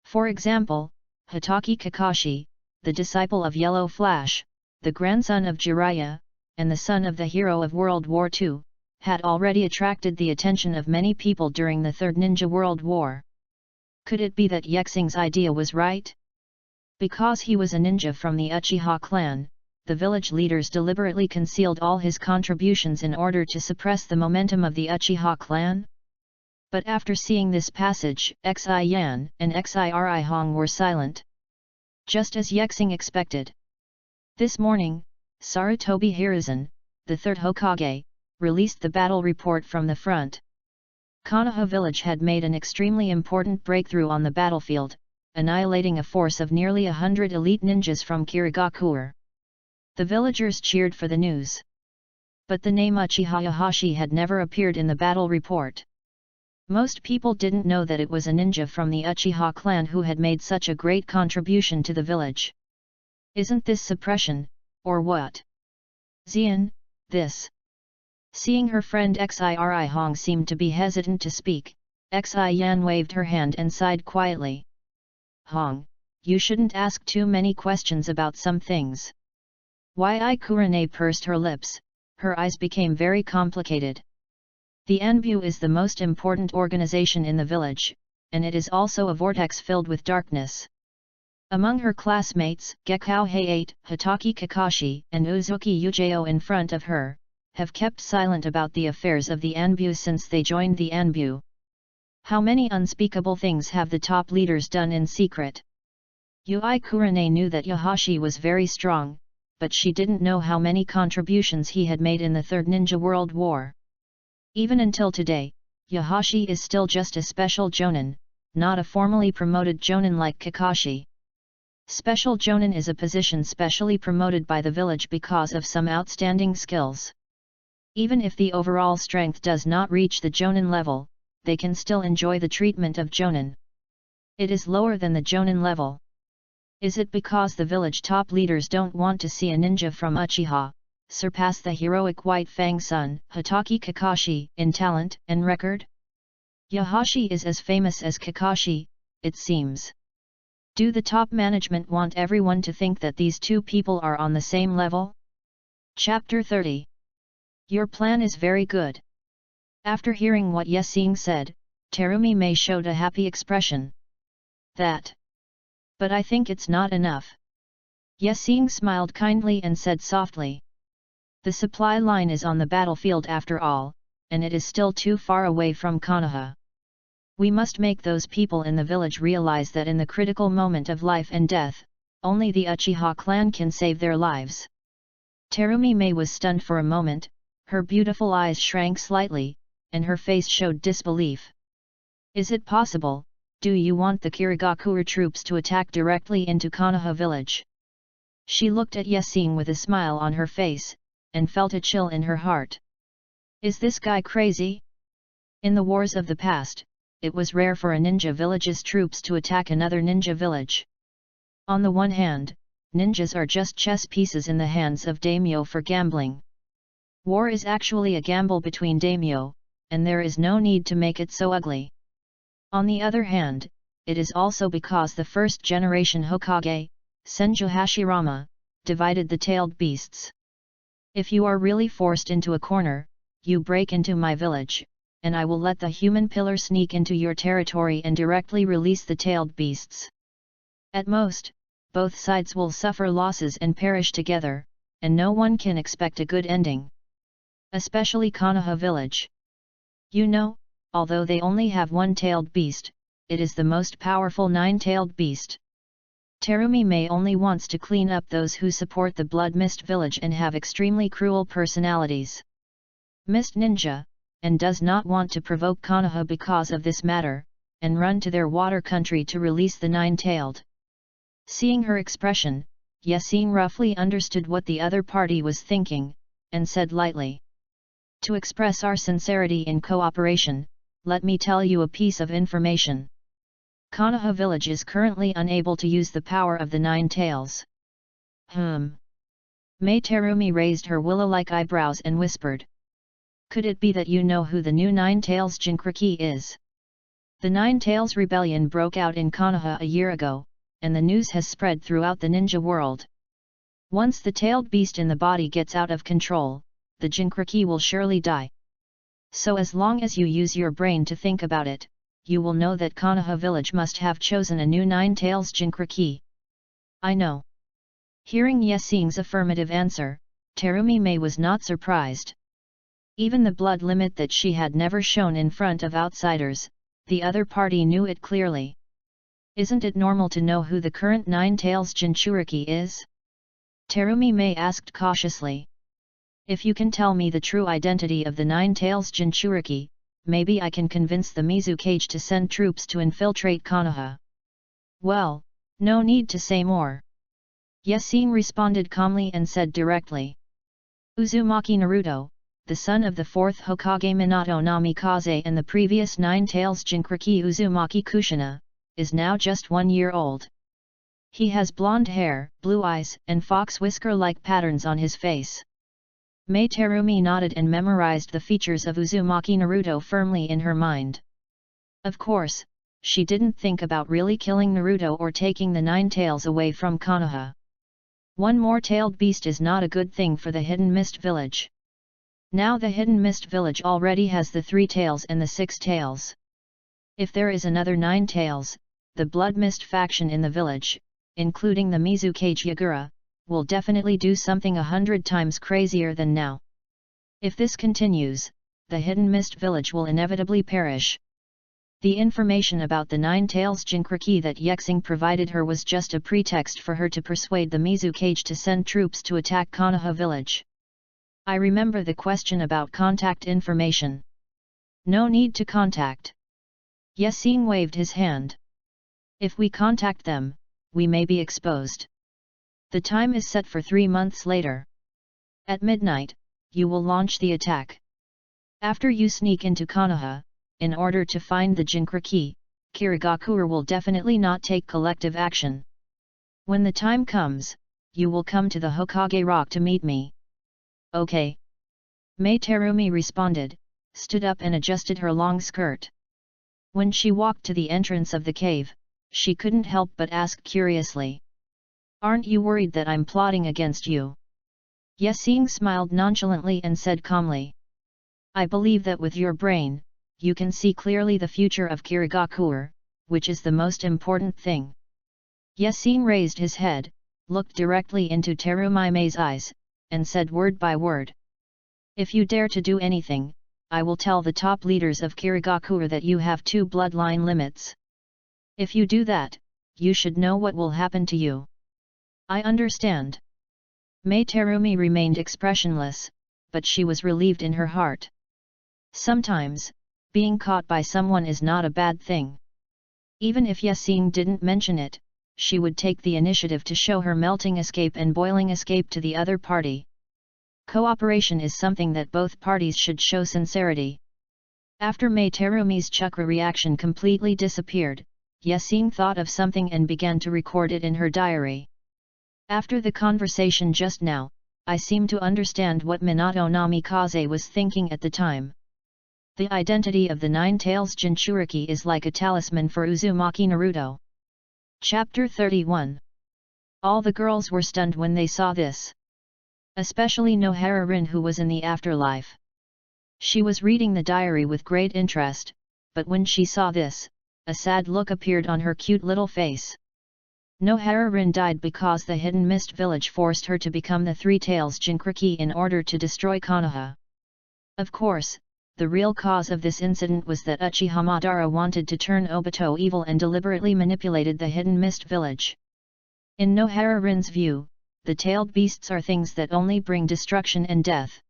A: For example, Hitaki Kakashi, the disciple of Yellow Flash, the grandson of Jiraiya, and the son of the hero of World War II, had already attracted the attention of many people during the Third Ninja World War. Could it be that Yexing's idea was right? Because he was a ninja from the Uchiha clan, the village leaders deliberately concealed all his contributions in order to suppress the momentum of the Uchiha clan? But after seeing this passage, Xi Yan and Xiri Hong were silent. Just as Yexing expected. This morning, Sarutobi Hiruzen, the third Hokage, released the battle report from the front. Konoha village had made an extremely important breakthrough on the battlefield, annihilating a force of nearly 100 elite ninjas from Kirigakure. The villagers cheered for the news. But the name Uchiha Yahashi had never appeared in the battle report. Most people didn't know that it was a ninja from the Uchiha clan who had made such a great contribution to the village. Isn't this suppression, or what? Xian, this. Seeing her friend Xiri Hong seemed to be hesitant to speak, Xi Yan waved her hand and sighed quietly. Hong, you shouldn't ask too many questions about some things. Yi Kurane pursed her lips, her eyes became very complicated. The Anbu is the most important organization in the village, and it is also a vortex filled with darkness. Among her classmates, Gekkou Heiate, Hitaki Kakashi, and Uzuki Yujeo in front of her, have kept silent about the affairs of the Anbu since they joined the Anbu. How many unspeakable things have the top leaders done in secret? Yui Kurane knew that Yahashi was very strong, but she didn't know how many contributions he had made in the Third Ninja World War. Even until today, Yahashi is still just a special jonin, not a formally promoted jonin like Kakashi. Special jonin is a position specially promoted by the village because of some outstanding skills. Even if the overall strength does not reach the jonin level, they can still enjoy the treatment of jonin. It is lower than the jonin level. Is it because the village top leaders don't want to see a ninja from Uchiha surpass the heroic White Fang son, Hitaki Kakashi, in talent and record? Yahashi is as famous as Kakashi, it seems. Do the top management want everyone to think that these two people are on the same level? Chapter 30. Your plan is very good. After hearing what Yesing said, Terumi Mei showed a happy expression. That. But I think it's not enough. Yesing smiled kindly and said softly. The supply line is on the battlefield after all, and it is still too far away from Konoha. We must make those people in the village realize that in the critical moment of life and death, only the Uchiha clan can save their lives. Terumi Mei was stunned for a moment, her beautiful eyes shrank slightly, and her face showed disbelief. Is it possible? Do you want the Kirigakure troops to attack directly into Konoha village? She looked at Yesing with a smile on her face, and felt a chill in her heart. Is this guy crazy? In the wars of the past, it was rare for a ninja village's troops to attack another ninja village. On the one hand, ninjas are just chess pieces in the hands of daimyo for gambling. War is actually a gamble between daimyo, and there is no need to make it so ugly. On the other hand, it is also because the first generation Hokage, Senju Hashirama, divided the tailed beasts. If you are really forced into a corner, you break into my village, and I will let the human pillar sneak into your territory and directly release the tailed beasts. At most, both sides will suffer losses and perish together, and no one can expect a good ending. Especially Konoha village. You know, although they only have one tailed beast, it is the most powerful nine-tailed beast. Terumi Mei only wants to clean up those who support the Blood Mist village and have extremely cruel personalities. Mist Ninja, and does not want to provoke Konoha because of this matter, and run to their water country to release the nine-tailed. Seeing her expression, Yesing roughly understood what the other party was thinking, and said lightly. To express our sincerity in cooperation, let me tell you a piece of information. Konoha village is currently unable to use the power of the nine tails. Mei Terumi raised her willow-like eyebrows and whispered. Could it be that you know who the new Nine Tails Jinchuriki is? The Nine Tails Rebellion broke out in Konoha a year ago, and the news has spread throughout the ninja world. Once the tailed beast in the body gets out of control, the Jinchuriki will surely die. So as long as you use your brain to think about it, you will know that Konoha village must have chosen a new Nine Tails Jinchuriki. I know. Hearing Yesing's affirmative answer, Terumi Mei was not surprised. Even the blood limit that she had never shown in front of outsiders, the other party knew it clearly. Isn't it normal to know who the current Nine Tails Jinchuriki is? Terumi Mei asked cautiously. If you can tell me the true identity of the Nine Tails Jinchuriki, maybe I can convince the Mizukage to send troops to infiltrate Konoha. Well, no need to say more. Yesing responded calmly and said directly. Uzumaki Naruto, the son of the fourth Hokage Minato Namikaze and the previous Nine Tails Jinchuriki Uzumaki Kushina, is now just 1 year old. He has blonde hair, blue eyes and fox whisker-like patterns on his face. Mei Terumi nodded and memorized the features of Uzumaki Naruto firmly in her mind. Of course, she didn't think about really killing Naruto or taking the Nine Tails away from Konoha. One more tailed beast is not a good thing for the Hidden Mist village. Now the Hidden Mist village already has the 3 tails and the 6 tails. If there is another 9 tails, the Blood Mist faction in the village, including the Mizukage Yagura, will definitely do something 100 times crazier than now. If this continues, the Hidden Mist village will inevitably perish. The information about the Nine Tails Jinchuriki that Yesing provided her was just a pretext for her to persuade the Mizukage to send troops to attack Konoha village. I remember the question about contact information. No need to contact. Yesing waved his hand. If we contact them, we may be exposed. The time is set for 3 months later. At midnight, you will launch the attack. After you sneak into Konoha, in order to find the Jinchuriki, Kirigakure will definitely not take collective action. When the time comes, you will come to the Hokage Rock to meet me. Okay. Mei Terumi responded, stood up and adjusted her long skirt. When she walked to the entrance of the cave, she couldn't help but ask curiously. Aren't you worried that I'm plotting against you? Yesing smiled nonchalantly and said calmly. I believe that with your brain, you can see clearly the future of Kirigakure, which is the most important thing. Yasin raised his head, looked directly into Terumaime's eyes, and said word by word. If you dare to do anything, I will tell the top leaders of Kirigakure that you have 2 bloodline limits. If you do that, you should know what will happen to you. I understand. Mei Terumi remained expressionless, but she was relieved in her heart. Sometimes, being caught by someone is not a bad thing. Even if Yasin didn't mention it, she would take the initiative to show her melting escape and boiling escape to the other party. Cooperation is something that both parties should show sincerity. After Mei Terumi's chakra reaction completely disappeared, Yasin thought of something and began to record it in her diary. After the conversation just now, I seem to understand what Minato Namikaze was thinking at the time. The identity of the 9 Tails Jinchuriki is like a talisman for Uzumaki Naruto. Chapter 31. All the girls were stunned when they saw this. Especially Nohara Rin, who was in the afterlife. She was reading the diary with great interest, but when she saw this, a sad look appeared on her cute little face. Nohara Rin died because the Hidden Mist Village forced her to become the 3 Tails Jinchuriki in order to destroy Konoha. Of course, the real cause of this incident was that Uchiha Madara wanted to turn Obito evil and deliberately manipulated the Hidden Mist Village. In Nohara Rin's view, the tailed beasts are things that only bring destruction and death.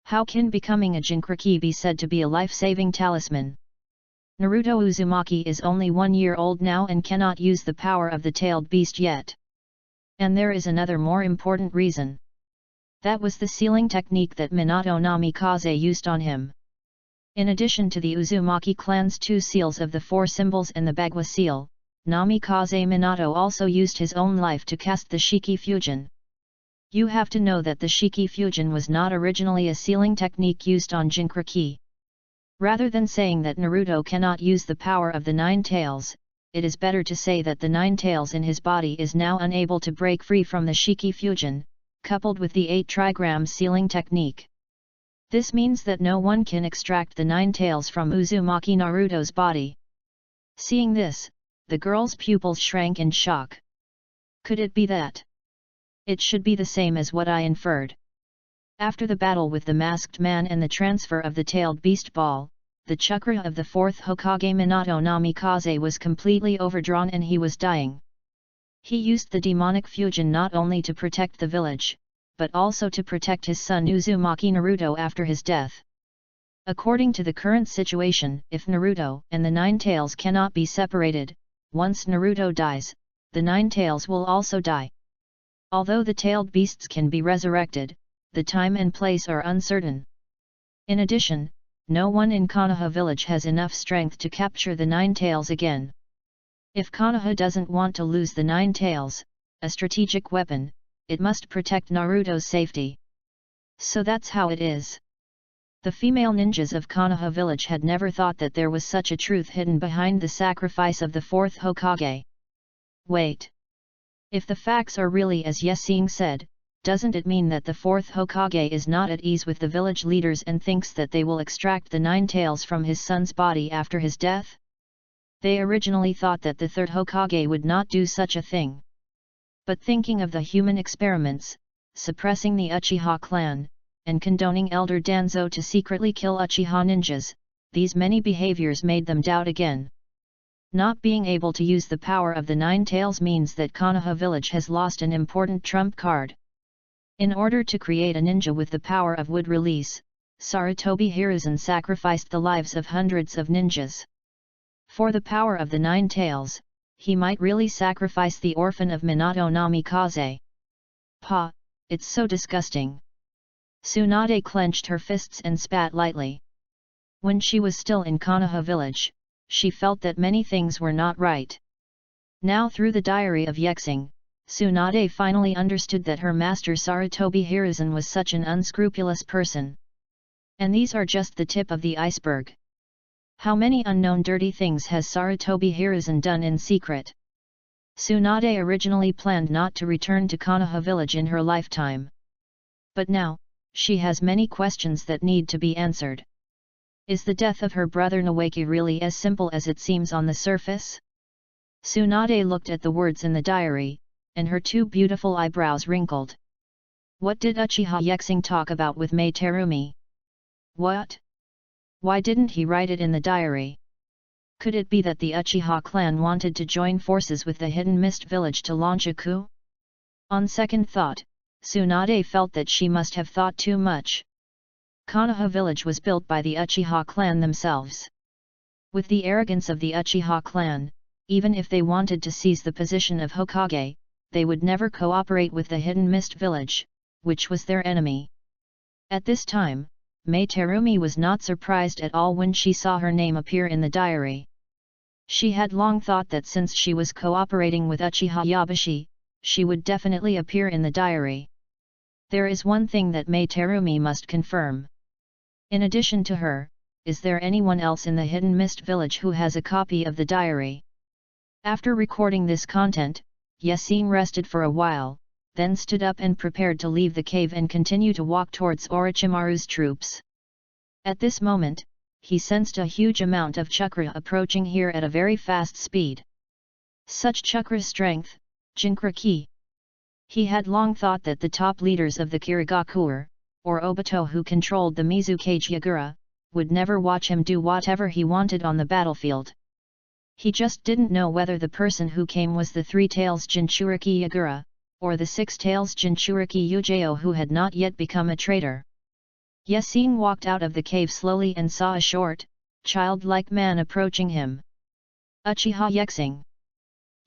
A: How can becoming a Jinchuriki be said to be a life-saving talisman? Naruto Uzumaki is only 1 year old now and cannot use the power of the tailed beast yet. And there is another more important reason. That was the sealing technique that Minato Namikaze used on him. In addition to the Uzumaki clan's 2 seals of the 4 symbols and the Bagua seal, Namikaze Minato also used his own life to cast the Shiki Fusion. You have to know that the Shiki Fusion was not originally a sealing technique used on Jinchuriki. Rather than saying that Naruto cannot use the power of the 9 tails, it is better to say that the 9 tails in his body is now unable to break free from the Shiki Fusion, coupled with the 8 trigram sealing technique. This means that no one can extract the 9 tails from Uzumaki Naruto's body. Seeing this, the girl's pupils shrank in shock. Could it be that? It should be the same as what I inferred. After the battle with the masked man and the transfer of the tailed beast ball, the chakra of the 4th Hokage Minato Namikaze was completely overdrawn and he was dying. He used the demonic fusion not only to protect the village, but also to protect his son Uzumaki Naruto after his death. According to the current situation, if Naruto and the 9 tails cannot be separated, once Naruto dies, the 9 tails will also die. Although the tailed beasts can be resurrected, the time and place are uncertain. In addition, no one in Konoha village has enough strength to capture the 9 tails again. If Konoha doesn't want to lose the 9 tails, a strategic weapon, it must protect Naruto's safety. So that's how it is. The female ninjas of Konoha village had never thought that there was such a truth hidden behind the sacrifice of the 4th Hokage. Wait. If the facts are really as Yasin said, doesn't it mean that the 4th Hokage is not at ease with the village leaders and thinks that they will extract the 9 tails from his son's body after his death? They originally thought that the 3rd Hokage would not do such a thing. But thinking of the human experiments, suppressing the Uchiha clan, and condoning Elder Danzo to secretly kill Uchiha ninjas, these many behaviors made them doubt again. Not being able to use the power of the 9 tails means that Konoha village has lost an important trump card. In order to create a ninja with the power of wood release, Sarutobi Hiruzen sacrificed the lives of hundreds of ninjas. For the power of the 9 tails, he might really sacrifice the orphan of Minato Namikaze. Pa, it's so disgusting. Tsunade clenched her fists and spat lightly. When she was still in Konoha village, she felt that many things were not right. Now through the diary of Yexing, Tsunade finally understood that her master Sarutobi Hiruzen was such an unscrupulous person. And these are just the tip of the iceberg. How many unknown dirty things has Sarutobi Hiruzen done in secret? Tsunade originally planned not to return to Konoha village in her lifetime. But now, she has many questions that need to be answered. Is the death of her brother Nawaki really as simple as it seems on the surface? Tsunade looked at the words in the diary, and her two beautiful eyebrows wrinkled. What did Uchiha Yexing talk about with Mei Terumi? What? Why didn't he write it in the diary? Could it be that the Uchiha clan wanted to join forces with the Hidden Mist village to launch a coup? On second thought, Tsunade felt that she must have thought too much. Konoha village was built by the Uchiha clan themselves. With the arrogance of the Uchiha clan, even if they wanted to seize the position of Hokage, they would never cooperate with the Hidden Mist village, which was their enemy. At this time, Mei Terumi was not surprised at all when she saw her name appear in the diary. She had long thought that since she was cooperating with Uchiha Yabushi, she would definitely appear in the diary. There is one thing that Mei Terumi must confirm. In addition to her, is there anyone else in the Hidden Mist village who has a copy of the diary? After recording this content, Yasin rested for a while, then stood up and prepared to leave the cave and continue to walk towards Orochimaru's troops. At this moment, he sensed a huge amount of chakra approaching here at a very fast speed. Such chakra strength, Jinkra ki. He had long thought that the top leaders of the Kirigakuer, or Obito who controlled the Mizukage Yagura, would never watch him do whatever he wanted on the battlefield. He just didn't know whether the person who came was the Three Tails Jinchuriki Yagura, or the Six Tails Jinchuriki Yujao who had not yet become a traitor. Yasin walked out of the cave slowly and saw a short, childlike man approaching him. Uchiha Yexing.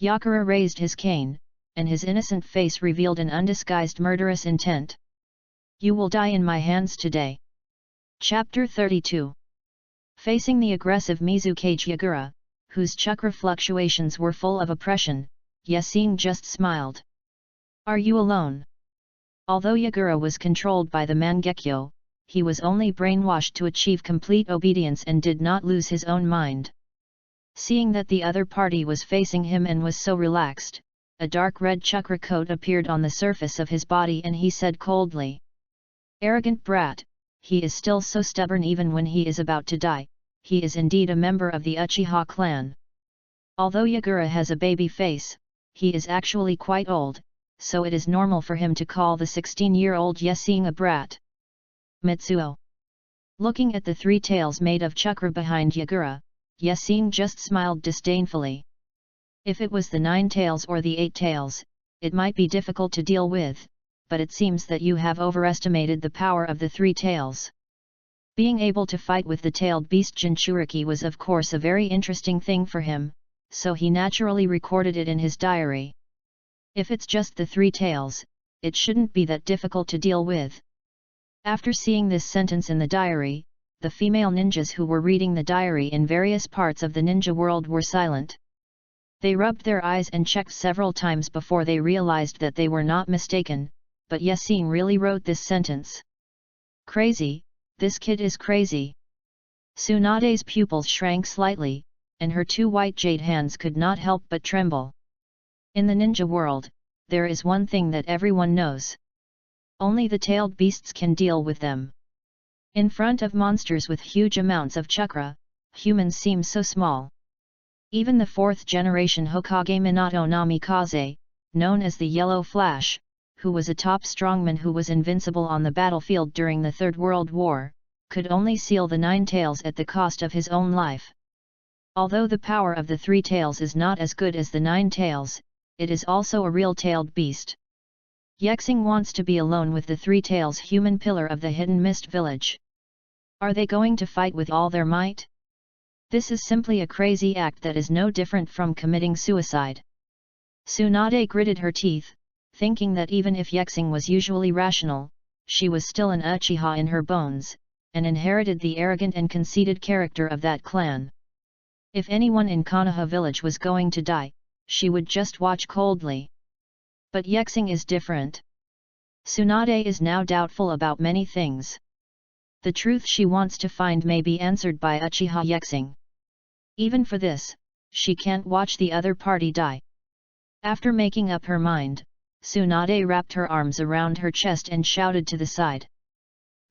A: Yakura raised his cane, and his innocent face revealed an undisguised murderous intent. You will die in my hands today. Chapter 32. Facing the aggressive Mizukage Yagura, whose chakra fluctuations were full of oppression, Yasin just smiled. Are you alone? Although Yagura was controlled by the Mangekyo, he was only brainwashed to achieve complete obedience and did not lose his own mind. Seeing that the other party was facing him and was so relaxed, a dark red chakra coat appeared on the surface of his body and he said coldly. Arrogant brat, he is still so stubborn even when he is about to die, he is indeed a member of the Uchiha clan. Although Yagura has a baby face, he is actually quite old, so it is normal for him to call the 16-year-old Yasin a brat. Mitsuo. Looking at the three tails made of chakra behind Yagura, Yasin just smiled disdainfully. If it was the 9 tails or the 8 tails, it might be difficult to deal with, but it seems that you have overestimated the power of the 3 tails. Being able to fight with the tailed beast Jinchuriki was of course a very interesting thing for him, so he naturally recorded it in his diary. If it's just the 3 tails, it shouldn't be that difficult to deal with. After seeing this sentence in the diary, the female ninjas who were reading the diary in various parts of the ninja world were silent. They rubbed their eyes and checked several times before they realized that they were not mistaken, but Yasin really wrote this sentence. Crazy, this kid is crazy. Tsunade's pupils shrank slightly, and her 2 white jade hands could not help but tremble. In the ninja world, there is one thing that everyone knows. Only the tailed beasts can deal with them. In front of monsters with huge amounts of chakra, humans seem so small. Even the 4th generation Hokage Minato Namikaze, known as the Yellow Flash, who was a top strongman who was invincible on the battlefield during the Third World War, could only seal the 9 tails at the cost of his own life. Although the power of the 3 tails is not as good as the 9 tails, it is also a real tailed beast. Yexing wants to be alone with the 3 tails human pillar of the Hidden Mist village. Are they going to fight with all their might? This is simply a crazy act that is no different from committing suicide. Tsunade gritted her teeth, thinking that even if Yexing was usually rational, she was still an Uchiha in her bones, and inherited the arrogant and conceited character of that clan. If anyone in Konoha village was going to die, she would just watch coldly. But Yexing is different. Tsunade is now doubtful about many things. The truth she wants to find may be answered by Uchiha Yexing. Even for this, she can't watch the other party die. After making up her mind, Tsunade wrapped her arms around her chest and shouted to the side.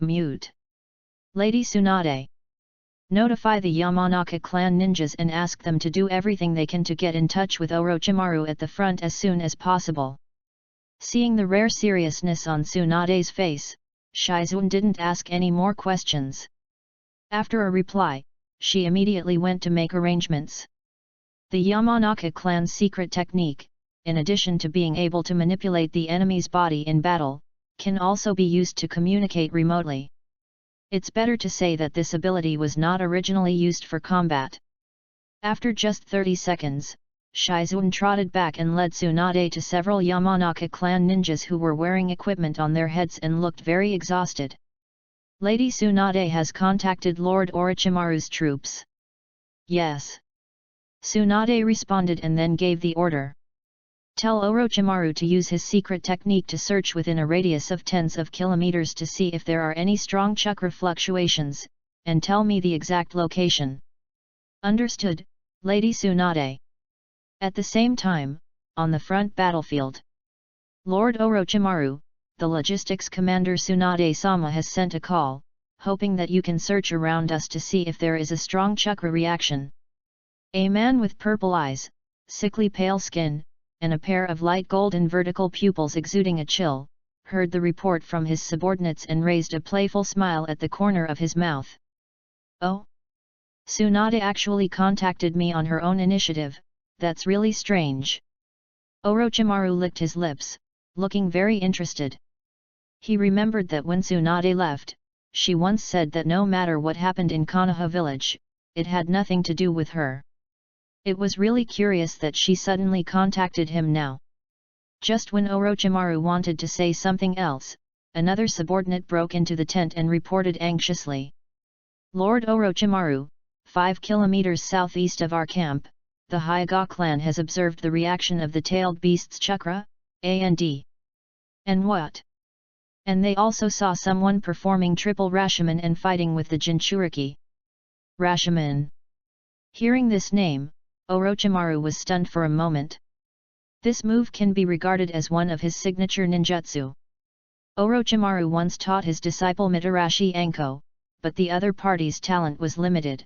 A: Mute. Lady Tsunade. Notify the Yamanaka clan ninjas and ask them to do everything they can to get in touch with Orochimaru at the front as soon as possible. Seeing the rare seriousness on Tsunade's face, Shizune didn't ask any more questions. After a reply, she immediately went to make arrangements. The Yamanaka clan's secret technique, in addition to being able to manipulate the enemy's body in battle, can also be used to communicate remotely. It's better to say that this ability was not originally used for combat. After just 30 seconds, Shizune trotted back and led Tsunade to several Yamanaka clan ninjas who were wearing equipment on their heads and looked very exhausted. Lady Tsunade has contacted Lord Orochimaru's troops. Yes. Tsunade responded and then gave the order. Tell Orochimaru to use his secret technique to search within a radius of tens of kilometers to see if there are any strong chakra fluctuations, and tell me the exact location. Understood, Lady Tsunade. At the same time, on the front battlefield, Lord Orochimaru, the logistics commander Tsunade-sama has sent a call, hoping that you can search around us to see if there is a strong chakra reaction. A man with purple eyes, sickly pale skin, and a pair of light golden vertical pupils exuding a chill, heard the report from his subordinates and raised a playful smile at the corner of his mouth. Oh? Tsunade actually contacted me on her own initiative, that's really strange. Orochimaru licked his lips, looking very interested. He remembered that when Tsunade left, she once said that no matter what happened in Konoha village, it had nothing to do with her. It was really curious that she suddenly contacted him now. Just when Orochimaru wanted to say something else, another subordinate broke into the tent and reported anxiously. Lord Orochimaru, 5 kilometers southeast of our camp, the Hyuga clan has observed the reaction of the tailed beast's chakra, and. And what? And they also saw someone performing triple Rashomon and fighting with the Jinchuriki. Rashomon. Hearing this name, Orochimaru was stunned for a moment. This move can be regarded as one of his signature ninjutsu. Orochimaru once taught his disciple Mitarashi Anko, but the other party's talent was limited.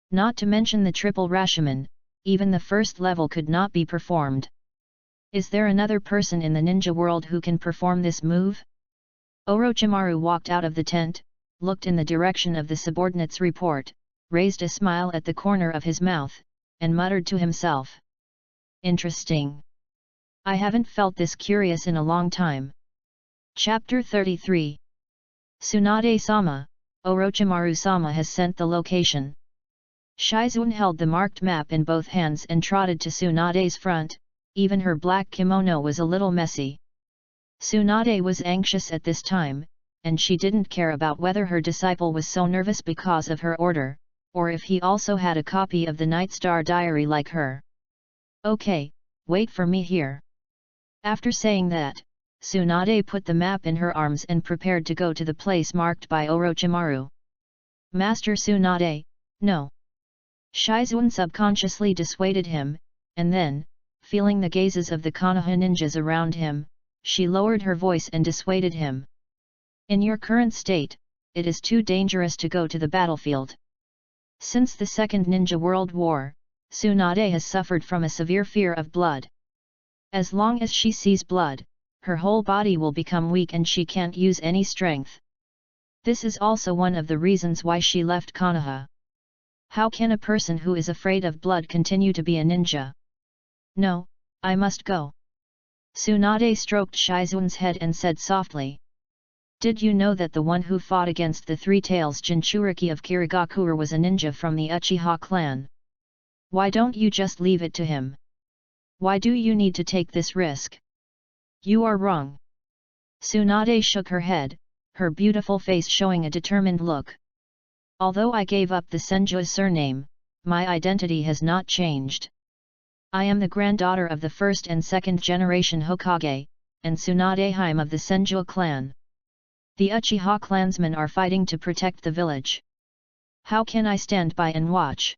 A: Not to mention the triple Rashomon, even the first level could not be performed. Is there another person in the ninja world who can perform this move? Orochimaru walked out of the tent, looked in the direction of the subordinate's report, raised a smile at the corner of his mouth, and muttered to himself. Interesting. I haven't felt this curious in a long time. Chapter 33. Tsunade-sama, Orochimaru-sama has sent the location. Shizune held the marked map in both hands and trotted to Tsunade's front, even her black kimono was a little messy. Tsunade was anxious at this time, and she didn't care about whether her disciple was so nervous because of her order, or if he also had a copy of the Night Star Diary like her. Okay, wait for me here. After saying that, Tsunade put the map in her arms and prepared to go to the place marked by Orochimaru. Master Tsunade, no. Shizune subconsciously dissuaded him, and then, feeling the gazes of the Konoha ninjas around him, she lowered her voice and dissuaded him. In your current state, it is too dangerous to go to the battlefield. Since the Second Ninja World War, Tsunade has suffered from a severe fear of blood. As long as she sees blood, her whole body will become weak and she can't use any strength. This is also one of the reasons why she left Konoha. How can a person who is afraid of blood continue to be a ninja? No, I must go. Tsunade stroked Shizune's head and said softly. Did you know that the one who fought against the Three Tails Jinchuriki of Kirigakure was a ninja from the Uchiha clan? Why don't you just leave it to him? Why do you need to take this risk? You are wrong. Tsunade shook her head, her beautiful face showing a determined look. Although I gave up the Senju surname, my identity has not changed. I am the granddaughter of the first and second generation Hokage, and Tsunade Hime of the Senju clan. The Uchiha clansmen are fighting to protect the village. How can I stand by and watch?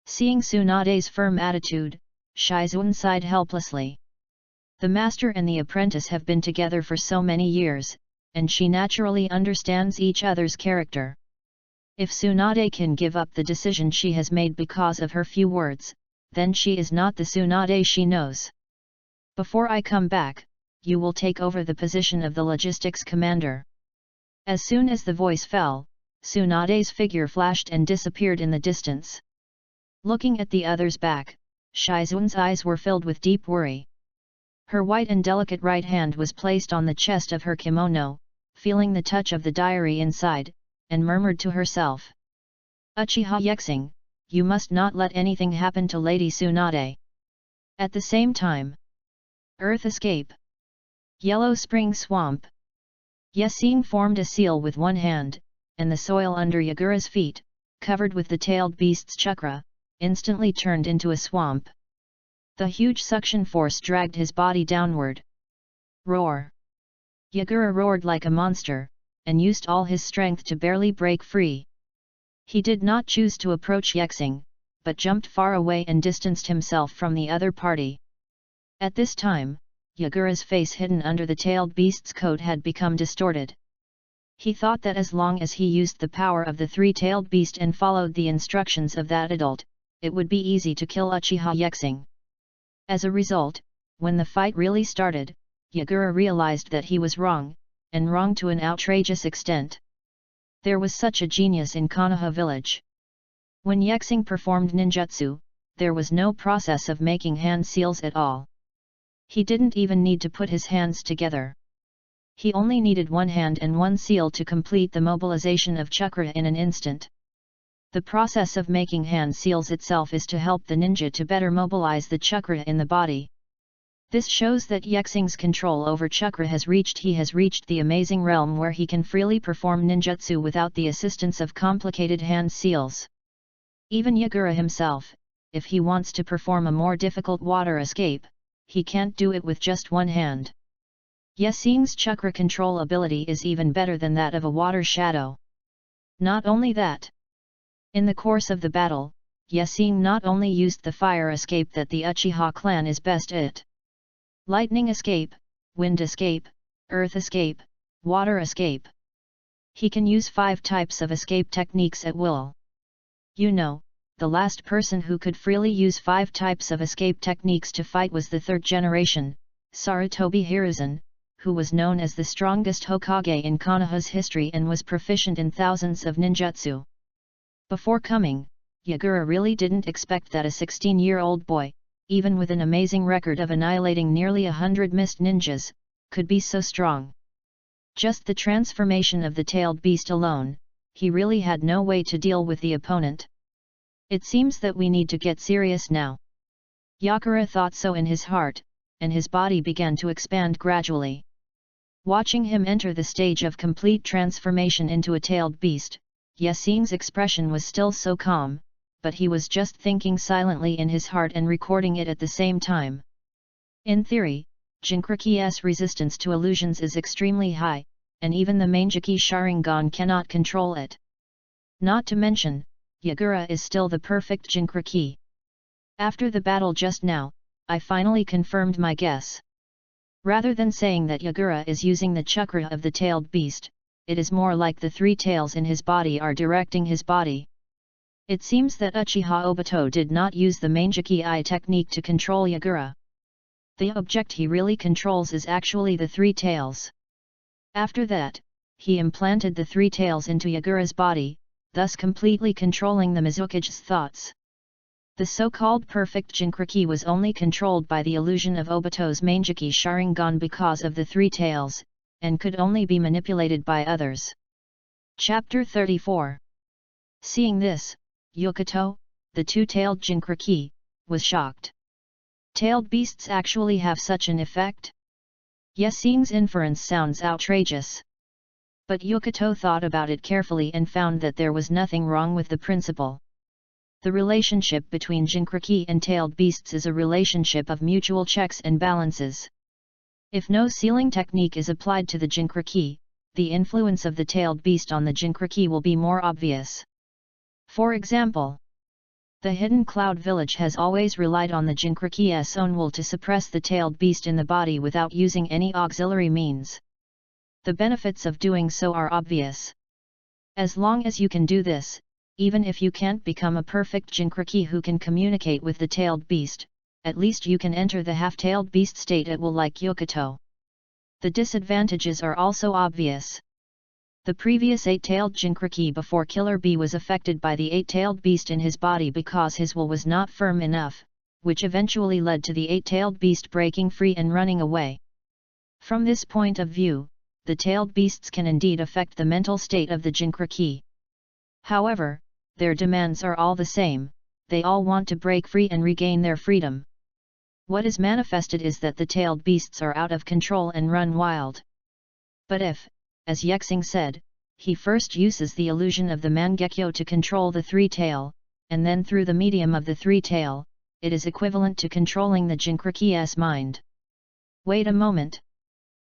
A: Seeing Tsunade's firm attitude, Shizune sighed helplessly. The master and the apprentice have been together for so many years, and she naturally understands each other's character. If Tsunade can give up the decision she has made because of her few words, then she is not the Tsunade she knows. Before I come back, you will take over the position of the logistics commander. As soon as the voice fell, Tsunade's figure flashed and disappeared in the distance. Looking at the other's back, Shizun's eyes were filled with deep worry. Her white and delicate right hand was placed on the chest of her kimono, feeling the touch of the diary inside, and murmured to herself. Uchiha Yexing, you must not let anything happen to Lady Tsunade. At the same time, Earth Escape. Yellow Spring Swamp. Yexing formed a seal with one hand, and the soil under Yagura's feet, covered with the tailed beast's chakra, instantly turned into a swamp. The huge suction force dragged his body downward. Roar! Yagura roared like a monster, and used all his strength to barely break free. He did not choose to approach Yexing, but jumped far away and distanced himself from the other party. At this time, Yagura's face hidden under the tailed beast's coat had become distorted. He thought that as long as he used the power of the three-tailed beast and followed the instructions of that adult, it would be easy to kill Uchiha Yexing. As a result, when the fight really started, Yagura realized that he was wrong, and wrong to an outrageous extent. There was such a genius in Konoha village. When Yexing performed ninjutsu, there was no process of making hand seals at all. He didn't even need to put his hands together. He only needed one hand and one seal to complete the mobilization of chakra in an instant. The process of making hand seals itself is to help the ninja to better mobilize the chakra in the body. This shows that Yexing's control over chakra has reached the amazing realm where he can freely perform ninjutsu without the assistance of complicated hand seals. Even Yagura himself, if he wants to perform a more difficult water escape, he can't do it with just one hand. Yexing's chakra control ability is even better than that of a water shadow. Not only that, in the course of the battle, Yexing not only used the fire escape that the Uchiha clan is best at. Lightning escape, wind escape, earth escape, water escape. He can use 5 types of escape techniques at will. You know, the last person who could freely use 5 types of escape techniques to fight was the 3rd generation, Sarutobi Hiruzen, who was known as the strongest Hokage in Konoha's history and was proficient in thousands of ninjutsu. Before coming, Yagura really didn't expect that a 16-year-old boy, even with an amazing record of annihilating nearly 100 mist ninjas, could be so strong. Just the transformation of the tailed beast alone, he really had no way to deal with the opponent. It seems that we need to get serious now. Yagura thought so in his heart, and his body began to expand gradually. Watching him enter the stage of complete transformation into a tailed beast, Yexing's expression was still so calm, but he was just thinking silently in his heart and recording it at the same time. In theory, Jinchuriki's resistance to illusions is extremely high, and even the Manjiki Sharingan cannot control it. Not to mention, Yagura is still the perfect Jinchuriki. After the battle just now, I finally confirmed my guess. Rather than saying that Yagura is using the chakra of the tailed beast, it is more like the 3 tails in his body are directing his body. It seems that Uchiha Obito did not use the Manjiki technique to control Yagura. The object he really controls is actually the 3 tails. After that, he implanted the 3 tails into Yagura's body, thus completely controlling the Mizukage's thoughts. The so-called perfect Jinchuriki was only controlled by the illusion of Obito's Manjiki Sharingan because of the 3 tails, and could only be manipulated by others. Chapter 34. Seeing this, Yukato, the 2-tailed Jinchuriki, was shocked. Tailed beasts actually have such an effect? Yexing's inference sounds outrageous. But Yukato thought about it carefully and found that there was nothing wrong with the principle. The relationship between Jinchuriki and tailed beasts is a relationship of mutual checks and balances. If no sealing technique is applied to the Jinchuriki, the influence of the tailed beast on the Jinchuriki will be more obvious. For example, the Hidden Cloud village has always relied on the Jinchuriki's own will to suppress the tailed beast in the body without using any auxiliary means. The benefits of doing so are obvious. As long as you can do this, even if you can't become a perfect Jinchuriki who can communicate with the tailed beast, at least you can enter the half-tailed beast state at will like Yokoto. The disadvantages are also obvious. The previous 8-tailed Jinchuriki before Killer Bee was affected by the 8-tailed beast in his body because his will was not firm enough, which eventually led to the 8-tailed beast breaking free and running away. From this point of view, the tailed beasts can indeed affect the mental state of the Jinchuriki. However, their demands are all the same, they all want to break free and regain their freedom. What is manifested is that the tailed beasts are out of control and run wild. But if, as Yexing said, he first uses the illusion of the Mangekyo to control the three-tail, and then through the medium of the three-tail, it is equivalent to controlling the Jinchuriki's mind. Wait a moment.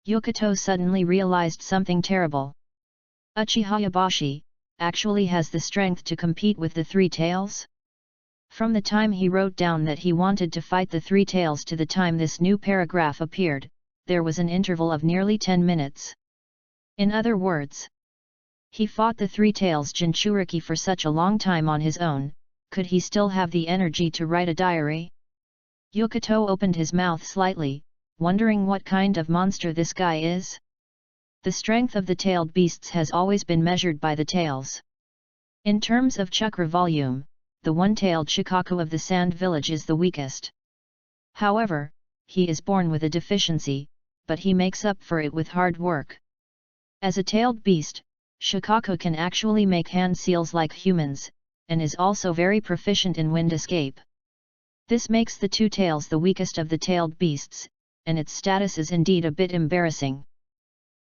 A: Yokoto suddenly realized something terrible. Uchiha Yabashi actually has the strength to compete with the three tails? From the time he wrote down that he wanted to fight the three tails to the time this new paragraph appeared, there was an interval of nearly 10 minutes. In other words, he fought the three tails Jinchuriki for such a long time on his own. Could he still have the energy to write a diary? Yokoto opened his mouth slightly, wondering what kind of monster this guy is. The strength of the tailed beasts has always been measured by the tails. In terms of chakra volume, the one-tailed Shikaku of the Sand Village is the weakest. However, he is born with a deficiency, but he makes up for it with hard work. As a tailed beast, Shikaku can actually make hand seals like humans, and is also very proficient in wind escape. This makes the two tails the weakest of the tailed beasts, and its status is indeed a bit embarrassing.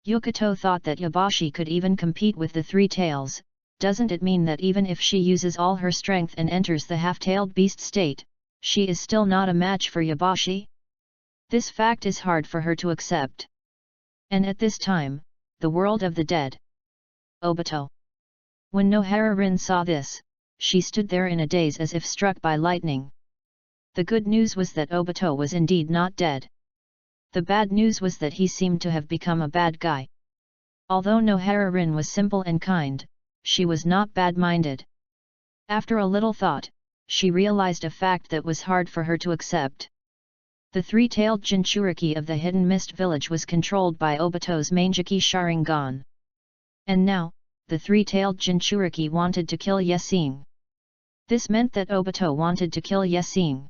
A: Yokoto thought that Yabashi could even compete with the three tails. Doesn't it mean that even if she uses all her strength and enters the half-tailed beast state, she is still not a match for Yabashi? This fact is hard for her to accept. And at this time, the world of the dead. Obito. When Nohara-rin saw this, she stood there in a daze as if struck by lightning. The good news was that Obito was indeed not dead. The bad news was that he seemed to have become a bad guy. Although Nohara-rin was simple and kind, she was not bad-minded. After a little thought, she realized a fact that was hard for her to accept. The three-tailed Jinchuriki of the Hidden Mist Village was controlled by Obito's Mangeki Sharingan. And now, the three-tailed Jinchuriki wanted to kill Yexing. This meant that Obito wanted to kill Yexing.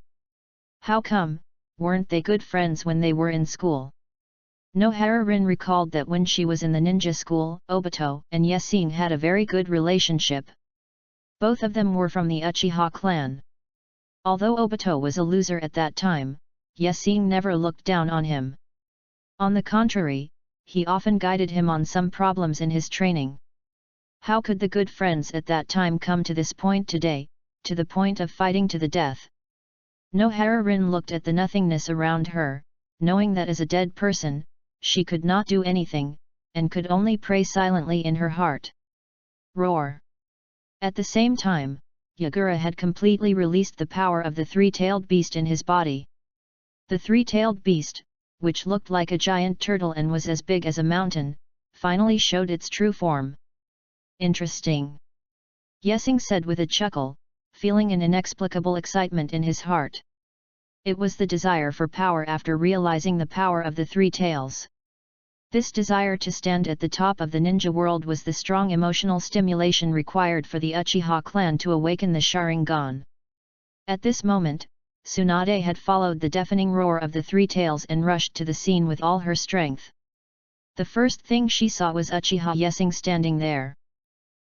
A: How come? Weren't they good friends when they were in school? Nohara-rin recalled that when she was in the ninja school, Obito and Yexing had a very good relationship. Both of them were from the Uchiha clan. Although Obito was a loser at that time, Yexing never looked down on him. On the contrary, he often guided him on some problems in his training. How could the good friends at that time come to this point today, to the point of fighting to the death? Nohara-rin looked at the nothingness around her, knowing that as a dead person, she could not do anything, and could only pray silently in her heart. Roar! At the same time, Yagura had completely released the power of the three-tailed beast in his body. The three-tailed beast, which looked like a giant turtle and was as big as a mountain, finally showed its true form. Interesting. Yexing said with a chuckle, feeling an inexplicable excitement in his heart. It was the desire for power after realizing the power of the three tails. This desire to stand at the top of the ninja world was the strong emotional stimulation required for the Uchiha clan to awaken the Sharingan. At this moment, Tsunade had followed the deafening roar of the three tails and rushed to the scene with all her strength. The first thing she saw was Uchiha Yexing standing there.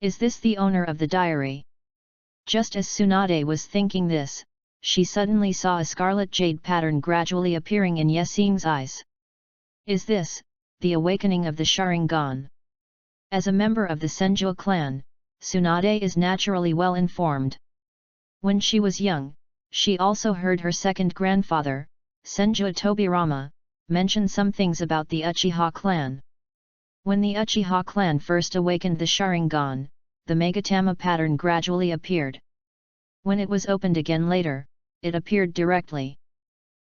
A: Is this the owner of the diary? Just as Tsunade was thinking this, she suddenly saw a scarlet jade pattern gradually appearing in Yexing's eyes. Is this the awakening of the Sharingan? As a member of the Senju clan, Tsunade is naturally well informed. When she was young, she also heard her second grandfather, Senju Tobirama, mention some things about the Uchiha clan. When the Uchiha clan first awakened the Sharingan, the Megatama pattern gradually appeared. When it was opened again later, it appeared directly.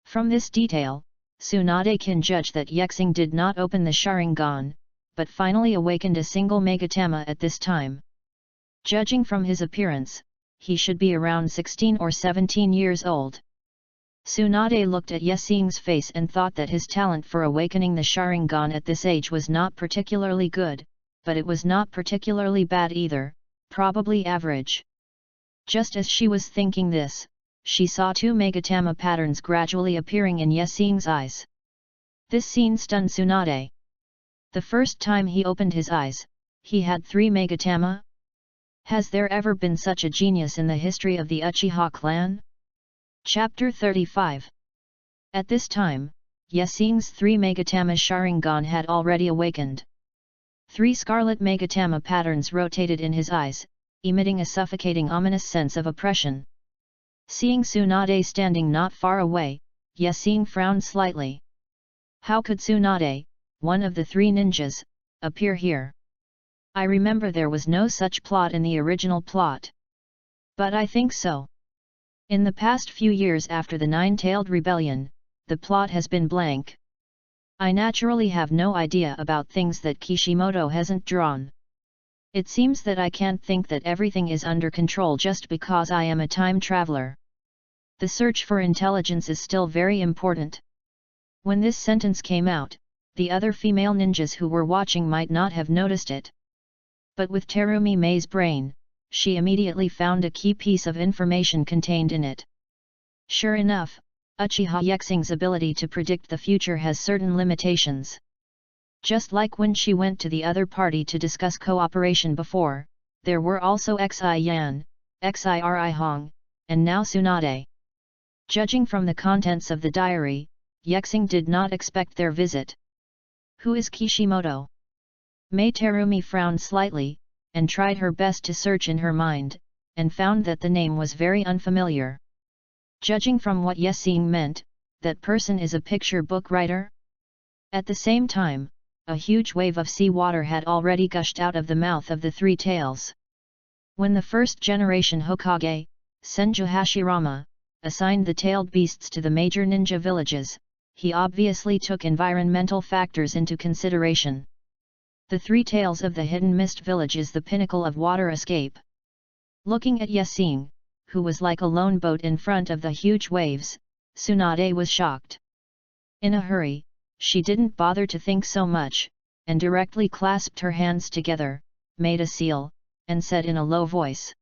A: From this detail, Tsunade can judge that Yexing did not open the Sharingan, but finally awakened a single Megatama at this time. Judging from his appearance, he should be around 16 or 17 years old. Tsunade looked at Yexing's face and thought that his talent for awakening the Sharingan at this age was not particularly good, but it was not particularly bad either, probably average. Just as she was thinking this, she saw 2 Megatama patterns gradually appearing in Yexing's eyes. This scene stunned Tsunade. The first time he opened his eyes, he had 3 Megatama? Has there ever been such a genius in the history of the Uchiha clan? Chapter 35. At this time, Yexing's 3 Megatama Sharingan had already awakened. 3 scarlet Megatama patterns rotated in his eyes, emitting a suffocating ominous sense of oppression. Seeing Tsunade standing not far away, Yexing frowned slightly. How could Tsunade, one of the 3 ninjas, appear here? I remember there was no such plot in the original plot. But I think so. In the past few years after the Nine-Tailed Rebellion, the plot has been blank. I naturally have no idea about things that Kishimoto hasn't drawn. It seems that I can't think that everything is under control just because I am a time traveler. The search for intelligence is still very important. When this sentence came out, the other female ninjas who were watching might not have noticed it. But with Terumi Mei's brain, she immediately found a key piece of information contained in it. Sure enough, Uchiha Yexing's ability to predict the future has certain limitations. Just like when she went to the other party to discuss cooperation before, there were also Xi Yan, Xiri Hong, and now Tsunade. Judging from the contents of the diary, Yexing did not expect their visit. Who is Kishimoto? Mei Terumi frowned slightly, and tried her best to search in her mind, and found that the name was very unfamiliar. Judging from what Yexing meant, that person is a picture book writer? At the same time, a huge wave of seawater had already gushed out of the mouth of the 3 tails. When the first generation Hokage, Senju Hashirama, assigned the tailed beasts to the major ninja villages, he obviously took environmental factors into consideration. The 3 tails of the Hidden Mist village is the pinnacle of water escape. Looking at Yexing, who was like a lone boat in front of the huge waves, Tsunade was shocked. In a hurry, she didn't bother to think so much, and directly clasped her hands together, made a seal, and said in a low voice,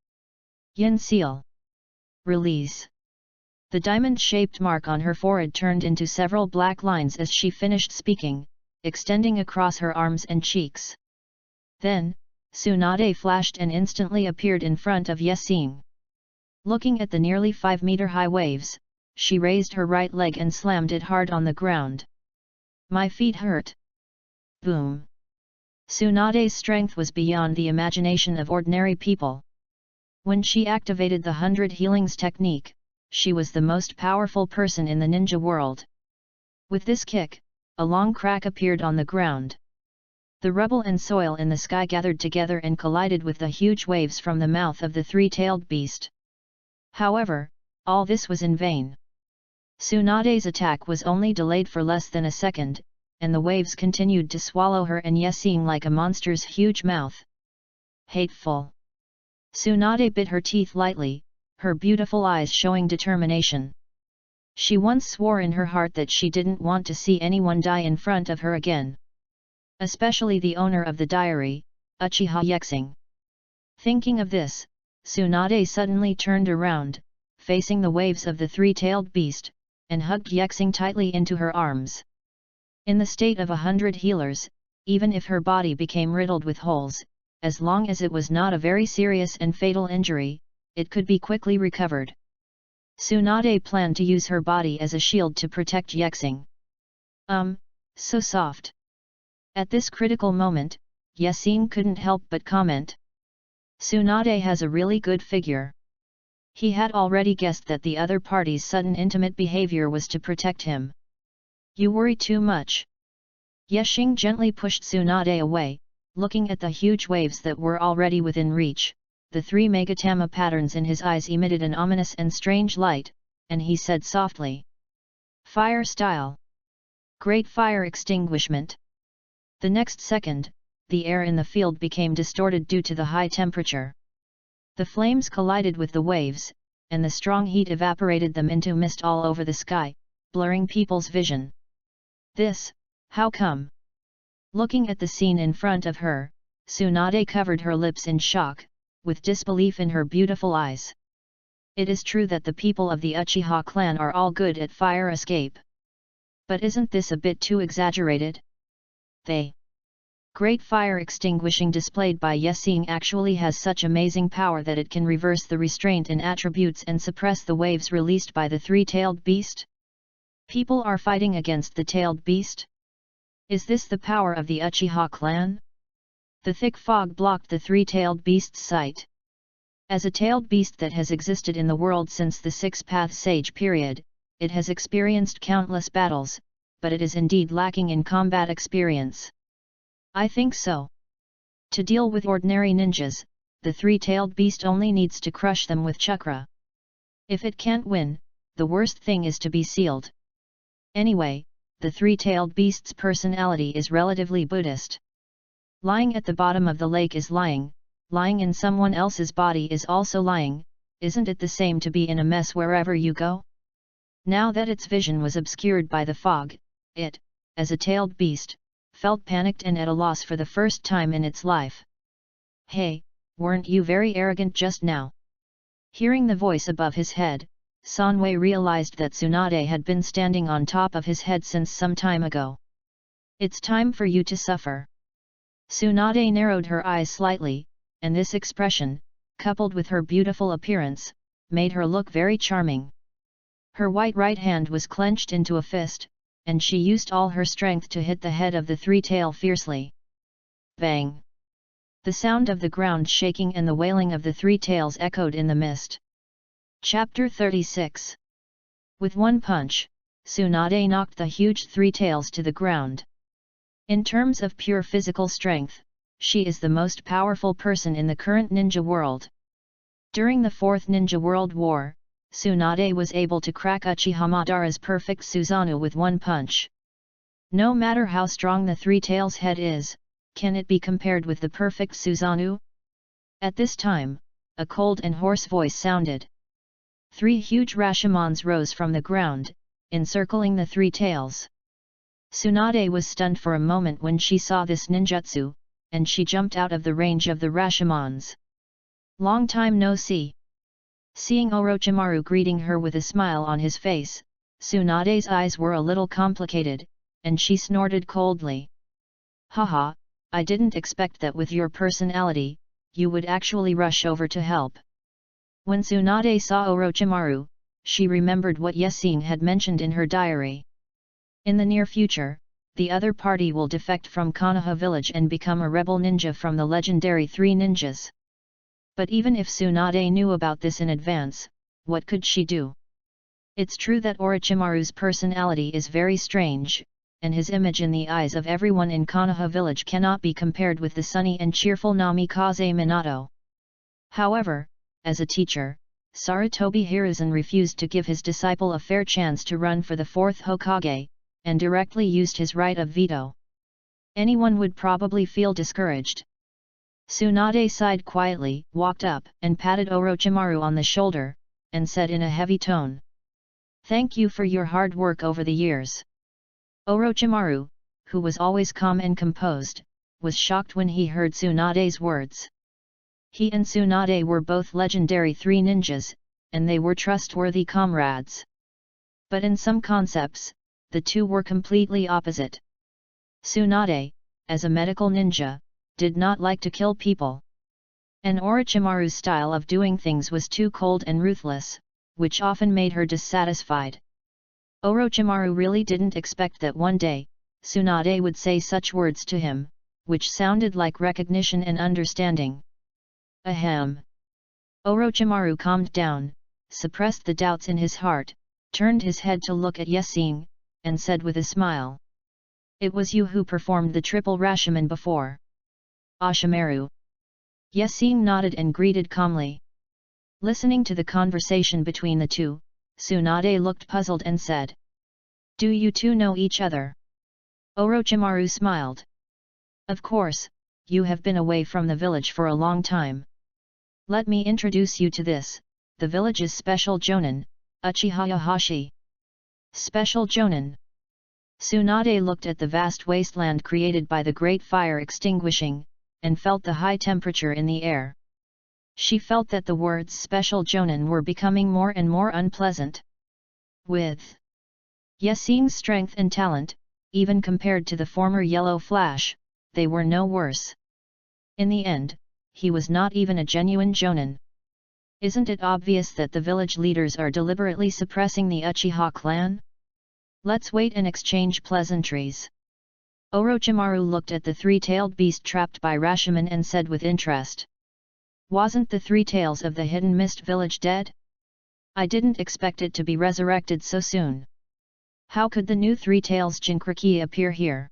A: "Yin seal. Release." The diamond-shaped mark on her forehead turned into several black lines as she finished speaking, extending across her arms and cheeks. Then, Tsunade flashed and instantly appeared in front of Yexing. Looking at the nearly 5-meter-high waves, she raised her right leg and slammed it hard on the ground. "My feet hurt." Boom! Tsunade's strength was beyond the imagination of ordinary people. When she activated the 100 Healings technique, she was the most powerful person in the ninja world. With this kick, a long crack appeared on the ground. The rubble and soil in the sky gathered together and collided with the huge waves from the mouth of the 3-tailed beast. However, all this was in vain. Tsunade's attack was only delayed for less than a second, and the waves continued to swallow her and Yexing like a monster's huge mouth. Hateful! Tsunade bit her teeth lightly, her beautiful eyes showing determination. She once swore in her heart that she didn't want to see anyone die in front of her again. Especially the owner of the diary, Uchiha Yexing. Thinking of this, Tsunade suddenly turned around, facing the waves of the 3-tailed beast, and hugged Yexing tightly into her arms. In the state of 100 healers, even if her body became riddled with holes, as long as it was not a very serious and fatal injury, it could be quickly recovered. Tsunade planned to use her body as a shield to protect Yexing. So soft. At this critical moment, Yexing couldn't help but comment. Tsunade has a really good figure. He had already guessed that the other party's sudden intimate behavior was to protect him. You worry too much. Yexing gently pushed Tsunade away, looking at the huge waves that were already within reach. The 3 Megatama patterns in his eyes emitted an ominous and strange light, and he said softly, "Fire style. Great fire extinguishment." The next second, the air in the field became distorted due to the high temperature. The flames collided with the waves, and the strong heat evaporated them into mist all over the sky, blurring people's vision. This, how come? Looking at the scene in front of her, Tsunade covered her lips in shock, with disbelief in her beautiful eyes. It is true that the people of the Uchiha clan are all good at fire escape. But isn't this a bit too exaggerated? The great fire extinguishing displayed by Yesing actually has such amazing power that it can reverse the restraint in attributes and suppress the waves released by the three-tailed beast? People are fighting against the tailed beast? Is this the power of the Uchiha clan? The thick fog blocked the three-tailed beast's sight. As a tailed beast that has existed in the world since the Six-Path Sage period, it has experienced countless battles, but it is indeed lacking in combat experience. I think so. To deal with ordinary ninjas, the three-tailed beast only needs to crush them with chakra. If it can't win, the worst thing is to be sealed. Anyway, the three-tailed beast's personality is relatively Buddhist. Lying at the bottom of the lake is lying in someone else's body is also lying, isn't it the same to be in a mess wherever you go? Now that its vision was obscured by the fog, it, as a tailed beast, felt panicked and at a loss for the first time in its life. Hey, weren't you very arrogant just now? Hearing the voice above his head, Sanwei realized that Tsunade had been standing on top of his head since some time ago. It's time for you to suffer. Tsunade narrowed her eyes slightly, and this expression, coupled with her beautiful appearance, made her look very charming. Her white right hand was clenched into a fist, and she used all her strength to hit the head of the three-tail fiercely. Bang! The sound of the ground shaking and the wailing of the three tails echoed in the mist. Chapter 36. With one punch, Tsunade knocked the huge three tails to the ground. In terms of pure physical strength, she is the most powerful person in the current ninja world. During the Fourth Ninja World War, Tsunade was able to crack Uchiha Madara's perfect Susanoo with one punch. No matter how strong the three tails head is, can it be compared with the perfect Susanoo? At this time, a cold and hoarse voice sounded. Three huge Rashomons rose from the ground, encircling the three tails. Tsunade was stunned for a moment when she saw this ninjutsu, and she jumped out of the range of the Rashomons. Long time no see. Seeing Orochimaru greeting her with a smile on his face, Tsunade's eyes were a little complicated, and she snorted coldly. Haha, I didn't expect that with your personality, you would actually rush over to help. When Tsunade saw Orochimaru, she remembered what Yesing had mentioned in her diary. In the near future, the other party will defect from Konoha village and become a rebel ninja from the legendary Three Ninjas. But even if Tsunade knew about this in advance, what could she do? It's true that Orochimaru's personality is very strange, and his image in the eyes of everyone in Konoha village cannot be compared with the sunny and cheerful Namikaze Minato. However, as a teacher, Sarutobi Hiruzen refused to give his disciple a fair chance to run for the fourth Hokage, and directly used his right of veto. Anyone would probably feel discouraged. Tsunade sighed quietly, walked up and patted Orochimaru on the shoulder, and said in a heavy tone, "Thank you for your hard work over the years." Orochimaru, who was always calm and composed, was shocked when he heard Tsunade's words. He and Tsunade were both legendary Three Ninjas, and they were trustworthy comrades. But in some concepts, the two were completely opposite. Tsunade, as a medical ninja, did not like to kill people. And Orochimaru's style of doing things was too cold and ruthless, which often made her dissatisfied. Orochimaru really didn't expect that one day, Tsunade would say such words to him, which sounded like recognition and understanding. Ahem. Orochimaru calmed down, suppressed the doubts in his heart, turned his head to look at Yesing, and said with a smile, "It was you who performed the triple Rashomon before." Ashimaru. Yesing nodded and greeted calmly. Listening to the conversation between the two, Tsunade looked puzzled and said, "Do you two know each other?" Orochimaru smiled. "Of course, you have been away from the village for a long time. Let me introduce you to this, the village's special jonin, Uchiha Hashi. Special jonin. Tsunade looked at the vast wasteland created by the great fire extinguishing, and felt the high temperature in the air. She felt that the words special jonin were becoming more and more unpleasant. With Yesing's strength and talent, even compared to the former Yellow Flash, they were no worse. In the end, he was not even a genuine jonin. Isn't it obvious that the village leaders are deliberately suppressing the Uchiha clan? Let's wait and exchange pleasantries. Orochimaru looked at the three-tailed beast trapped by Rashomon and said with interest. Wasn't the three tails of the Hidden Mist village dead? I didn't expect it to be resurrected so soon. How could the new three tails Jinchuriki appear here?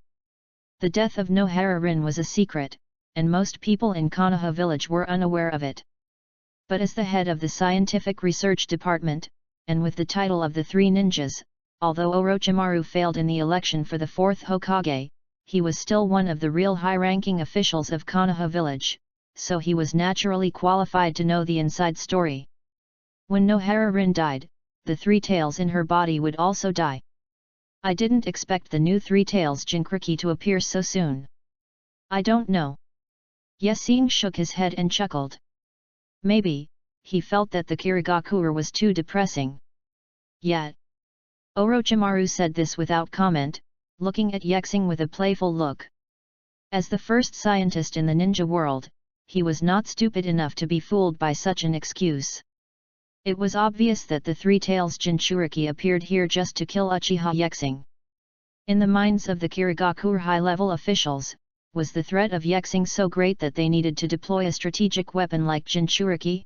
A: The death of Nohara Rin was a secret, and most people in Konoha village were unaware of it. But as the head of the scientific research department, and with the title of the three ninjas, although Orochimaru failed in the election for the fourth Hokage, he was still one of the real high-ranking officials of Konoha village, so he was naturally qualified to know the inside story. When Nohara Rin died, the three tails in her body would also die. I didn't expect the new three tails Jinchuriki to appear so soon. I don't know. Yesing shook his head and chuckled. Maybe, he felt that the Kirigakure was too depressing. Yet, Orochimaru said this without comment, looking at Yexing with a playful look. As the first scientist in the ninja world, he was not stupid enough to be fooled by such an excuse. It was obvious that the three tails Jinchuriki appeared here just to kill Uchiha Yexing. In the minds of the Kirigakure high-level officials, was the threat of Yexing so great that they needed to deploy a strategic weapon like Jinchuriki?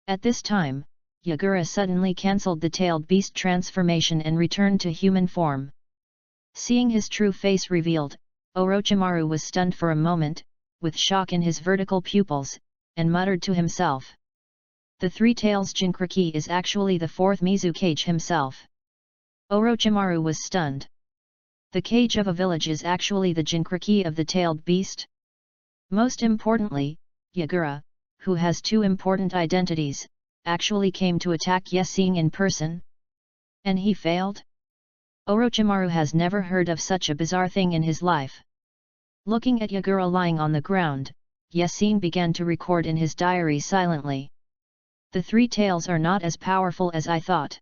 A: At this time, Yagura suddenly cancelled the tailed beast transformation and returned to human form. Seeing his true face revealed, Orochimaru was stunned for a moment, with shock in his vertical pupils, and muttered to himself. The three tails Jinchuriki is actually the fourth Mizukage himself. Orochimaru was stunned. The cage of a village is actually the Jinchuriki of the tailed beast? Most importantly, Yagura, who has two important identities, actually came to attack Yesing in person? And he failed? Orochimaru has never heard of such a bizarre thing in his life. Looking at Yagura lying on the ground, Yesing began to record in his diary silently. The three tails are not as powerful as I thought.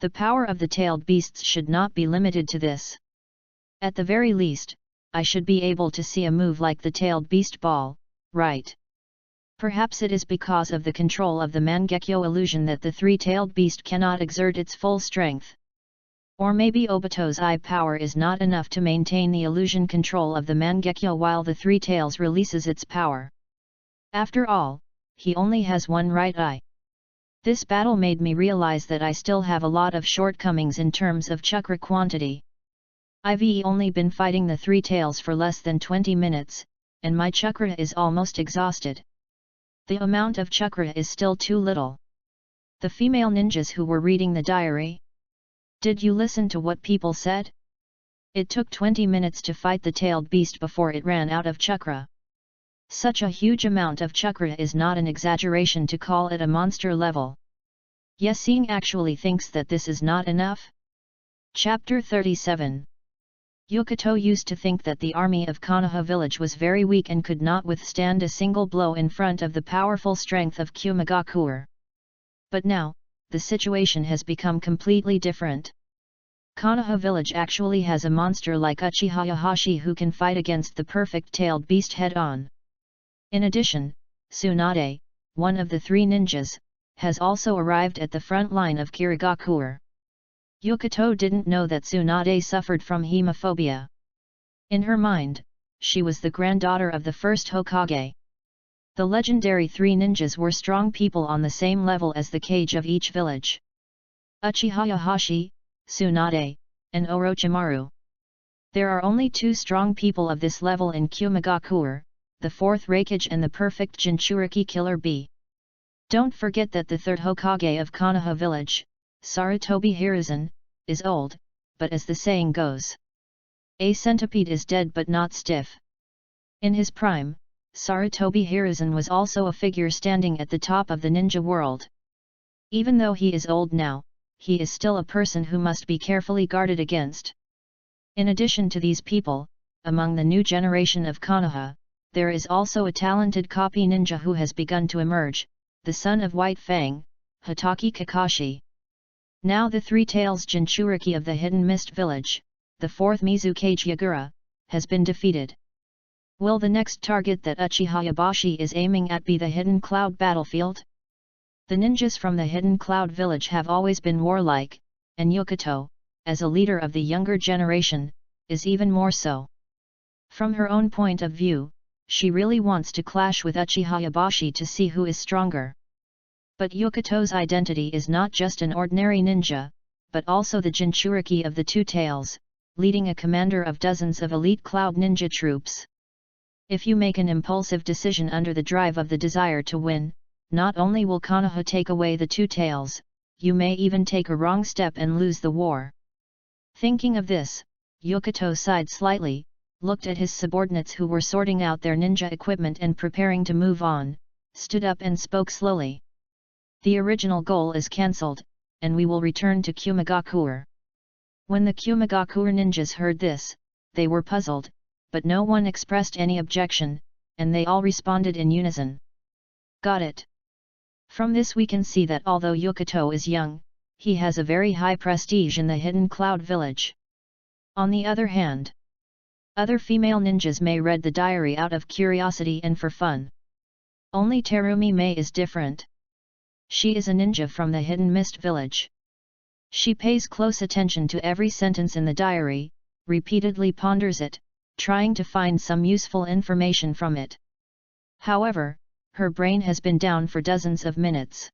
A: The power of the tailed beasts should not be limited to this. At the very least, I should be able to see a move like the tailed beast ball, right? Perhaps it is because of the control of the Mangekyo illusion that the three-tailed beast cannot exert its full strength. Or maybe Obito's eye power is not enough to maintain the illusion control of the Mangekyo while the three tails releases its power. After all, he only has one right eye. This battle made me realize that I still have a lot of shortcomings in terms of chakra quantity. I've only been fighting the three tails for less than 20 minutes, and my chakra is almost exhausted. The amount of chakra is still too little. The female ninjas who were reading the diary. Did you listen to what people said? It took 20 minutes to fight the tailed beast before it ran out of chakra. Such a huge amount of chakra is not an exaggeration to call it a monster level. Yesing actually thinks that this is not enough? Chapter 37. Yukato used to think that the army of Konoha village was very weak and could not withstand a single blow in front of the powerful strength of Kumagakure. But now, the situation has become completely different. Konoha village actually has a monster like Uchiha Hashi who can fight against the perfect-tailed beast head-on. In addition, Tsunade, one of the three ninjas, has also arrived at the front line of Kirigakure. Yukato didn't know that Tsunade suffered from hemophobia. In her mind, she was the granddaughter of the first Hokage. The legendary three ninjas were strong people on the same level as the kage of each village. Uchiha Hashi, Tsunade, and Orochimaru. There are only two strong people of this level in Kumagakure, the fourth Raikage and the perfect Jinchuriki killer bee. Don't forget that the third Hokage of Konoha village, Sarutobi Hiruzen, is old, but as the saying goes, a centipede is dead but not stiff. In his prime, Sarutobi Hiruzen was also a figure standing at the top of the ninja world. Even though he is old now, he is still a person who must be carefully guarded against. In addition to these people, among the new generation of Konoha, there is also a talented copy ninja who has begun to emerge, the son of White Fang, Hitaki Kakashi. Now the Three Tails Jinchuriki of the Hidden Mist Village, the fourth Mizukage Yagura, has been defeated. Will the next target that Uchiha Yabashi is aiming at be the Hidden Cloud battlefield? The ninjas from the Hidden Cloud village have always been warlike, and Yokito, as a leader of the younger generation, is even more so. From her own point of view, she really wants to clash with Uchiha Yabashi to see who is stronger. But Yokito's identity is not just an ordinary ninja, but also the Jinchuriki of the Two Tails, leading a commander of dozens of elite cloud ninja troops. If you make an impulsive decision under the drive of the desire to win, not only will Konoha take away the Two Tails, you may even take a wrong step and lose the war. Thinking of this, Yokito sighed slightly, looked at his subordinates who were sorting out their ninja equipment and preparing to move on, stood up and spoke slowly. The original goal is cancelled, and we will return to Kumagakure. When the Kumagakure ninjas heard this, they were puzzled, but no one expressed any objection, and they all responded in unison. Got it. From this we can see that although Yokito is young, he has a very high prestige in the Hidden Cloud village. On the other hand, other female ninjas may read the diary out of curiosity and for fun. Only Terumi Mei is different. She is a ninja from the Hidden Mist village. She pays close attention to every sentence in the diary, repeatedly ponders it, trying to find some useful information from it. However, her brain has been down for dozens of minutes.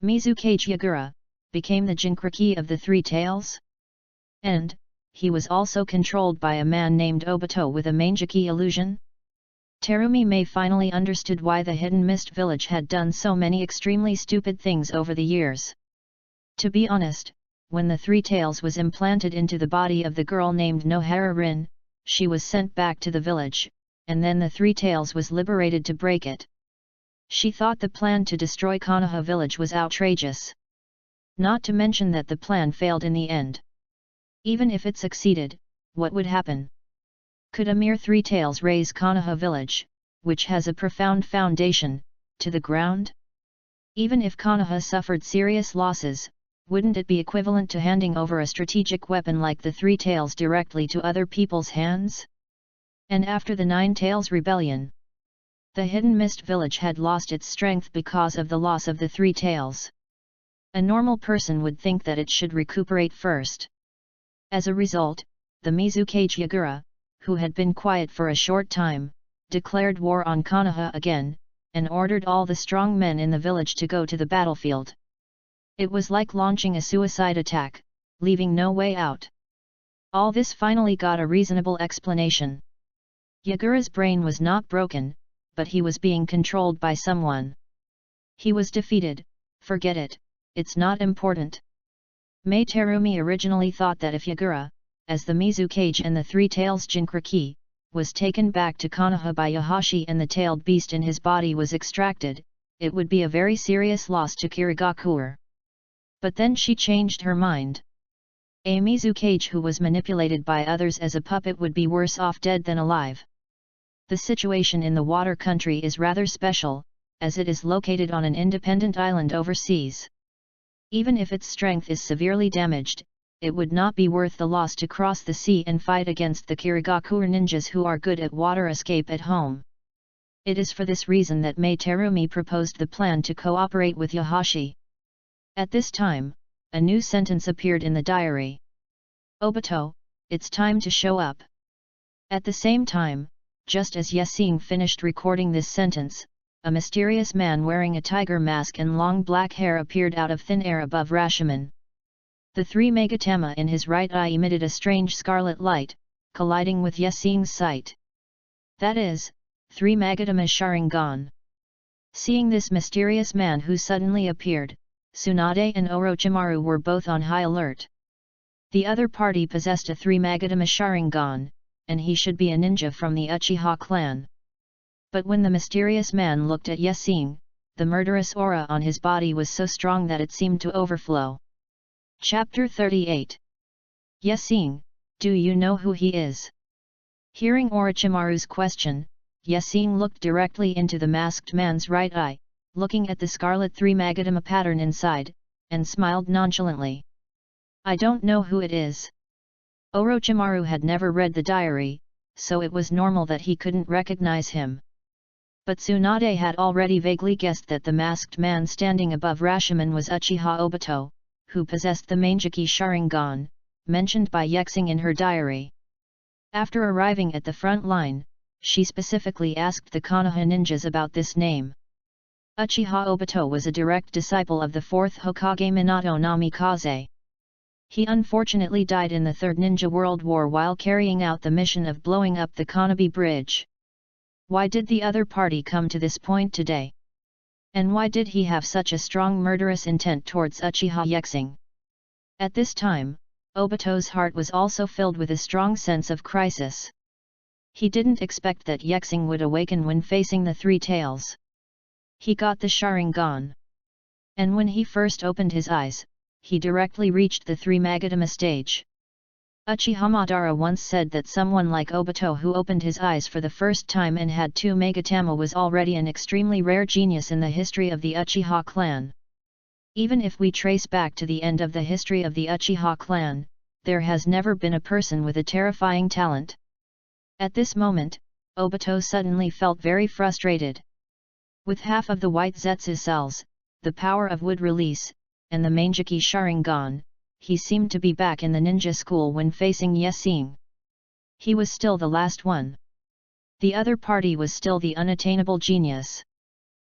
A: Mizukage Yagura became the Jinchuriki of the Three Tails? And he was also controlled by a man named Obito with a Mangeki illusion? Terumi Mei finally understood why the Hidden Mist village had done so many extremely stupid things over the years. To be honest, when the Three Tails was implanted into the body of the girl named Nohara Rin, she was sent back to the village, and then the Three Tails was liberated to break it. She thought the plan to destroy Konoha village was outrageous. Not to mention that the plan failed in the end. Even if it succeeded, what would happen? Could a mere Three Tails raise Konoha village, which has a profound foundation, to the ground? Even if Konoha suffered serious losses, wouldn't it be equivalent to handing over a strategic weapon like the Three Tails directly to other people's hands? And after the Nine Tails Rebellion, the Hidden Mist village had lost its strength because of the loss of the Three Tails. A normal person would think that it should recuperate first. As a result, the Mizukage Yagura, who had been quiet for a short time, declared war on Konoha again, and ordered all the strong men in the village to go to the battlefield. It was like launching a suicide attack, leaving no way out. All this finally got a reasonable explanation. Yagura's brain was not broken, but he was being controlled by someone. He was defeated, forget it, it's not important. Mei Terumi originally thought that if Yagura, as the Mizukage and the Three Tails Jinchuriki, was taken back to Konoha by Yahashi and the tailed beast in his body was extracted, it would be a very serious loss to Kirigakure. But then she changed her mind. A Mizukage who was manipulated by others as a puppet would be worse off dead than alive. The situation in the water country is rather special, as it is located on an independent island overseas. Even if its strength is severely damaged, it would not be worth the loss to cross the sea and fight against the Kirigakure ninjas who are good at water escape at home. It is for this reason that Mei Terumi proposed the plan to cooperate with Yahashi. At this time, a new sentence appeared in the diary. Obito, it's time to show up. At the same time, just as Yasin finished recording this sentence, a mysterious man wearing a tiger mask and long black hair appeared out of thin air above Rashomon. The three Megatama in his right eye emitted a strange scarlet light, colliding with Yasin's sight. That is, 3 Magatama Sharingan. Seeing this mysterious man who suddenly appeared, Tsunade and Orochimaru were both on high alert. The other party possessed a 3 Magatama Sharingan, and he should be a ninja from the Uchiha clan. But when the mysterious man looked at Yasing, the murderous aura on his body was so strong that it seemed to overflow. Chapter 38. Yasing, do you know who he is? Hearing Orochimaru's question, Yasing looked directly into the masked man's right eye, looking at the scarlet three-magatama pattern inside, and smiled nonchalantly. I don't know who it is. Orochimaru had never read the diary, so it was normal that he couldn't recognize him. But Tsunade had already vaguely guessed that the masked man standing above Rashomon was Uchiha Obito, who possessed the Manjiki Sharingan, mentioned by Yexing in her diary. After arriving at the front line, she specifically asked the Konoha ninjas about this name. Uchiha Obito was a direct disciple of the 4th Hokage Minato Namikaze. He unfortunately died in the Third Ninja World War while carrying out the mission of blowing up the Konobe Bridge. Why did the other party come to this point today? And why did he have such a strong murderous intent towards Uchiha Yexing? At this time, Obito's heart was also filled with a strong sense of crisis. He didn't expect that Yexing would awaken when facing the Three Tails. He got the Sharingan. And when he first opened his eyes, he directly reached the three-magatama stage. Uchiha Madara once said that someone like Obito who opened his eyes for the first time and had 2 Magatama was already an extremely rare genius in the history of the Uchiha clan. Even if we trace back to the end of the history of the Uchiha clan, there has never been a person with a terrifying talent. At this moment, Obito suddenly felt very frustrated. With half of the white Zetsu cells, the power of wood release, and the Manjiki Sharingan, he seemed to be back in the ninja school when facing Yasing. He was still the last one. The other party was still the unattainable genius.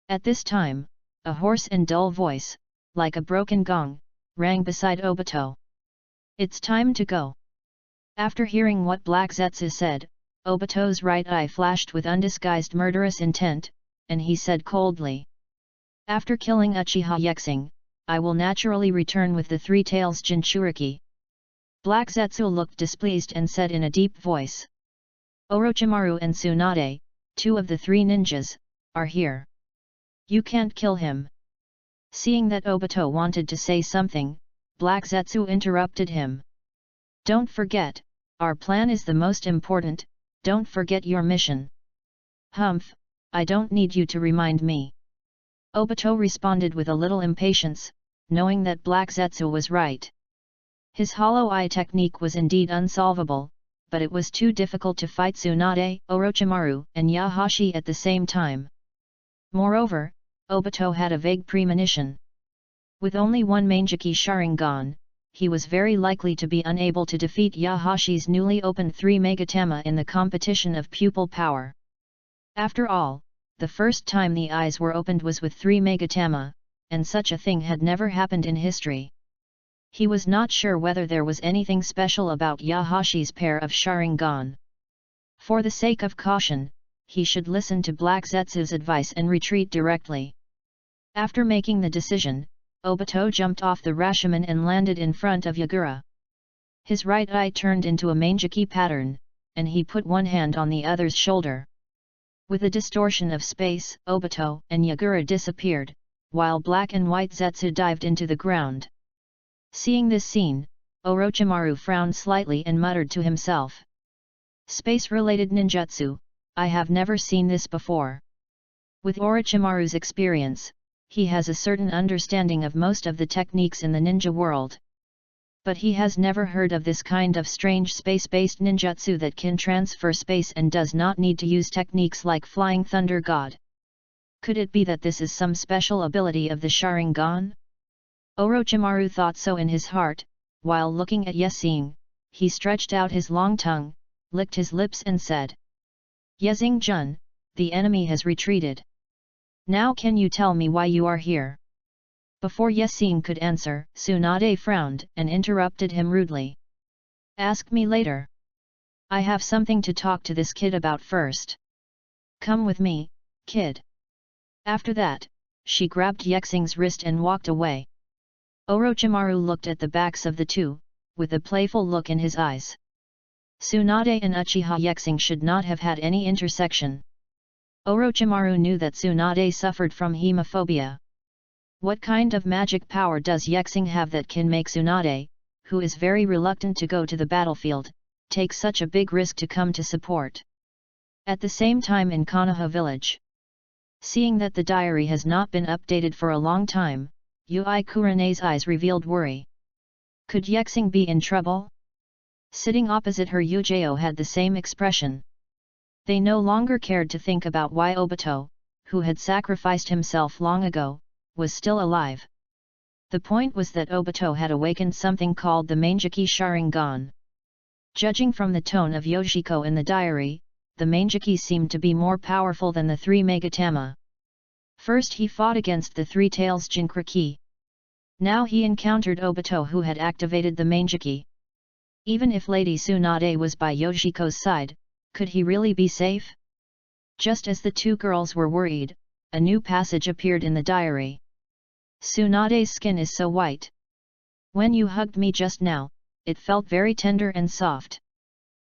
A: At this time, a hoarse and dull voice, like a broken gong, rang beside Obito. It's time to go. After hearing what Black Zetsu said, Obito's right eye flashed with undisguised murderous intent, and he said coldly. After killing Uchiha Yexing, I will naturally return with the Three Tails Jinchuriki. Black Zetsu looked displeased and said in a deep voice. Orochimaru and Tsunade, 2 of the 3 ninjas, are here. You can't kill him. Seeing that Obito wanted to say something, Black Zetsu interrupted him. Don't forget, our plan is the most important, don't forget your mission. Humph, I don't need you to remind me. Obito responded with a little impatience, knowing that Black Zetsu was right. His hollow eye technique was indeed unsolvable, but it was too difficult to fight Tsunade, Orochimaru, and Yahashi at the same time. Moreover, Obito had a vague premonition. With only 1 Manjiki Sharingan, he was very likely to be unable to defeat Yahashi's newly opened 3 Magatama in the competition of pupil power. After all, the first time the eyes were opened was with 3 Magatama, and such a thing had never happened in history. He was not sure whether there was anything special about Yahashi's pair of Sharingan. For the sake of caution, he should listen to Black Zetsu's advice and retreat directly. After making the decision, Obito jumped off the Rashomon and landed in front of Yagura. His right eye turned into a Manjiki pattern, and he put one hand on the other's shoulder. With a distortion of space, Obito and Yagura disappeared, while black and white Zetsu dived into the ground. Seeing this scene, Orochimaru frowned slightly and muttered to himself. Space-related ninjutsu, I have never seen this before. With Orochimaru's experience, he has a certain understanding of most of the techniques in the ninja world. But he has never heard of this kind of strange space-based ninjutsu that can transfer space and does not need to use techniques like Flying Thunder God. Could it be that this is some special ability of the Sharingan? Orochimaru thought so in his heart. While looking at Yasing, he stretched out his long tongue, licked his lips and said. Yasing-jun, the enemy has retreated. Now can you tell me why you are here? Before Yasing could answer, Tsunade frowned and interrupted him rudely. Ask me later. I have something to talk to this kid about first. Come with me, kid. After that, she grabbed Yexing's wrist and walked away. Orochimaru looked at the backs of the two, with a playful look in his eyes. Tsunade and Uchiha Yexing should not have had any intersection. Orochimaru knew that Tsunade suffered from hemophobia. What kind of magic power does Yexing have that can make Tsunade, who is very reluctant to go to the battlefield, take such a big risk to come to support? At the same time in Konoha village. Seeing that the diary has not been updated for a long time, Yui Kurene's eyes revealed worry. Could Yexing be in trouble? Sitting opposite her, Yujao had the same expression. They no longer cared to think about why Obito, who had sacrificed himself long ago, was still alive. The point was that Obito had awakened something called the Manjiki Sharingan. Judging from the tone of Yoshiko in the diary, the Manjiki seemed to be more powerful than the three Megatama. First he fought against the Three Tails Jinchuriki. Now he encountered Obito, who had activated the Manjiki. Even if Lady Tsunade was by Yoshiko's side, could he really be safe? Just as the two girls were worried, a new passage appeared in the diary. Tsunade's skin is so white. When you hugged me just now, it felt very tender and soft.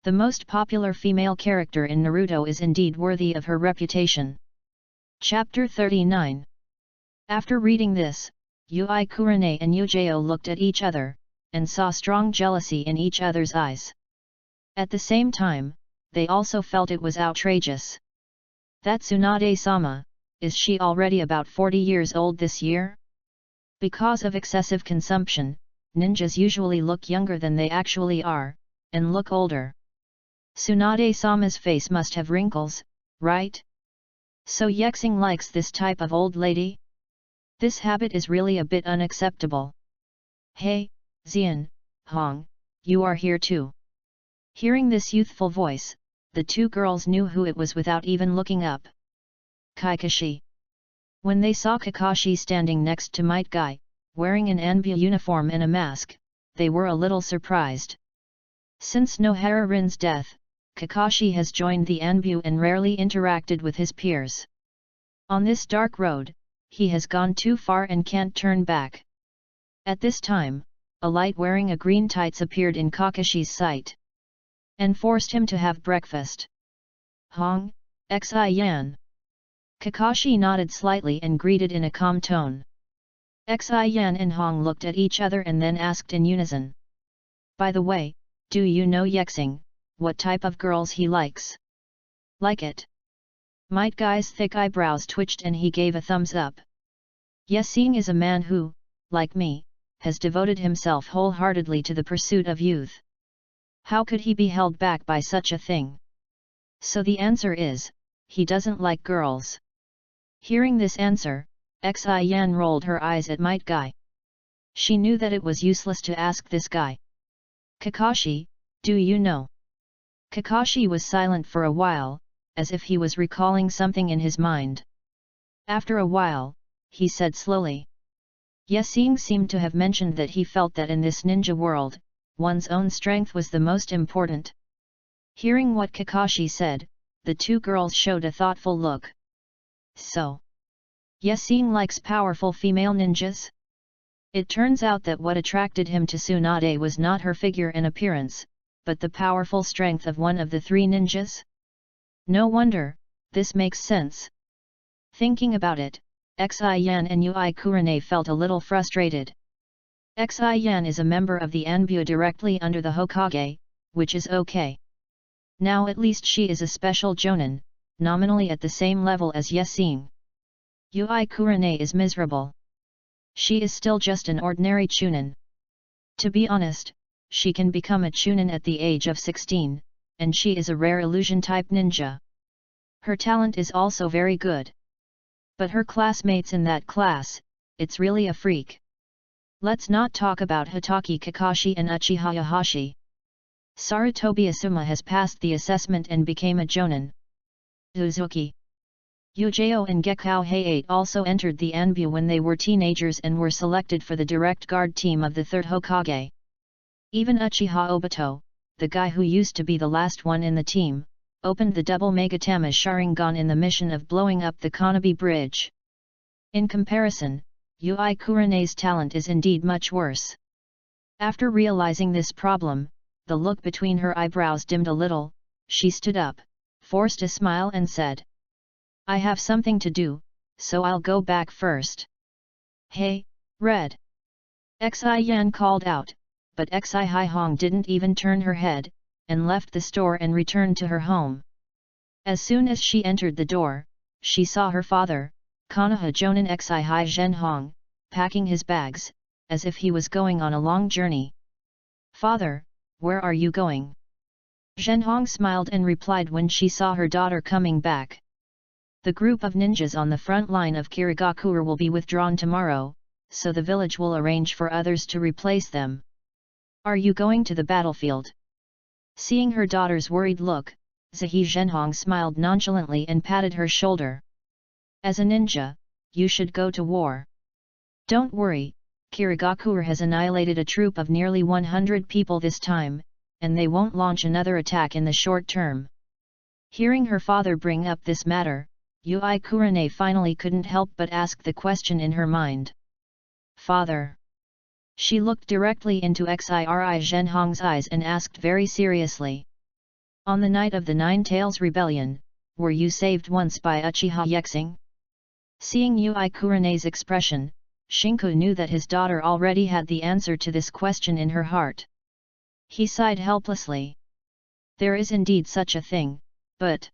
A: The most popular female character in Naruto is indeed worthy of her reputation. Chapter 39. After reading this, Yui Kurene and Yujao looked at each other, and saw strong jealousy in each other's eyes. At the same time, they also felt it was outrageous. That Tsunade-sama, is she already about 40 years old this year? Because of excessive consumption, ninjas usually look younger than they actually are, and look older. Tsunade-sama's face must have wrinkles, right? So Yexing likes this type of old lady? This habit is really a bit unacceptable. Hey, Xian, Hong, you are here too. Hearing this youthful voice, the two girls knew who it was without even looking up. Kakashi. When they saw Kakashi standing next to Might Guy, wearing an Anbu uniform and a mask, they were a little surprised. Since Nohara Rin's death, Kakashi has joined the Anbu and rarely interacted with his peers. On this dark road, he has gone too far and can't turn back. At this time, a light wearing a green tights appeared in Kakashi's sight, and forced him to have breakfast. Hong, Xi Yan. Kakashi nodded slightly and greeted in a calm tone. Xi Yan and Hong looked at each other and then asked in unison. By the way, do you know Yexing, what type of girls he likes? Like it? Might Guy's thick eyebrows twitched and he gave a thumbs up. Yexing is a man who, like me, has devoted himself wholeheartedly to the pursuit of youth. How could he be held back by such a thing? So the answer is, he doesn't like girls. Hearing this answer, Xi Yan rolled her eyes at Might Guy. She knew that it was useless to ask this guy. Kakashi, do you know? Kakashi was silent for a while, as if he was recalling something in his mind. After a while, he said slowly. Yexing seemed to have mentioned that he felt that in this ninja world, one's own strength was the most important. Hearing what Kakashi said, the two girls showed a thoughtful look. So, Yexing likes powerful female ninjas? It turns out that what attracted him to Tsunade was not her figure and appearance, but the powerful strength of one of the three ninjas? No wonder, this makes sense. Thinking about it, Xi Yan and Yui Kurene felt a little frustrated. Xi Yan is a member of the Anbu directly under the Hokage, which is okay. Now at least she is a special Jonin, nominally at the same level as Yexing. Yui Kurene is miserable. She is still just an ordinary Chunin. To be honest, she can become a Chunin at the age of 16, and she is a rare illusion-type ninja. Her talent is also very good. But her classmates in that class, it's really a freak. Let's not talk about Hitaki Kakashi and Uchiha Ieyasu. Sarutobi Asuma has passed the assessment and became a Jonin. Uzuki. Yujao and Gekao Heiei also entered the Anbu when they were teenagers and were selected for the direct guard team of the third Hokage. Even Uchiha Obito, the guy who used to be the last one in the team, opened the double Megatama Sharingan in the mission of blowing up the Konobe Bridge. In comparison, Yui Kurene's talent is indeed much worse. After realizing this problem, the look between her eyebrows dimmed a little. She stood up, forced a smile and said, "I have something to do, so I'll go back first." "Hey, Red!" Xi Yan called out, but Xi Hai Hong didn't even turn her head, and left the store and returned to her home. As soon as she entered the door, she saw her father, Kanaha Jonan Xi Hai Zhen Hong, packing his bags, as if he was going on a long journey. "Father, where are you going?" Zhen Hong smiled and replied when she saw her daughter coming back. "The group of ninjas on the front line of Kirigakure will be withdrawn tomorrow, so the village will arrange for others to replace them. Are you going to the battlefield?" Seeing her daughter's worried look, Zahi Zhenhong smiled nonchalantly and patted her shoulder. "As a ninja, you should go to war. Don't worry, Kirigakure has annihilated a troop of nearly 100 people this time, and they won't launch another attack in the short term." Hearing her father bring up this matter, Yui Kurane finally couldn't help but ask the question in her mind. "Father?" She looked directly into Xiri Zhenhong's eyes and asked very seriously. "On the night of the Nine Tails Rebellion, were you saved once by Uchiha Yexing?" Seeing Yui Kurane's expression, Shinku knew that his daughter already had the answer to this question in her heart. He sighed helplessly. "There is indeed such a thing, but..."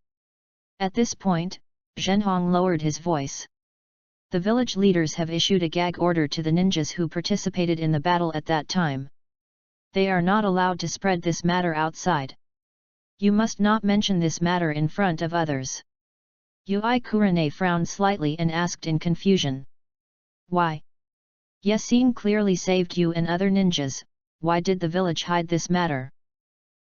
A: At this point, Zhenhong lowered his voice. "The village leaders have issued a gag order to the ninjas who participated in the battle at that time. They are not allowed to spread this matter outside. You must not mention this matter in front of others." Yui Kurane frowned slightly and asked in confusion. "Why? Yexing clearly saved you and other ninjas, why did the village hide this matter?"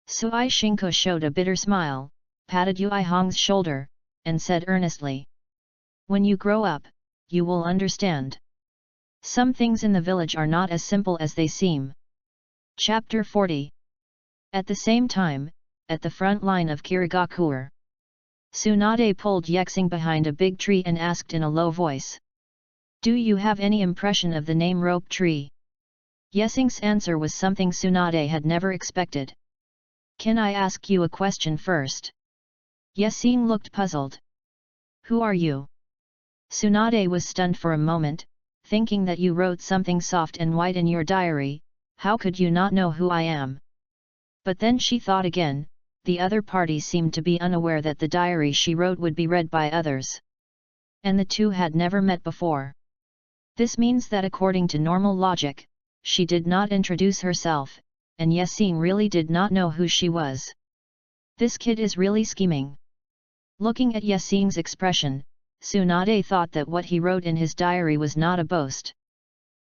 A: Sui Shinku showed a bitter smile, patted Yui Hong's shoulder, and said earnestly. "When you grow up, you will understand. Some things in the village are not as simple as they seem." Chapter 40. At the same time, at the front line of Kirigakure, Tsunade pulled Yexing behind a big tree and asked in a low voice. "Do you have any impression of the name Rope Tree?" Yexing's answer was something Tsunade had never expected. "Can I ask you a question first?" Yexing looked puzzled. "Who are you?" Tsunade was stunned for a moment, thinking that you wrote something soft and white in your diary. How could you not know who I am? But then she thought again, the other party seemed to be unaware that the diary she wrote would be read by others. And the two had never met before. This means that according to normal logic, she did not introduce herself, and Yexing really did not know who she was. This kid is really scheming. Looking at Yexing's expression, Tsunade thought that what he wrote in his diary was not a boast.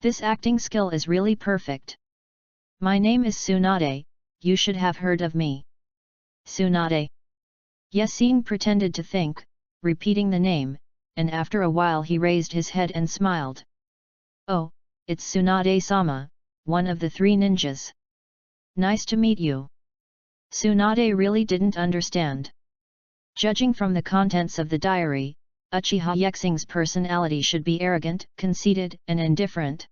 A: This acting skill is really perfect. "My name is Tsunade, you should have heard of me." "Tsunade?" Yexing pretended to think, repeating the name, and after a while he raised his head and smiled. "Oh, it's Tsunade-sama, one of the three ninjas. Nice to meet you." Tsunade really didn't understand. Judging from the contents of the diary, Uchiha Yexing's personality should be arrogant, conceited, and indifferent.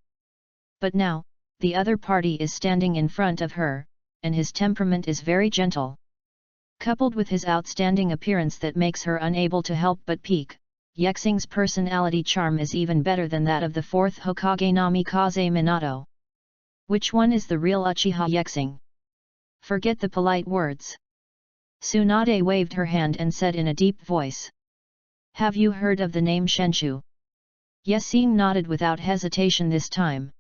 A: But now, the other party is standing in front of her, and his temperament is very gentle. Coupled with his outstanding appearance that makes her unable to help but pique, Yexing's personality charm is even better than that of the fourth Hokage Namikaze Minato. Which one is the real Uchiha Yexing? Forget the polite words. Tsunade waved her hand and said in a deep voice. "Have you heard of the name Shenshu?" Yexing nodded without hesitation this time.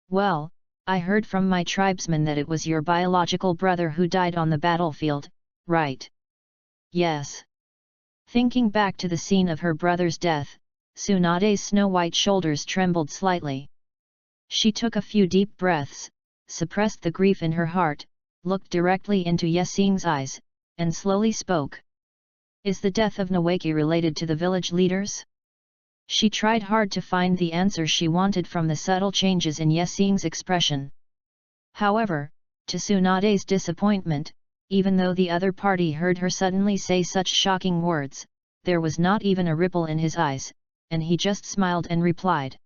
A: "Well, I heard from my tribesmen that it was your biological brother who died on the battlefield, right?" "Yes." Thinking back to the scene of her brother's death, Tsunade's snow-white shoulders trembled slightly. She took a few deep breaths, suppressed the grief in her heart, looked directly into Yexing's eyes, and slowly spoke. "Is the death of Nawaki related to the village leaders?" She tried hard to find the answer she wanted from the subtle changes in Yexing's expression. However, to Tsunade's disappointment, even though the other party heard her suddenly say such shocking words, there was not even a ripple in his eyes, and he just smiled and replied.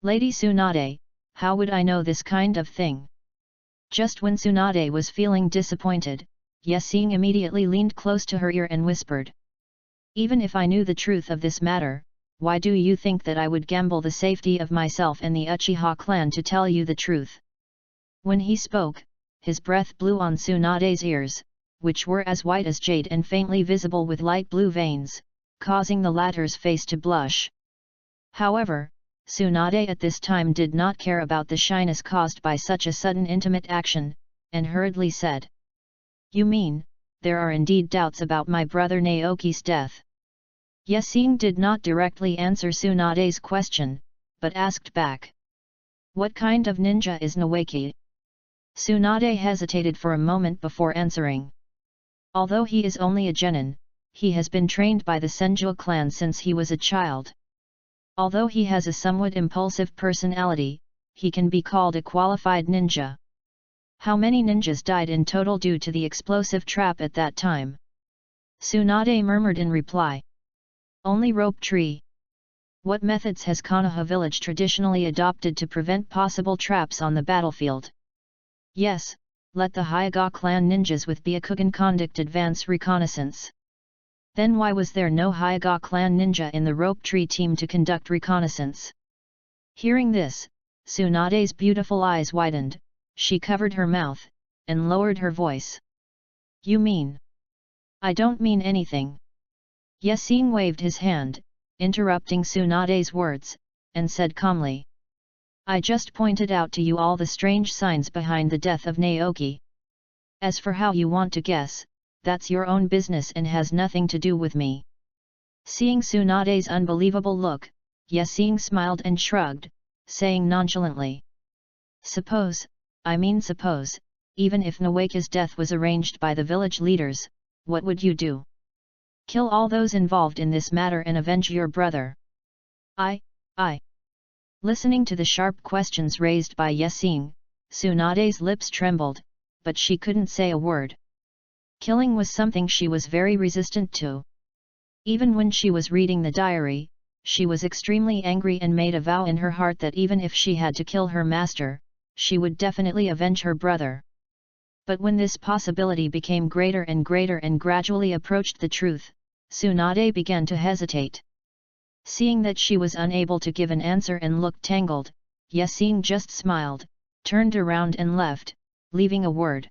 A: "Lady Tsunade, how would I know this kind of thing?" Just when Tsunade was feeling disappointed, Yesing immediately leaned close to her ear and whispered. Even if I knew the truth of this matter, why do you think that I would gamble the safety of myself and the Uchiha clan to tell you the truth? When he spoke, his breath blew on Tsunade's ears, which were as white as jade and faintly visible with light blue veins, causing the latter's face to blush. However, Tsunade at this time did not care about the shyness caused by such a sudden intimate action, and hurriedly said. You mean, there are indeed doubts about my brother Naoki's death? Yesing did not directly answer Tsunade's question, but asked back. What kind of ninja is Naoki? Tsunade hesitated for a moment before answering. Although he is only a genin, he has been trained by the Senju clan since he was a child. Although he has a somewhat impulsive personality, he can be called a qualified ninja. How many ninjas died in total due to the explosive trap at that time? Tsunade murmured in reply. Only rope tree. What methods has Konoha village traditionally adopted to prevent possible traps on the battlefield? Yes, let the Hyuga clan ninjas with Byakugan conduct advance reconnaissance. Then why was there no Hyuga clan ninja in the rope tree team to conduct reconnaissance? Hearing this, Tsunade's beautiful eyes widened, she covered her mouth, and lowered her voice. You mean? I don't mean anything. Yesing waved his hand, interrupting Tsunade's words, and said calmly. I just pointed out to you all the strange signs behind the death of Naoki. As for how you want to guess, that's your own business and has nothing to do with me. Seeing Tsunade's unbelievable look, Yesing smiled and shrugged, saying nonchalantly. Suppose, even if Naoki's death was arranged by the village leaders, what would you do? Kill all those involved in this matter and avenge your brother. I. Listening to the sharp questions raised by Yesing, Tsunade's lips trembled, but she couldn't say a word. Killing was something she was very resistant to. Even when she was reading the diary, she was extremely angry and made a vow in her heart that even if she had to kill her master, she would definitely avenge her brother. But when this possibility became greater and gradually approached the truth, Tsunade began to hesitate. Seeing that she was unable to give an answer and looked tangled, Yesing just smiled, turned around and left, leaving a word.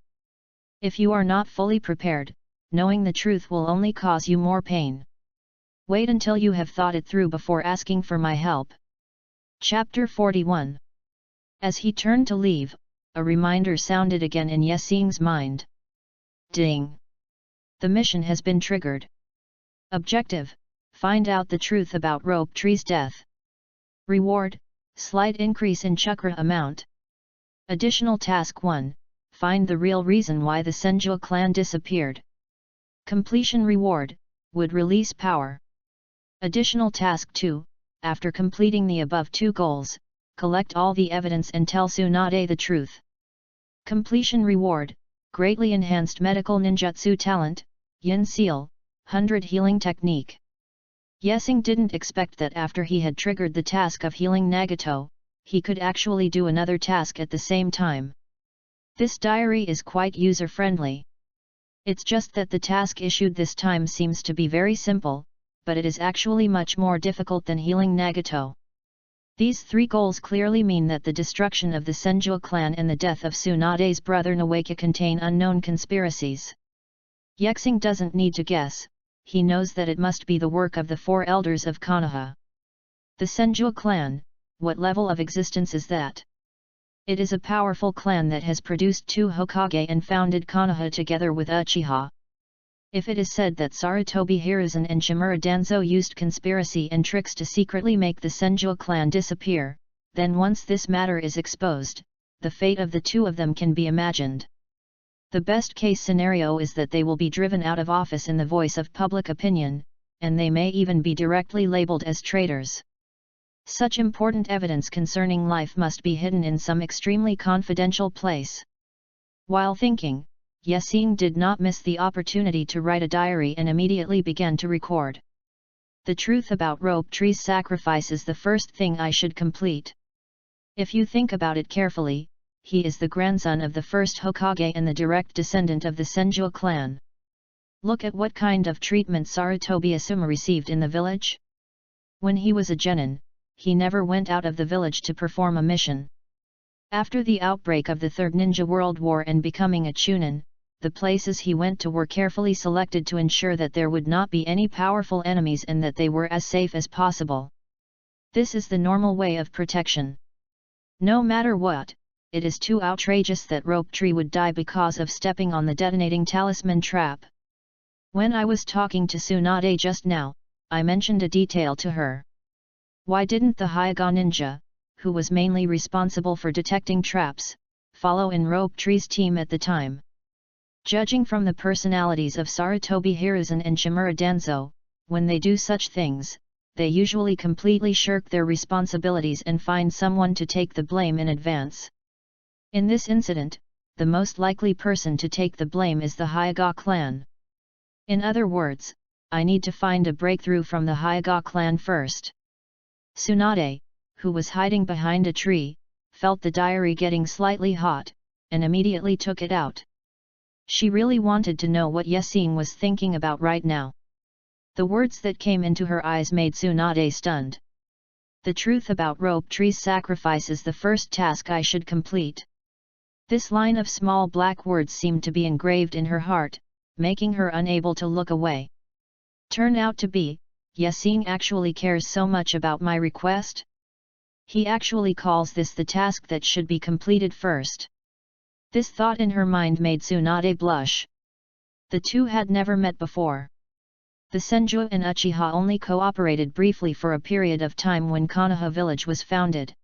A: If you are not fully prepared, knowing the truth will only cause you more pain. Wait until you have thought it through before asking for my help. Chapter 41. As he turned to leave, a reminder sounded again in Yesing's mind. Ding! The mission has been triggered. Objective: find out the truth about Rope Tree's death. Reward: slight increase in chakra amount. Additional Task 1: find the real reason why the Senju clan disappeared. Completion reward: would release power. Additional Task 2: after completing the above two goals, collect all the evidence and tell Tsunade the truth. Completion reward: greatly enhanced medical ninjutsu talent, Yin Seal, 100 healing technique. Yesing didn't expect that after he had triggered the task of healing Nagato, he could actually do another task at the same time. This diary is quite user-friendly. It's just that the task issued this time seems to be very simple, but it is actually much more difficult than healing Nagato. These three goals clearly mean that the destruction of the Senju clan and the death of Tsunade's brother Naoki contain unknown conspiracies. Yesing doesn't need to guess, he knows that it must be the work of the four elders of Konoha. The Senju clan, what level of existence is that? It is a powerful clan that has produced two Hokage and founded Konoha together with Uchiha. If it is said that Sarutobi Hiruzen and Shimura Danzo used conspiracy and tricks to secretly make the Senju clan disappear, then once this matter is exposed, the fate of the two of them can be imagined. The best case scenario is that they will be driven out of office in the voice of public opinion, and they may even be directly labeled as traitors. Such important evidence concerning life must be hidden in some extremely confidential place. While thinking, Yesing did not miss the opportunity to write a diary and immediately began to record. The truth about Rope Tree's sacrifice is the first thing I should complete. If you think about it carefully, he is the grandson of the first Hokage and the direct descendant of the Senju clan. Look at what kind of treatment Sarutobi Asuma received in the village. When he was a genin, he never went out of the village to perform a mission. After the outbreak of the Third Ninja World War and becoming a chunin, the places he went to were carefully selected to ensure that there would not be any powerful enemies and that they were as safe as possible. This is the normal way of protection. No matter what, it is too outrageous that Rope Tree would die because of stepping on the detonating talisman trap. When I was talking to Tsunade just now, I mentioned a detail to her. Why didn't the Hyuga ninja, who was mainly responsible for detecting traps, follow in Rope Tree's team at the time? Judging from the personalities of Sarutobi Hiruzen and Shimura Danzo, when they do such things, they usually completely shirk their responsibilities and find someone to take the blame in advance. In this incident, the most likely person to take the blame is the Hyuga clan. In other words, I need to find a breakthrough from the Hyuga clan first. Tsunade, who was hiding behind a tree, felt the diary getting slightly hot, and immediately took it out. She really wanted to know what Yesing was thinking about right now. The words that came into her eyes made Tsunade stunned. The truth about Rope Tree's sacrifice is the first task I should complete. This line of small black words seemed to be engraved in her heart, making her unable to look away. Turn out to be, Yesing actually cares so much about my request? He actually calls this the task that should be completed first. This thought in her mind made Tsunade blush. The two had never met before. The Senju and Uchiha only cooperated briefly for a period of time when Konoha village was founded.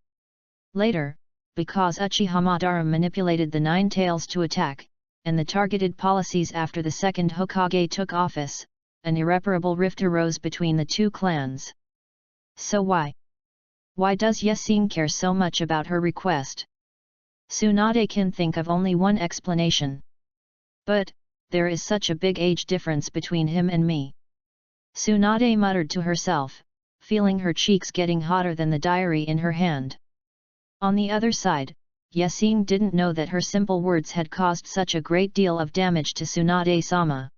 A: Later, because Uchiha Madara manipulated the Nine Tails to attack, and the targeted policies after the second Hokage took office, an irreparable rift arose between the two clans. So why? Why does Yesing care so much about her request? Tsunade can think of only one explanation. But, there is such a big age difference between him and me. Tsunade muttered to herself, feeling her cheeks getting hotter than the diary in her hand. On the other side, Yesing didn't know that her simple words had caused such a great deal of damage to Tsunade-sama.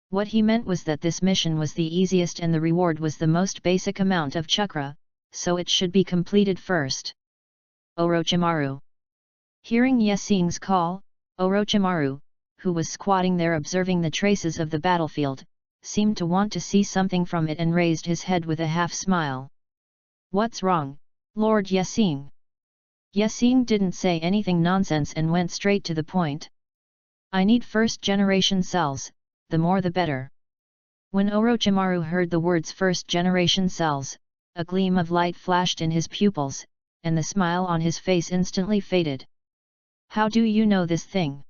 A: What he meant was that this mission was the easiest and the reward was the most basic amount of chakra, so it should be completed first. Orochimaru. Hearing Yesing's call, Orochimaru, who was squatting there observing the traces of the battlefield, seemed to want to see something from it and raised his head with a half-smile. What's wrong, Lord Yesing? Yesing didn't say anything nonsense and went straight to the point. I need first-generation cells, the more the better. When Orochimaru heard the words first-generation cells, a gleam of light flashed in his pupils, and the smile on his face instantly faded. How do you know this thing?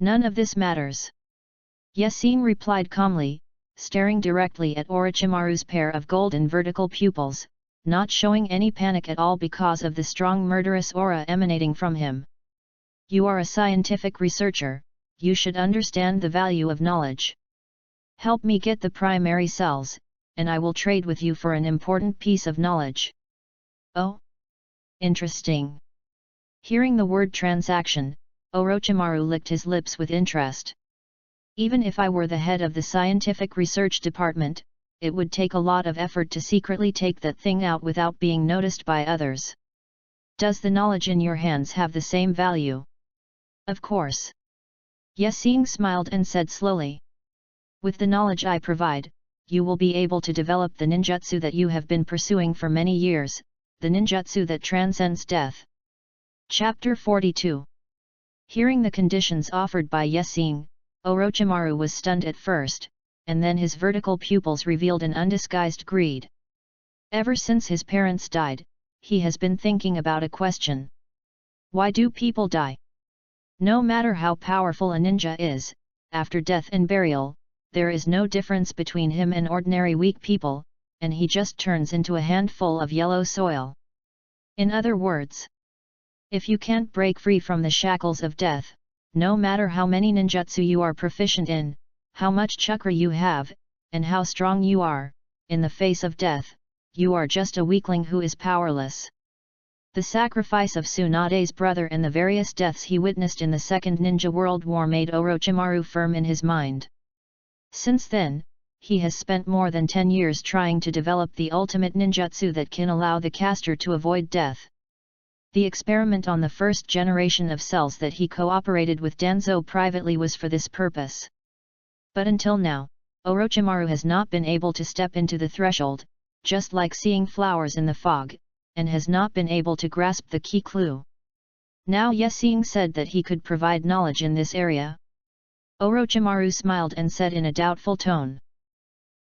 A: None of this matters. Yesing replied calmly, staring directly at Orochimaru's pair of golden vertical pupils, not showing any panic at all because of the strong murderous aura emanating from him. You are a scientific researcher, you should understand the value of knowledge. Help me get the primary cells, and I will trade with you for an important piece of knowledge. Oh? Interesting. Hearing the word transaction, Orochimaru licked his lips with interest. Even if I were the head of the scientific research department, it would take a lot of effort to secretly take that thing out without being noticed by others. Does the knowledge in your hands have the same value? Of course. Yesing smiled and said slowly. With the knowledge I provide, you will be able to develop the ninjutsu that you have been pursuing for many years, the ninjutsu that transcends death. Chapter 42. Hearing the conditions offered by Yesing, Orochimaru was stunned at first, and then his vertical pupils revealed an undisguised greed. Ever since his parents died, he has been thinking about a question. Why do people die? No matter how powerful a ninja is, after death and burial, there is no difference between him and ordinary weak people, and he just turns into a handful of yellow soil. In other words, if you can't break free from the shackles of death, no matter how many ninjutsu you are proficient in, how much chakra you have, and how strong you are, in the face of death, you are just a weakling who is powerless. The sacrifice of Tsunade's brother and the various deaths he witnessed in the Second Ninja World War made Orochimaru firm in his mind. Since then, he has spent more than 10 years trying to develop the ultimate ninjutsu that can allow the caster to avoid death. The experiment on the first generation of cells that he cooperated with Danzo privately was for this purpose. But until now, Orochimaru has not been able to step into the threshold, just like seeing flowers in the fog, and has not been able to grasp the key clue. Now Yesing said that he could provide knowledge in this area. Orochimaru smiled and said in a doubtful tone.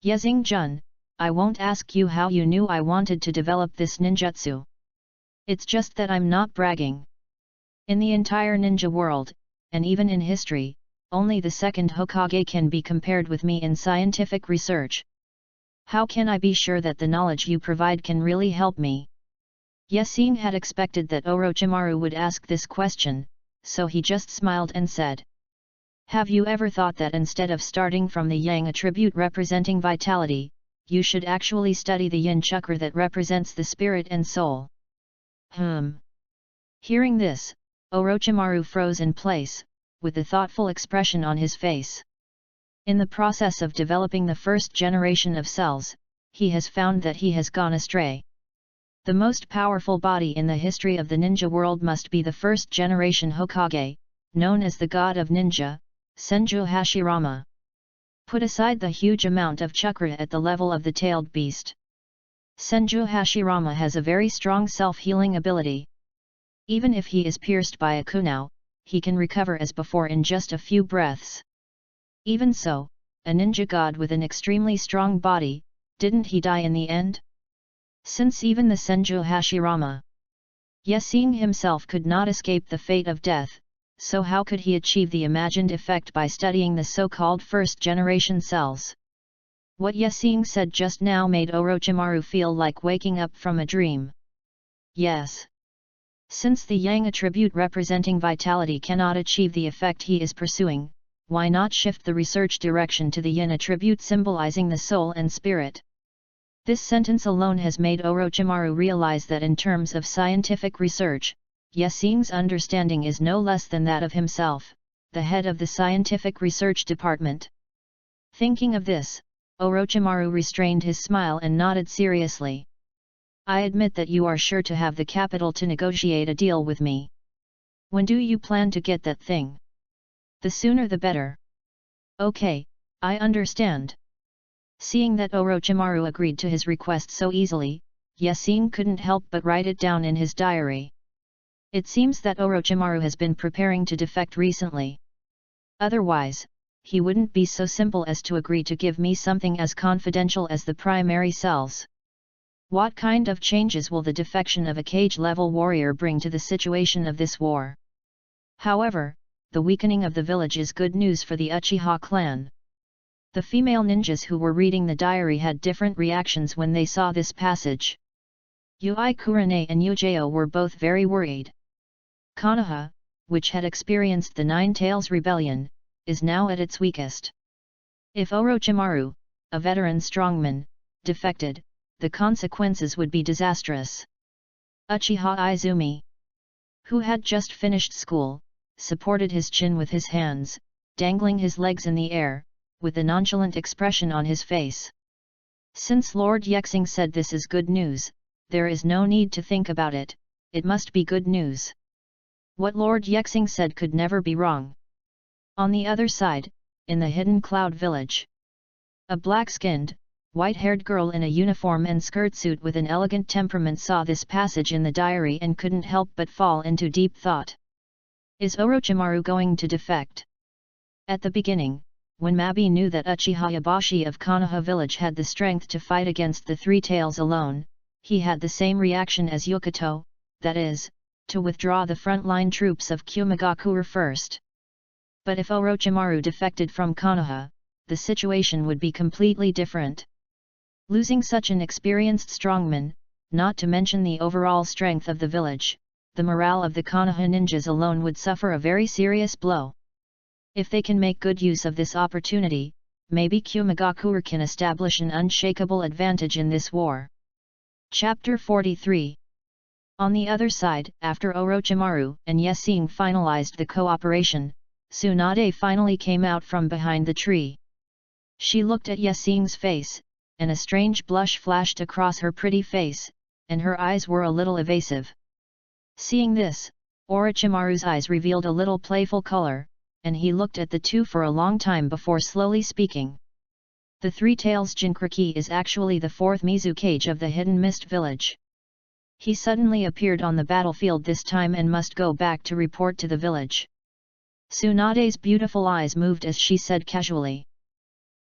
A: Yesing-jun, I won't ask you how you knew I wanted to develop this ninjutsu. It's just that I'm not bragging. In the entire ninja world, and even in history, only the second Hokage can be compared with me in scientific research. How can I be sure that the knowledge you provide can really help me? Yesing had expected that Orochimaru would ask this question, so he just smiled and said. Have you ever thought that instead of starting from the yang attribute representing vitality, you should actually study the yin chakra that represents the spirit and soul? Hearing this, Orochimaru froze in place, with a thoughtful expression on his face. In the process of developing the first generation of cells, he has found that he has gone astray. The most powerful body in the history of the ninja world must be the first generation Hokage, known as the god of ninja, Senju Hashirama. Put aside the huge amount of chakra at the level of the tailed beast. Senju Hashirama has a very strong self-healing ability. Even if he is pierced by a kunao, he can recover as before in just a few breaths. Even so, a ninja god with an extremely strong body, didn't he die in the end? Since even the Senju Hashirama Yesing himself could not escape the fate of death, so how could he achieve the imagined effect by studying the so-called first-generation cells? What Yesing said just now made Orochimaru feel like waking up from a dream. Yes. Since the yang attribute representing vitality cannot achieve the effect he is pursuing, why not shift the research direction to the yin attribute symbolizing the soul and spirit? This sentence alone has made Orochimaru realize that in terms of scientific research, Yesing's understanding is no less than that of himself, the head of the scientific research department. Thinking of this, Orochimaru restrained his smile and nodded seriously. I admit that you are sure to have the capital to negotiate a deal with me. When do you plan to get that thing? The sooner the better. Okay, I understand. Seeing that Orochimaru agreed to his request so easily, Yesing couldn't help but write it down in his diary. It seems that Orochimaru has been preparing to defect recently. Otherwise, he wouldn't be so simple as to agree to give me something as confidential as the primary cells. What kind of changes will the defection of a cage-level warrior bring to the situation of this war? However, the weakening of the village is good news for the Uchiha clan. The female ninjas who were reading the diary had different reactions when they saw this passage. Yui Kurane and Yujeo were both very worried. Konoha, which had experienced the Nine Tails Rebellion, is now at its weakest. If Orochimaru, a veteran strongman, defected, the consequences would be disastrous. Uchiha Izumi, who had just finished school, supported his chin with his hands, dangling his legs in the air, with a nonchalant expression on his face. Since Lord Yexing said this is good news, there is no need to think about it, it must be good news. What Lord Yexing said could never be wrong. On the other side, in the Hidden Cloud Village, a black-skinned, white-haired girl in a uniform and skirt suit with an elegant temperament saw this passage in the diary and couldn't help but fall into deep thought. Is Orochimaru going to defect? At the beginning, when Mabi knew that Uchiha Yabashi of Konoha village had the strength to fight against the Three Tails alone, he had the same reaction as Yukato, that is, to withdraw the frontline troops of Kumagakure first. But if Orochimaru defected from Konoha, the situation would be completely different. Losing such an experienced strongman, not to mention the overall strength of the village, the morale of the Konoha ninjas alone would suffer a very serious blow. If they can make good use of this opportunity, maybe Kumagakure can establish an unshakable advantage in this war. Chapter 43. On the other side, after Orochimaru and Yasing finalized the cooperation, Tsunade finally came out from behind the tree. She looked at Yasing's face, and a strange blush flashed across her pretty face, and her eyes were a little evasive. Seeing this, Orochimaru's eyes revealed a little playful color, and he looked at the two for a long time before slowly speaking. The Three Tails Jinchuriki is actually the fourth Mizukage of the Hidden Mist Village. He suddenly appeared on the battlefield this time and must go back to report to the village. Tsunade's beautiful eyes moved as she said casually.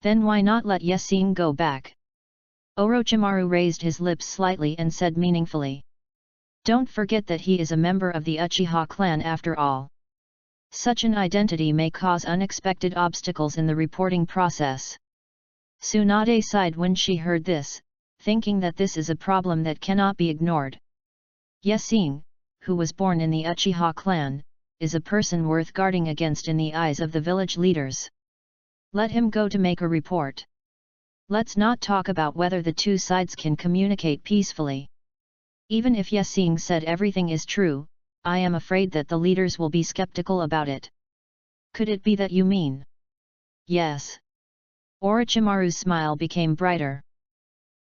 A: Then why not let Yasing go back? Orochimaru raised his lips slightly and said meaningfully. Don't forget that he is a member of the Uchiha clan after all. Such an identity may cause unexpected obstacles in the reporting process. Tsunade sighed when she heard this, thinking that this is a problem that cannot be ignored. Yasing, who was born in the Uchiha clan, is a person worth guarding against in the eyes of the village leaders. Let him go to make a report. Let's not talk about whether the two sides can communicate peacefully. Even if Yasing said everything is true, I am afraid that the leaders will be skeptical about it. Could it be that you mean? Yes. Orochimaru's smile became brighter.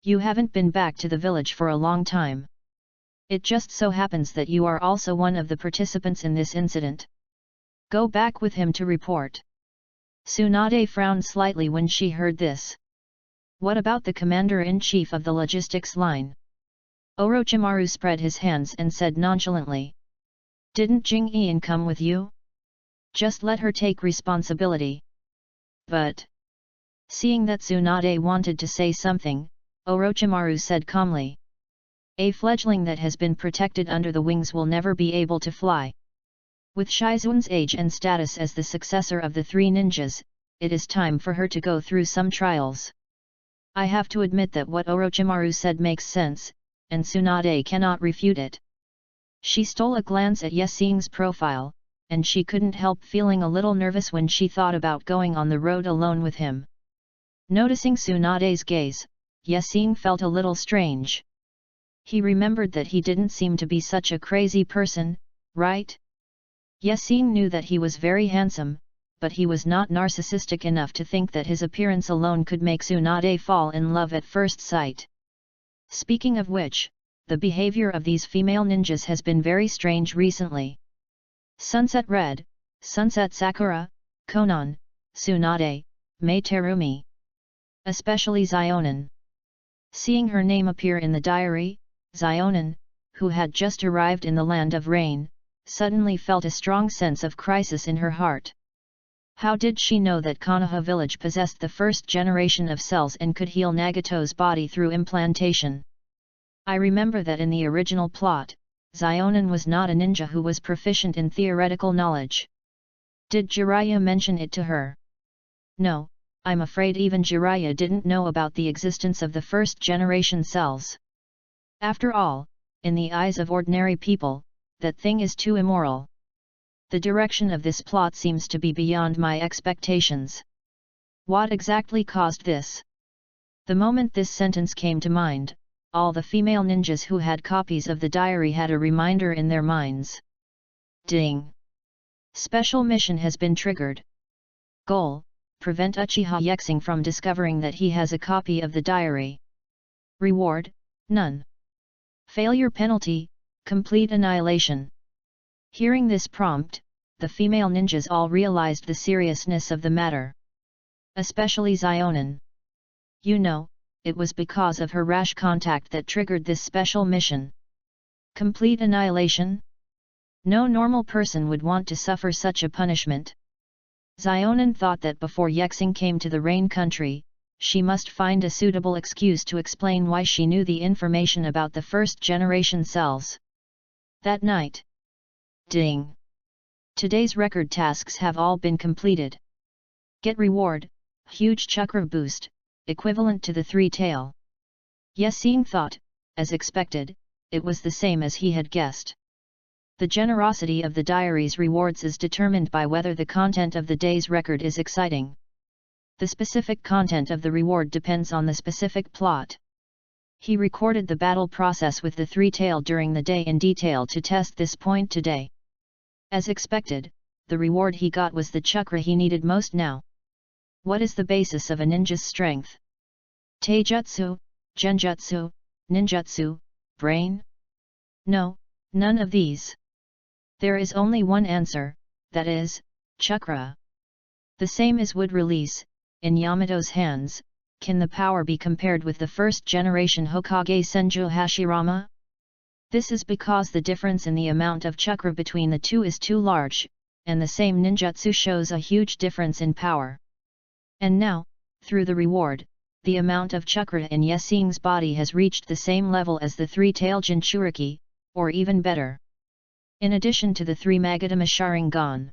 A: You haven't been back to the village for a long time. It just so happens that you are also one of the participants in this incident. Go back with him to report. Tsunade frowned slightly when she heard this. What about the commander-in-chief of the logistics line? Orochimaru spread his hands and said nonchalantly. Didn't Jing Ian come with you? Just let her take responsibility. But... Seeing that Tsunade wanted to say something, Orochimaru said calmly. A fledgling that has been protected under the wings will never be able to fly. With Shizun's age and status as the successor of the three ninjas, it is time for her to go through some trials. I have to admit that what Orochimaru said makes sense, and Tsunade cannot refute it. She stole a glance at Yasing's profile, and she couldn't help feeling a little nervous when she thought about going on the road alone with him. Noticing Tsunade's gaze, Yasing felt a little strange. He remembered that he didn't seem to be such a crazy person, right? Yasing knew that he was very handsome, but he was not narcissistic enough to think that his appearance alone could make Tsunade fall in love at first sight. Speaking of which, the behavior of these female ninjas has been very strange recently. Sunset Red, Sunset Sakura, Konan, Tsunade, Mei Terumi. Especially Xionin. Seeing her name appear in the diary, Xionin, who had just arrived in the land of rain, suddenly felt a strong sense of crisis in her heart. How did she know that Konoha village possessed the first generation of cells and could heal Nagato's body through implantation? I remember that in the original plot, Xionin was not a ninja who was proficient in theoretical knowledge. Did Jiraiya mention it to her? No. I'm afraid even Jiraiya didn't know about the existence of the first-generation cells. After all, in the eyes of ordinary people, that thing is too immoral. The direction of this plot seems to be beyond my expectations. What exactly caused this? The moment this sentence came to mind, all the female ninjas who had copies of the diary had a reminder in their minds. Ding! Special mission has been triggered. Goal: prevent Uchiha Yexing from discovering that he has a copy of the diary. Reward: none. Failure penalty: complete annihilation. Hearing this prompt, the female ninjas all realized the seriousness of the matter. Especially Xionin. You know, it was because of her rash contact that triggered this special mission. Complete annihilation? No normal person would want to suffer such a punishment. Xionin thought that before Yexing came to the Rain Country, she must find a suitable excuse to explain why she knew the information about the first-generation cells. That night. Ding! Today's record tasks have all been completed. Get reward: huge chakra boost, equivalent to the three-tail. Yasing thought, as expected, it was the same as he had guessed. The generosity of the diary's rewards is determined by whether the content of the day's record is exciting. The specific content of the reward depends on the specific plot. He recorded the battle process with the three-tailed during the day in detail to test this point today. As expected, the reward he got was the chakra he needed most now. What is the basis of a ninja's strength? Taijutsu, genjutsu, ninjutsu, brain? No, none of these. There is only one answer, that is, chakra. The same as wood release, in Yamato's hands. Can the power be compared with the first-generation Hokage Senju Hashirama? This is because the difference in the amount of chakra between the two is too large, and the same ninjutsu shows a huge difference in power. And now, through the reward, the amount of chakra in Yesing's body has reached the same level as the three-tailed Jinchuriki, or even better. In addition to the three Magatama Sharingan.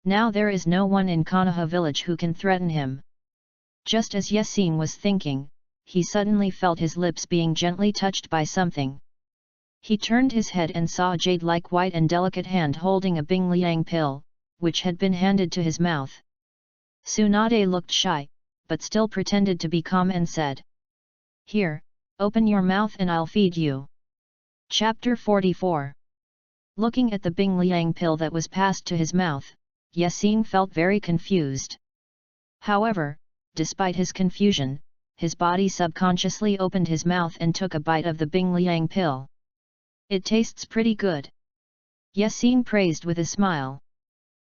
A: Now there is no one in Konoha village who can threaten him. Just as Yesing was thinking, he suddenly felt his lips being gently touched by something. He turned his head and saw a jade-like white and delicate hand holding a Bing Liang pill, which had been handed to his mouth. Tsunade looked shy, but still pretended to be calm and said, "Here, open your mouth and I'll feed you." Chapter 44. Looking at the Bing Liang pill that was passed to his mouth, Yesing felt very confused. However, despite his confusion, his body subconsciously opened his mouth and took a bite of the Bing Liang pill. "It tastes pretty good," Yesing praised with a smile.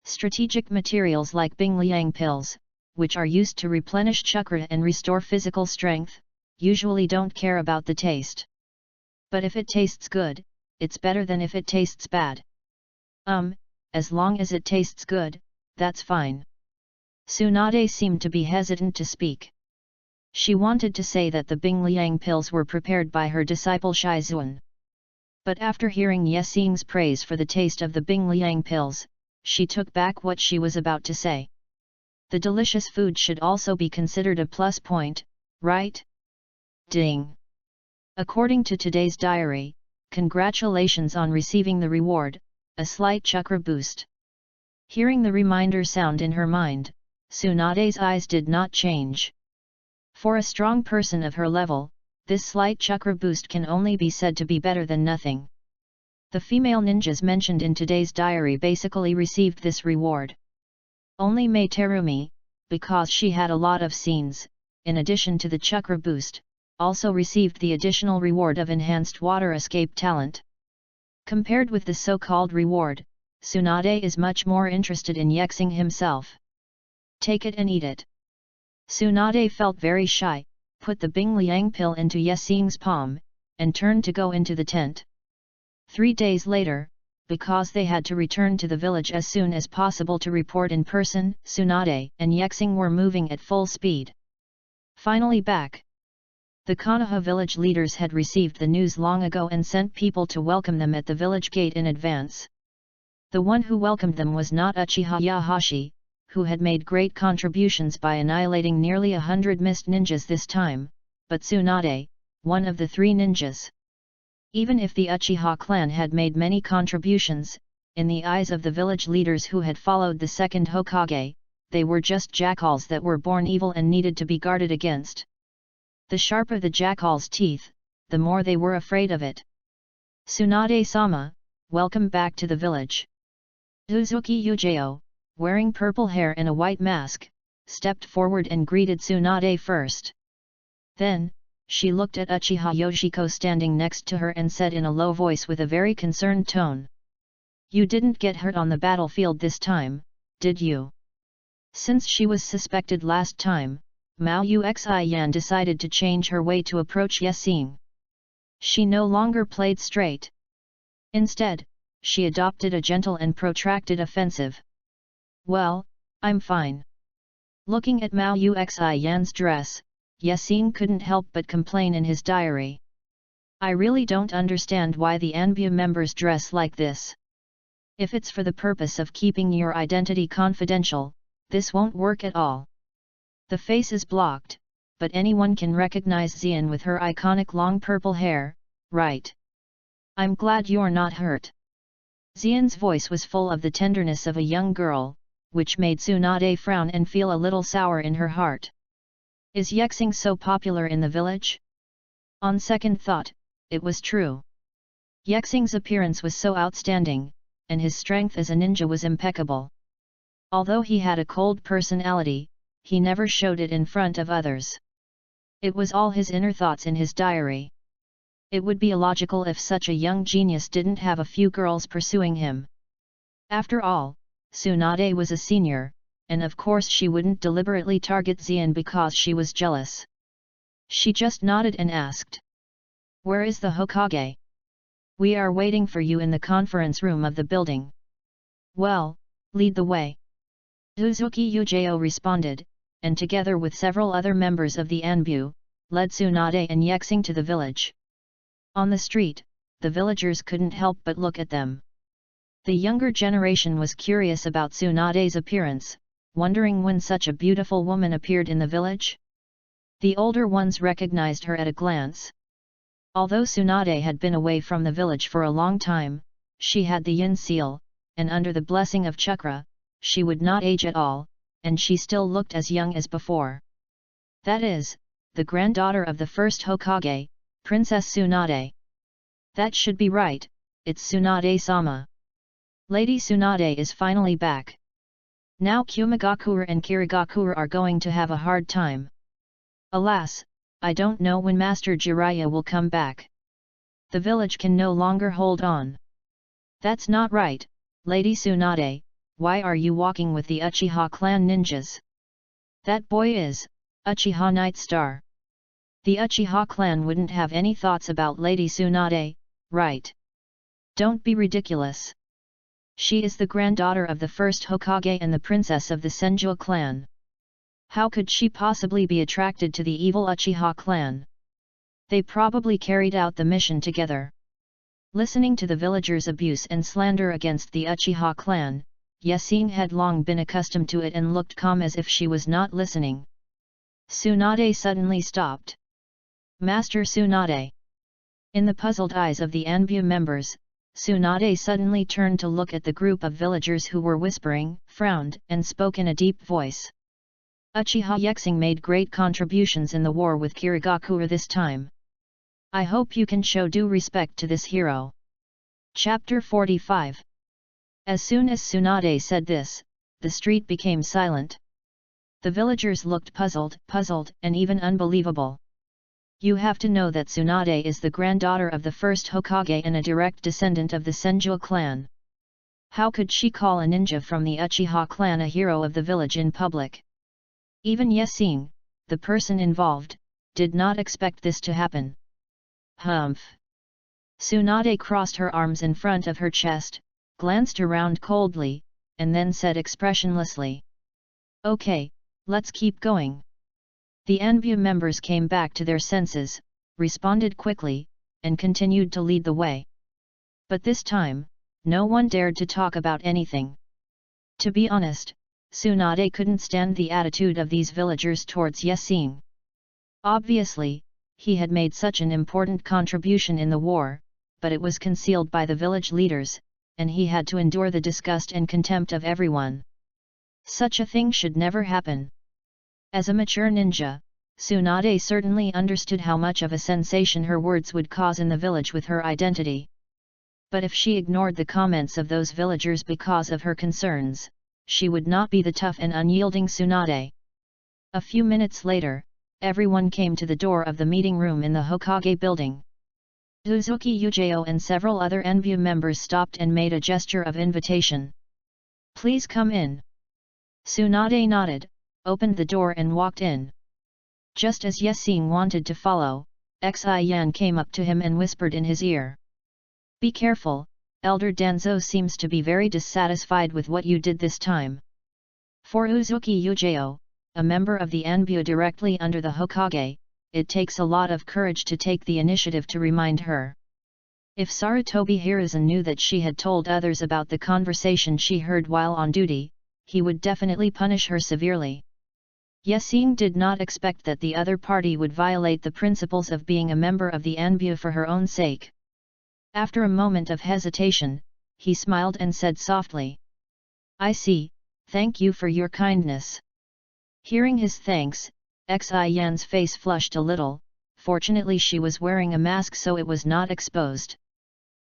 A: Strategic materials like Bing Liang pills, which are used to replenish chakra and restore physical strength, usually don't care about the taste. But if it tastes good, it's better than if it tastes bad. As long as it tastes good, that's fine. Tsunade seemed to be hesitant to speak. She wanted to say that the Bing Liang pills were prepared by her disciple Shizuan. But after hearing Yesing's praise for the taste of the Bing Liang pills, she took back what she was about to say. The delicious food should also be considered a plus point, right? Ding! According to today's diary, congratulations on receiving the reward, a slight chakra boost. Hearing the reminder sound in her mind, Tsunade's eyes did not change. For a strong person of her level, this slight chakra boost can only be said to be better than nothing. The female ninjas mentioned in today's diary basically received this reward. Only Mei Terumi, because she had a lot of scenes, in addition to the chakra boost, also received the additional reward of enhanced water escape talent. Compared with the so-called reward, Tsunade is much more interested in Yesing himself. "Take it and eat it." Tsunade felt very shy, put the Bing Liang pill into Yesing's palm, and turned to go into the tent. 3 days later, because they had to return to the village as soon as possible to report in person, Tsunade and Yesing were moving at full speed. Finally back. The Konoha village leaders had received the news long ago and sent people to welcome them at the village gate in advance. The one who welcomed them was not Uchiha Yahashi, who had made great contributions by annihilating nearly 100 mist ninjas this time, but Tsunade, one of the 3 ninjas. Even if the Uchiha clan had made many contributions, in the eyes of the village leaders who had followed the second Hokage, they were just jackals that were born evil and needed to be guarded against. The sharper the jackal's teeth, the more they were afraid of it. "Tsunade-sama, welcome back to the village." Uzuki Yujeo, wearing purple hair and a white mask, stepped forward and greeted Tsunade first. Then, she looked at Uchiha Yoshiko standing next to her and said in a low voice with a very concerned tone. "You didn't get hurt on the battlefield this time, did you?" Since she was suspected last time, Mao Uxian decided to change her way to approach Yesing. She no longer played straight. Instead, she adopted a gentle and protracted offensive. "Well, I'm fine." Looking at Mao Uxian's dress, Yesing couldn't help but complain in his diary. "I really don't understand why the Anbu members dress like this. If it's for the purpose of keeping your identity confidential, this won't work at all. The face is blocked, but anyone can recognize Xian with her iconic long purple hair, right? I'm glad you're not hurt." Xian's voice was full of the tenderness of a young girl, which made Tsunade frown and feel a little sour in her heart. "Is Yesing so popular in the village?" On second thought, it was true. Yexing's appearance was so outstanding, and his strength as a ninja was impeccable. Although he had a cold personality, he never showed it in front of others. It was all his inner thoughts in his diary. It would be illogical if such a young genius didn't have a few girls pursuing him. After all, Tsunade was a senior, and of course she wouldn't deliberately target Xian because she was jealous. She just nodded and asked, "Where is the Hokage? We are waiting for you in the conference room of the building." "Well, lead the way." Uzuki Ujio responded, and together with several other members of the Anbu, led Tsunade and Yexing to the village. On the street, the villagers couldn't help but look at them. The younger generation was curious about Tsunade's appearance, wondering when such a beautiful woman appeared in the village. The older ones recognized her at a glance. Although Tsunade had been away from the village for a long time, she had the yin seal, and under the blessing of chakra, she would not age at all, and she still looked as young as before. That is, the granddaughter of the first Hokage, Princess Tsunade. That should be right, it's Tsunade-sama. Lady Tsunade is finally back. Now Kumagakure and Kirigakure are going to have a hard time. Alas, I don't know when Master Jiraiya will come back. The village can no longer hold on. That's not right, Lady Tsunade, why are you walking with the Uchiha clan ninjas? That boy is Uchiha Night Star. The Uchiha clan wouldn't have any thoughts about Lady Tsunade, right? Don't be ridiculous. She is the granddaughter of the first Hokage and the princess of the Senju clan. How could she possibly be attracted to the evil Uchiha clan? They probably carried out the mission together. Listening to the villagers' abuse and slander against the Uchiha clan, Yexing had long been accustomed to it and looked calm as if she was not listening. Tsunade suddenly stopped. Master Tsunade. In the puzzled eyes of the Anbu members, Tsunade suddenly turned to look at the group of villagers who were whispering, frowned, and spoke in a deep voice. Uchiha Yexing made great contributions in the war with Kirigakure this time. I hope you can show due respect to this hero. Chapter 45. As soon as Tsunade said this, the street became silent. The villagers looked puzzled, and even unbelievable. You have to know that Tsunade is the granddaughter of the first Hokage and a direct descendant of the Senju clan. How could she call a ninja from the Uchiha clan a hero of the village in public? Even Yexing, the person involved, did not expect this to happen. Humph! Tsunade crossed her arms in front of her chest, glanced around coldly, and then said expressionlessly, "Okay, let's keep going." The Anbu members came back to their senses, responded quickly, and continued to lead the way. But this time, no one dared to talk about anything. To be honest, Tsunade couldn't stand the attitude of these villagers towards Yexing. Obviously, he had made such an important contribution in the war, but it was concealed by the village leaders, and he had to endure the disgust and contempt of everyone. Such a thing should never happen. As a mature ninja, Tsunade certainly understood how much of a sensation her words would cause in the village with her identity. But if she ignored the comments of those villagers because of her concerns, she would not be the tough and unyielding Tsunade. A few minutes later, everyone came to the door of the meeting room in the Hokage building. Uzuki Ujio and several other Anbu members stopped and made a gesture of invitation. "Please come in." Tsunade nodded, opened the door and walked in. Just as Yexing wanted to follow, Xian came up to him and whispered in his ear. "Be careful, Elder Danzo seems to be very dissatisfied with what you did this time." For Uzuki Ujio, a member of the Anbu directly under the Hokage, it takes a lot of courage to take the initiative to remind her. If Sarutobi Hiruzen knew that she had told others about the conversation she heard while on duty, he would definitely punish her severely. Yexing did not expect that the other party would violate the principles of being a member of the Anbu for her own sake. After a moment of hesitation, he smiled and said softly, "I see, thank you for your kindness." Hearing his thanks, Xian's face flushed a little, fortunately she was wearing a mask so it was not exposed.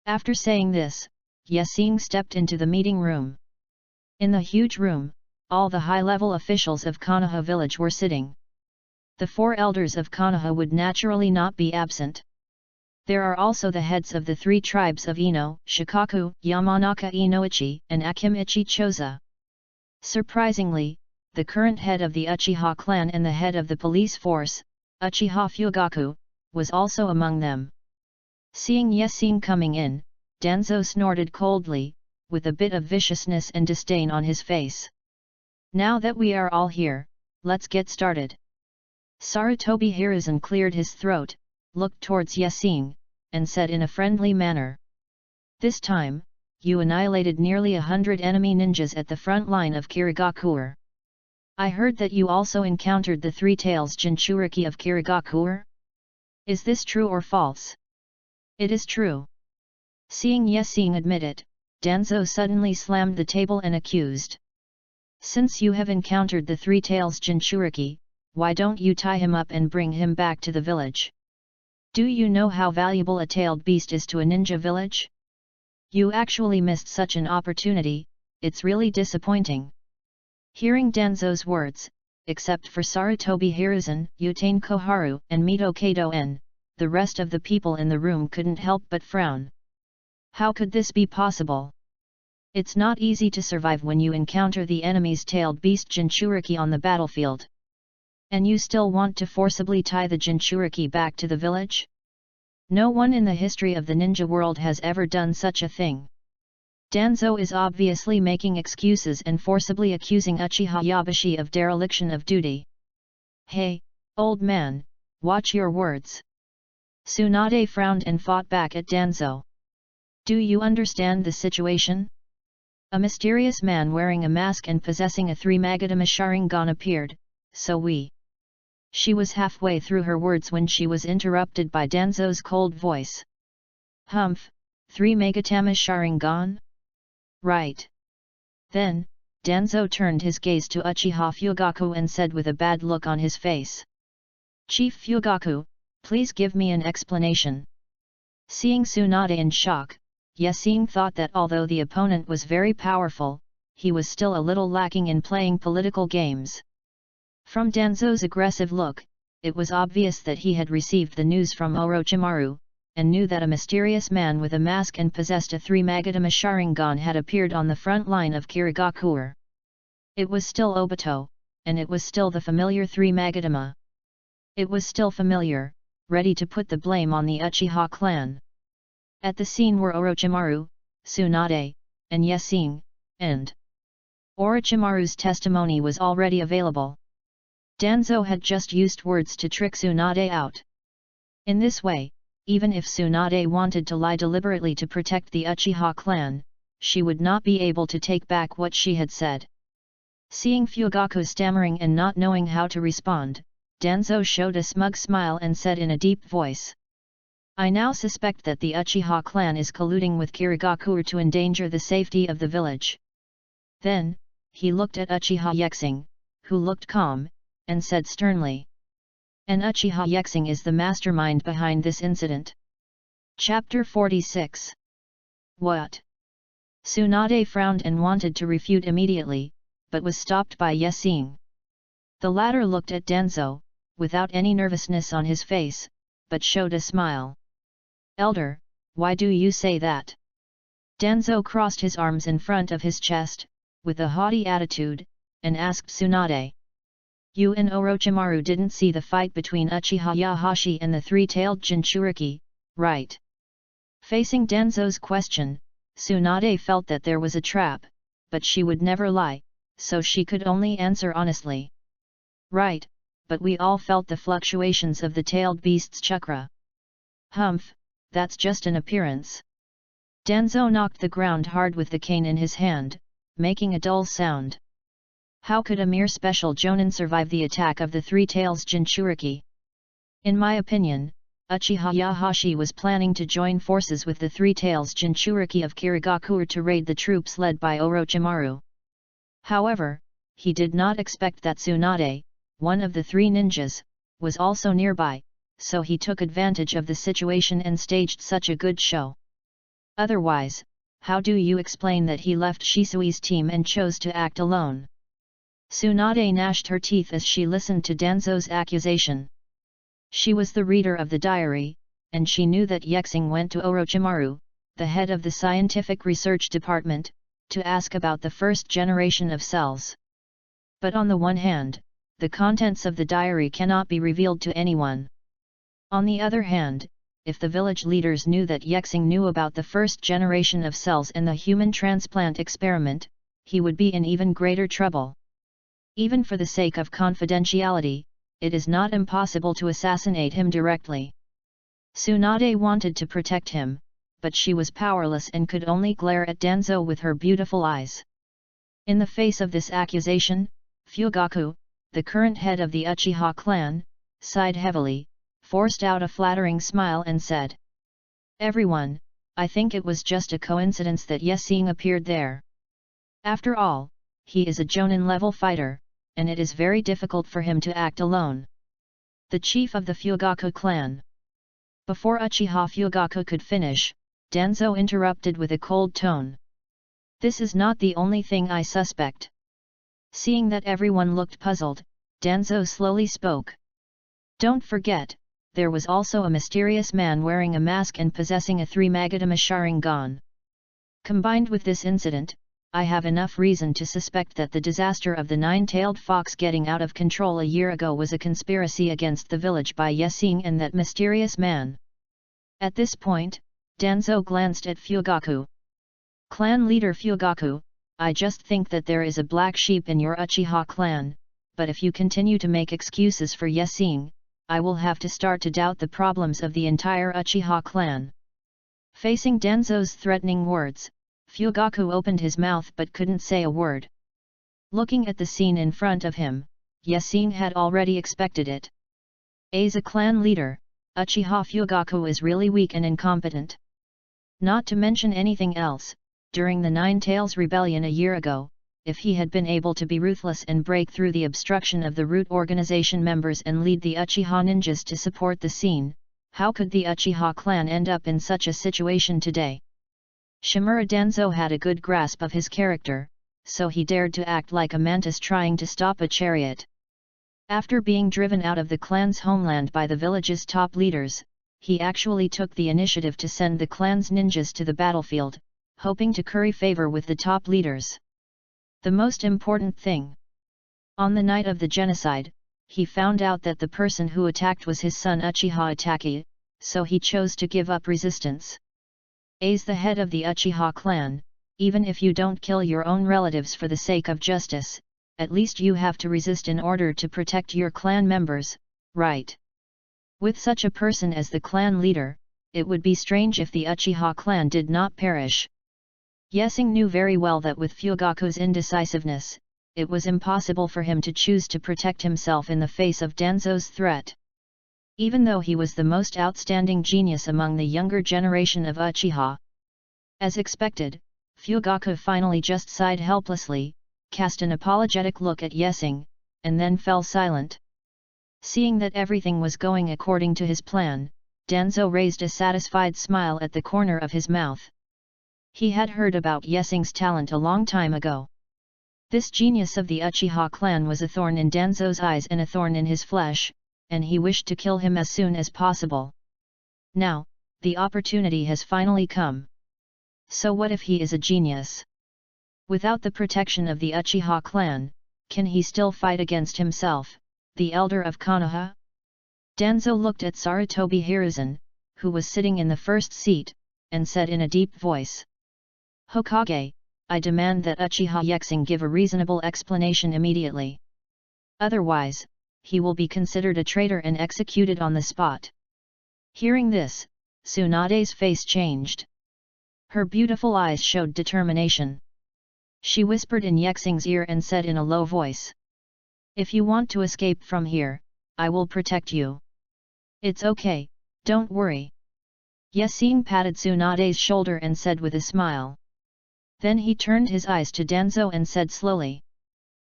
A: After saying this, Yasing stepped into the meeting room. In the huge room, all the high-level officials of Konoha village were sitting. The 4 elders of Konoha would naturally not be absent. There are also the heads of the 3 tribes of Ino, Shikaku, Yamanaka Inoichi, and Akimichi Choza. Surprisingly, the current head of the Uchiha clan and the head of the police force, Uchiha Fugaku, was also among them. Seeing Yasing coming in, Danzo snorted coldly, with a bit of viciousness and disdain on his face. Now that we are all here, let's get started. Sarutobi Hiruzen cleared his throat, looked towards Yasing, and said in a friendly manner. This time, you annihilated nearly 100 enemy ninjas at the front line of Kirigakuer. I heard that you also encountered the 3 tails Jinchuriki of Kirigakuer? Is this true or false? It is true. Seeing Yasing admit it, Danzo suddenly slammed the table and accused. Since you have encountered the 3 tails Jinchuriki, why don't you tie him up and bring him back to the village? Do you know how valuable a tailed beast is to a ninja village? You actually missed such an opportunity, it's really disappointing. Hearing Danzo's words, except for Sarutobi Hiruzen, Yutain Koharu, and Mito Kato-en, the rest of the people in the room couldn't help but frown. How could this be possible? It's not easy to survive when you encounter the enemy's tailed beast Jinchuriki on the battlefield. And you still want to forcibly tie the Jinchuriki back to the village? No one in the history of the ninja world has ever done such a thing. Danzo is obviously making excuses and forcibly accusing Uchiha Yabushi of dereliction of duty. Hey, old man, watch your words. Tsunade frowned and fought back at Danzo. Do you understand the situation? A mysterious man wearing a mask and possessing a 3-Magatama Sharingan appeared, so we. She was halfway through her words when she was interrupted by Danzo's cold voice. Humph, 3-Magatama Sharingan? Right. Then, Danzo turned his gaze to Uchiha Fugaku and said with a bad look on his face. Chief Fugaku, please give me an explanation. Seeing Tsunade in shock, Yasing thought that although the opponent was very powerful, he was still a little lacking in playing political games. From Danzo's aggressive look, it was obvious that he had received the news from Orochimaru, and knew that a mysterious man with a mask and possessed a 3-Magatama Sharingan had appeared on the front line of Kirigakuer. It was still Obito, and it was still the familiar 3-Magatama. It was still familiar, ready to put the blame on the Uchiha clan. At the scene were Orochimaru, Tsunade, and Yasing, and Orochimaru's testimony was already available. Danzo had just used words to trick Tsunade out. In this way, even if Tsunade wanted to lie deliberately to protect the Uchiha clan, she would not be able to take back what she had said. Seeing Fugaku stammering and not knowing how to respond, Danzo showed a smug smile and said in a deep voice. I now suspect that the Uchiha clan is colluding with Kirigakuer to endanger the safety of the village. Then, he looked at Uchiha Yexing, who looked calm, and said sternly. And Uchiha Yexing is the mastermind behind this incident. Chapter 46. What? Tsunade frowned and wanted to refute immediately, but was stopped by Yasing. The latter looked at Danzo, without any nervousness on his face, but showed a smile. Elder, why do you say that? Danzo crossed his arms in front of his chest, with a haughty attitude, and asked Tsunade. You and Orochimaru didn't see the fight between Uchiha Yahashi and the 3-tailed Jinchuriki, right? Facing Danzo's question, Tsunade felt that there was a trap, but she would never lie, so she could only answer honestly. Right, but we all felt the fluctuations of the tailed beast's chakra. Humph, that's just an appearance. Danzo knocked the ground hard with the cane in his hand, making a dull sound. How could a mere special Jonin survive the attack of the 3 tails Jinchuriki? In my opinion, Uchiha Yahashi was planning to join forces with the 3 tails Jinchuriki of Kirigakuer to raid the troops led by Orochimaru. However, he did not expect that Tsunade, one of the 3 ninjas, was also nearby, so he took advantage of the situation and staged such a good show. Otherwise, how do you explain that he left Shisui's team and chose to act alone? Tsunade gnashed her teeth as she listened to Danzo's accusation. She was the reader of the diary, and she knew that Yexing went to Orochimaru, the head of the scientific research department, to ask about the first generation of cells. But on the one hand, the contents of the diary cannot be revealed to anyone. On the other hand, if the village leaders knew that Yexing knew about the first generation of cells and the human transplant experiment, he would be in even greater trouble. Even for the sake of confidentiality, it is not impossible to assassinate him directly. Tsunade wanted to protect him, but she was powerless and could only glare at Danzo with her beautiful eyes. In the face of this accusation, Fugaku, the current head of the Uchiha clan, sighed heavily, forced out a flattering smile and said, "Everyone, I think it was just a coincidence that Yexing appeared there. After all, he is a Jonin-level fighter, and it is very difficult for him to act alone." The chief of the Fugaku clan. Before Uchiha Fugaku could finish, Danzo interrupted with a cold tone. "This is not the only thing I suspect." Seeing that everyone looked puzzled, Danzo slowly spoke. "Don't forget, there was also a mysterious man wearing a mask and possessing a 3-Magatama Sharingan. Combined with this incident, I have enough reason to suspect that the disaster of the 9-tailed fox getting out of control a year ago was a conspiracy against the village by Yexing and that mysterious man." At this point, Danzo glanced at Fugaku. "Clan leader Fugaku, I just think that there is a black sheep in your Uchiha clan, but if you continue to make excuses for Yexing, I will have to start to doubt the problems of the entire Uchiha clan." Facing Danzo's threatening words, Fugaku opened his mouth but couldn't say a word. Looking at the scene in front of him, Yexing had already expected it. As a clan leader, Uchiha Fugaku is really weak and incompetent. Not to mention anything else, during the Nine Tails Rebellion a year ago, if he had been able to be ruthless and break through the obstruction of the root organization members and lead the Uchiha ninjas to support the scene, how could the Uchiha clan end up in such a situation today? Shimura Danzo had a good grasp of his character, so he dared to act like a mantis trying to stop a chariot. After being driven out of the clan's homeland by the village's top leaders, he actually took the initiative to send the clan's ninjas to the battlefield, hoping to curry favor with the top leaders. The most important thing. On the night of the genocide, he found out that the person who attacked was his son Uchiha Itachi, so he chose to give up resistance. As the head of the Uchiha clan, even if you don't kill your own relatives for the sake of justice, at least you have to resist in order to protect your clan members, right? With such a person as the clan leader, it would be strange if the Uchiha clan did not perish. Yexing knew very well that with Fugaku's indecisiveness, it was impossible for him to choose to protect himself in the face of Danzo's threat. Even though he was the most outstanding genius among the younger generation of Uchiha. As expected, Fugaku finally just sighed helplessly, cast an apologetic look at Yexing, and then fell silent. Seeing that everything was going according to his plan, Danzo raised a satisfied smile at the corner of his mouth. He had heard about Yexing's talent a long time ago. This genius of the Uchiha clan was a thorn in Danzo's eyes and a thorn in his flesh, and he wished to kill him as soon as possible. Now, the opportunity has finally come. So what if he is a genius? Without the protection of the Uchiha clan, can he still fight against himself, the elder of Konoha? Danzo looked at Sarutobi Hiruzen, who was sitting in the first seat, and said in a deep voice. "Hokage, I demand that Uchiha Yexing give a reasonable explanation immediately. Otherwise, he will be considered a traitor and executed on the spot." Hearing this, Tsunade's face changed. Her beautiful eyes showed determination. She whispered in Yexing's ear and said in a low voice. "If you want to escape from here, I will protect you. It's okay, don't worry." Yexing patted Tsunade's shoulder and said with a smile. Then he turned his eyes to Danzo and said slowly.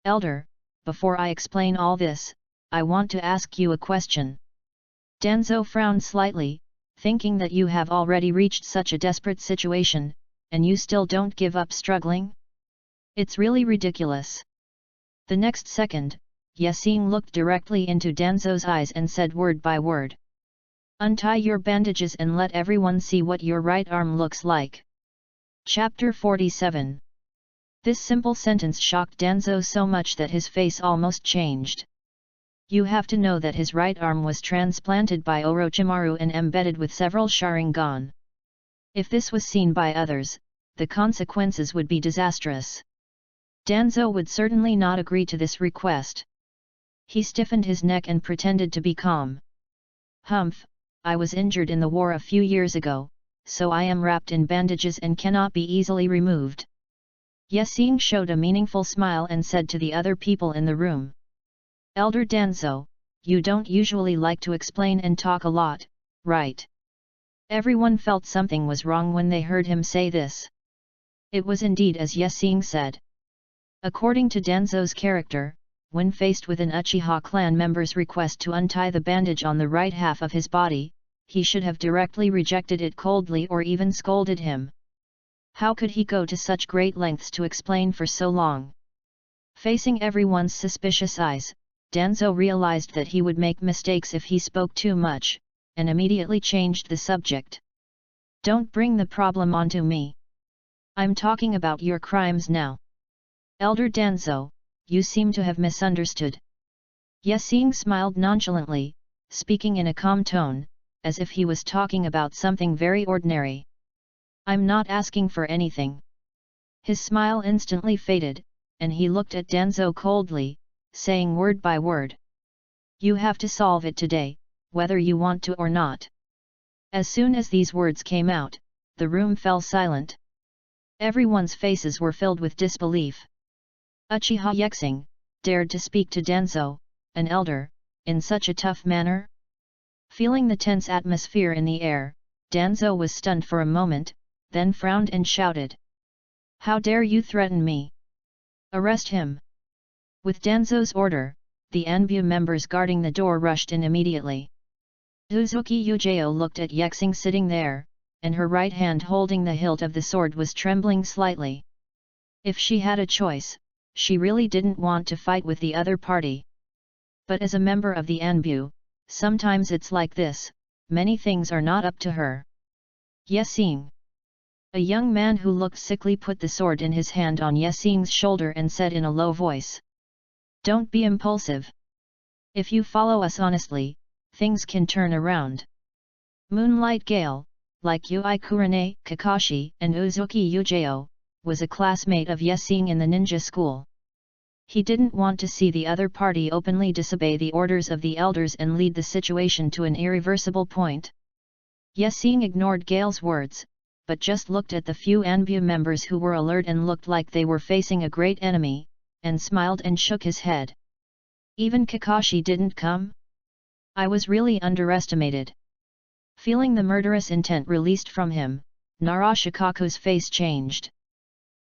A: "Elder, before I explain all this, I want to ask you a question." Danzo frowned slightly, thinking that you have already reached such a desperate situation, and you still don't give up struggling? It's really ridiculous. The next second, Yexing looked directly into Danzo's eyes and said word by word. Untie your bandages and let everyone see what your right arm looks like. Chapter 47. This simple sentence shocked Danzo so much that his face almost changed. You have to know that his right arm was transplanted by Orochimaru and embedded with several Sharingan. If this was seen by others, the consequences would be disastrous. Danzo would certainly not agree to this request. He stiffened his neck and pretended to be calm. Humph, I was injured in the war a few years ago, so I am wrapped in bandages and cannot be easily removed. Yexing showed a meaningful smile and said to the other people in the room. Elder Danzo, you don't usually like to explain and talk a lot, right? Everyone felt something was wrong when they heard him say this. It was indeed as Yexing said. According to Danzo's character, when faced with an Uchiha clan member's request to untie the bandage on the right half of his body, he should have directly rejected it coldly or even scolded him. How could he go to such great lengths to explain for so long? Facing everyone's suspicious eyes, Danzo realized that he would make mistakes if he spoke too much, and immediately changed the subject. Don't bring the problem onto me. I'm talking about your crimes now. Elder Danzo, you seem to have misunderstood. Yexing smiled nonchalantly, speaking in a calm tone, as if he was talking about something very ordinary. I'm not asking for anything. His smile instantly faded, and he looked at Danzo coldly, saying word by word. You have to solve it today, whether you want to or not. As soon as these words came out, the room fell silent. Everyone's faces were filled with disbelief. Uchiha Yexing dared to speak to Danzo, an elder, in such a tough manner? Feeling the tense atmosphere in the air, Danzo was stunned for a moment, then frowned and shouted. How dare you threaten me? Arrest him! With Danzo's order, the Anbu members guarding the door rushed in immediately. Uzuki Yujao looked at Yexing sitting there, and her right hand holding the hilt of the sword was trembling slightly. If she had a choice, she really didn't want to fight with the other party. But as a member of the Anbu, sometimes it's like this, many things are not up to her. Yexing. A young man who looked sickly put the sword in his hand on Yexing's shoulder and said in a low voice. Don't be impulsive. If you follow us honestly, things can turn around. Moonlight Gale, like Yui Kurane, Kakashi, and Uzuki Yujao, was a classmate of Yexing in the ninja school. He didn't want to see the other party openly disobey the orders of the elders and lead the situation to an irreversible point. Yexing ignored Gale's words, but just looked at the few Anbu members who were alert and looked like they were facing a great enemy, and smiled and shook his head. Even Kakashi didn't come? I was really underestimated. Feeling the murderous intent released from him, Narashikaku's face changed.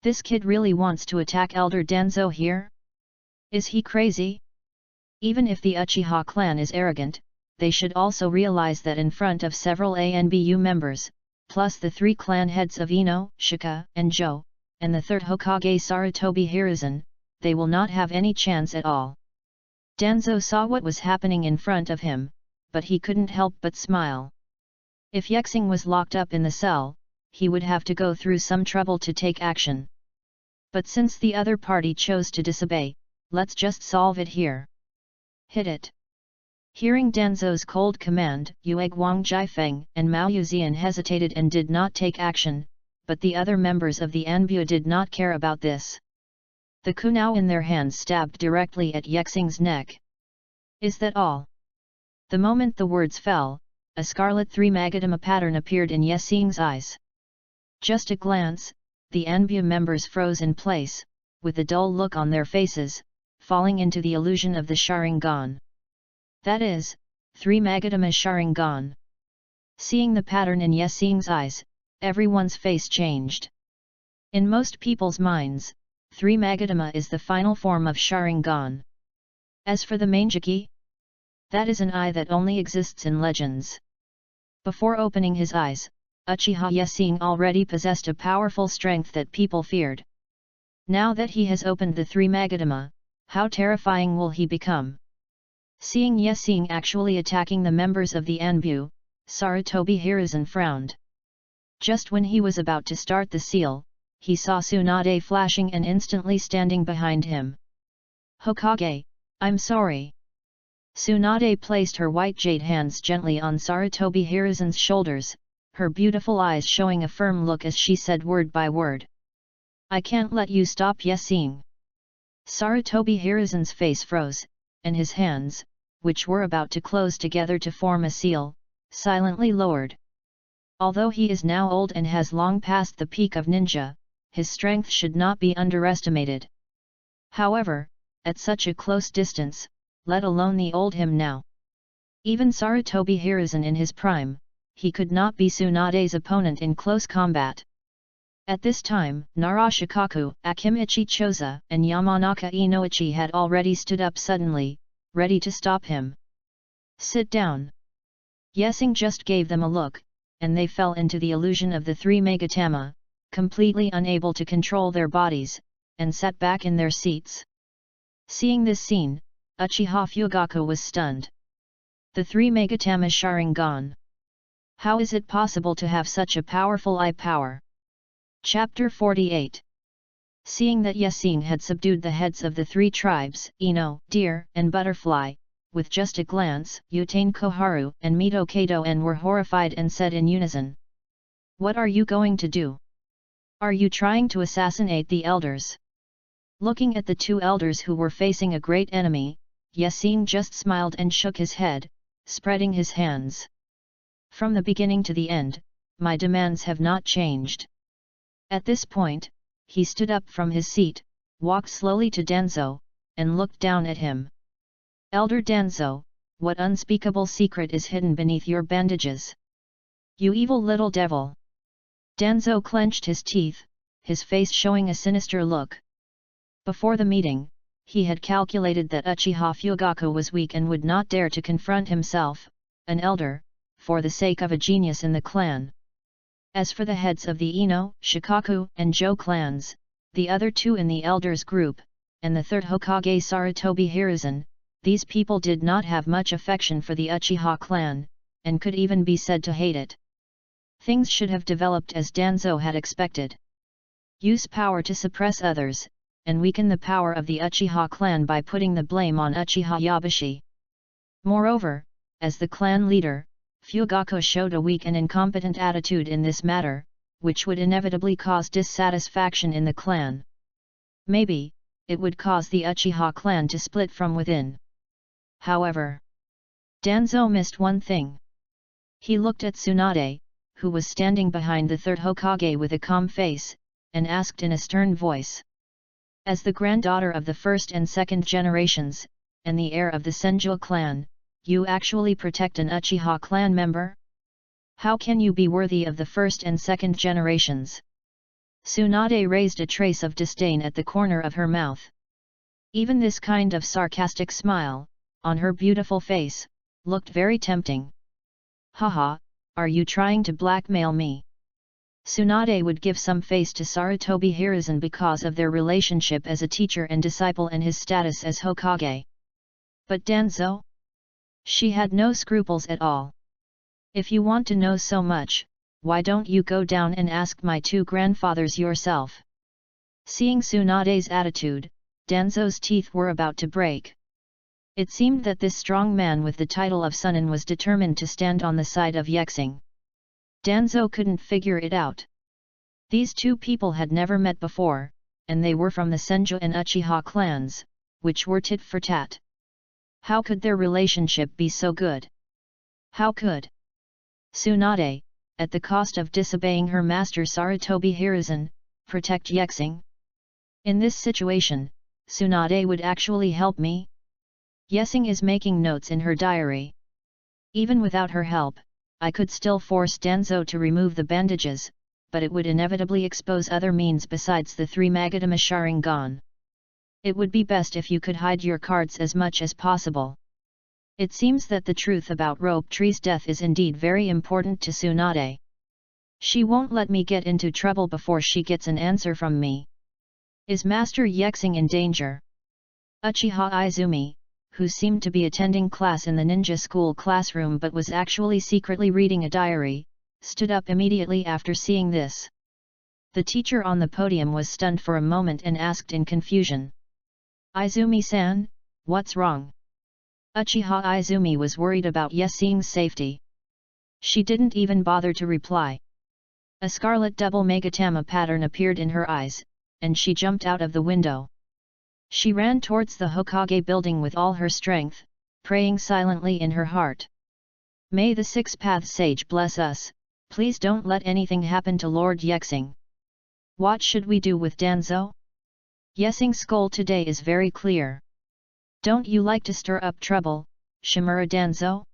A: This kid really wants to attack Elder Danzo here? Is he crazy? Even if the Uchiha clan is arrogant, they should also realize that in front of several ANBU members, plus the 3 clan heads of Ino, Shika, and Jo, and the 3rd Hokage Sarutobi Hiruzen, they will not have any chance at all. Danzo saw what was happening in front of him, but he couldn't help but smile. If Yexing was locked up in the cell, he would have to go through some trouble to take action. But since the other party chose to disobey, let's just solve it here. Hit it! Hearing Danzo's cold command, Yue Guang Jiafeng and Mao Yuzian hesitated and did not take action, but the other members of the Anbu did not care about this. The kunao in their hands stabbed directly at Yexing's neck. Is that all? The moment the words fell, a scarlet 3-magatama pattern appeared in Yexing's eyes. Just a glance, the Anbu members froze in place, with a dull look on their faces, falling into the illusion of the Sharingan. That is, 3-magatama Sharingan. Seeing the pattern in Yexing's eyes, everyone's face changed. In most people's minds, 3-magatama is the final form of Sharingan. As for the Manjiki, That is an eye that only exists in legends. Before opening his eyes, Uchiha Yasing already possessed a powerful strength that people feared. Now that he has opened the three Magatama, how terrifying will he become? Seeing Yasing actually attacking the members of the Anbu, Sarutobi Hiruzen frowned. Just when he was about to start the seal, he saw Tsunade flashing and instantly standing behind him. Hokage, I'm sorry. Tsunade placed her white jade hands gently on Sarutobi Hiruzen's shoulders, her beautiful eyes showing a firm look as she said word by word. I can't let you stop Yasing. Sarutobi Hiruzen's face froze, and his hands, which were about to close together to form a seal, silently lowered. Although he is now old and has long passed the peak of ninja, his strength should not be underestimated. However, at such a close distance, let alone the old him now. Even Sarutobi Hiruzen in his prime, he could not be Tsunade's opponent in close combat. At this time, Nara Shikaku, Akimichi Choza, and Yamanaka Inoichi had already stood up suddenly, ready to stop him. Sit down. Yasing just gave them a look, and they fell into the illusion of the three Magatama, completely unable to control their bodies, and sat back in their seats. Seeing this scene, Uchiha Fugaku was stunned. The three Magatama Sharingan. How is it possible to have such a powerful eye power? Chapter 48. Seeing that Yasing had subdued the heads of the three tribes, Ino, Deer, and Butterfly, with just a glance, Utane Koharu and Mito Kato-en were horrified and said in unison. What are you going to do? Are you trying to assassinate the elders? Looking at the two elders who were facing a great enemy, Yasing just smiled and shook his head, spreading his hands. From the beginning to the end, my demands have not changed. At this point, he stood up from his seat, walked slowly to Danzo, and looked down at him. Elder Danzo, what unspeakable secret is hidden beneath your bandages? You evil little devil! Danzo clenched his teeth, his face showing a sinister look. Before the meeting, he had calculated that Uchiha Fugaku was weak and would not dare to confront himself, an elder, for the sake of a genius in the clan. As for the heads of the Ino, Shikaku, and Jo clans, the other two in the elders group, and the third Hokage Sarutobi Hiruzen, these people did not have much affection for the Uchiha clan, and could even be said to hate it. Things should have developed as Danzo had expected. Use power to suppress others, and weaken the power of the Uchiha clan by putting the blame on Uchiha Yabushi. Moreover, as the clan leader, Fugaku showed a weak and incompetent attitude in this matter, which would inevitably cause dissatisfaction in the clan. Maybe, it would cause the Uchiha clan to split from within. However, Danzo missed one thing. He looked at Tsunade, who was standing behind the third Hokage with a calm face, and asked in a stern voice. As the granddaughter of the first and second generations, and the heir of the Senju clan, you actually protect an Uchiha clan member? How can you be worthy of the first and second generations? Tsunade raised a trace of disdain at the corner of her mouth. Even this kind of sarcastic smile, on her beautiful face, looked very tempting. Haha, are you trying to blackmail me? Tsunade would give some face to Sarutobi Hiruzen because of their relationship as a teacher and disciple and his status as Hokage. But Danzo? She had no scruples at all. If you want to know so much, why don't you go down and ask my two grandfathers yourself? Seeing Tsunade's attitude, Danzo's teeth were about to break. It seemed that this strong man with the title of Sunin was determined to stand on the side of Yexing. Danzo couldn't figure it out. These two people had never met before, and they were from the Senju and Uchiha clans, which were tit for tat. How could their relationship be so good? How could Tsunade, at the cost of disobeying her master Sarutobi Hiruzen, protect Yexing? In this situation, Tsunade would actually help me? Yexing is making notes in her diary. Even without her help, I could still force Danzo to remove the bandages, but it would inevitably expose other means besides the three Magatama Sharingan. It would be best if you could hide your cards as much as possible. It seems that the truth about Rope Tree's death is indeed very important to Tsunade. She won't let me get into trouble before she gets an answer from me. Is Master Yexing in danger? Uchiha Izumi, who seemed to be attending class in the ninja school classroom but was actually secretly reading a diary, stood up immediately after seeing this. The teacher on the podium was stunned for a moment and asked in confusion. Izumi-san, what's wrong? Uchiha Izumi was worried about Yexing's safety. She didn't even bother to reply. A scarlet double Megatama pattern appeared in her eyes, and she jumped out of the window. She ran towards the Hokage building with all her strength, praying silently in her heart. May the Six Paths Sage bless us, please don't let anything happen to Lord Yexing. What should we do with Danzo? Yexing's goal today is very clear. Don't you like to stir up trouble, Shimura Danzo?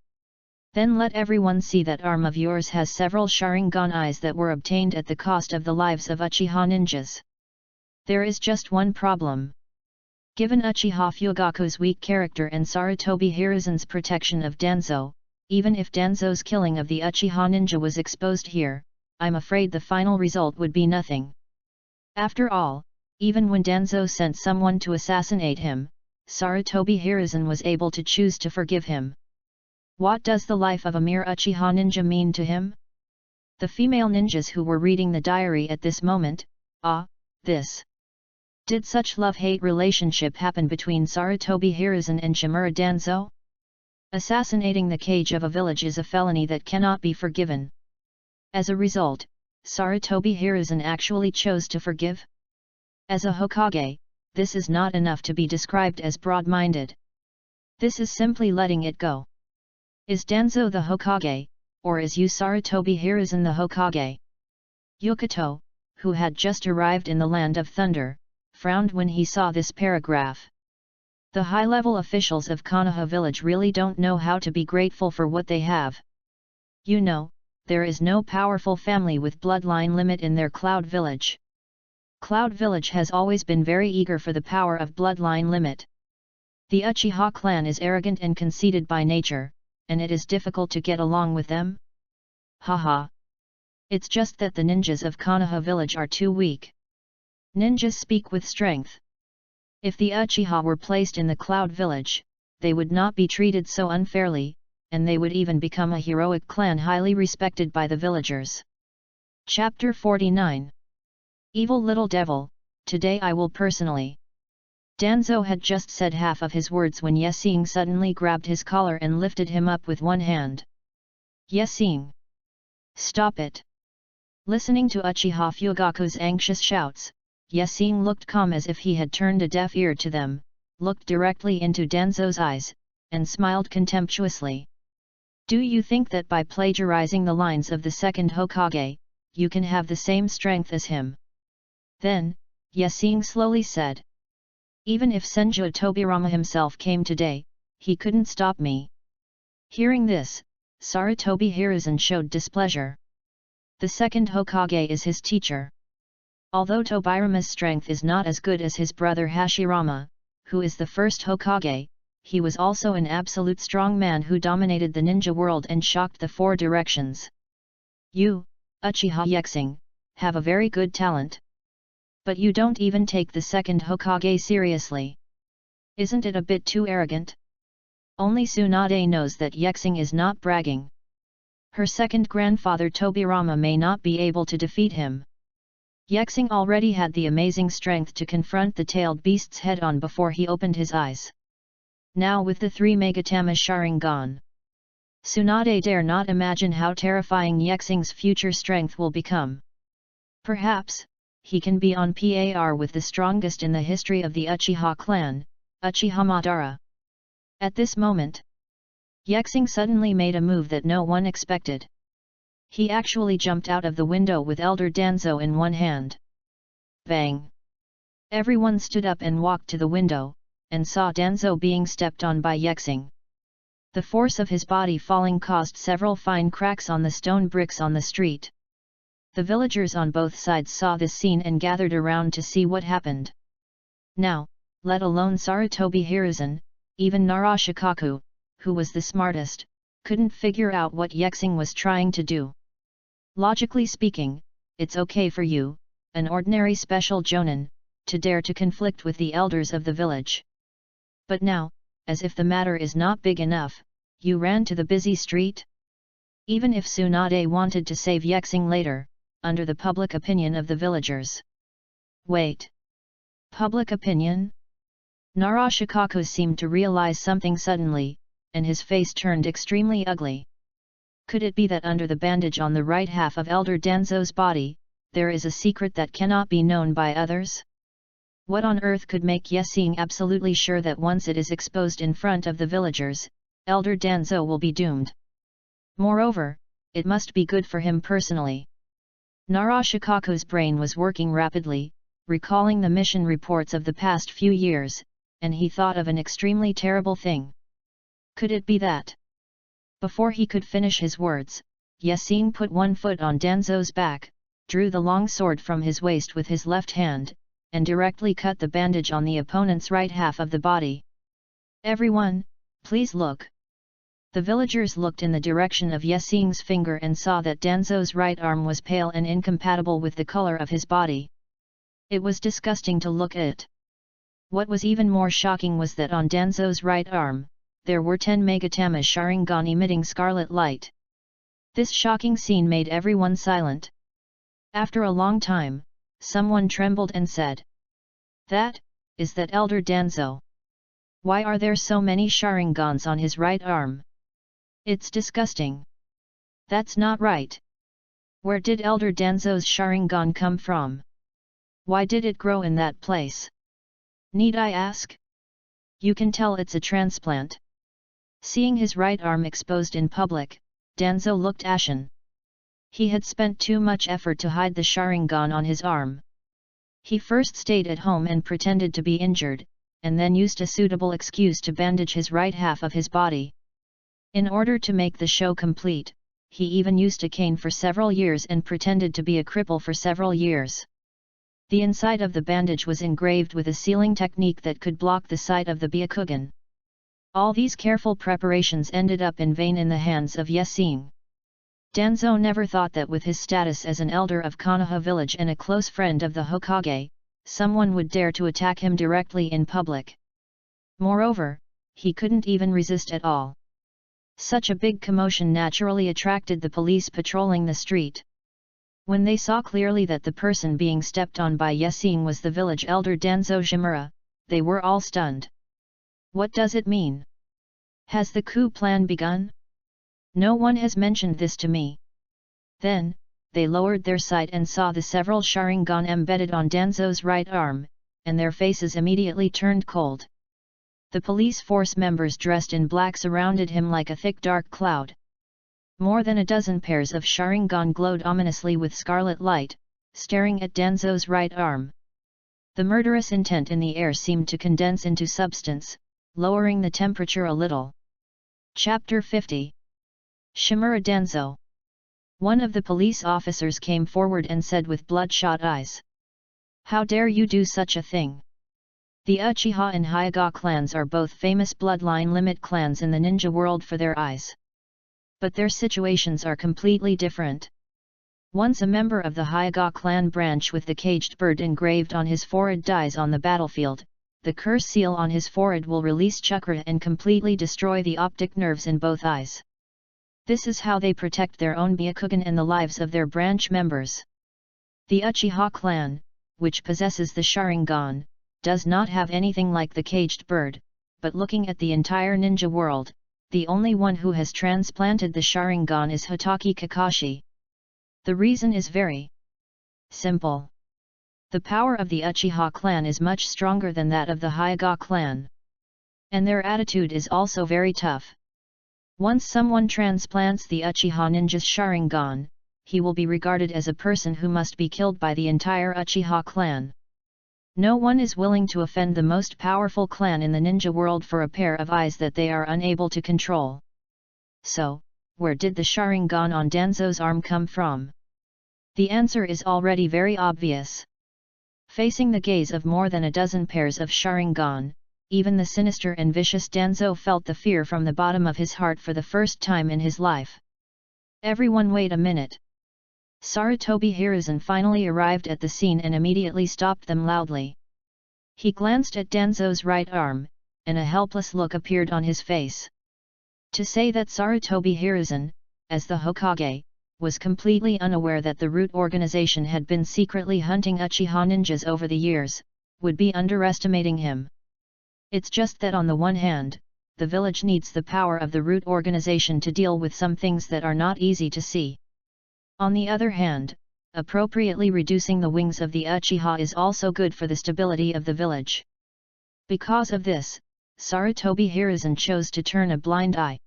A: Then let everyone see that arm of yours has several Sharingan eyes that were obtained at the cost of the lives of Uchiha ninjas. There is just one problem. Given Uchiha Fugaku's weak character and Sarutobi Hiruzen's protection of Danzo, even if Danzo's killing of the Uchiha ninja was exposed here, I'm afraid the final result would be nothing. After all, even when Danzo sent someone to assassinate him, Sarutobi Hiruzen was able to choose to forgive him. What does the life of a mere Uchiha ninja mean to him? The female ninjas who were reading the diary at this moment, this. Did such love-hate relationship happen between Sarutobi Hiruzen and Shimura Danzo? Assassinating the Kage of a village is a felony that cannot be forgiven. As a result, Sarutobi Hiruzen actually chose to forgive? As a Hokage, this is not enough to be described as broad-minded. This is simply letting it go. Is Danzo the Hokage, or is you Sarutobi Hiruzen the Hokage? Yukato, who had just arrived in the Land of Thunder, frowned when he saw this paragraph. The high-level officials of Konoha village really don't know how to be grateful for what they have. You know, there is no powerful family with bloodline limit in their Cloud Village. Cloud Village has always been very eager for the power of bloodline limit. The Uchiha clan is arrogant and conceited by nature, and it is difficult to get along with them. Haha. It's just that the ninjas of Konoha village are too weak. Ninjas speak with strength. If the Uchiha were placed in the Cloud Village, they would not be treated so unfairly, and they would even become a heroic clan highly respected by the villagers. Chapter 49. Evil little devil, today I will personally. Danzo had just said half of his words when Yexing suddenly grabbed his collar and lifted him up with one hand. Yexing! Stop it! Listening to Uchiha Fugaku's anxious shouts, Yexing looked calm as if he had turned a deaf ear to them, looked directly into Danzo's eyes, and smiled contemptuously. Do you think that by plagiarizing the lines of the second Hokage, you can have the same strength as him? Then, Yexing slowly said. Even if Senju Tobirama himself came today, he couldn't stop me. Hearing this, Sarutobi Hiruzen showed displeasure. The second Hokage is his teacher. Although Tobirama's strength is not as good as his brother Hashirama, who is the first Hokage, he was also an absolute strong man who dominated the ninja world and shocked the four directions. You, Uchiha Yexing, have a very good talent. But you don't even take the second Hokage seriously. Isn't it a bit too arrogant? Only Tsunade knows that Yexing is not bragging. Her second grandfather Tobirama may not be able to defeat him. Yexing already had the amazing strength to confront the tailed beast's head-on before he opened his eyes. Now with the 3 Megatama Sharingan, Tsunade dare not imagine how terrifying Yexing's future strength will become. Perhaps, he can be on par with the strongest in the history of the Uchiha clan, Uchiha Madara. At this moment, Yexing suddenly made a move that no one expected. He actually jumped out of the window with Elder Danzo in one hand. Bang! Everyone stood up and walked to the window, and saw Danzo being stepped on by Yexing. The force of his body falling caused several fine cracks on the stone bricks on the street. The villagers on both sides saw this scene and gathered around to see what happened. Now, let alone Sarutobi Hiruzen, even Narashikaku, who was the smartest, couldn't figure out what Yexing was trying to do. Logically speaking, it's okay for you, an ordinary special jonin, to dare to conflict with the elders of the village. But now, as if the matter is not big enough, you ran to the busy street? Even if Tsunade wanted to save Yexing later, under the public opinion of the villagers. Wait. Public opinion? Narashikaku seemed to realize something suddenly, and his face turned extremely ugly. Could it be that under the bandage on the right half of Elder Danzo's body, there is a secret that cannot be known by others? What on earth could make Yexing absolutely sure that once it is exposed in front of the villagers, Elder Danzo will be doomed? Moreover, it must be good for him personally. Narashikaku's brain was working rapidly, recalling the mission reports of the past few years, and he thought of an extremely terrible thing. Could it be that? Before he could finish his words, Yexing put one foot on Danzo's back, drew the long sword from his waist with his left hand, and directly cut the bandage on the opponent's right half of the body. Everyone, please look. The villagers looked in the direction of Yexing's finger and saw that Danzo's right arm was pale and incompatible with the color of his body. It was disgusting to look at. What was even more shocking was that on Danzo's right arm, there were 10 Megatama Sharingan emitting scarlet light. This shocking scene made everyone silent. After a long time, someone trembled and said, Is that Elder Danzo? Why are there so many Sharingans on his right arm? It's disgusting. That's not right. Where did Elder Danzo's Sharingan come from? Why did it grow in that place? Need I ask? You can tell it's a transplant. Seeing his right arm exposed in public, Danzo looked ashen. He had spent too much effort to hide the Sharingan on his arm. He first stayed at home and pretended to be injured, and then used a suitable excuse to bandage his right half of his body. In order to make the show complete, he even used a cane for several years and pretended to be a cripple for several years. The inside of the bandage was engraved with a sealing technique that could block the sight of the Byakugan. All these careful preparations ended up in vain in the hands of Yexing. Danzo never thought that with his status as an elder of Konoha village and a close friend of the Hokage, someone would dare to attack him directly in public. Moreover, he couldn't even resist at all. Such a big commotion naturally attracted the police patrolling the street. When they saw clearly that the person being stepped on by Yexing was the village elder Danzo Shimura, they were all stunned. What does it mean? Has the coup plan begun? No one has mentioned this to me. Then, they lowered their sight and saw the several Sharingan embedded on Danzo's right arm, and their faces immediately turned cold. The police force members dressed in black surrounded him like a thick dark cloud. More than a dozen pairs of Sharingan glowed ominously with scarlet light, staring at Danzo's right arm. The murderous intent in the air seemed to condense into substance, lowering the temperature a little. Chapter 50. Shimura Danzo. One of the police officers came forward and said with bloodshot eyes, "How dare you do such a thing? The Uchiha and Hyuga clans are both famous bloodline limit clans in the ninja world for their eyes. But their situations are completely different. Once a member of the Hyuga clan branch with the caged bird engraved on his forehead dies on the battlefield, the curse seal on his forehead will release chakra and completely destroy the optic nerves in both eyes. This is how they protect their own Byakugan and the lives of their branch members. The Uchiha clan, which possesses the Sharingan, does not have anything like the caged bird, but looking at the entire ninja world, the only one who has transplanted the Sharingan is Hitaki Kakashi. The reason is very simple. The power of the Uchiha clan is much stronger than that of the Hyuga clan. And their attitude is also very tough. Once someone transplants the Uchiha ninja's Sharingan, he will be regarded as a person who must be killed by the entire Uchiha clan. No one is willing to offend the most powerful clan in the ninja world for a pair of eyes that they are unable to control. So, where did the Sharingan on Danzo's arm come from? The answer is already very obvious. Facing the gaze of more than a dozen pairs of Sharingan, even the sinister and vicious Danzo felt the fear from the bottom of his heart for the first time in his life. Everyone wait a minute. Sarutobi Hiruzen finally arrived at the scene and immediately stopped them loudly. He glanced at Danzo's right arm, and a helpless look appeared on his face. To say that Sarutobi Hiruzen, as the Hokage, was completely unaware that the root organization had been secretly hunting Uchiha ninjas over the years, would be underestimating him. It's just that on the one hand, the village needs the power of the root organization to deal with some things that are not easy to see. On the other hand, appropriately reducing the wings of the Uchiha is also good for the stability of the village. Because of this, Sarutobi Hiruzen chose to turn a blind eye.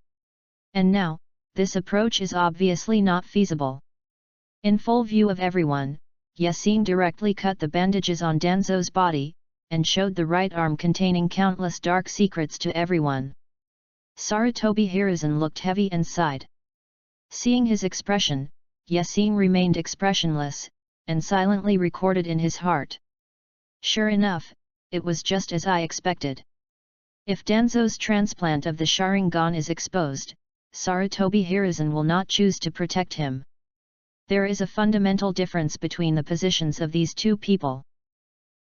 A: And now, this approach is obviously not feasible. In full view of everyone, Yasin directly cut the bandages on Danzo's body, and showed the right arm containing countless dark secrets to everyone. Sarutobi Hiruzen looked heavy and sighed. Seeing his expression, Yasin remained expressionless, and silently recorded in his heart. Sure enough, it was just as I expected. If Danzo's transplant of the Sharingan is exposed, Sarutobi Hiruzen will not choose to protect him. There is a fundamental difference between the positions of these two people.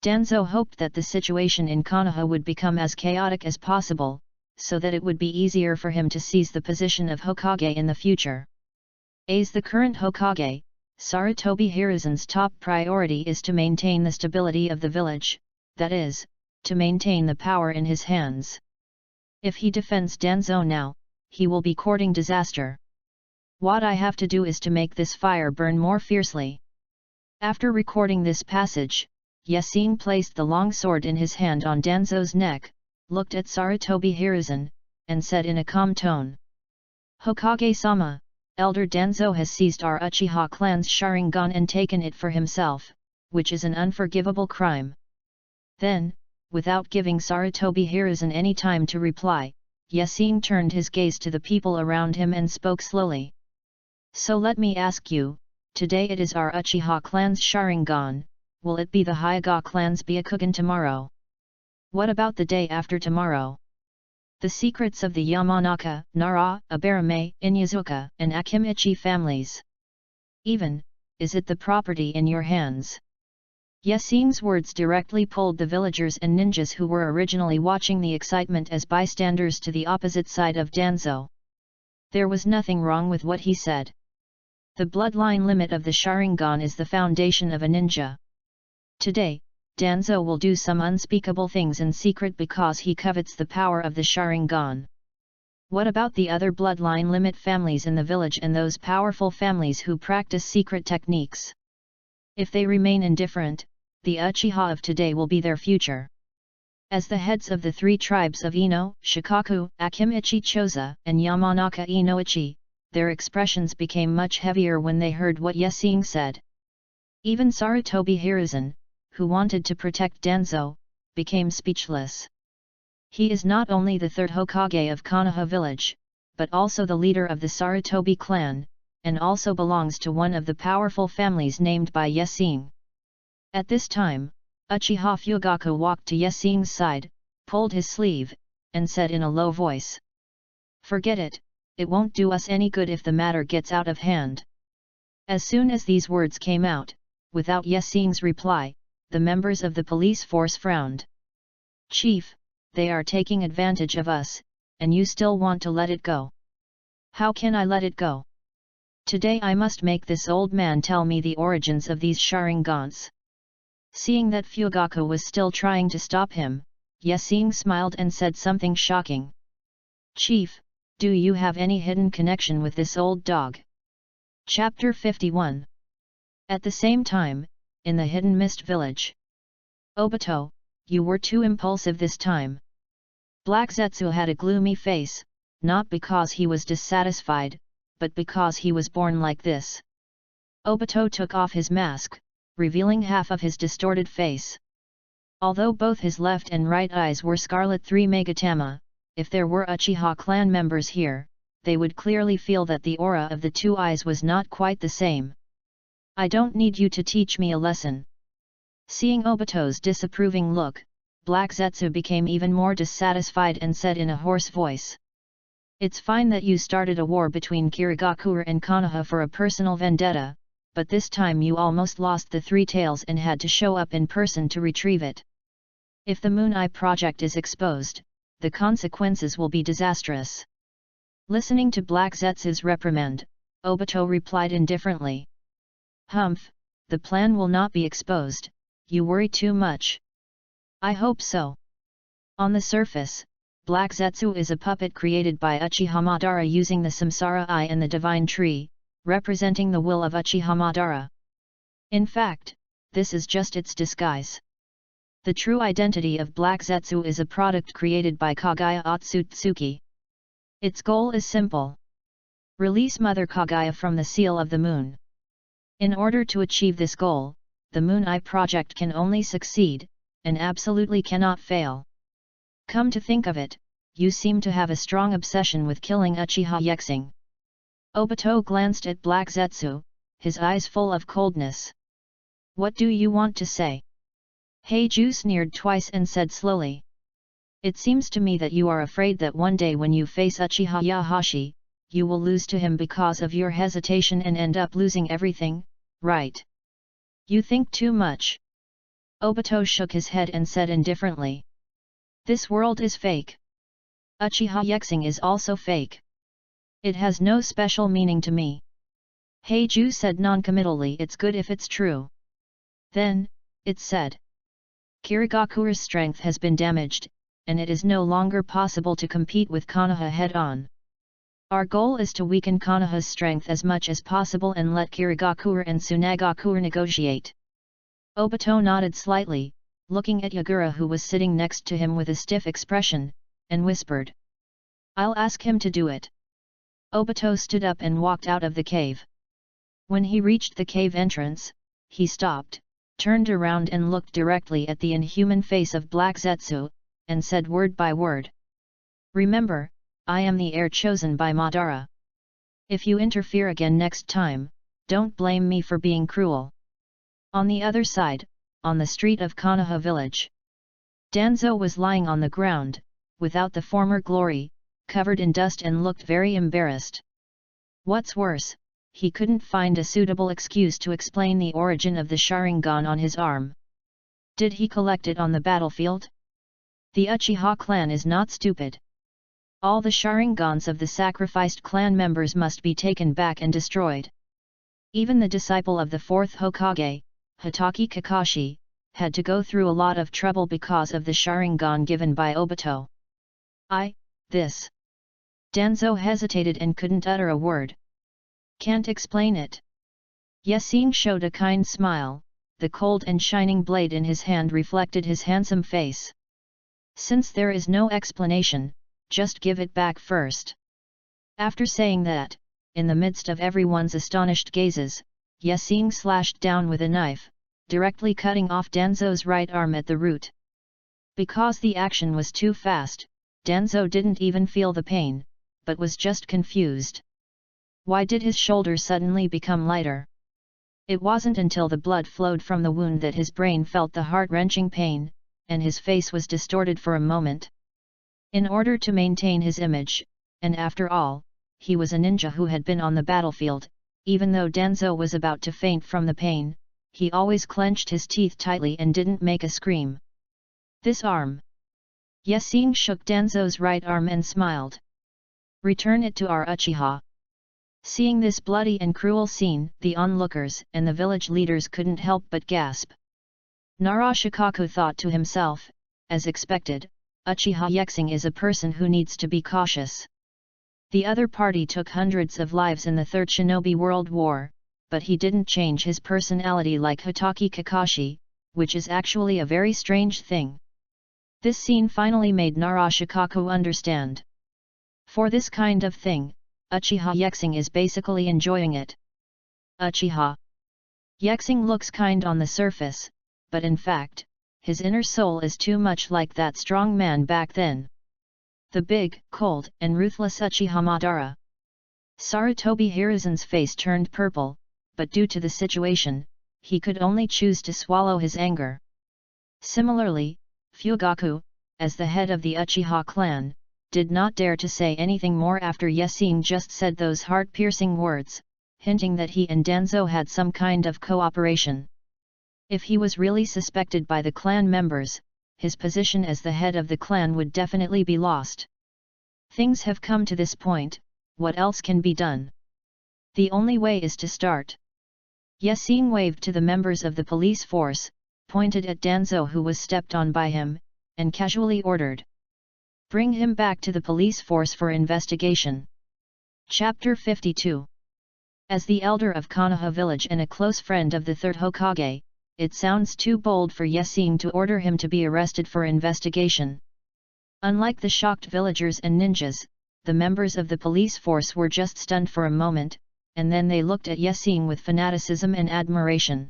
A: Danzo hoped that the situation in Konoha would become as chaotic as possible, so that it would be easier for him to seize the position of Hokage in the future. As the current Hokage, Sarutobi Hiruzen's top priority is to maintain the stability of the village, that is, to maintain the power in his hands. If he defends Danzo now, he will be courting disaster. What I have to do is to make this fire burn more fiercely. After recording this passage, Yasin placed the long sword in his hand on Danzo's neck, looked at Sarutobi Hiruzen, and said in a calm tone. Hokage-sama, Elder Danzo has seized our Uchiha clan's Sharingan and taken it for himself, which is an unforgivable crime. Then, without giving Sarutobi Hiruzen any time to reply, Yasin turned his gaze to the people around him and spoke slowly. So let me ask you, today it is our Uchiha clan's Sharingan, will it be the Hyuga clan's Byakugan tomorrow? What about the day after tomorrow? The secrets of the Yamanaka, Nara, Abarame, Inyazuka, and Akimichi families. Even, is it the property in your hands? Yasin's words directly pulled the villagers and ninjas who were originally watching the excitement as bystanders to the opposite side of Danzo. There was nothing wrong with what he said. The bloodline limit of the Sharingan is the foundation of a ninja. Today, Danzo will do some unspeakable things in secret because he covets the power of the Sharingan. What about the other bloodline limit families in the village and those powerful families who practice secret techniques? If they remain indifferent, the Uchiha of today will be their future. As the heads of the three tribes of Ino, Shikaku, Akimichi Choza, and Yamanaka Inoichi, their expressions became much heavier when they heard what Yasin said. Even Sarutobi Hiruzen, who wanted to protect Danzo, became speechless. He is not only the third Hokage of Konoha village, but also the leader of the Sarutobi clan, and also belongs to one of the powerful families named by Yasin. At this time, Uchiha Fugaku walked to Yasin's side, pulled his sleeve, and said in a low voice. Forget it, it won't do us any good if the matter gets out of hand. As soon as these words came out, without Yasin's reply, the members of the police force frowned. Chief, they are taking advantage of us, and you still want to let it go. How can I let it go? Today I must make this old man tell me the origins of these Sharingans. Seeing that Fugaku was still trying to stop him, Yasin smiled and said something shocking. Chief, do you have any hidden connection with this old dog? Chapter 51. At the same time, in the Hidden Mist village. Obito, you were too impulsive this time. Black Zetsu had a gloomy face, not because he was dissatisfied, but because he was born like this. Obito took off his mask, revealing half of his distorted face. Although both his left and right eyes were Scarlet 3 Megatama, if there were Uchiha clan members here, they would clearly feel that the aura of the two eyes was not quite the same. I don't need you to teach me a lesson. Seeing Obito's disapproving look, Black Zetsu became even more dissatisfied and said in a hoarse voice. It's fine that you started a war between Kirigakure and Konoha for a personal vendetta, but this time you almost lost the Three Tails and had to show up in person to retrieve it. If the Moon Eye project is exposed, the consequences will be disastrous. Listening to Black Zetsu's reprimand, Obito replied indifferently. Humph, the plan will not be exposed, you worry too much. I hope so. On the surface, Black Zetsu is a puppet created by Uchiha Madara using the Samsara Eye and the Divine Tree, representing the will of Uchiha Madara. In fact, this is just its disguise. The true identity of Black Zetsu is a product created by Kaguya Otsutsuki. Its goal is simple. Release Mother Kaguya from the Seal of the Moon. In order to achieve this goal, the Moon Eye project can only succeed, and absolutely cannot fail. Come to think of it, you seem to have a strong obsession with killing Uchiha Yexing. Obito glanced at Black Zetsu, his eyes full of coldness. What do you want to say? Heiju sneered twice and said slowly. It seems to me that you are afraid that one day when you face Uchiha Yahashi, you will lose to him because of your hesitation and end up losing everything, right? You think too much. Obito shook his head and said indifferently. This world is fake. Uchiha Yexing is also fake. It has no special meaning to me. Heiju said noncommittally. It's good if it's true. Then, it said. Kirigakure's strength has been damaged, and it is no longer possible to compete with Konoha head-on. Our goal is to weaken Konoha's strength as much as possible and let Kirigakure and Tsunagakure negotiate. Obito nodded slightly, looking at Yagura who was sitting next to him with a stiff expression, and whispered. I'll ask him to do it. Obito stood up and walked out of the cave. When he reached the cave entrance, he stopped, turned around and looked directly at the inhuman face of Black Zetsu, and said word by word. Remember, I am the heir chosen by Madara. If you interfere again next time, don't blame me for being cruel. On the other side, on the street of Konoha village, Danzo was lying on the ground, without the former glory, covered in dust and looked very embarrassed. What's worse, he couldn't find a suitable excuse to explain the origin of the Sharingan on his arm. Did he collect it on the battlefield? The Uchiha clan is not stupid. All the Sharingans of the sacrificed clan members must be taken back and destroyed. Even the disciple of the fourth Hokage, Hitaki Kakashi, had to go through a lot of trouble because of the Sharingan given by Obito. This. Danzo hesitated and couldn't utter a word. Can't explain it. Yasine showed a kind smile, the cold and shining blade in his hand reflected his handsome face. Since there is no explanation, just give it back first. After saying that, in the midst of everyone's astonished gazes, Yasine slashed down with a knife, directly cutting off Danzo's right arm at the root. Because the action was too fast, Danzo didn't even feel the pain, but was just confused. Why did his shoulder suddenly become lighter? It wasn't until the blood flowed from the wound that his brain felt the heart-wrenching pain, and his face was distorted for a moment. In order to maintain his image, and after all, he was a ninja who had been on the battlefield, even though Danzo was about to faint from the pain, he always clenched his teeth tightly and didn't make a scream. This arm. Yasine shook Danzo's right arm and smiled. Return it to our Uchiha. Seeing this bloody and cruel scene, the onlookers and the village leaders couldn't help but gasp. Narashikaku thought to himself, as expected, Uchiha Yexing is a person who needs to be cautious. The other party took hundreds of lives in the Third Shinobi World War, but he didn't change his personality like Hitaki Kakashi, which is actually a very strange thing. This scene finally made Narashikaku understand. For this kind of thing, Uchiha Yexing is basically enjoying it. Uchiha Yexing looks kind on the surface, but in fact, his inner soul is too much like that strong man back then. The big, cold, and ruthless Uchiha Madara. Sarutobi Hiruzen's face turned purple, but due to the situation, he could only choose to swallow his anger. Similarly, Fugaku, as the head of the Uchiha clan, did not dare to say anything more after Yasing just said those heart-piercing words, hinting that he and Danzo had some kind of cooperation. If he was really suspected by the clan members, his position as the head of the clan would definitely be lost. Things have come to this point, what else can be done? The only way is to start. Yasing waved to the members of the police force, pointed at Danzo who was stepped on by him, and casually ordered. Bring him back to the police force for investigation. Chapter 52. As the elder of Konoha village and a close friend of the third Hokage, it sounds too bold for Yasing to order him to be arrested for investigation. Unlike the shocked villagers and ninjas, the members of the police force were just stunned for a moment, and then they looked at Yasing with fanaticism and admiration.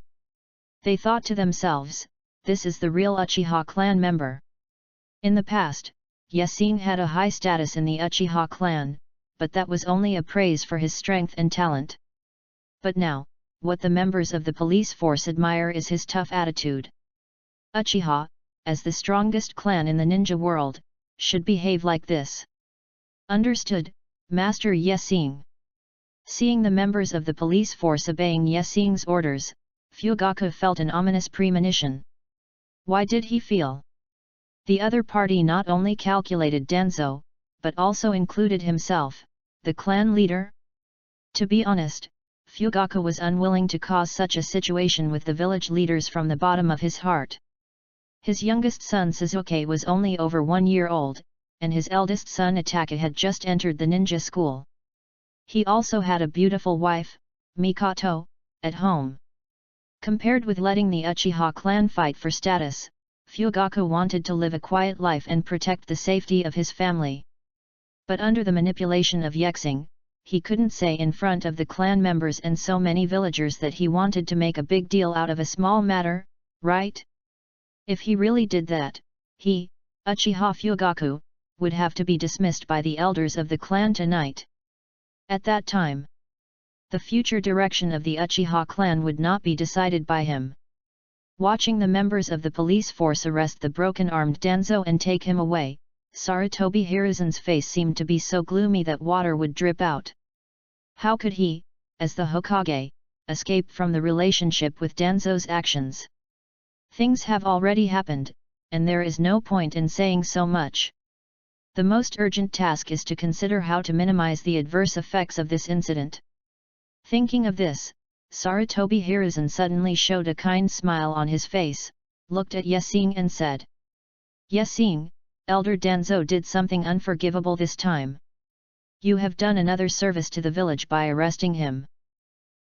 A: They thought to themselves, this is the real Uchiha clan member. In the past, Yasing had a high status in the Uchiha clan, but that was only a praise for his strength and talent. But now, what the members of the police force admire is his tough attitude. Uchiha, as the strongest clan in the ninja world, should behave like this. Understood, Master Yasing. Seeing the members of the police force obeying Yasing's orders, Fugaku felt an ominous premonition. Why did he feel? The other party not only calculated Danzo, but also included himself, the clan leader? To be honest, Fugaku was unwilling to cause such a situation with the village leaders from the bottom of his heart. His youngest son Sasuke was only over 1 year old, and his eldest son Itachi had just entered the ninja school. He also had a beautiful wife, Mikoto, at home. Compared with letting the Uchiha clan fight for status, Fugaku wanted to live a quiet life and protect the safety of his family. But under the manipulation of Yasing, he couldn't say in front of the clan members and so many villagers that he wanted to make a big deal out of a small matter, right? If he really did that, he, Uchiha Fugaku, would have to be dismissed by the elders of the clan tonight. At that time, the future direction of the Uchiha clan would not be decided by him. Watching the members of the police force arrest the broken-armed Danzo and take him away, Sarutobi Hiruzen's face seemed to be so gloomy that water would drip out. How could he, as the Hokage, escape from the relationship with Danzo's actions? Things have already happened, and there is no point in saying so much. The most urgent task is to consider how to minimize the adverse effects of this incident. Thinking of this, Sarutobi Hiruzen suddenly showed a kind smile on his face, looked at Yasing and said, Yasing, Elder Danzo did something unforgivable this time. You have done another service to the village by arresting him.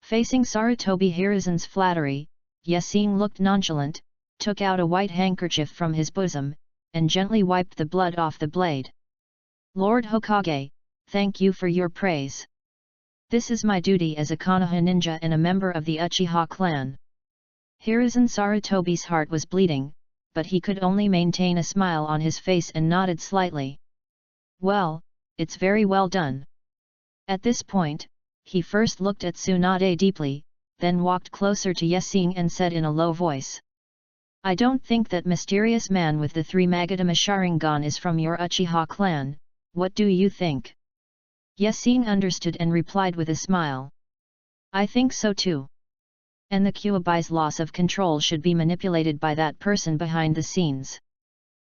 A: Facing Sarutobi Hiruzen's flattery, Yasing looked nonchalant, took out a white handkerchief from his bosom, and gently wiped the blood off the blade. Lord Hokage, thank you for your praise. This is my duty as a Konoha ninja and a member of the Uchiha clan. Hiruzen Sarutobi's heart was bleeding, but he could only maintain a smile on his face and nodded slightly. Well, it's very well done. At this point, he first looked at Tsunade deeply, then walked closer to Yasing and said in a low voice. I don't think that mysterious man with the 3 Magatama Sharingan is from your Uchiha clan, what do you think? Yasing understood and replied with a smile. I think so too. And the Kyuubi's loss of control should be manipulated by that person behind the scenes.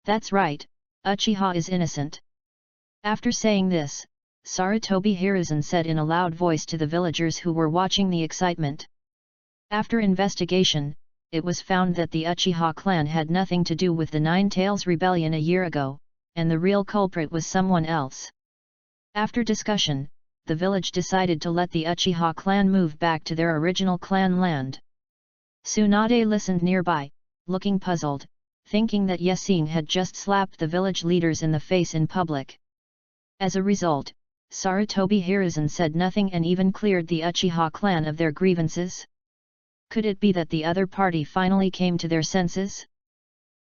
A: That's right, Uchiha is innocent. After saying this, Sarutobi Hiruzen said in a loud voice to the villagers who were watching the excitement. After investigation, it was found that the Uchiha clan had nothing to do with the Nine Tails rebellion a year ago, and the real culprit was someone else. After discussion, the village decided to let the Uchiha clan move back to their original clan land. Tsunade listened nearby, looking puzzled, thinking that Yasing had just slapped the village leaders in the face in public. As a result, Sarutobi Hiruzen said nothing and even cleared the Uchiha clan of their grievances. Could it be that the other party finally came to their senses?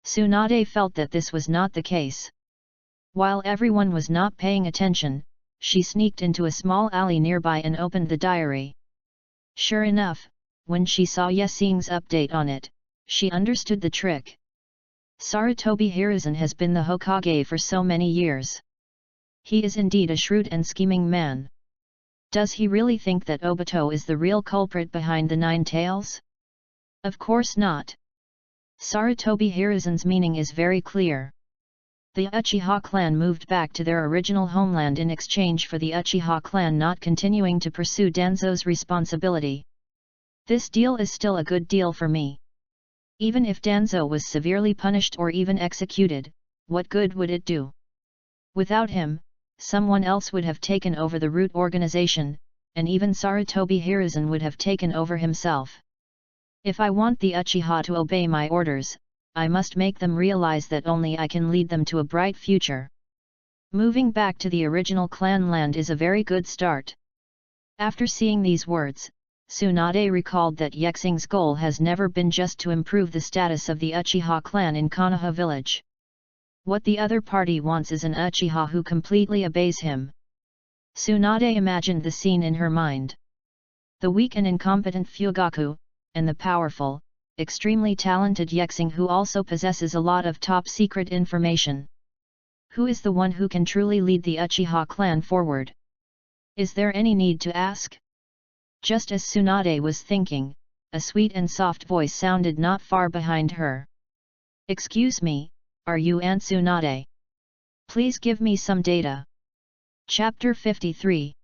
A: Tsunade felt that this was not the case. While everyone was not paying attention, she sneaked into a small alley nearby and opened the diary. Sure enough, when she saw Yasing's update on it, she understood the trick. Sarutobi Hiruzen has been the Hokage for so many years. He is indeed a shrewd and scheming man. Does he really think that Obito is the real culprit behind the 9 tails? Of course not. Sarutobi Hiruzen's meaning is very clear. The Uchiha clan moved back to their original homeland in exchange for the Uchiha clan not continuing to pursue Danzo's responsibility. This deal is still a good deal for me. Even if Danzo was severely punished or even executed, what good would it do? Without him, someone else would have taken over the root organization, and even Sarutobi Hiruzen would have taken over himself. If I want the Uchiha to obey my orders, I must make them realize that only I can lead them to a bright future. Moving back to the original clan land is a very good start. After seeing these words, Tsunade recalled that Yexing's goal has never been just to improve the status of the Uchiha clan in Konoha village. What the other party wants is an Uchiha who completely obeys him. Tsunade imagined the scene in her mind. The weak and incompetent Fugaku, and the powerful, extremely talented Yexing who also possesses a lot of top-secret information. Who is the one who can truly lead the Uchiha clan forward? Is there any need to ask? Just as Tsunade was thinking, a sweet and soft voice sounded not far behind her. Excuse me, are you Aunt Tsunade? Please give me some data. Chapter 53.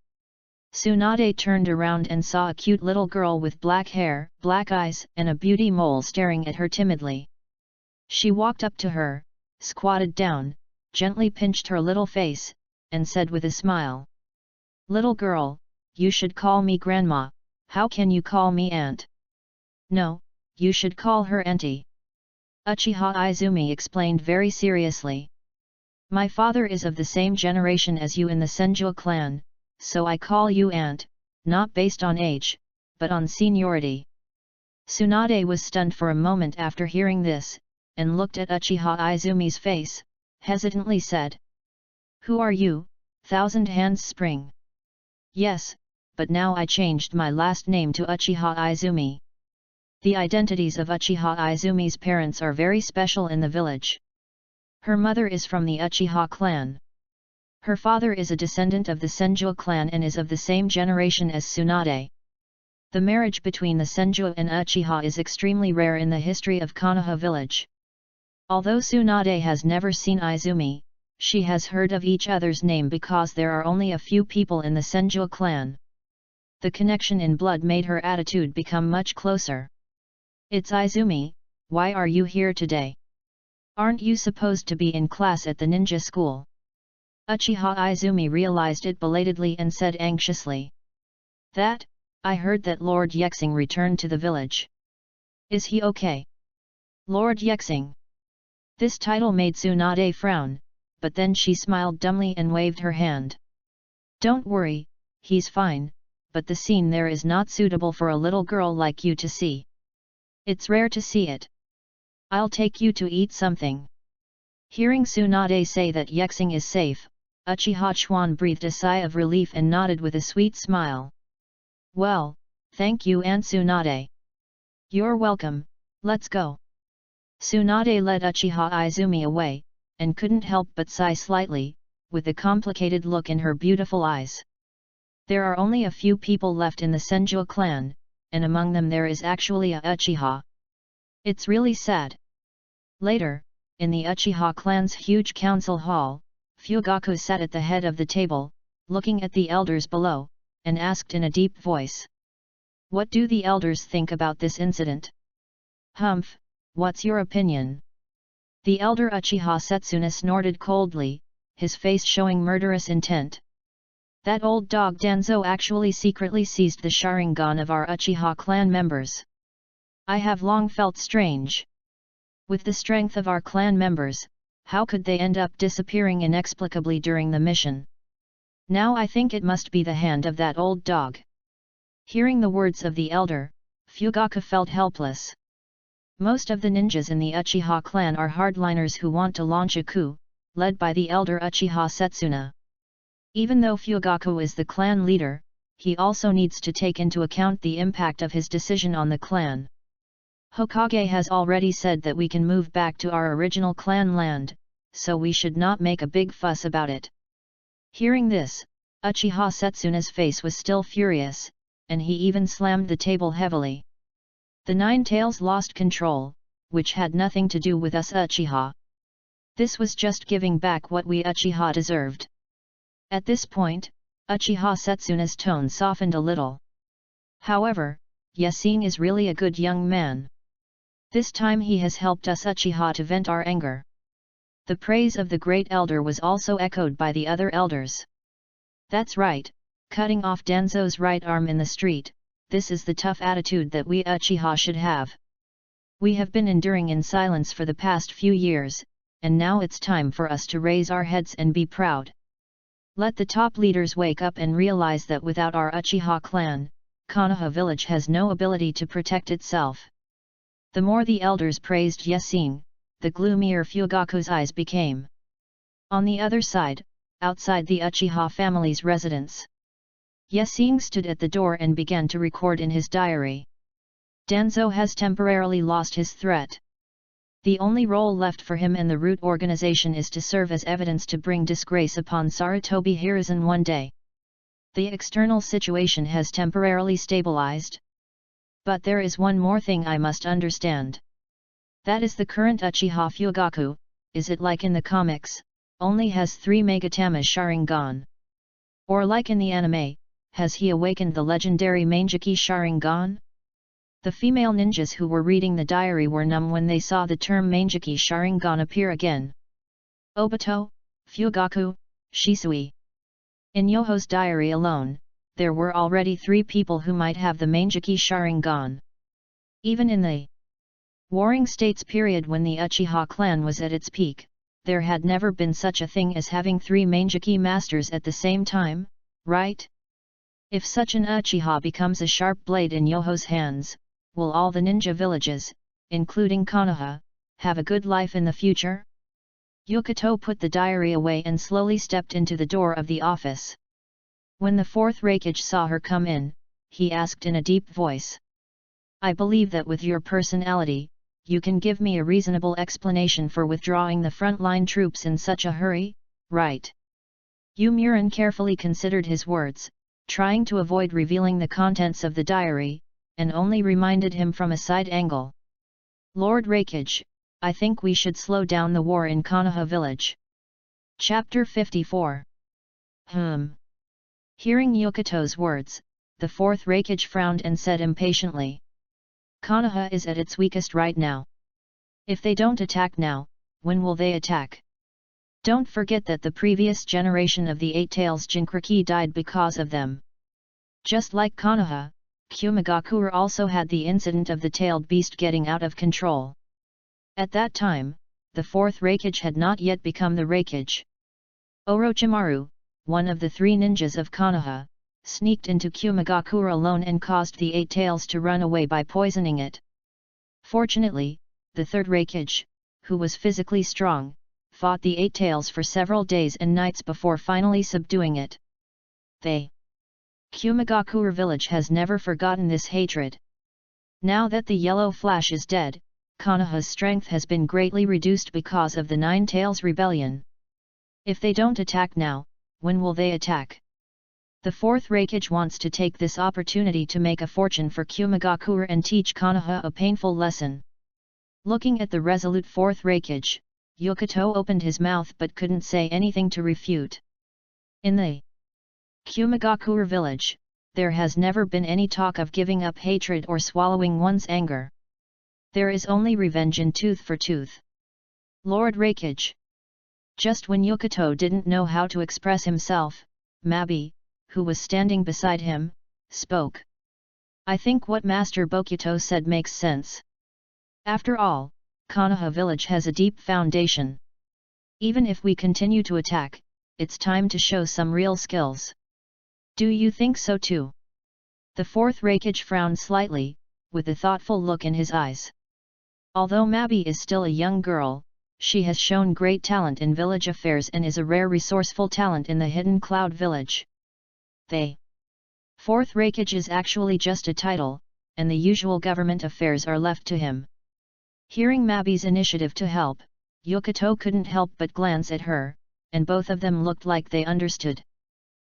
A: Tsunade turned around and saw a cute little girl with black hair, black eyes, and a beauty mole staring at her timidly. She walked up to her, squatted down, gently pinched her little face, and said with a smile. Little girl, you should call me Grandma, how can you call me Aunt? No, you should call her Auntie. Uchiha Izumi explained very seriously. My father is of the same generation as you in the Senju clan, so I call you Aunt, not based on age, but on seniority. Tsunade was stunned for a moment after hearing this, and looked at Uchiha Izumi's face, hesitantly said. Who are you, Thousand Hands Spring? Yes, but now I changed my last name to Uchiha Izumi. The identities of Uchiha Izumi's parents are very special in the village. Her mother is from the Uchiha clan. Her father is a descendant of the Senju clan and is of the same generation as Tsunade. The marriage between the Senju and Uchiha is extremely rare in the history of Konoha village. Although Tsunade has never seen Izumi, she has heard of each other's name because there are only a few people in the Senju clan. The connection in blood made her attitude become much closer. It's Izumi, why are you here today? Aren't you supposed to be in class at the ninja school? Uchiha Izumi realized it belatedly and said anxiously. That, I heard that Lord Yexing returned to the village. Is he okay? Lord Yexing. This title made Tsunade frown, but then she smiled dumbly and waved her hand. Don't worry, he's fine, but the scene there is not suitable for a little girl like you to see. It's rare to see it. I'll take you to eat something. Hearing Tsunade say that Yexing is safe, Uchiha Chuan breathed a sigh of relief and nodded with a sweet smile. Well, thank you Aunt Tsunade. You're welcome, let's go. Tsunade led Uchiha Izumi away, and couldn't help but sigh slightly, with a complicated look in her beautiful eyes. There are only a few people left in the Senju clan, and among them there is actually a Uchiha. It's really sad. Later, in the Uchiha clan's huge council hall, Fugaku sat at the head of the table, looking at the elders below, and asked in a deep voice. What do the elders think about this incident? Humph, what's your opinion? The elder Uchiha Setsuna snorted coldly, his face showing murderous intent. That old dog Danzo actually secretly seized the Sharingan of our Uchiha clan members. I have long felt strange. With the strength of our clan members, how could they end up disappearing inexplicably during the mission? Now I think it must be the hand of that old dog. Hearing the words of the elder, Fugaku felt helpless. Most of the ninjas in the Uchiha clan are hardliners who want to launch a coup, led by the elder Uchiha Setsuna. Even though Fugaku is the clan leader, he also needs to take into account the impact of his decision on the clan. Hokage has already said that we can move back to our original clan land, so we should not make a big fuss about it. Hearing this, Uchiha Setsuna's face was still furious, and he even slammed the table heavily. The Nine Tails lost control, which had nothing to do with us Uchiha. This was just giving back what we Uchiha deserved. At this point, Uchiha Setsuna's tone softened a little. However, Yasin is really a good young man. This time he has helped us Uchiha to vent our anger. The praise of the great elder was also echoed by the other elders. That's right, cutting off Danzo's right arm in the street, this is the tough attitude that we Uchiha should have. We have been enduring in silence for the past few years, and now it's time for us to raise our heads and be proud. Let the top leaders wake up and realize that without our Uchiha clan, Konoha village has no ability to protect itself. The more the elders praised Yasin, the gloomier Fugaku's eyes became. On the other side, outside the Uchiha family's residence, Yasin stood at the door and began to record in his diary. Danzo has temporarily lost his threat. The only role left for him and the root organization is to serve as evidence to bring disgrace upon Sarutobi Hiruzen one day. The external situation has temporarily stabilized. But there is one more thing I must understand. That is the current Uchiha Fugaku, is it like in the comics, only has 3 Megatama Sharingan? Or like in the anime, has he awakened the legendary Manjiki Sharingan? The female ninjas who were reading the diary were numb when they saw the term Manjiki Sharingan appear again. Obito, Fugaku, Shisui. In Yoho's diary alone, there were already 3 people who might have the Manjiki Sharingan. Even in the Warring States period when the Uchiha clan was at its peak, there had never been such a thing as having 3 Manjiki masters at the same time, right? If such an Uchiha becomes a sharp blade in Yoho's hands, will all the ninja villages, including Konoha, have a good life in the future? Yukato put the diary away and slowly stepped into the door of the office. When the 4th Raikage saw her come in, he asked in a deep voice. I believe that with your personality, you can give me a reasonable explanation for withdrawing the frontline troops in such a hurry, right? Yomiuri carefully considered his words, trying to avoid revealing the contents of the diary, and only reminded him from a side angle. Lord Raikage, I think we should slow down the war in Konoha village. Chapter 54. Hearing Yokato's words, the 4th Raikage frowned and said impatiently. Konoha is at its weakest right now. If they don't attack now, when will they attack? Don't forget that the previous generation of the 8 Tails Jinchuriki died because of them. Just like Konoha, Kumigakure also had the incident of the tailed beast getting out of control. At that time, the 4th Raikage had not yet become the Raikage. Orochimaru, one of the 3 ninjas of Konoha, sneaked into Kumigakure alone and caused the 8 Tails to run away by poisoning it. Fortunately, the 3rd Raikage, who was physically strong, fought the 8 Tails for several days and nights before finally subduing it. Kumigakure village has never forgotten this hatred. Now that the Yellow Flash is dead, Konoha's strength has been greatly reduced because of the 9 Tails rebellion. If they don't attack now, when will they attack? The 4th Raikage wants to take this opportunity to make a fortune for Kumigakure and teach Konoha a painful lesson. Looking at the resolute 4th Raikage, Yukato opened his mouth but couldn't say anything to refute. In the Kumigakure village, there has never been any talk of giving up hatred or swallowing one's anger. There is only revenge in tooth for tooth. Lord Raikage. Just when Yukato didn't know how to express himself, Mabi, who was standing beside him, spoke. I think what Master Bokuto said makes sense. After all, Konoha village has a deep foundation. Even if we continue to attack, it's time to show some real skills. Do you think so too? The 4th Raikage frowned slightly, with a thoughtful look in his eyes. Although Mabi is still a young girl, she has shown great talent in village affairs and is a rare resourceful talent in the Hidden Cloud village. 4th Raikage is actually just a title, and the usual government affairs are left to him. Hearing Mabi's initiative to help, Yukato couldn't help but glance at her, and both of them looked like they understood.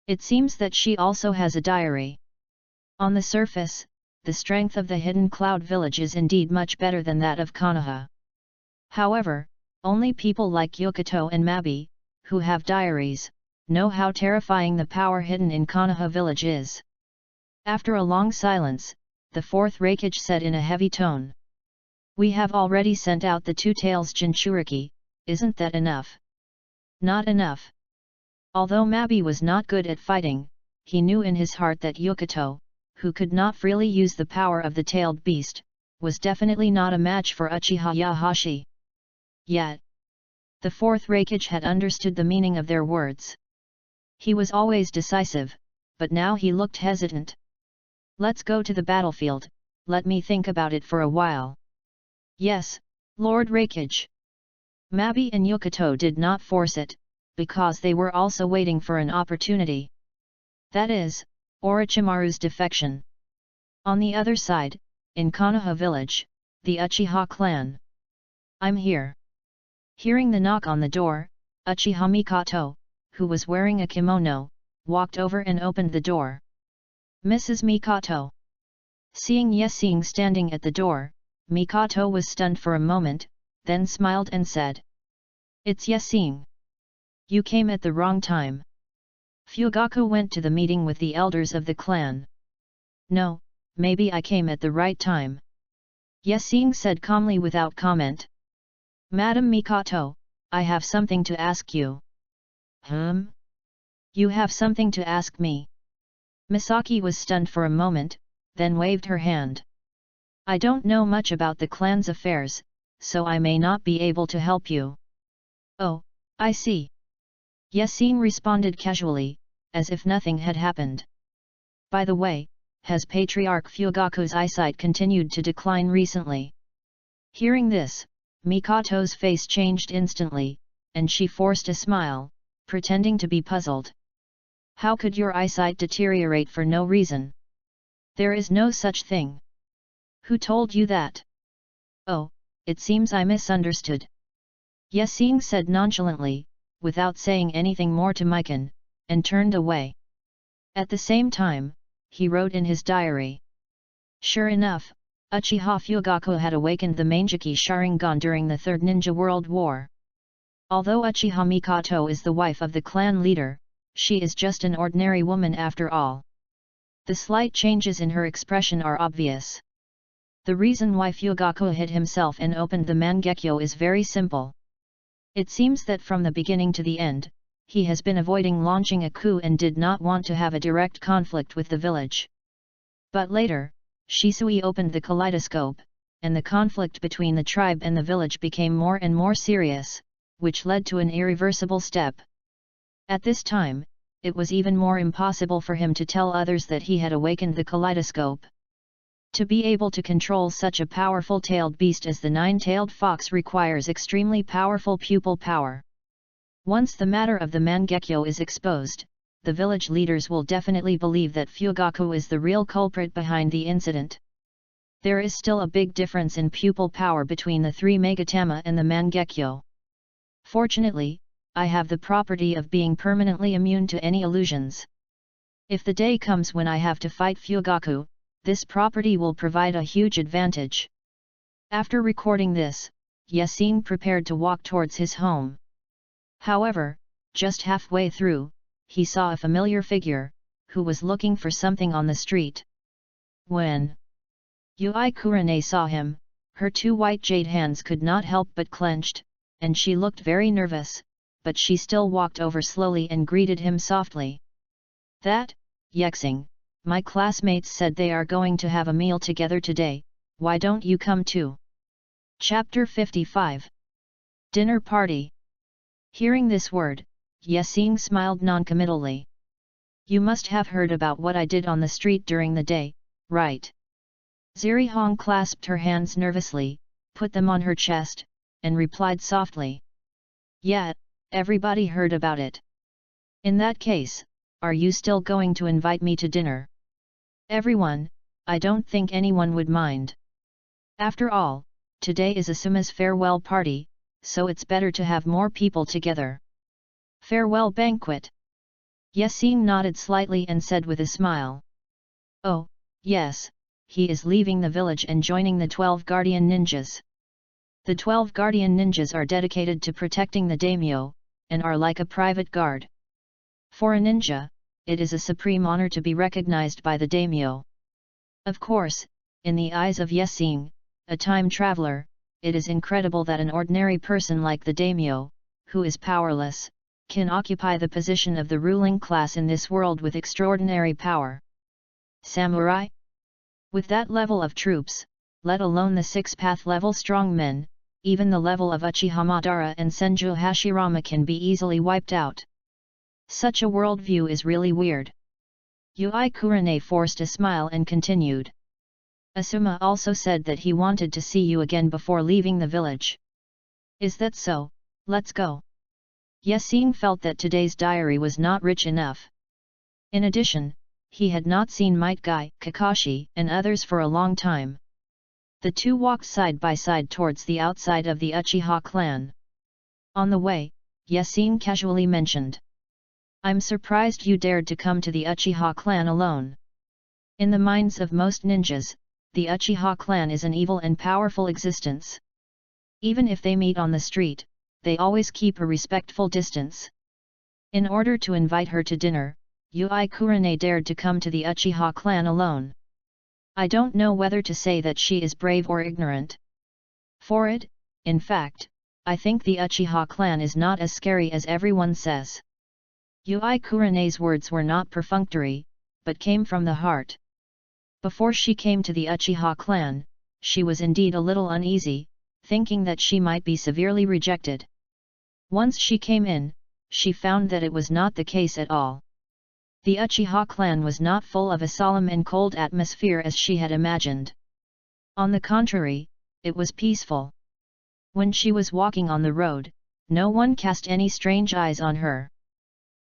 A: It seems that she also has a diary. On the surface, the strength of the hidden cloud village is indeed much better than that of Konoha. However, only people like Yukato and Mabi, who have diaries, know how terrifying the power hidden in Konoha village is. After a long silence, the fourth Reikage said in a heavy tone. We have already sent out the 2 tails Jinchuriki, isn't that enough? Not enough. Although Mabi was not good at fighting, he knew in his heart that Yukato, who could not freely use the power of the tailed beast, was definitely not a match for Uchiha Yahashi. Yet, the fourth Reikage had understood the meaning of their words. He was always decisive, but now he looked hesitant. Let's go to the battlefield, let me think about it for a while. Yes, Lord Reikage. Mabi and Yukato did not force it, because they were also waiting for an opportunity. That is, Orochimaru's defection. On the other side, in Konoha village, the Uchiha clan. I'm here. Hearing the knock on the door, Uchiha Mikoto, who was wearing a kimono, walked over and opened the door. Mrs. Mikoto. Seeing Yesing standing at the door, Mikoto was stunned for a moment, then smiled and said. It's Yesing. You came at the wrong time. Fugaku went to the meeting with the elders of the clan. No, maybe I came at the right time. Yesing said calmly without comment. Madam Mikoto, I have something to ask you. You have something to ask me? Misaki was stunned for a moment, then waved her hand. I don't know much about the clan's affairs, so I may not be able to help you. Oh, I see. Yesing responded casually, as if nothing had happened. By the way, has Patriarch Fugaku's eyesight continued to decline recently? Hearing this, Mikoto's face changed instantly, and she forced a smile, pretending to be puzzled. How could your eyesight deteriorate for no reason? There is no such thing. Who told you that? Oh, it seems I misunderstood. Yesing said nonchalantly, without saying anything more to Mikan, and turned away. At the same time, he wrote in his diary. Sure enough, Uchiha Fugaku had awakened the Manjiki Sharingan during the Third Ninja World War. Although Uchiha Mikoto is the wife of the clan leader, she is just an ordinary woman after all. The slight changes in her expression are obvious. The reason why Fugaku hid himself and opened the Mangekyo is very simple. It seems that from the beginning to the end, he has been avoiding launching a coup and did not want to have a direct conflict with the village. But later, Shisui opened the kaleidoscope, and the conflict between the tribe and the village became more and more serious, which led to an irreversible step. At this time, it was even more impossible for him to tell others that he had awakened the kaleidoscope. To be able to control such a powerful tailed beast as the nine-tailed fox requires extremely powerful pupil power. Once the matter of the Mangekyo is exposed, the village leaders will definitely believe that Fugaku is the real culprit behind the incident. There is still a big difference in pupil power between the three Megatama and the Mangekyo. Fortunately, I have the property of being permanently immune to any illusions. If the day comes when I have to fight Fugaku, this property will provide a huge advantage. After recording this, Yesing prepared to walk towards his home. However, just halfway through, he saw a familiar figure, who was looking for something on the street. When Yui Kurane saw him, her two white jade hands could not help but clenched, and she looked very nervous, but she still walked over slowly and greeted him softly. That, Yexing, my classmates said they are going to have a meal together today, why don't you come too? Chapter 55. Dinner Party. Hearing this word, Yesing smiled noncommittally. You must have heard about what I did on the street during the day, right? Zirihong clasped her hands nervously, put them on her chest, and replied softly. Yeah, everybody heard about it. In that case, are you still going to invite me to dinner? Everyone, I don't think anyone would mind. After all, today is Asuma's farewell party, so it's better to have more people together. Farewell banquet. Yasin nodded slightly and said with a smile. Oh, yes, he is leaving the village and joining the 12 guardian ninjas. The 12 guardian ninjas are dedicated to protecting the daimyo, and are like a private guard. For a ninja, it is a supreme honor to be recognized by the daimyo. Of course, in the eyes of Yasin, a time traveler, it is incredible that an ordinary person like the daimyo, who is powerless, can occupy the position of the ruling class in this world with extraordinary power. Samurai? With that level of troops, let alone the 6-path level strong men, even the level of Uchiha Madara and Senju Hashirama can be easily wiped out. Such a worldview is really weird. Yui Kurane forced a smile and continued. Asuma also said that he wanted to see you again before leaving the village. Is that so? Let's go. Yasin felt that today's diary was not rich enough. In addition, he had not seen Might Guy, Kakashi, and others for a long time. The two walked side by side towards the outside of the Uchiha clan. On the way, Yasin casually mentioned. I'm surprised you dared to come to the Uchiha clan alone. In the minds of most ninjas, the Uchiha clan is an evil and powerful existence. Even if they meet on the street, they always keep a respectful distance. In order to invite her to dinner, Yui Kurane dared to come to the Uchiha clan alone. I don't know whether to say that she is brave or ignorant. For it, in fact, I think the Uchiha clan is not as scary as everyone says. Yui Kurane's words were not perfunctory, but came from the heart. Before she came to the Uchiha clan, she was indeed a little uneasy, thinking that she might be severely rejected. Once she came in, she found that it was not the case at all. The Uchiha clan was not full of a solemn and cold atmosphere as she had imagined. On the contrary, it was peaceful. When she was walking on the road, no one cast any strange eyes on her.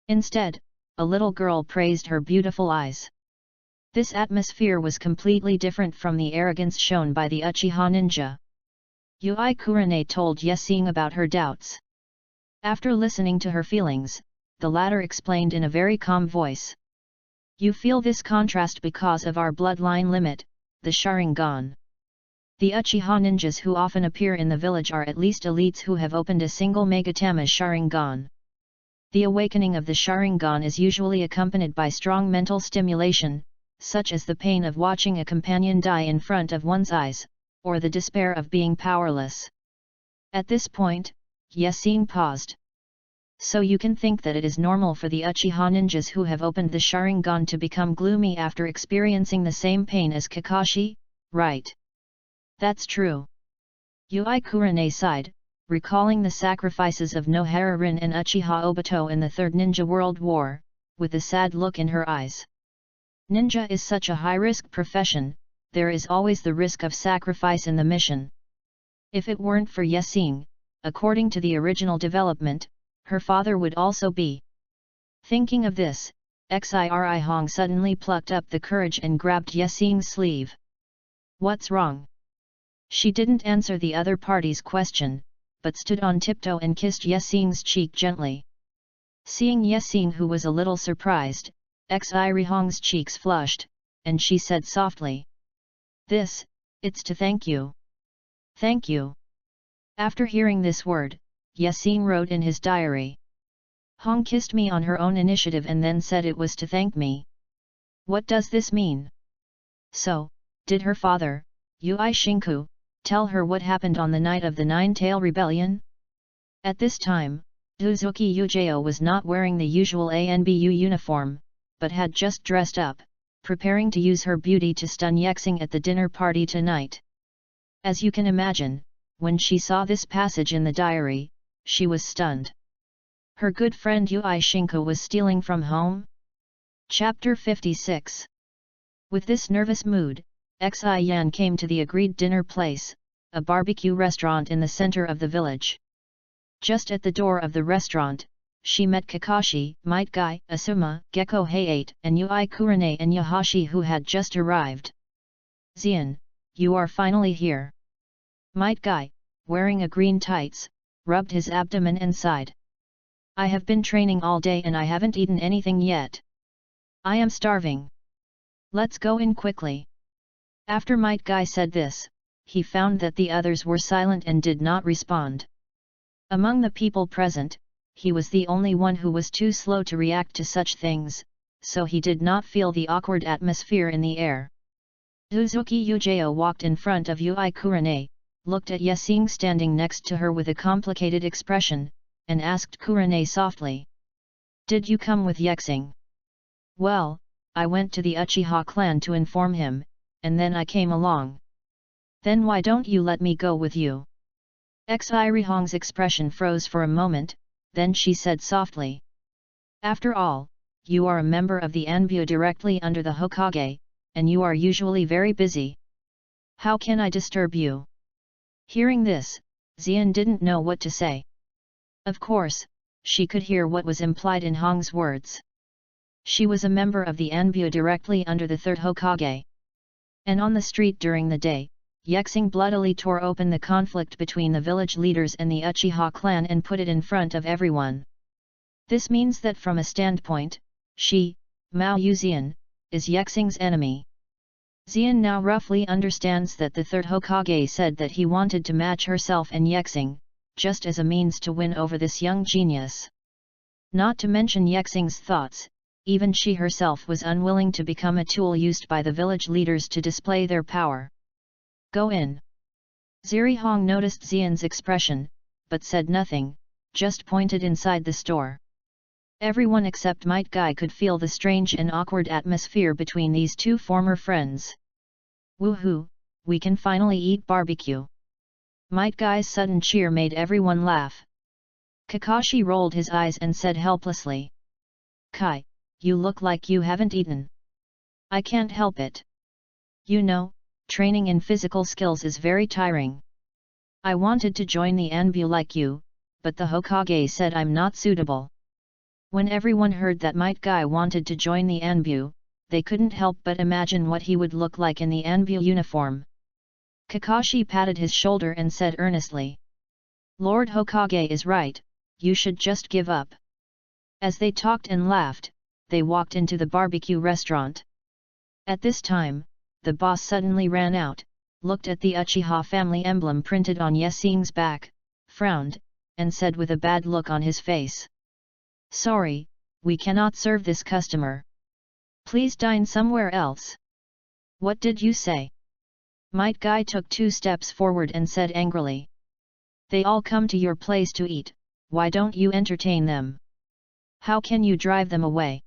A: Instead, a little girl praised her beautiful eyes. This atmosphere was completely different from the arrogance shown by the Uchiha ninja. Yui Kurane told Yasin about her doubts. After listening to her feelings, the latter explained in a very calm voice. You feel this contrast because of our bloodline limit, the Sharingan. The Uchiha ninjas who often appear in the village are at least elites who have opened a single Megatama Sharingan. The awakening of the Sharingan is usually accompanied by strong mental stimulation, such as the pain of watching a companion die in front of one's eyes, or the despair of being powerless. At this point, Yasin paused. So you can think that it is normal for the Uchiha ninjas who have opened the Sharingan to become gloomy after experiencing the same pain as Kakashi, right? That's true. Yui Kurane sighed, recalling the sacrifices of Nohara Rin and Uchiha Obito in the Third Ninja World War, with a sad look in her eyes. Ninja is such a high-risk profession, there is always the risk of sacrifice in the mission. If it weren't for Yasin, according to the original development, her father would also be. Thinking of this, Xiri Hong suddenly plucked up the courage and grabbed Yasin's sleeve. What's wrong? She didn't answer the other party's question, but stood on tiptoe and kissed Yasin's cheek gently. Seeing Yasin, who was a little surprised, Xiri Hong's cheeks flushed, and she said softly. It's to thank you. Thank you. After hearing this word, Yasin wrote in his diary. Hong kissed me on her own initiative and then said it was to thank me. What does this mean? So, did her father, Yui Shinku, tell her what happened on the night of the Nine-Tail Rebellion? At this time, Uzuki Yujao was not wearing the usual ANBU uniform, but had just dressed up, preparing to use her beauty to stun Yexing at the dinner party tonight. As you can imagine, when she saw this passage in the diary, she was stunned. Her good friend Yui Shinku was stealing from home? Chapter 56. With this nervous mood, Xi Yan came to the agreed dinner place, a barbecue restaurant in the center of the village. Just at the door of the restaurant, she met Kakashi, Might Guy, Asuma, Gecko Hayate, and Yui Kurane and Yahashi, who had just arrived. Xian, you are finally here. Might Guy, wearing a green tights, rubbed his abdomen and sighed. I have been training all day and I haven't eaten anything yet. I am starving. Let's go in quickly. After Might Guy said this, he found that the others were silent and did not respond. Among the people present, he was the only one who was too slow to react to such things, so he did not feel the awkward atmosphere in the air. Uzuki Yujao walked in front of Yui Kurane, looked at Yexing standing next to her with a complicated expression, and asked Kurane softly. Did you come with Yexing? Well, I went to the Uchiha clan to inform him, and then I came along. Then why don't you let me go with you? Xirihong's expression froze for a moment, then she said softly. After all, you are a member of the Anbu directly under the Hokage, and you are usually very busy. How can I disturb you? Hearing this, Xian didn't know what to say. Of course, she could hear what was implied in Hong's words. She was a member of the Anbu directly under the third Hokage. And on the street during the day, Yexing bloodily tore open the conflict between the village leaders and the Uchiha clan and put it in front of everyone. This means that from a standpoint, she, Mao Yuxian, is Yexing's enemy. Xian now roughly understands that the third Hokage said that he wanted to match herself and Yexing, just as a means to win over this young genius. Not to mention Yexing's thoughts, even she herself was unwilling to become a tool used by the village leaders to display their power. Go in. Zirihong noticed Xian's expression, but said nothing, just pointed inside the store. Everyone except Might Guy could feel the strange and awkward atmosphere between these two former friends. Woohoo, we can finally eat barbecue. Might Guy's sudden cheer made everyone laugh. Kakashi rolled his eyes and said helplessly. Kai, you look like you haven't eaten. I can't help it. You know, training in physical skills is very tiring. I wanted to join the Anbu like you, but the Hokage said I'm not suitable. When everyone heard that Might Guy wanted to join the Anbu, they couldn't help but imagine what he would look like in the Anbu uniform. Kakashi patted his shoulder and said earnestly. Lord Hokage is right, you should just give up. As they talked and laughed, they walked into the barbecue restaurant. At this time, the boss suddenly ran out, looked at the Uchiha family emblem printed on Yexing's back, frowned, and said with a bad look on his face. Sorry, we cannot serve this customer. Please dine somewhere else. What did you say? Might Guy took 2 steps forward and said angrily. They all come to your place to eat, why don't you entertain them? How can you drive them away?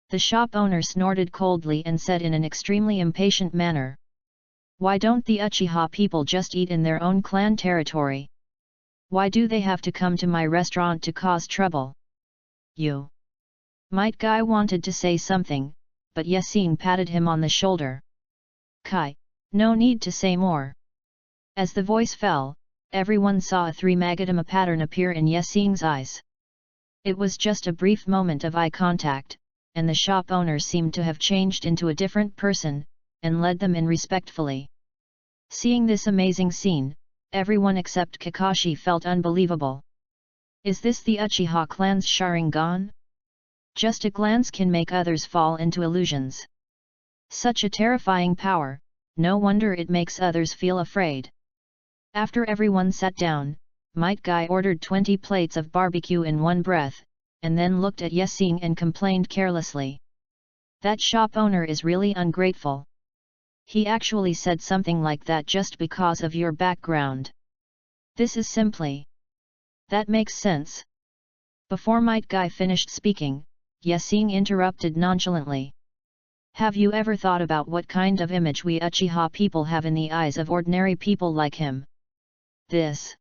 A: The shop owner snorted coldly and said in an extremely impatient manner. Why don't the Uchiha people just eat in their own clan territory? Why do they have to come to my restaurant to cause trouble? You. Might Guy wanted to say something, but Yexing patted him on the shoulder. Kai, no need to say more. As the voice fell, everyone saw a 3-magatama pattern appear in Yexing's eyes. It was just a brief moment of eye contact, and the shop owner seemed to have changed into a different person, and led them in respectfully. Seeing this amazing scene, everyone except Kakashi felt unbelievable. Is this the Uchiha clan's Sharingan? Just a glance can make others fall into illusions. Such a terrifying power, no wonder it makes others feel afraid. After everyone sat down, Might Guy ordered 20 plates of barbecue in one breath, and then looked at Yexing and complained carelessly. That shop owner is really ungrateful. He actually said something like that just because of your background. This is simply. That makes sense. Before Might Guy finished speaking, Yexing interrupted nonchalantly. Have you ever thought about what kind of image we Uchiha people have in the eyes of ordinary people like him? This.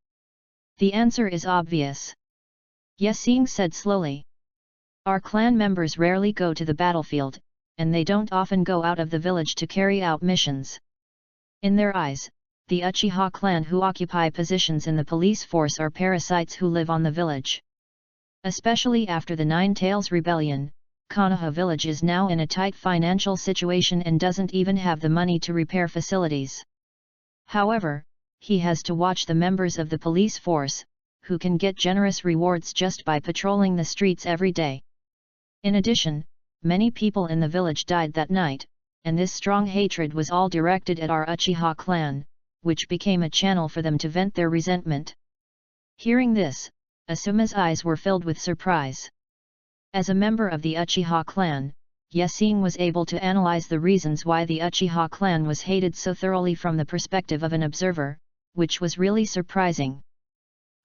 A: The answer is obvious. Yexing said slowly. Our clan members rarely go to the battlefield, and they don't often go out of the village to carry out missions. In their eyes, the Uchiha clan who occupy positions in the police force are parasites who live on the village. Especially after the Nine Tails Rebellion, Konoha village is now in a tight financial situation and doesn't even have the money to repair facilities. However, he has to watch the members of the police force, who can get generous rewards just by patrolling the streets every day. In addition, many people in the village died that night, and this strong hatred was all directed at our Uchiha clan, which became a channel for them to vent their resentment. Hearing this, Asuma's eyes were filled with surprise. As a member of the Uchiha clan, Yasin was able to analyze the reasons why the Uchiha clan was hated so thoroughly from the perspective of an observer, which was really surprising.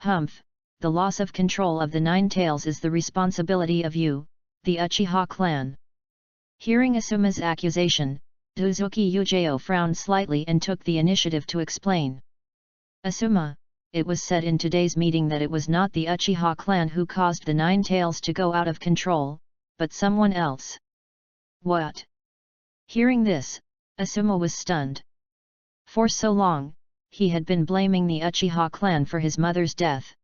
A: Humph, the loss of control of the Nine Tails is the responsibility of you, the Uchiha clan. Hearing Asuma's accusation, Dozuki Yujeo frowned slightly and took the initiative to explain. Asuma, it was said in today's meeting that it was not the Uchiha clan who caused the Nine Tails to go out of control, but someone else. What? Hearing this, Asuma was stunned. For so long, he had been blaming the Uchiha clan for his mother's death.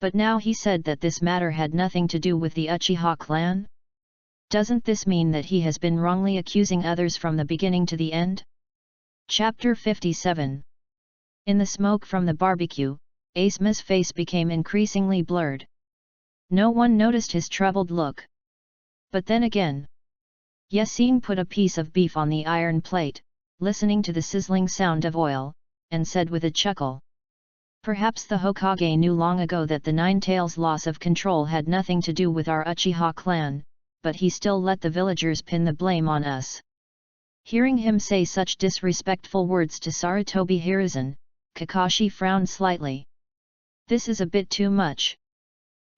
A: But now he said that this matter had nothing to do with the Uchiha clan? Doesn't this mean that he has been wrongly accusing others from the beginning to the end? Chapter 57. In the smoke from the barbecue, Asuma's face became increasingly blurred. No one noticed his troubled look. But then again, Yasin put a piece of beef on the iron plate, listening to the sizzling sound of oil, and said with a chuckle. Perhaps the Hokage knew long ago that the Nine Tails' loss of control had nothing to do with our Uchiha clan, but he still let the villagers pin the blame on us. Hearing him say such disrespectful words to Sarutobi Hiruzen, Kakashi frowned slightly. This is a bit too much.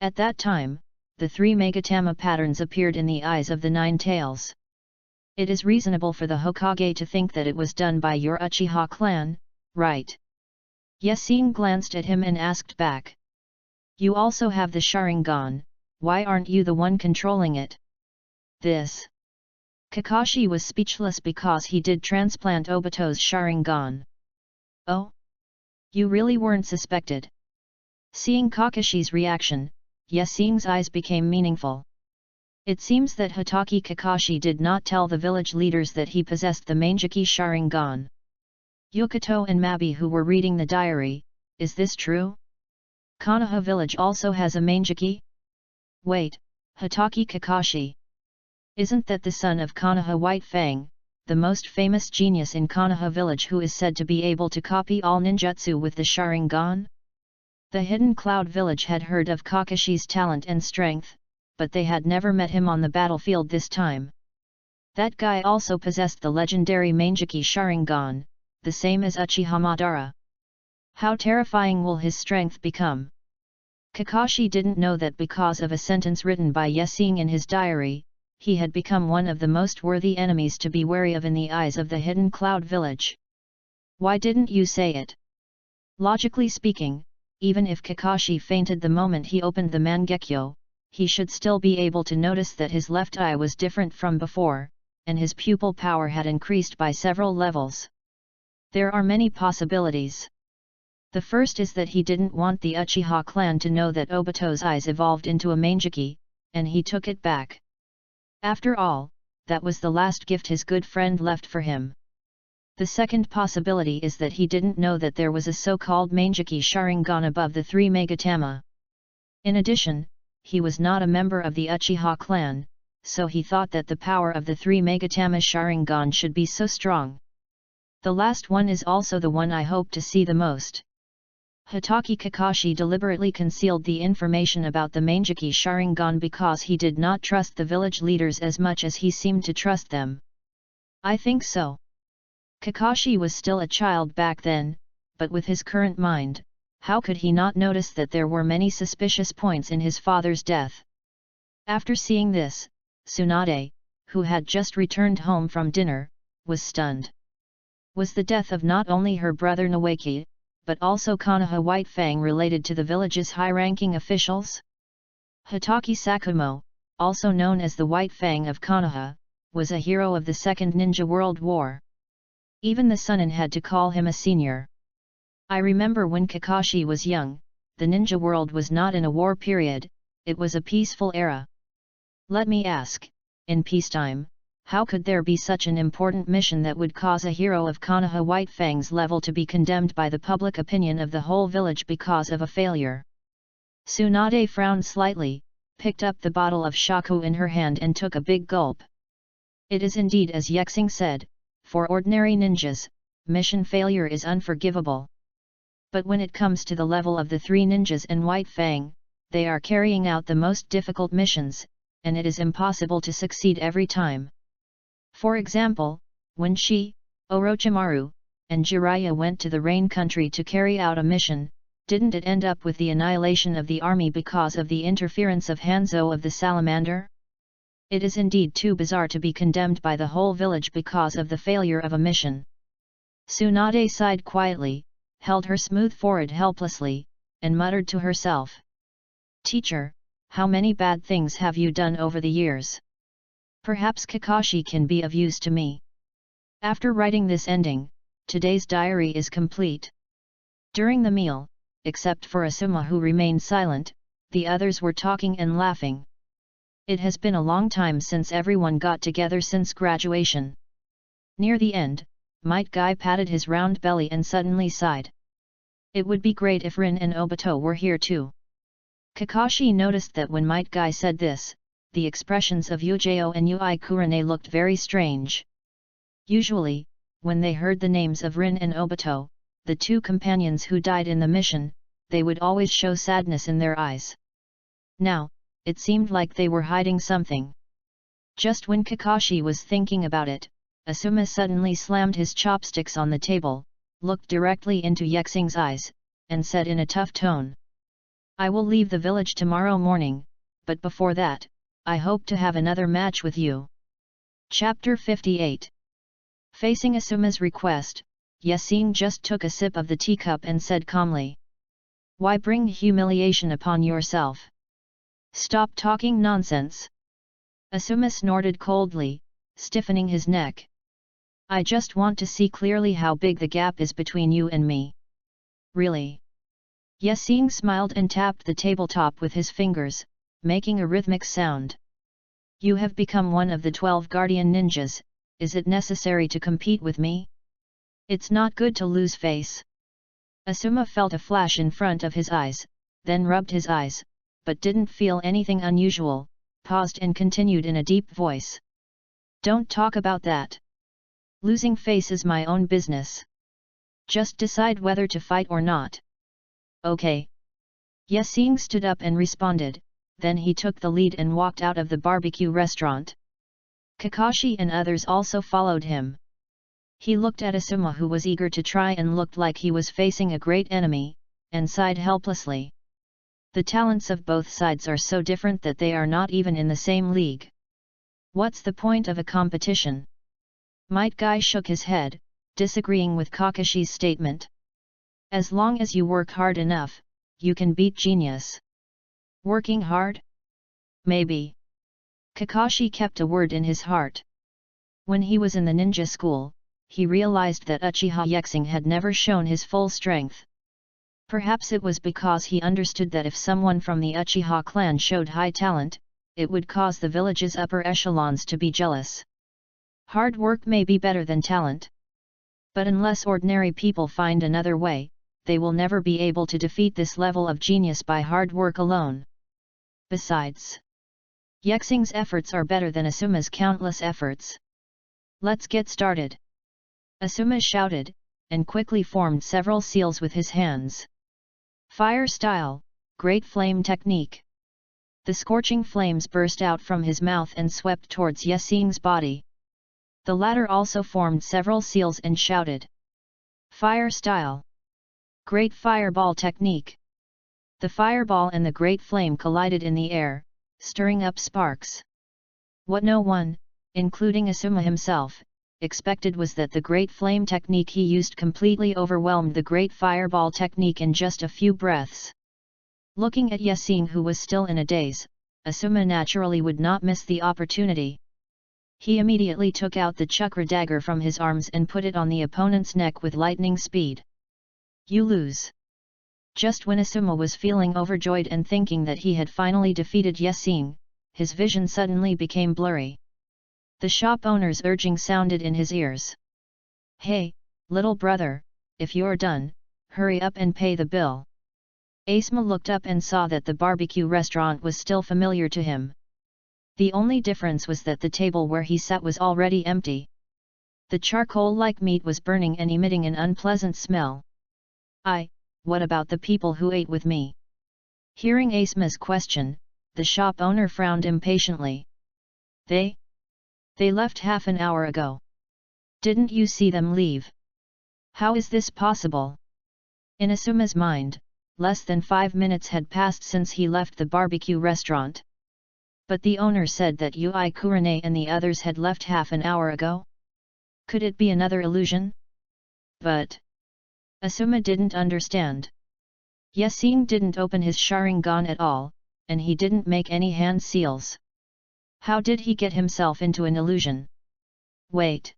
A: At that time, the three Megatama patterns appeared in the eyes of the Nine Tails. It is reasonable for the Hokage to think that it was done by your Uchiha clan, right? Yasin glanced at him and asked back. You also have the Sharingan, why aren't you the one controlling it? This. Kakashi was speechless because he did transplant Obito's Sharingan. Oh? You really weren't suspected? Seeing Kakashi's reaction, Yasin's eyes became meaningful. It seems that Hatake Kakashi did not tell the village leaders that he possessed the Manjiki Sharingan. Yukato and Mabi who were reading the diary, is this true? Konoha village also has a Manjiki? Wait, Hatake Kakashi. Isn't that the son of Konoha White Fang, the most famous genius in Konoha village who is said to be able to copy all ninjutsu with the Sharingan? The Hidden Cloud village had heard of Kakashi's talent and strength, but they had never met him on the battlefield this time. That guy also possessed the legendary Manjiki Sharingan, the same as Uchiha Madara. How terrifying will his strength become? Kakashi didn't know that because of a sentence written by Yasin in his diary, he had become one of the most worthy enemies to be wary of in the eyes of the Hidden Cloud village. Why didn't you say it? Logically speaking, even if Kakashi fainted the moment he opened the Mangekyo, he should still be able to notice that his left eye was different from before, and his pupil power had increased by several levels. There are many possibilities. The first is that he didn't want the Uchiha clan to know that Obito's eyes evolved into a Manjiki, and he took it back. After all, that was the last gift his good friend left for him. The second possibility is that he didn't know that there was a so-called Manjiki Sharingan above the three Megatama. In addition, he was not a member of the Uchiha clan, so he thought that the power of the three Megatama Sharingan should be so strong. The last one is also the one I hope to see the most. Hatake Kakashi deliberately concealed the information about the Manjiki Sharingan because he did not trust the village leaders as much as he seemed to trust them. I think so. Kakashi was still a child back then, but with his current mind, how could he not notice that there were many suspicious points in his father's death? After seeing this, Tsunade, who had just returned home from dinner, was stunned. Was the death of not only her brother Nawaki, but also Konoha White Fang related to the village's high-ranking officials? Hatake Sakumo, also known as the White Fang of Konoha, was a hero of the Second Ninja World War. Even the Sunin had to call him a senior. I remember when Kakashi was young, the ninja world was not in a war period, it was a peaceful era. Let me ask, in peacetime, how could there be such an important mission that would cause a hero of Konoha Whitefang's level to be condemned by the public opinion of the whole village because of a failure? Tsunade frowned slightly, picked up the bottle of shaku in her hand and took a big gulp. It is indeed as Yexing said, for ordinary ninjas, mission failure is unforgivable. But when it comes to the level of the three ninjas and White Fang, they are carrying out the most difficult missions, and it is impossible to succeed every time. For example, when she, Orochimaru, and Jiraiya went to the Rain Country to carry out a mission, didn't it end up with the annihilation of the army because of the interference of Hanzo of the Salamander? It is indeed too bizarre to be condemned by the whole village because of the failure of a mission. Tsunade sighed quietly, held her smooth forehead helplessly, and muttered to herself. Teacher, how many bad things have you done over the years? Perhaps Kakashi can be of use to me. After writing this ending, today's diary is complete. During the meal, except for Asuma who remained silent, the others were talking and laughing. It has been a long time since everyone got together since graduation. Near the end, Might Guy patted his round belly and suddenly sighed. It would be great if Rin and Obito were here too. Kakashi noticed that when Might Guy said this, the expressions of Yujao and Ui Kurane looked very strange. Usually, when they heard the names of Rin and Obito, the two companions who died in the mission, they would always show sadness in their eyes. Now, it seemed like they were hiding something. Just when Kakashi was thinking about it, Asuma suddenly slammed his chopsticks on the table, looked directly into Yexing's eyes, and said in a tough tone. I will leave the village tomorrow morning, but before that, I hope to have another match with you. Chapter 58. Facing Asuma's request, Yexing just took a sip of the teacup and said calmly. Why bring humiliation upon yourself? Stop talking nonsense. Asuma snorted coldly, stiffening his neck. I just want to see clearly how big the gap is between you and me. Really? Yexing smiled and tapped the tabletop with his fingers, making a rhythmic sound. You have become one of the 12 guardian ninjas, is it necessary to compete with me? It's not good to lose face. Asuma felt a flash in front of his eyes, then rubbed his eyes, but didn't feel anything unusual, paused and continued in a deep voice. Don't talk about that. Losing face is my own business. Just decide whether to fight or not. Okay. Yexing stood up and responded, then he took the lead and walked out of the barbecue restaurant. Kakashi and others also followed him. He looked at Asuma who was eager to try and looked like he was facing a great enemy, and sighed helplessly. The talents of both sides are so different that they are not even in the same league. What's the point of a competition? Might Guy shook his head, disagreeing with Kakashi's statement. As long as you work hard enough, you can beat genius. Working hard? Maybe. Kakashi kept a word in his heart. When he was in the ninja school, he realized that Uchiha Yexing had never shown his full strength. Perhaps it was because he understood that if someone from the Uchiha clan showed high talent, it would cause the village's upper echelons to be jealous. Hard work may be better than talent. But unless ordinary people find another way, they will never be able to defeat this level of genius by hard work alone. Besides, Yexing's efforts are better than Asuma's countless efforts. Let's get started. Asuma shouted, and quickly formed several seals with his hands. Fire style, great flame technique. The scorching flames burst out from his mouth and swept towards Yexing's body. The latter also formed several seals and shouted. Fire style. Great fireball technique. The fireball and the great flame collided in the air, stirring up sparks. What no one, including Asuma himself, expected was that the great flame technique he used completely overwhelmed the great fireball technique in just a few breaths. Looking at Yexing who was still in a daze, Asuma naturally would not miss the opportunity. He immediately took out the chakra dagger from his arms and put it on the opponent's neck with lightning speed. You lose. Just when Asuma was feeling overjoyed and thinking that he had finally defeated Yexing, his vision suddenly became blurry. The shop owner's urging sounded in his ears. Hey, little brother, if you're done, hurry up and pay the bill. Asma looked up and saw that the barbecue restaurant was still familiar to him. The only difference was that the table where he sat was already empty. The charcoal-like meat was burning and emitting an unpleasant smell. What about the people who ate with me? Hearing Asma's question, the shop owner frowned impatiently. They left half an hour ago. Didn't you see them leave? How is this possible? In Asuma's mind, less than 5 minutes had passed since he left the barbecue restaurant. But the owner said that Yui Kurane and the others had left half an hour ago? Could it be another illusion? But Asuma didn't understand. Yasing didn't open his Sharingan at all, and he didn't make any hand seals. How did he get himself into an illusion? Wait.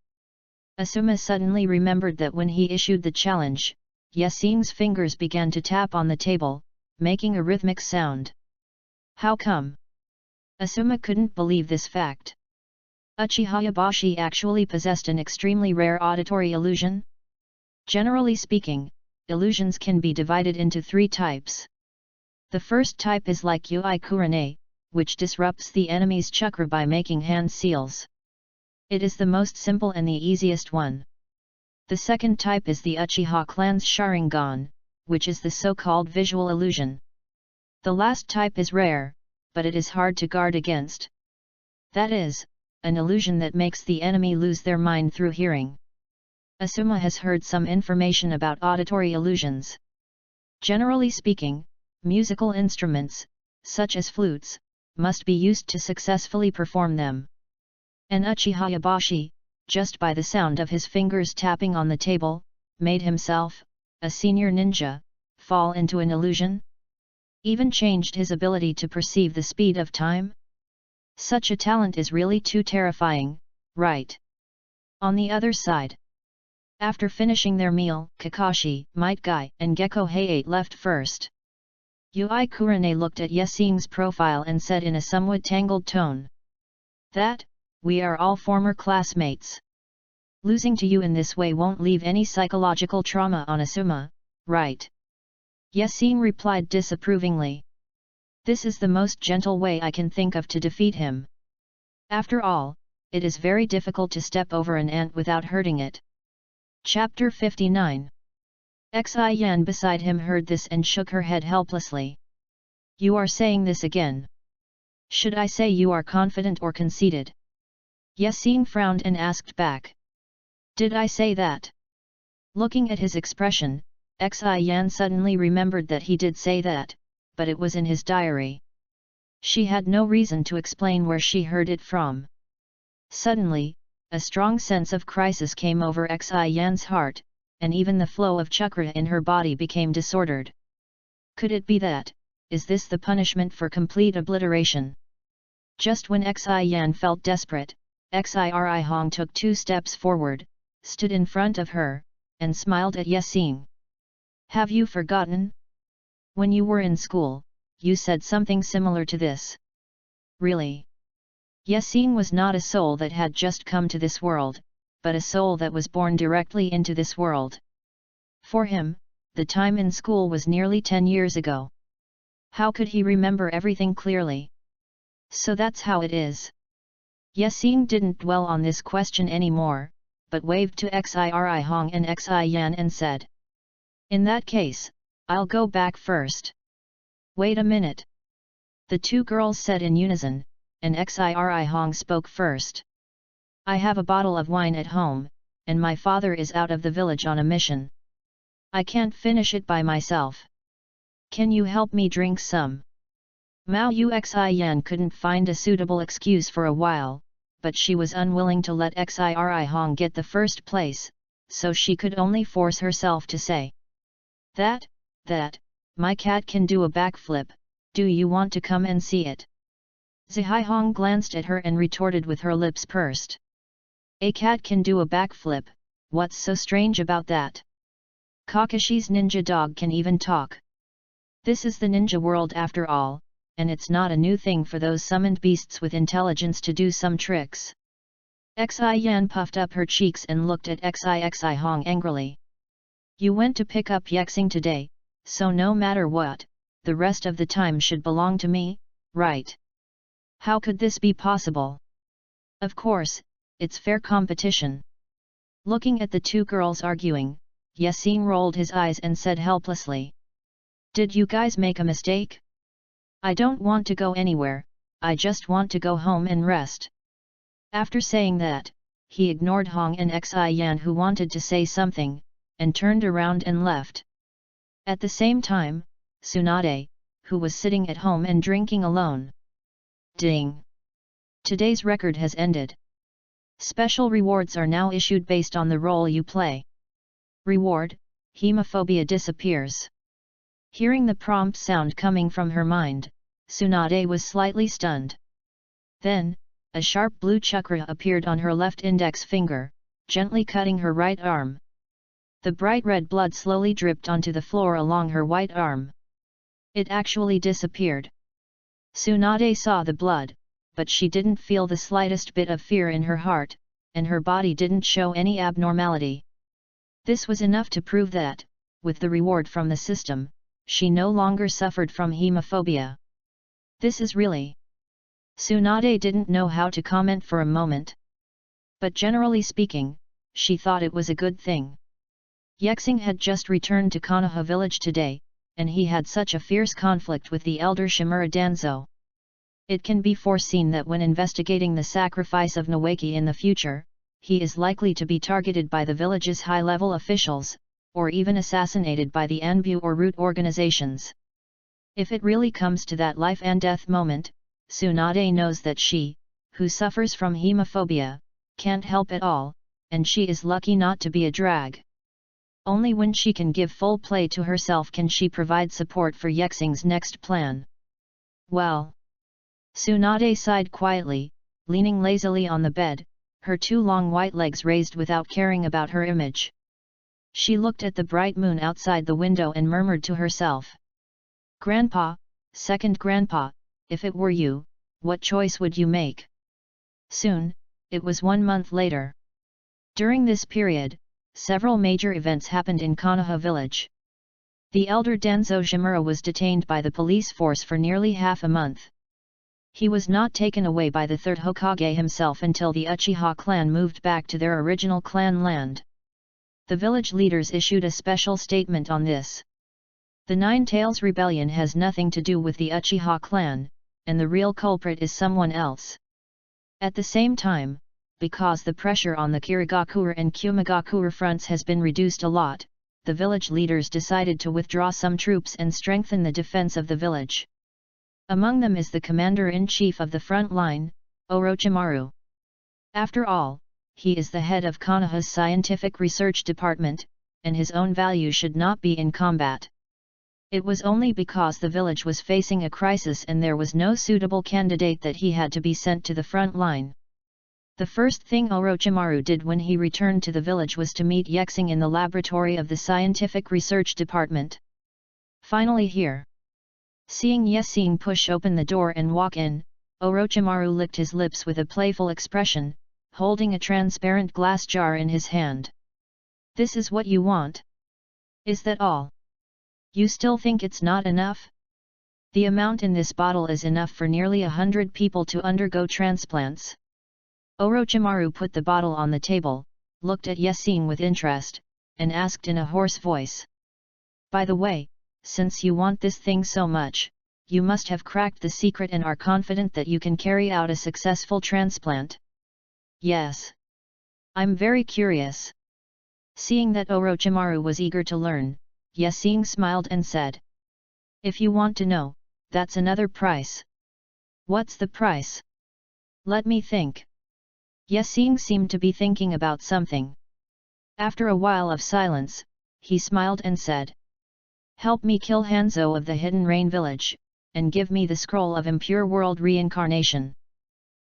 A: Asuma suddenly remembered that when he issued the challenge, Yasing's fingers began to tap on the table, making a rhythmic sound. How come? Asuma couldn't believe this fact. Uchiha Yabashi actually possessed an extremely rare auditory illusion? Generally speaking, illusions can be divided into 3 types. The first type is like Yui Kurane, which disrupts the enemy's chakra by making hand seals. It is the most simple and the easiest one. The second type is the Uchiha clan's Sharingan, which is the so-called visual illusion. The last type is rare, but it is hard to guard against. That is, an illusion that makes the enemy lose their mind through hearing. Asuma has heard some information about auditory illusions. Generally speaking, musical instruments, such as flutes, must be used to successfully perform them. And Uchiha Yabashi, just by the sound of his fingers tapping on the table, made himself, a senior ninja, fall into an illusion? Even changed his ability to perceive the speed of time? Such a talent is really too terrifying, right? On the other side, after finishing their meal, Kakashi, Might Guy, and Gekko Heiei left first. Yui Kurane looked at Yasing's profile and said in a somewhat tangled tone. We are all former classmates. Losing to you in this way won't leave any psychological trauma on Asuma, right? Yasing replied disapprovingly. This is the most gentle way I can think of to defeat him. After all, it is very difficult to step over an ant without hurting it. Chapter 59. Xi Yan beside him heard this and shook her head helplessly. You are saying this again. Should I say you are confident or conceited? Yasing frowned and asked back. Did I say that? Looking at his expression, Xi Yan suddenly remembered that he did say that, but it was in his diary. She had no reason to explain where she heard it from. Suddenly, a strong sense of crisis came over Xi Yan's heart, and even the flow of chakra in her body became disordered. Could it be that, is this the punishment for complete obliteration? Just when Xi Yan felt desperate, Xiri Hong took 2 steps forward, stood in front of her, and smiled at Yasing. Have you forgotten? When you were in school, you said something similar to this. Really? Yasing was not a soul that had just come to this world, but a soul that was born directly into this world. For him, the time in school was nearly 10 years ago. How could he remember everything clearly? So that's how it is. Yasing didn't dwell on this question anymore, but waved to Xiri Hong and Xi Yan and said. In that case, I'll go back first. Wait a minute. The 2 girls said in unison, and Xiri Hong spoke first. I have a bottle of wine at home, and my father is out of the village on a mission. I can't finish it by myself. Can you help me drink some? Mao Yu Xi Yan couldn't find a suitable excuse for a while, but she was unwilling to let Xiri Hong get the first place, so she could only force herself to say. That, my cat can do a backflip, do you want to come and see it? Zihai Hong glanced at her and retorted with her lips pursed. A cat can do a backflip, what's so strange about that? Kakashi's ninja dog can even talk. This is the ninja world after all, and it's not a new thing for those summoned beasts with intelligence to do some tricks. Xi Yan puffed up her cheeks and looked at Xi Hong angrily. You went to pick up Yexing today, so no matter what, the rest of the time should belong to me, right? How could this be possible? Of course, it's fair competition. Looking at the two girls arguing, Yasin rolled his eyes and said helplessly. Did you guys make a mistake? I don't want to go anywhere, I just want to go home and rest. After saying that, he ignored Hong and Xi Yan who wanted to say something, and turned around and left. At the same time, Tsunade, who was sitting at home and drinking alone. Ding! Today's record has ended. Special rewards are now issued based on the role you play. Reward: Hemophobia disappears. Hearing the prompt sound coming from her mind, Tsunade was slightly stunned. Then, a sharp blue chakra appeared on her left index finger, gently cutting her right arm. The bright red blood slowly dripped onto the floor along her white arm. It actually disappeared. Tsunade saw the blood, but she didn't feel the slightest bit of fear in her heart, and her body didn't show any abnormality. This was enough to prove that, with the reward from the system, she no longer suffered from hemophobia. This is really... Tsunade didn't know how to comment for a moment. But generally speaking, she thought it was a good thing. Yexing had just returned to Konoha village today, and he had such a fierce conflict with the elder Shimura Danzo. It can be foreseen that when investigating the sacrifice of Nawaki in the future, he is likely to be targeted by the village's high-level officials, or even assassinated by the Anbu or root organizations. If it really comes to that life and death moment, Tsunade knows that she, who suffers from hemophobia, can't help at all, and she is lucky not to be a drag. Only when she can give full play to herself can she provide support for Yexing's next plan. Well. Tsunade sighed quietly, leaning lazily on the bed, her two long white legs raised without caring about her image. She looked at the bright moon outside the window and murmured to herself. Grandpa, second grandpa, if it were you, what choice would you make? Soon, it was 1 month later. During this period, several major events happened in Konoha village. The elder Danzo Shimura was detained by the police force for nearly half a month. He was not taken away by the third Hokage himself until the Uchiha clan moved back to their original clan land. The village leaders issued a special statement on this. The Nine Tails Rebellion has nothing to do with the Uchiha clan, and the real culprit is someone else. At the same time, because the pressure on the Kirigakure and Kumigakure fronts has been reduced a lot, the village leaders decided to withdraw some troops and strengthen the defense of the village. Among them is the commander-in-chief of the front line, Orochimaru. After all, he is the head of Konoha's scientific research department, and his own value should not be in combat. It was only because the village was facing a crisis and there was no suitable candidate that he had to be sent to the front line. The first thing Orochimaru did when he returned to the village was to meet Yexing in the laboratory of the scientific research department. Finally here. Seeing Yexing push open the door and walk in, Orochimaru licked his lips with a playful expression, holding a transparent glass jar in his hand. This is what you want? Is that all? You still think it's not enough? The amount in this bottle is enough for nearly 100 people to undergo transplants. Orochimaru put the bottle on the table, looked at Yexing with interest, and asked in a hoarse voice. By the way, since you want this thing so much, you must have cracked the secret and are confident that you can carry out a successful transplant. Yes. I'm very curious. Seeing that Orochimaru was eager to learn, Yexing smiled and said. If you want to know, that's another price. What's the price? Let me think. Yexing seemed to be thinking about something. After a while of silence, he smiled and said. Help me kill Hanzo of the Hidden Rain village, and give me the scroll of impure world reincarnation.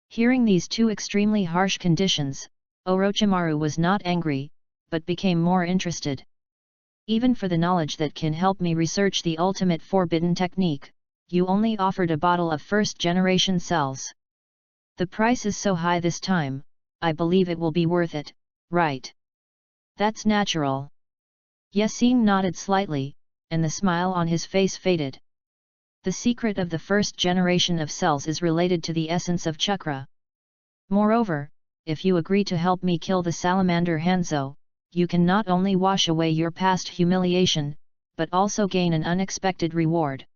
A: Hearing these two extremely harsh conditions, Orochimaru was not angry, but became more interested. Even for the knowledge that can help me research the ultimate forbidden technique, you only offered a bottle of first-generation cells. The price is so high this time, I believe it will be worth it, right? That's natural. Yasin nodded slightly, and the smile on his face faded. The secret of the first generation of cells is related to the essence of chakra. Moreover, if you agree to help me kill the salamander Hanzo, you can not only wash away your past humiliation, but also gain an unexpected reward.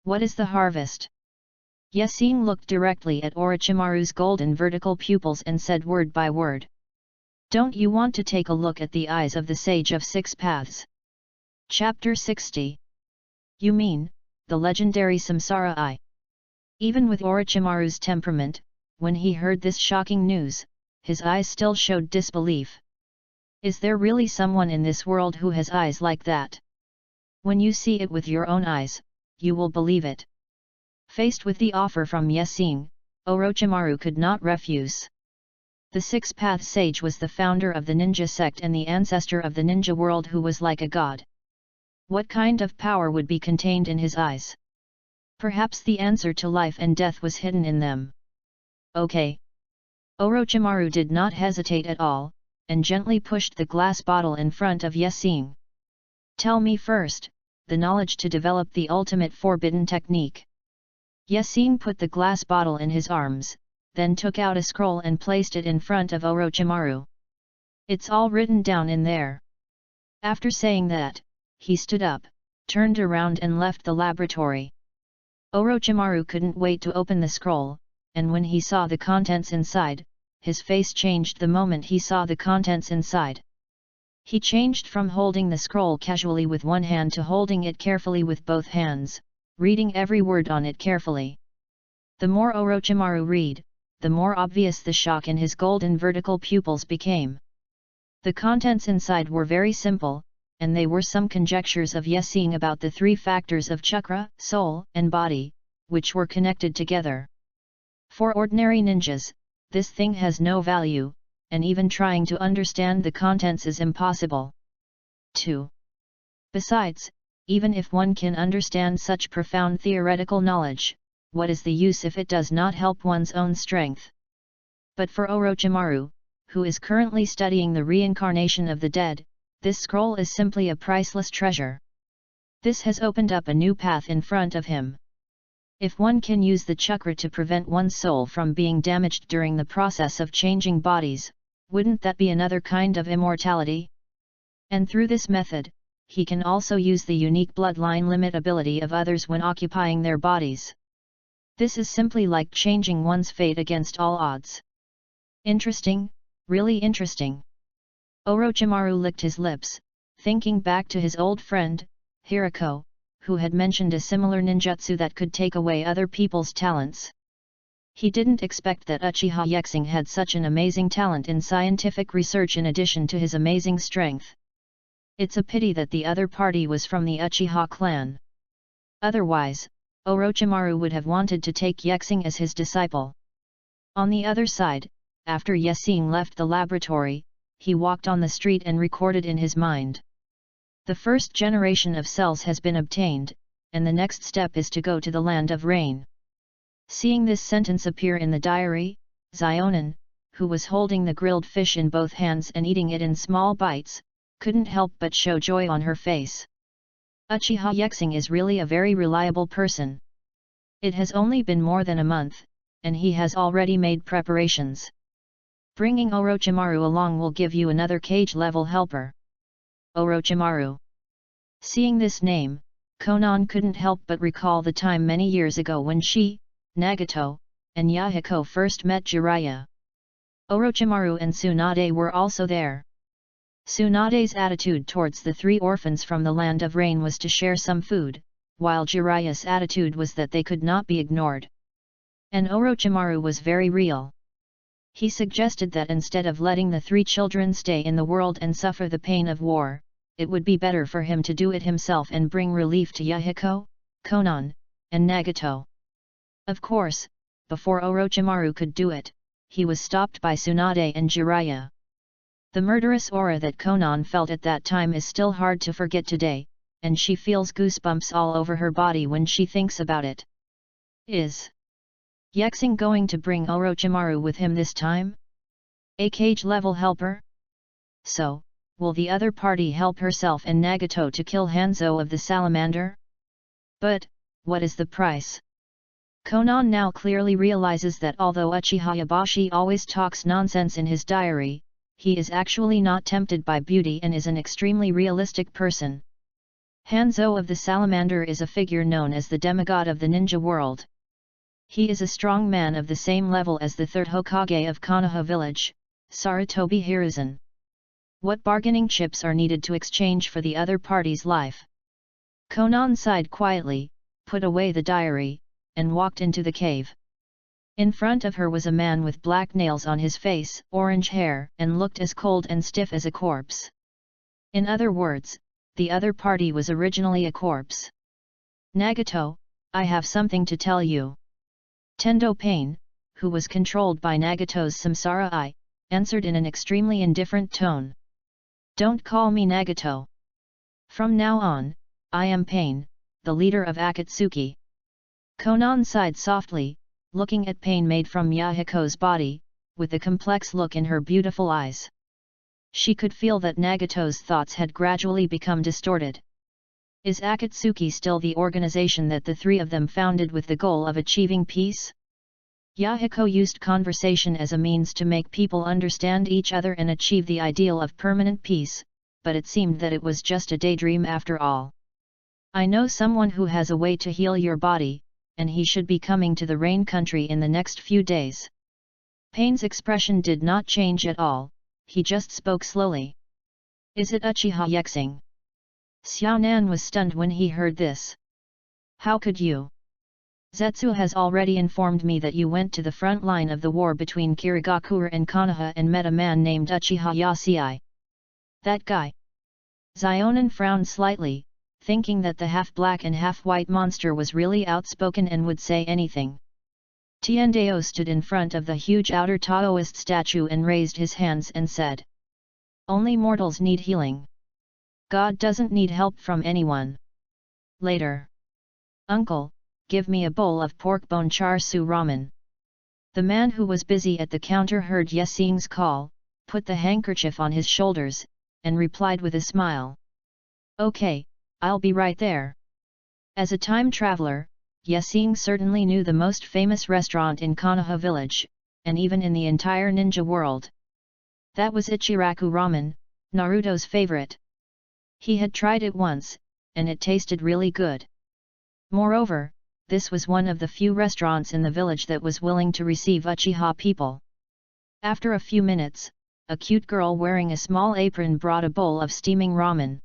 A: What is the harvest? Yasin looked directly at Orochimaru's golden vertical pupils and said word by word. Don't you want to take a look at the eyes of the Sage of Six Paths? Chapter 60. You mean, the legendary Samsara Eye? Even with Orochimaru's temperament, when he heard this shocking news, his eyes still showed disbelief. Is there really someone in this world who has eyes like that? When you see it with your own eyes, you will believe it. Faced with the offer from Yasin, Orochimaru could not refuse. The Six Path Sage was the founder of the ninja sect and the ancestor of the ninja world who was like a god. What kind of power would be contained in his eyes? Perhaps the answer to life and death was hidden in them. Okay. Orochimaru did not hesitate at all, and gently pushed the glass bottle in front of Yasin. Tell me first, the knowledge to develop the ultimate forbidden technique. Yasin put the glass bottle in his arms, then took out a scroll and placed it in front of Orochimaru. It's all written down in there. After saying that, he stood up, turned around and left the laboratory. Orochimaru couldn't wait to open the scroll, and when he saw the contents inside, his face changed the moment he saw the contents inside. He changed from holding the scroll casually with one hand to holding it carefully with both hands, reading every word on it carefully. The more Orochimaru read, the more obvious the shock in his golden vertical pupils became. The contents inside were very simple, and they were some conjectures of Yasin about the three factors of chakra, soul, and body, which were connected together. For ordinary ninjas, this thing has no value, and even trying to understand the contents is impossible. 2. Besides, even if one can understand such profound theoretical knowledge, what is the use if it does not help one's own strength? But for Orochimaru, who is currently studying the reincarnation of the dead, this scroll is simply a priceless treasure. This has opened up a new path in front of him. If one can use the chakra to prevent one's soul from being damaged during the process of changing bodies, wouldn't that be another kind of immortality? And through this method, he can also use the unique bloodline limit ability of others when occupying their bodies. This is simply like changing one's fate against all odds. Interesting, really interesting. Orochimaru licked his lips, thinking back to his old friend, Hirako, who had mentioned a similar ninjutsu that could take away other people's talents. He didn't expect that Uchiha Yexing had such an amazing talent in scientific research in addition to his amazing strength. It's a pity that the other party was from the Uchiha clan. Otherwise, Orochimaru would have wanted to take Yexing as his disciple. On the other side, after Yasin left the laboratory, he walked on the street and recorded in his mind. The first generation of cells has been obtained, and the next step is to go to the land of rain. Seeing this sentence appear in the diary, Xionin, who was holding the grilled fish in both hands and eating it in small bites, couldn't help but show joy on her face. Uchiha Yexing is really a very reliable person. It has only been more than a month, and he has already made preparations. Bringing Orochimaru along will give you another cage-level helper. Orochimaru. Seeing this name, Konan couldn't help but recall the time many years ago when she, Nagato, and Yahiko first met Jiraiya. Orochimaru and Tsunade were also there. Tsunade's attitude towards the three orphans from the land of rain was to share some food, while Jiraiya's attitude was that they could not be ignored. And Orochimaru was very real. He suggested that instead of letting the three children stay in the world and suffer the pain of war, it would be better for him to do it himself and bring relief to Yahiko, Konan, and Nagato. Of course, before Orochimaru could do it, he was stopped by Tsunade and Jiraiya. The murderous aura that Konan felt at that time is still hard to forget today, and she feels goosebumps all over her body when she thinks about it. Is Yexing going to bring Orochimaru with him this time? A cage-level helper? So, will the other party help herself and Nagato to kill Hanzo of the salamander? But, what is the price? Konan now clearly realizes that although Uchiha Yabashi always talks nonsense in his diary, he is actually not tempted by beauty and is an extremely realistic person. Hanzo of the Salamander is a figure known as the demigod of the ninja world. He is a strong man of the same level as the third Hokage of Konoha village, Sarutobi Hiruzen. What bargaining chips are needed to exchange for the other party's life? Konan sighed quietly, put away the diary, and walked into the cave. In front of her was a man with black nails on his face, orange hair, and looked as cold and stiff as a corpse. In other words, the other party was originally a corpse. Nagato, I have something to tell you. Tendo Pain, who was controlled by Nagato's samsara eye, answered in an extremely indifferent tone. Don't call me Nagato. From now on, I am Pain, the leader of Akatsuki. Konan sighed softly, looking at Pain made from Yahiko's body, with a complex look in her beautiful eyes. She could feel that Nagato's thoughts had gradually become distorted. Is Akatsuki still the organization that the three of them founded with the goal of achieving peace? Yahiko used conversation as a means to make people understand each other and achieve the ideal of permanent peace, but it seemed that it was just a daydream after all. I know someone who has a way to heal your body, and he should be coming to the Rain Country in the next few days. Pain's expression did not change at all. He just spoke slowly. Is it Uchiha Yexing? Xiaonan was stunned when he heard this. How could you? Zetsu has already informed me that you went to the front line of the war between Kirigakure and Konoha and met a man named Uchiha Yasui. That guy. Xiaonan frowned slightly, thinking that the half-black and half-white monster was really outspoken and would say anything. Tiandao stood in front of the huge outer Taoist statue and raised his hands and said, only mortals need healing. God doesn't need help from anyone. Later. Uncle, give me a bowl of pork bone char siu ramen. The man who was busy at the counter heard Yesing's call, put the handkerchief on his shoulders, and replied with a smile. Okay, I'll be right there. As a time traveler, Yesing certainly knew the most famous restaurant in Konoha village, and even in the entire ninja world. That was Ichiraku Ramen, Naruto's favorite. He had tried it once, and it tasted really good. Moreover, this was one of the few restaurants in the village that was willing to receive Uchiha people. After a few minutes, a cute girl wearing a small apron brought a bowl of steaming ramen.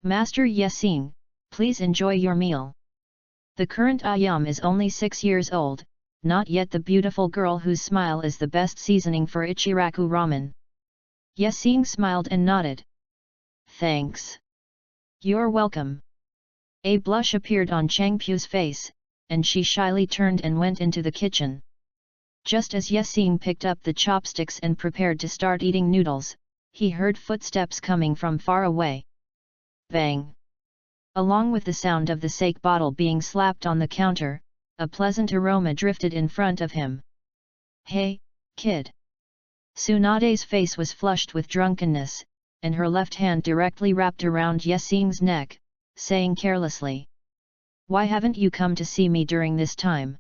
A: Master Yesing, please enjoy your meal. The current ayam is only 6 years old, not yet the beautiful girl whose smile is the best seasoning for Ichiraku Ramen. Yesing smiled and nodded. Thanks. You're welcome. A blush appeared on Changpu's face, and she shyly turned and went into the kitchen. Just as Yesing picked up the chopsticks and prepared to start eating noodles, he heard footsteps coming from far away. Bang! Along with the sound of the sake bottle being slapped on the counter, a pleasant aroma drifted in front of him. Hey, kid! Tsunade's face was flushed with drunkenness, and her left hand directly wrapped around Yesing's neck, saying carelessly. Why haven't you come to see me during this time?